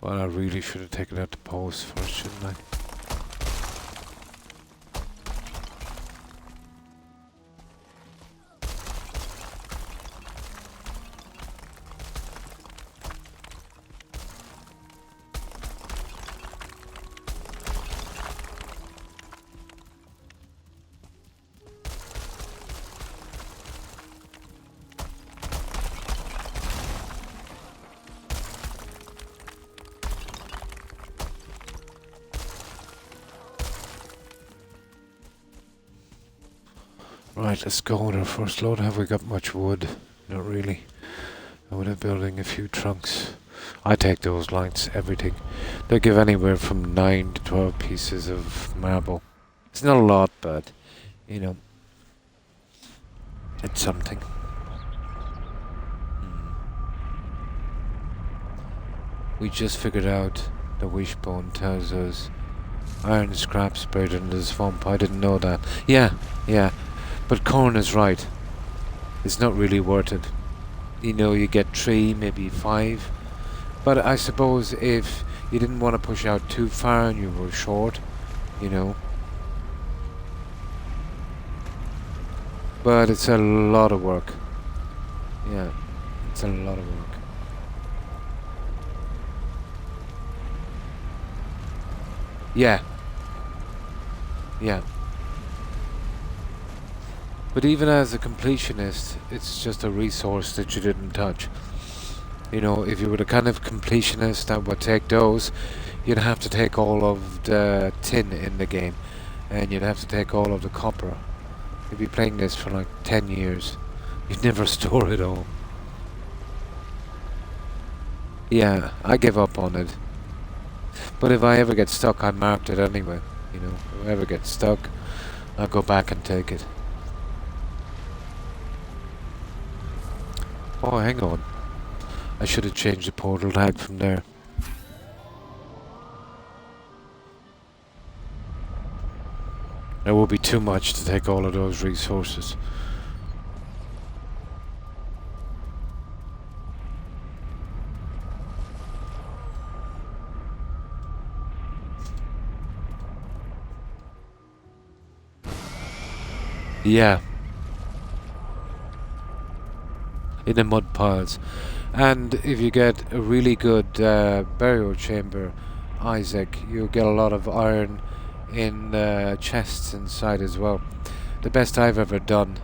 Well, I really should have taken out the post first, shouldn't I? Right, let's go with our first load. Have we got much wood? Not really. I would have building a few trunks. I take those lights, everything. They give anywhere from 9 to 12 pieces of marble. It's not a lot, but, you know, it's something. We just figured out the wishbone tells us iron scrap sprayed into the swamp. I didn't know that. Yeah. But Corn is right. It's not really worth it. You know, you get 3, maybe 5. But I suppose if you didn't want to push out too far and you were short, you know. But it's a lot of work. Yeah, it's a lot of work. Yeah. But even as a completionist, it's just a resource that you didn't touch. You know, if you were the kind of completionist that would take those, you'd have to take all of the tin in the game, and you'd have to take all of the copper. You'd be playing this for like 10 years. You'd never store it all. Yeah, I give up on it. But if I ever get stuck, I marked it anyway. You know, if I ever get stuck, I'll go back and take it. Oh, hang on. I should have changed the portal tag from there. It will be too much to take all of those resources. Yeah. In the mud piles. And if you get a really good burial chamber, Isaac, you'll get a lot of iron in chests inside as well. The best I've ever done,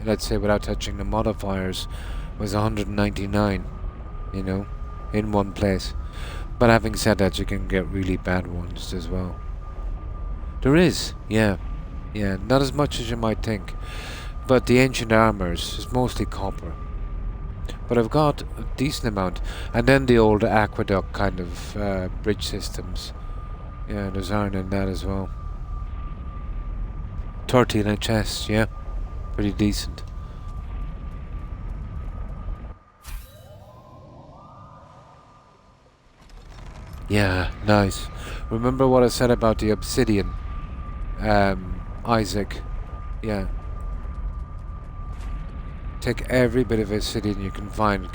let's say without touching the modifiers, was 199, you know, in one place. But having said that, you can get really bad ones as well. There is, yeah, not as much as you might think. But the ancient armors is mostly copper. But I've got a decent amount. And then the old aqueduct kind of bridge systems. Yeah, there's iron in that as well. 13 in chest, yeah. Pretty decent. Yeah, nice. Remember what I said about the obsidian? Isaac. Yeah. Take every bit of obsidian you can find.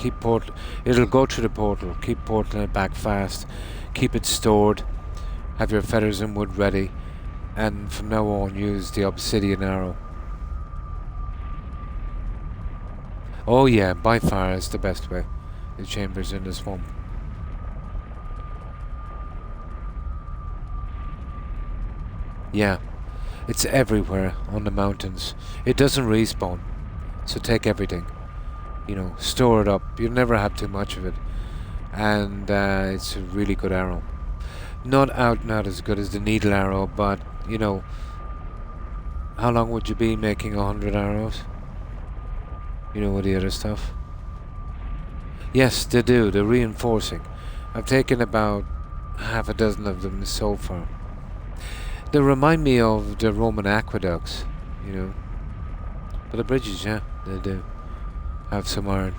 It'll go through the portal. Keep portaling it back fast. Keep it stored. Have your feathers and wood ready. And from now on, use the obsidian arrow. Oh yeah, by far is the best way. The chambers in the swamp. Yeah. It's everywhere on the mountains. It doesn't respawn. So take everything, you know, store it up. You'll never have too much of it, and it's a really good arrow. Not as good as the needle arrow, but you know, how long would you be making 100 arrows? You know, with the other stuff. Yes, they do. They're reinforcing. I've taken about half a dozen of them so far. They remind me of the Roman aqueducts, you know. But the bridges, yeah, they do have some iron.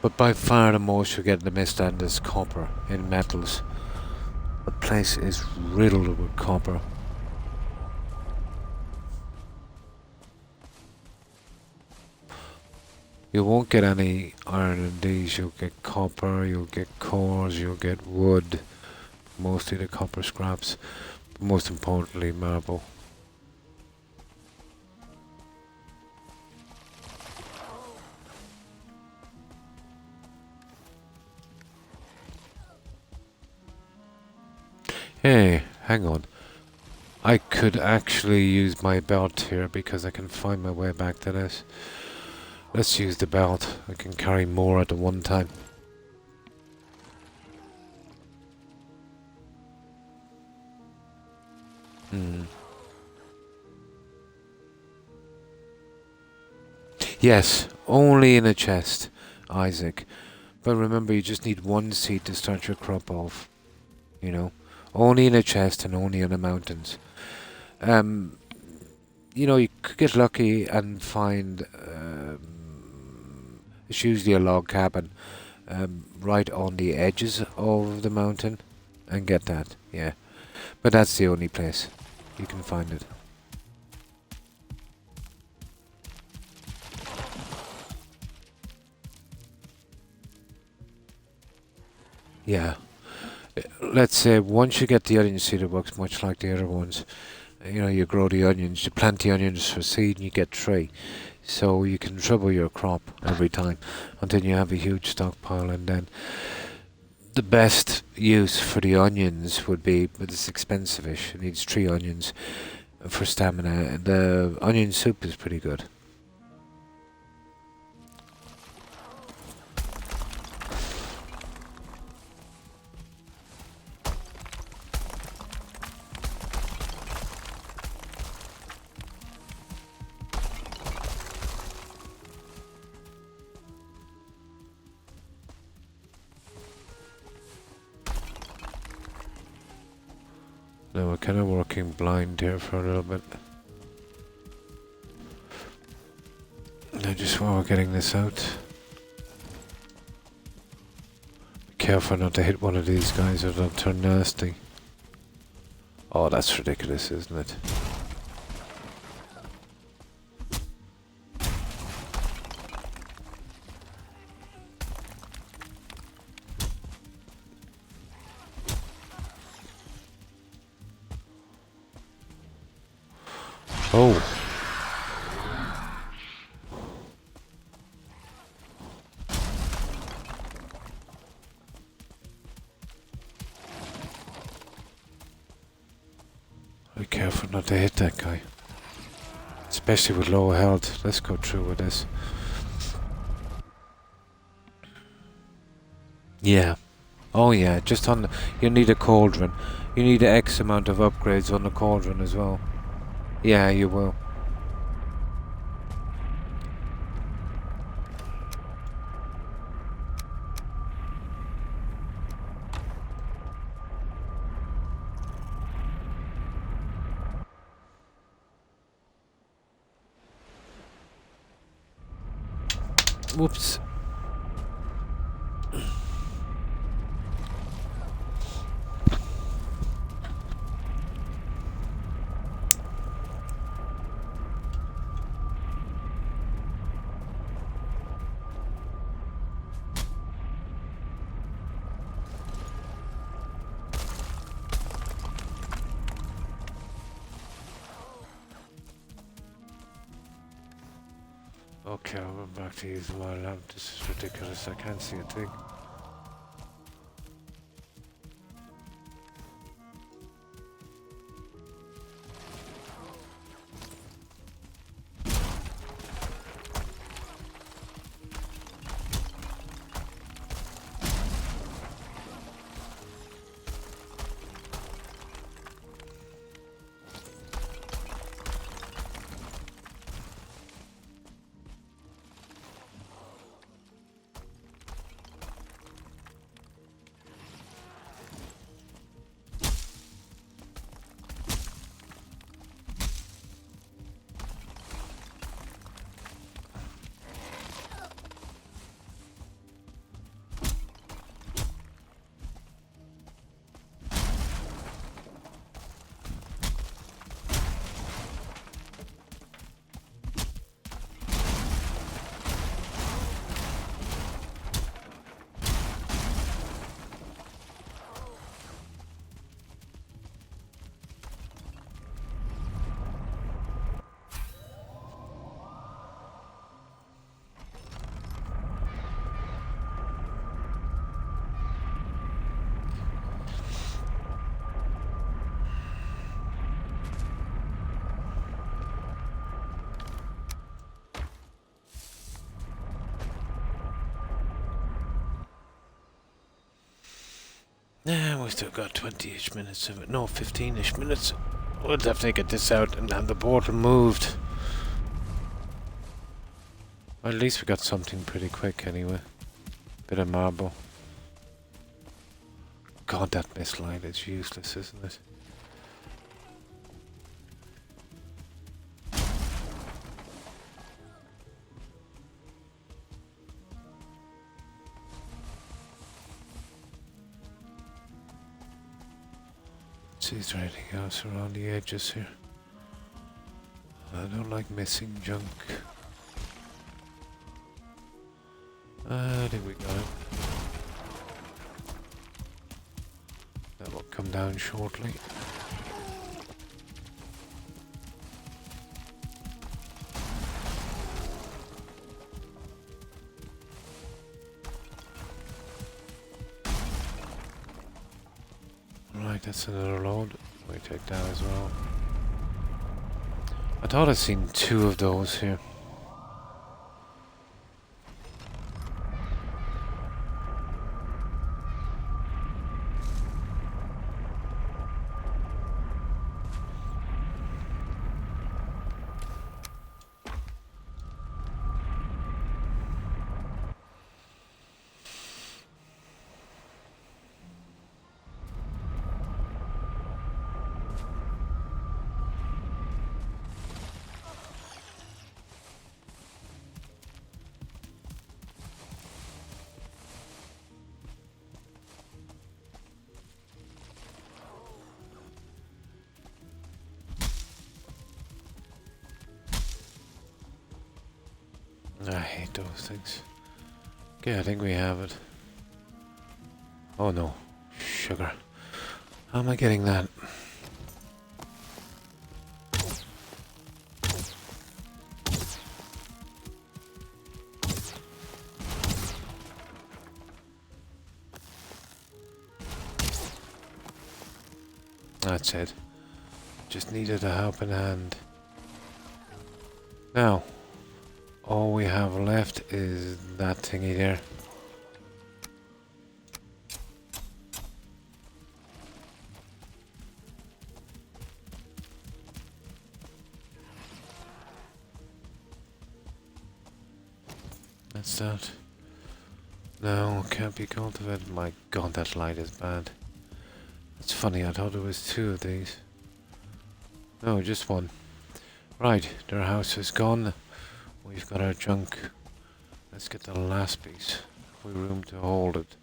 But by far the most you get in the mist end is copper in metals. The place is riddled with copper. You won't get any iron in these. You'll get copper, you'll get cores, you'll get wood. Mostly the copper scraps. But most importantly, marble. Hey, hang on. I could actually use my belt here because I can find my way back to this. Let's use the belt. I can carry more at the one time. Yes, only in a chest, Isaac. But remember, you just need one seed to start your crop off. You know? Only in a chest and only in the mountains. You know, you could get lucky and find... it's usually a log cabin. Right on the edges of the mountain. And get that, yeah. But that's the only place you can find it. Yeah. Let's say once you get the onion seed, it works much like the other ones. You know, you grow the onions, you plant the onions for seed and you get 3. So you can triple your crop every time until you have a huge stockpile, and then the best use for the onions would be, but it's expensive-ish, it needs 3 onions for stamina. The onion soup is pretty good. Now we're kind of working blind here for a little bit. Now just while we're getting this out, be careful not to hit one of these guys or they'll turn nasty. Oh, that's ridiculous, isn't it? Oh. Be careful not to hit that guy. Especially with low health. Let's go through with this. Yeah. Oh yeah, just on the... You need a cauldron. You need X amount of upgrades on the cauldron as well. Yeah, you will. Whoops. Okay, I'll go back to using my lamp. This is ridiculous. I can't see a thing. Nah, we still got 20-ish minutes of it. No, 15-ish minutes. We'll have to get this out and have the portal moved. Well, at least we got something pretty quick anyway. Bit of marble. God, that missile light is useless, isn't it? See, is there anything else around the edges here? I don't like missing junk. I think we got it. That will come down shortly. Right, that's another load. We take that as well. I thought I'd seen 2 of those here. I hate those things. Okay, I think we have it. Oh no, sugar. How am I getting that? That's it. Just needed a helping hand. Now, all we have left is that thingy there. That's that. No, can't be cultivated. My god, that light is bad. It's funny, I thought there was 2 of these. No, just 1. Right, their house is gone. We've got our junk. Let's get the last piece. Have we room to hold it?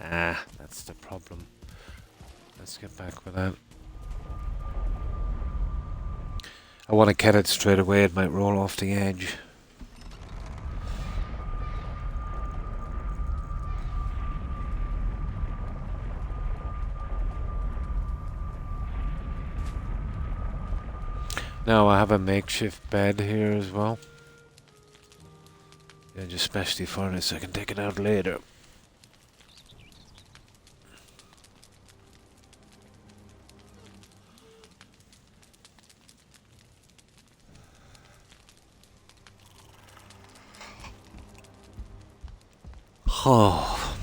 Ah, that's the problem. Let's get back with that. I want to get it straight away. It might roll off the edge. Now I have a makeshift bed here as well. Yeah, just specially for this, I can take it out later. Oh.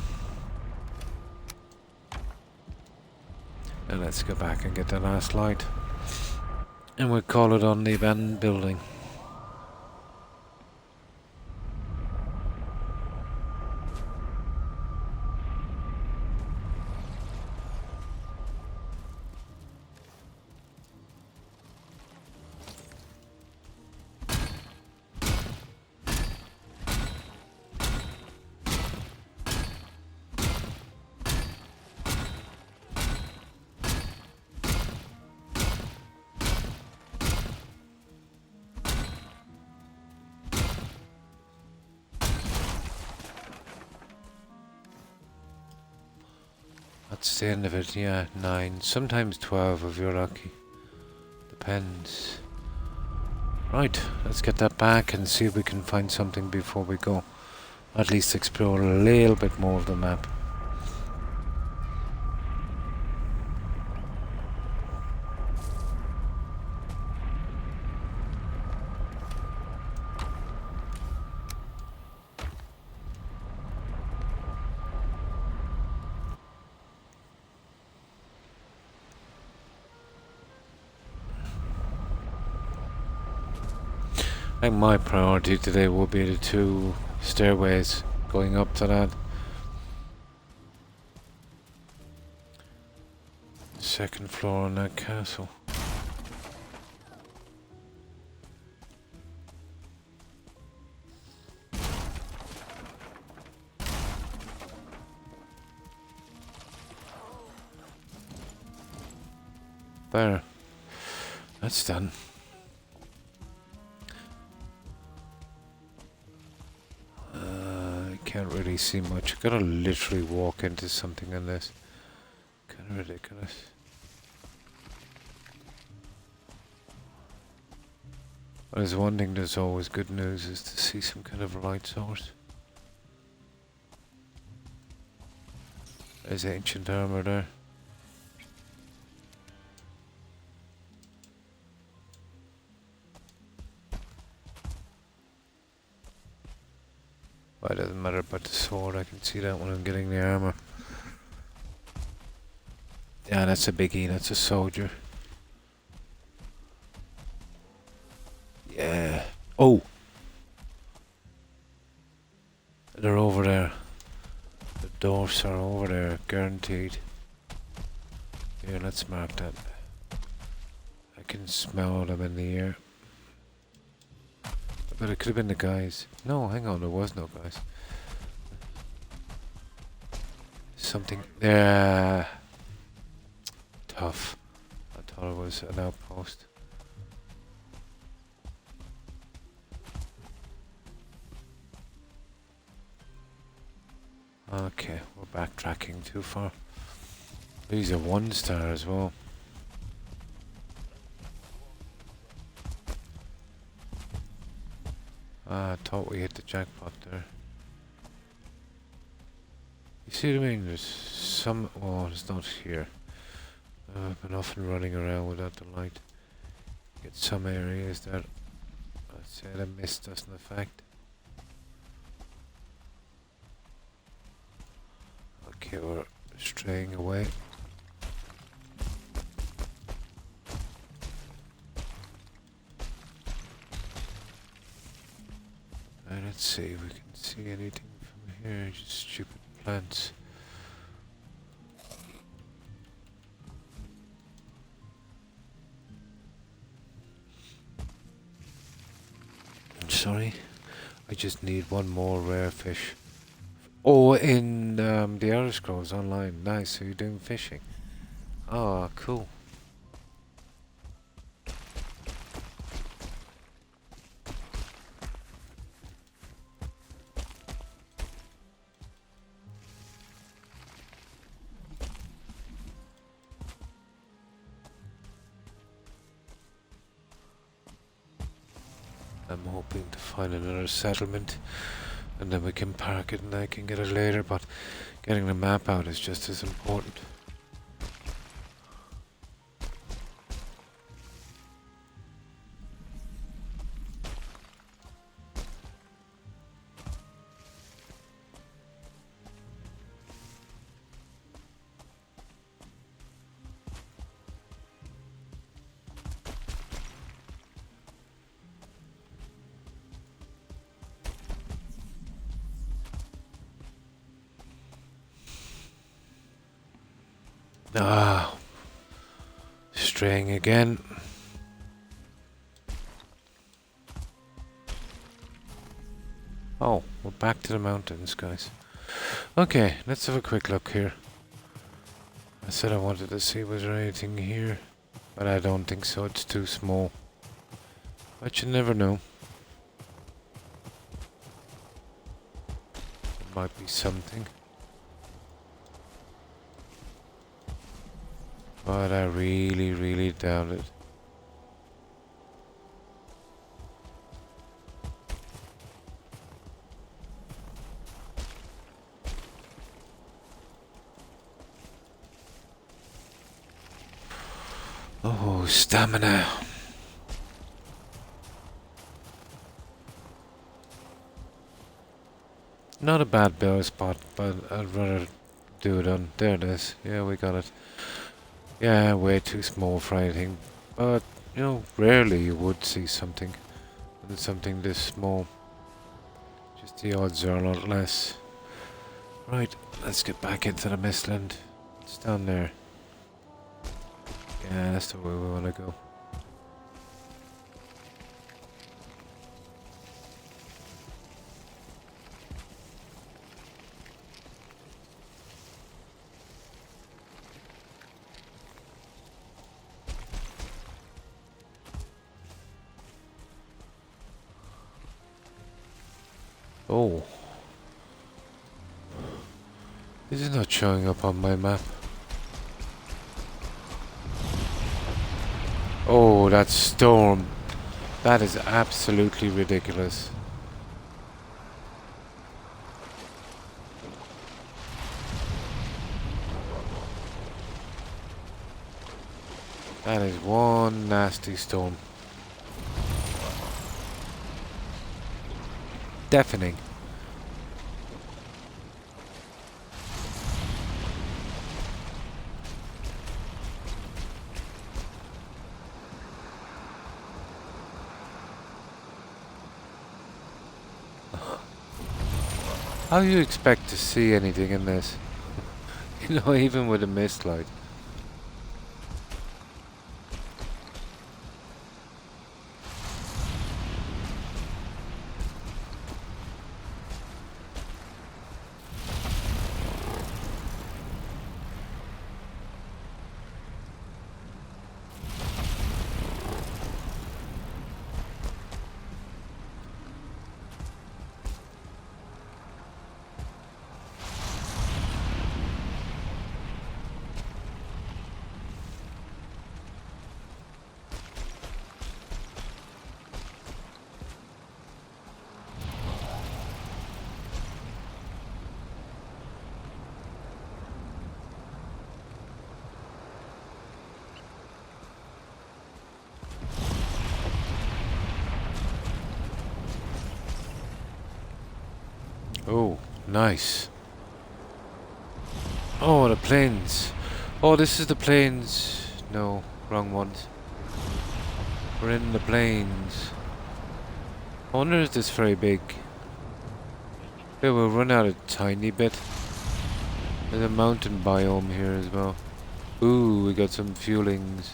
Now let's go back and get the last light. And we'll call it on the abandoned building. That's the end of it, yeah, 9. Sometimes 12 if you're lucky. Depends. Right, let's get that back and see if we can find something before we go. At least explore a little bit more of the map. I think my priority today will be the 2 stairways going up to that. Second floor on that castle. There. That's done. I can't really see much. Gotta literally walk into something on this. Kinda ridiculous. There's one thing that's always good news is to see some kind of light source. There's ancient armor there. Well, it doesn't matter about the sword, I can see that when I'm getting the armor. Yeah, that's a biggie, that's a soldier. Yeah. Oh! They're over there. The dwarfs are over there, guaranteed. Here, let's mark that. I can smell them in the air. But it could have been the guys. No, hang on, there was no guys. Something. Yeah. Tough. I thought it was an outpost. Okay, we're backtracking too far. These are 1-star as well. I thought we hit the jackpot there. You see what I mean? There's some... Oh, it's not here. I've been often running around without the light. Get some areas that I'd say the mist doesn't affect. Okay, we're straying away. Let's see if we can see anything from here. Just stupid plants. I'm sorry. I just need one more rare fish. Oh, in the Elder Scrolls Online. Nice. So you're doing fishing. Oh, cool. I'm hoping to find another settlement and then we can park it and I can get it later, but getting the map out is just as important. Ah, straying again. Oh, we're back to the mountains, guys. Okay, let's have a quick look here. I said I wanted to see was there anything here, but I don't think so, it's too small. But you never know. There might be something. But I really, really doubt it. Oh, stamina. Not a bad build spot, but I'd rather do it on... There it is. Yeah, we got it. Yeah, way too small for anything. But, you know, rarely you would see something in something this small. Just the odds are a lot less. Right, let's get back into the Mistland. It's down there. Yeah, that's the way we want to go. Oh. This is not showing up on my map. Oh, that storm. That is absolutely ridiculous. That is one nasty storm. Deafening. How do you expect to see anything in this? You know, even with a mist light. Oh, nice. Oh, the plains. Oh, this is the plains. No, wrong ones. We're in the plains. I wonder if this very big. Yeah, we'll run out a tiny bit. There's a mountain biome here as well. Ooh, we got some fuelings.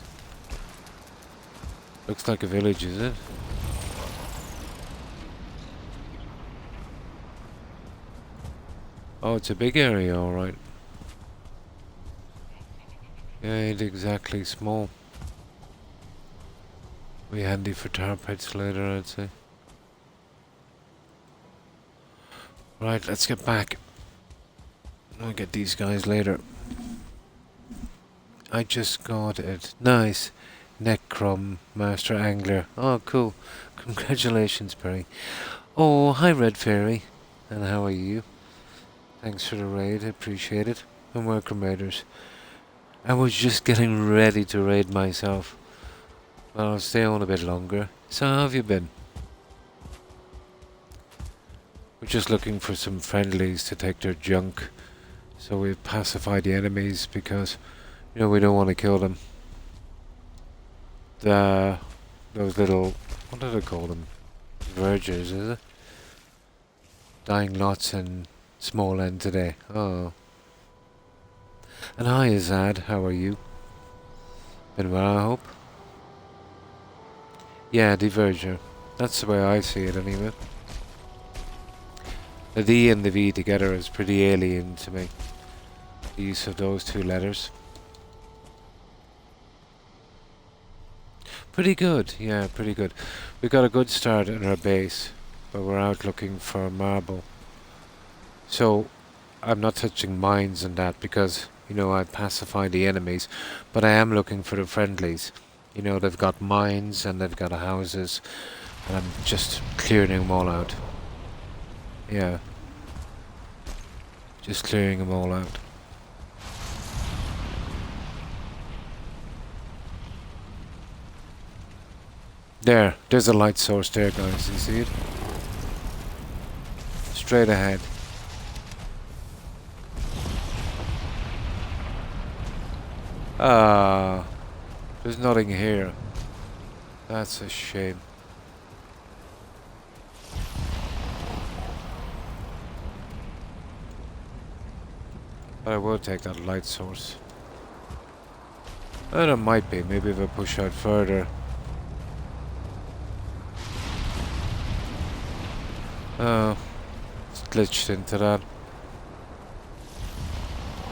Looks like a village, is it? Oh, it's a big area, alright. Yeah, ain't exactly small. Be handy for tar pits later, I'd say. Right, let's get back. I'll get these guys later. I just got it. Nice. Necrom Master Angler. Oh, cool. Congratulations, Perry. Oh, hi, Red Fairy. And how are you? Thanks for the raid. I appreciate it. And welcome, raiders. I was just getting ready to raid myself. Well, I'll stay on a bit longer. So how have you been? We're just looking for some friendlies to take their junk. So we pacify the enemies because, you know, we don't want to kill them. Those little, what do they call them? Vergers, is it? Dying lots in small end today. Oh. And hi, Azad. How are you? Been well, I hope. Yeah, the Verger. That's the way I see it, anyway. The D and the V together is pretty alien to me. The use of those two letters. Pretty good, yeah, pretty good. We got a good start in our base, but we're out looking for marble. So, I'm not touching mines and that because, you know, I pacify the enemies, but I am looking for the friendlies. You know, they've got mines and they've got houses, and I'm just clearing them all out. Yeah. Just clearing them all out. There's a light source there, guys. You see it? Straight ahead. Ah, there's nothing here. That's a shame. But I will take that light source. And it might be, maybe if I push out further. Oh, it's glitched into that.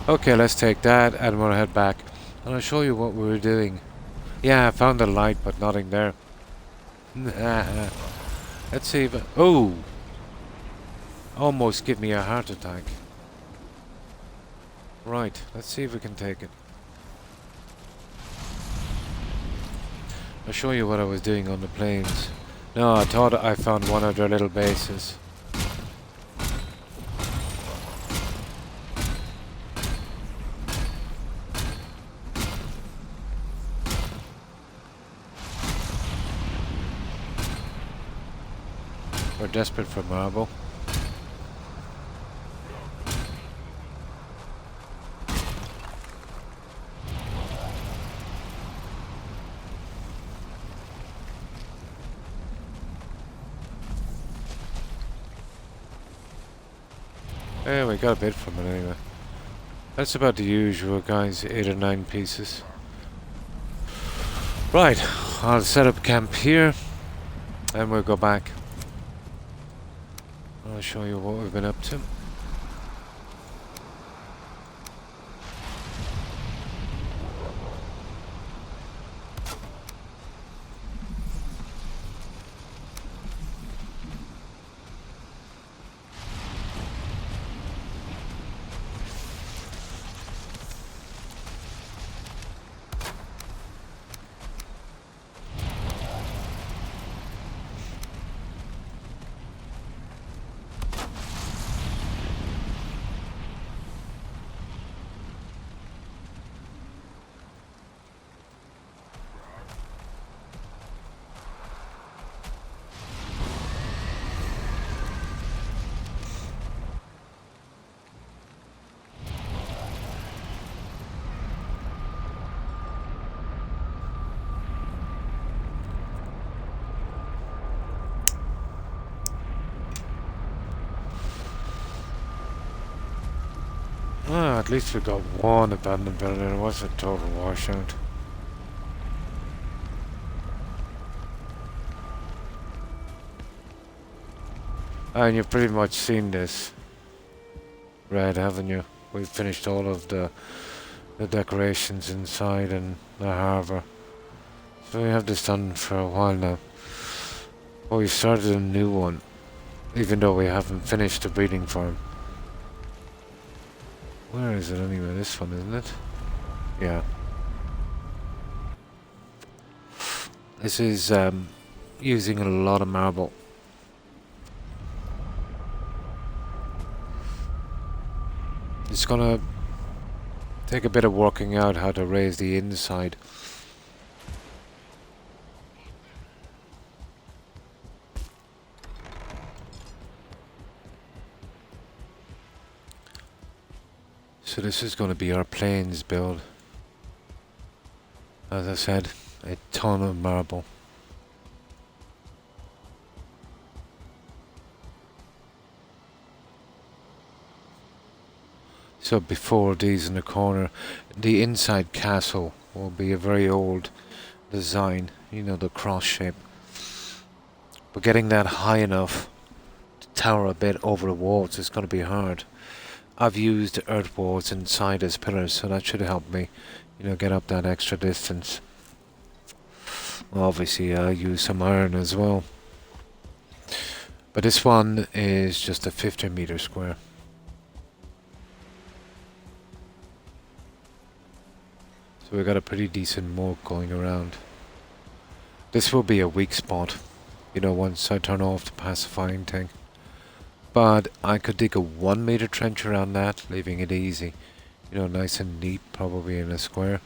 Okay, let's take that and we'll head back. And I'll show you what we were doing. Yeah, I found the light, but nothing there. Let's see if oh! Almost give me a heart attack. Right, let's see if we can take it. I'll show you what I was doing on the planes. No, I thought I found one of their little bases. We're desperate for marble. Yeah, we got a bit from it anyway. That's about the usual, guys. 8 or 9 pieces. Right, I'll set up camp here and we'll go back. I'll show you what we've been up to. Ah, at least we got one abandoned building. It was a total washout. And you've pretty much seen this, Red, haven't you? We've finished all of the decorations inside and the harbour. So we have this done for a while now. But we started a new one, even though we haven't finished the breeding farm. Where is it anyway? This one, isn't it? Yeah. This is using a lot of marble. It's gonna take a bit of working out how to raise the inside. So this is going to be our plains build. As I said, a ton of marble. So before these in the corner, the inside castle will be a very old design, you know, the cross shape. But getting that high enough to tower a bit over the walls is going to be hard. I've used earth walls inside as pillars, so that should help me, you know, get up that extra distance. Well, obviously I'll use some iron as well. But this one is just a 50 meter square. So we've got a pretty decent moat going around. This will be a weak spot, you know, once I turn off the pacifying thing. But I could dig a 1 meter trench around that, leaving it easy. You know, nice and neat, probably in a square.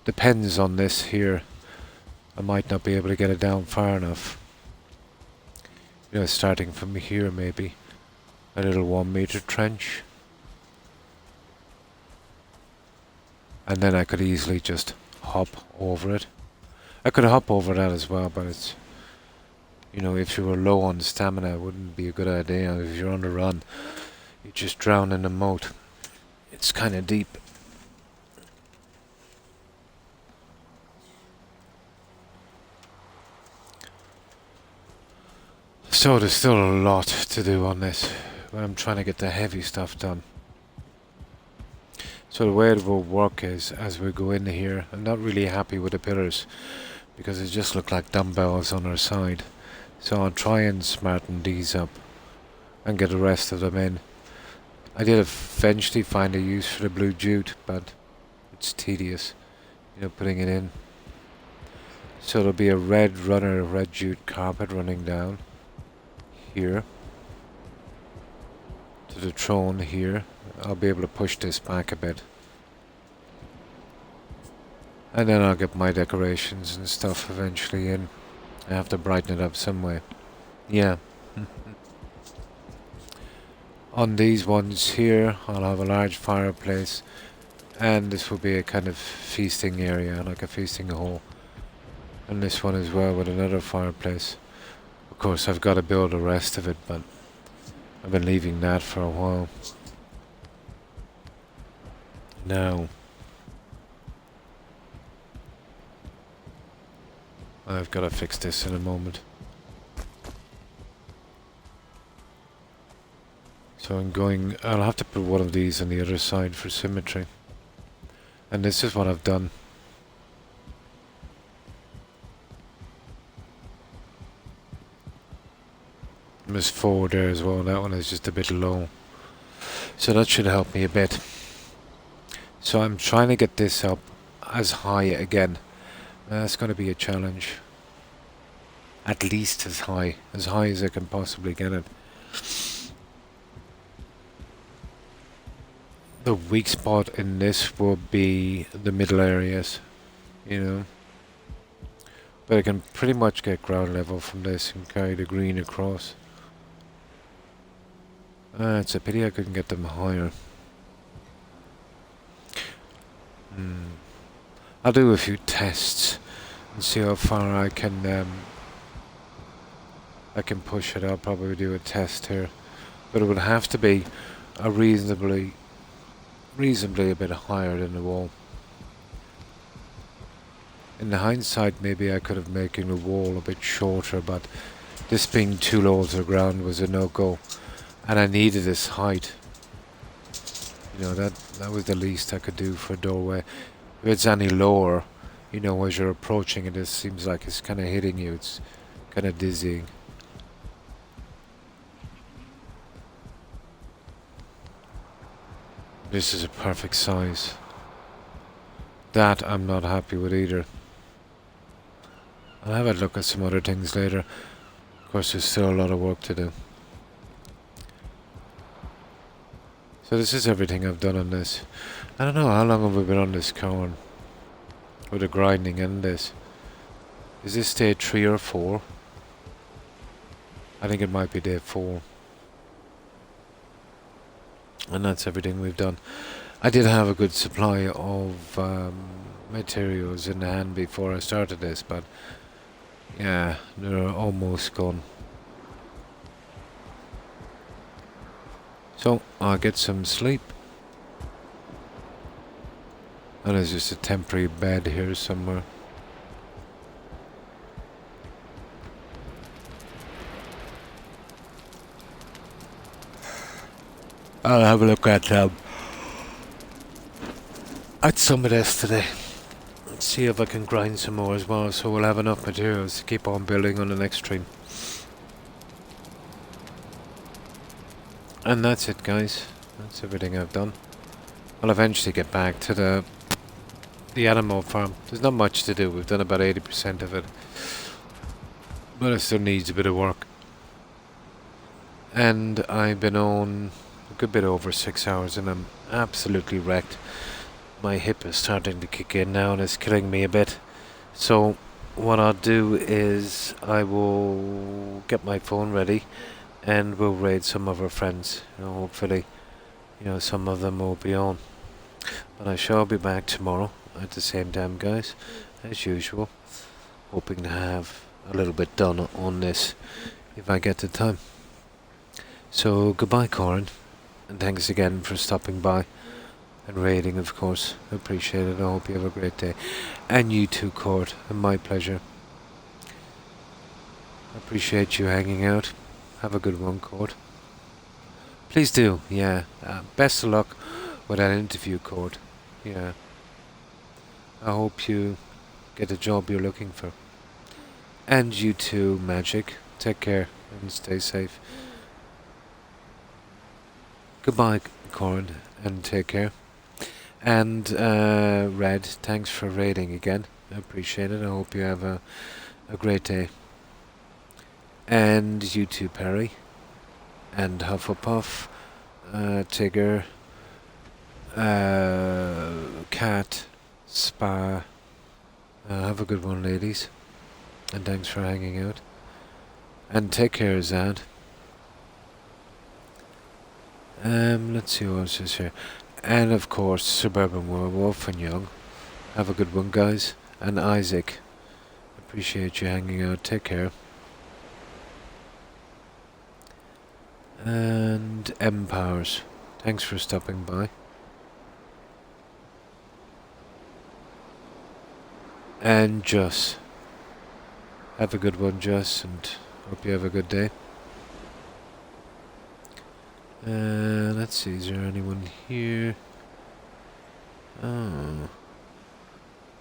Depends on this here. I might not be able to get it down far enough. You know, starting from here maybe. A little 1 meter trench. And then I could easily just hop over it. I could hop over that as well, but it's... You know, if you were low on stamina, it wouldn't be a good idea. If you're on the run, you just drown in the moat. It's kind of deep. So there's still a lot to do on this, but I'm trying to get the heavy stuff done. So the way it will work is, as we go in here, I'm not really happy with the pillars, because they just look like dumbbells on our side. So I'll try and smarten these up, and get the rest of them in. I did eventually find a use for the blue jute, but it's tedious, putting it in. So there'll be a red jute carpet running down here to the throne here. I'll be able to push this back a bit. And then I'll get my decorations and stuff eventually in. I have to brighten it up some way. Yeah. On these ones here, I'll have a large fireplace, and this will be a kind of feasting area, like a feasting hall. And this one as well with another fireplace. Of course, I've got to build the rest of it, but I've been leaving that for a while. Now, I've got to fix this in a moment. So I'll have to put one of these on the other side for symmetry. And this is what I've done. There's 4 there as well, that one is just a bit low. So that should help me a bit. So I'm trying to get this up as high again. That's going to be a challenge. At least as high as I can possibly get it. The weak spot in this will be the middle areas, But I can pretty much get ground level from this and carry the green across. It's a pity I couldn't get them higher. I'll do a few tests and see how far I can push it. I'll probably do a test here, but it would have to be a reasonably a bit higher than the wall. In the hindsight, maybe I could have making the wall a bit shorter, but this being too low to the ground was a no-go, and I needed this height. That was the least I could do for a doorway. If it's any lower, as you're approaching it, it seems like it's kind of hitting you. It's kind of dizzying. This is a perfect size. That I'm not happy with either. I'll have a look at some other things later. Of course, there's still a lot of work to do. So this is everything I've done on this. I don't know, how long have we been on this corn? With the grinding and this. Is this day 3 or 4? I think it might be day 4. And that's everything we've done. I did have a good supply of materials in hand before I started this, but yeah, they're almost gone. So I'll get some sleep. And there's just a temporary bed here somewhere. I'll have a look at some of this today. Let's see if I can grind some more as well, so we'll have enough materials to keep on building on the next stream. And that's it, guys. That's everything I've done. I'll eventually get back to the animal farm. There's not much to do. We've done about 80% of it, but it still needs a bit of work. And I've been on a good bit over 6 hours, and I'm absolutely wrecked. My hip is starting to kick in now, and it's killing me a bit. So what I'll do is I will get my phone ready, and we'll raid some of our friends. Hopefully, some of them will be on. But I shall be back tomorrow at the same time, guys, as usual. Hoping to have a little bit done on this if I get the time. So goodbye, Corin, and thanks again for stopping by. and raiding, of course. Appreciate it. I hope you have a great day. And you too, Court. My pleasure. Appreciate you hanging out. Have a good one, Court. Please do, yeah. Best of luck with that interview, Court. Yeah. I hope you get the job you're looking for. And you too, Magic. Take care and stay safe. Goodbye, Corin, and take care. And Red, thanks for raiding again. I appreciate it. I hope you have a great day. And you too, Perry. And Hufflepuff, Tigger, Cat, Spa. Have a good one, ladies. And thanks for hanging out. And take care, Zad. Let's see what else is here. And of course, Suburban Werewolf and Young. Have a good one, guys. And Isaac. Appreciate you hanging out. Take care. And M Powers. Thanks for stopping by. And Juss. Have a good one, Juss, and hope you have a good day. Let's see, is there anyone here? Oh.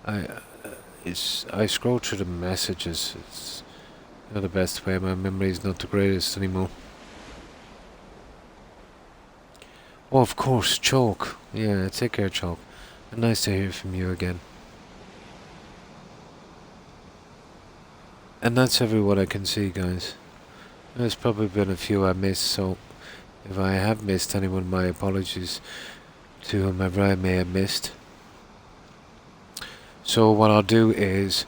I scroll through the messages. It's not the best way. My memory is not the greatest anymore. Oh, of course, Chalk. Yeah, take care, Chalk. And nice to hear from you again. And that's everyone I can see, guys. There's probably been a few I missed, so if I have missed anyone, my apologies to whomever I may have missed. So what I'll do is,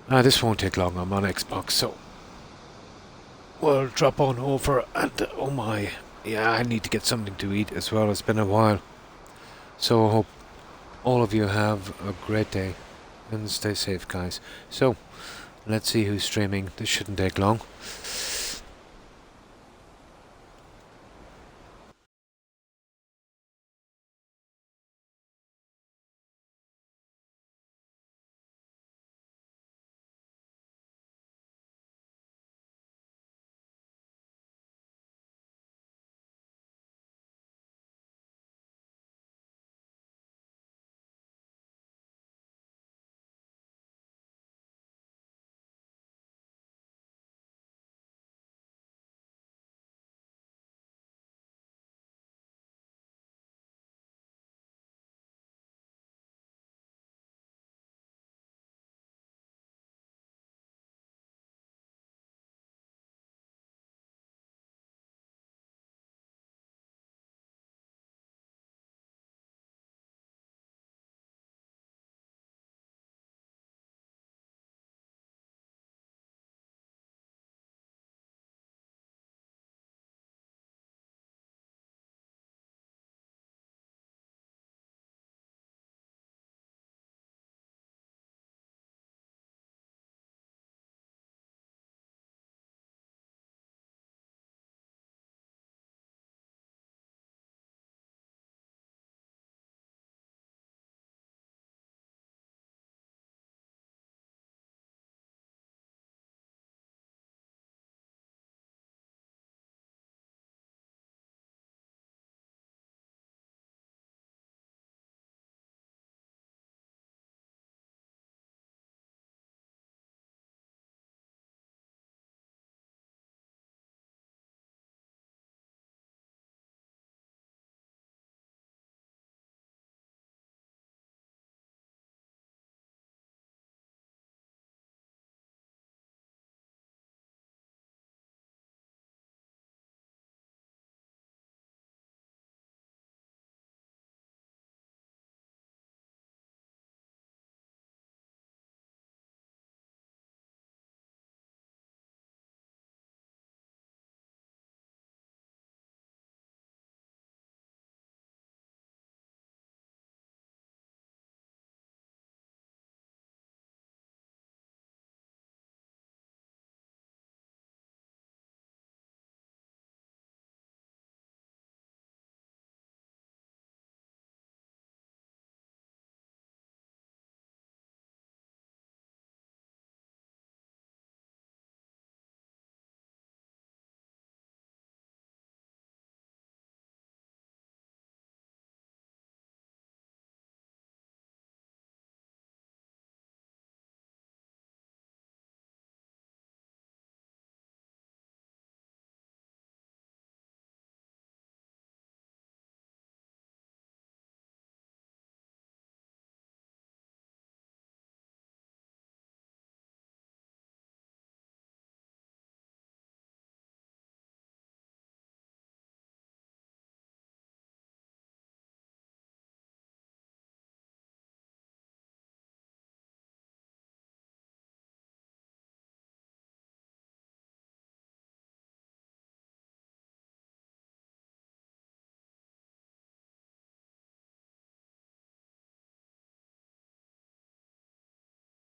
this won't take long, I'm on Xbox, so we'll drop on over and, oh my, yeah, I need to get something to eat as well, it's been a while. So I hope all of you have a great day and stay safe, guys. So, let's see who's streaming, this shouldn't take long.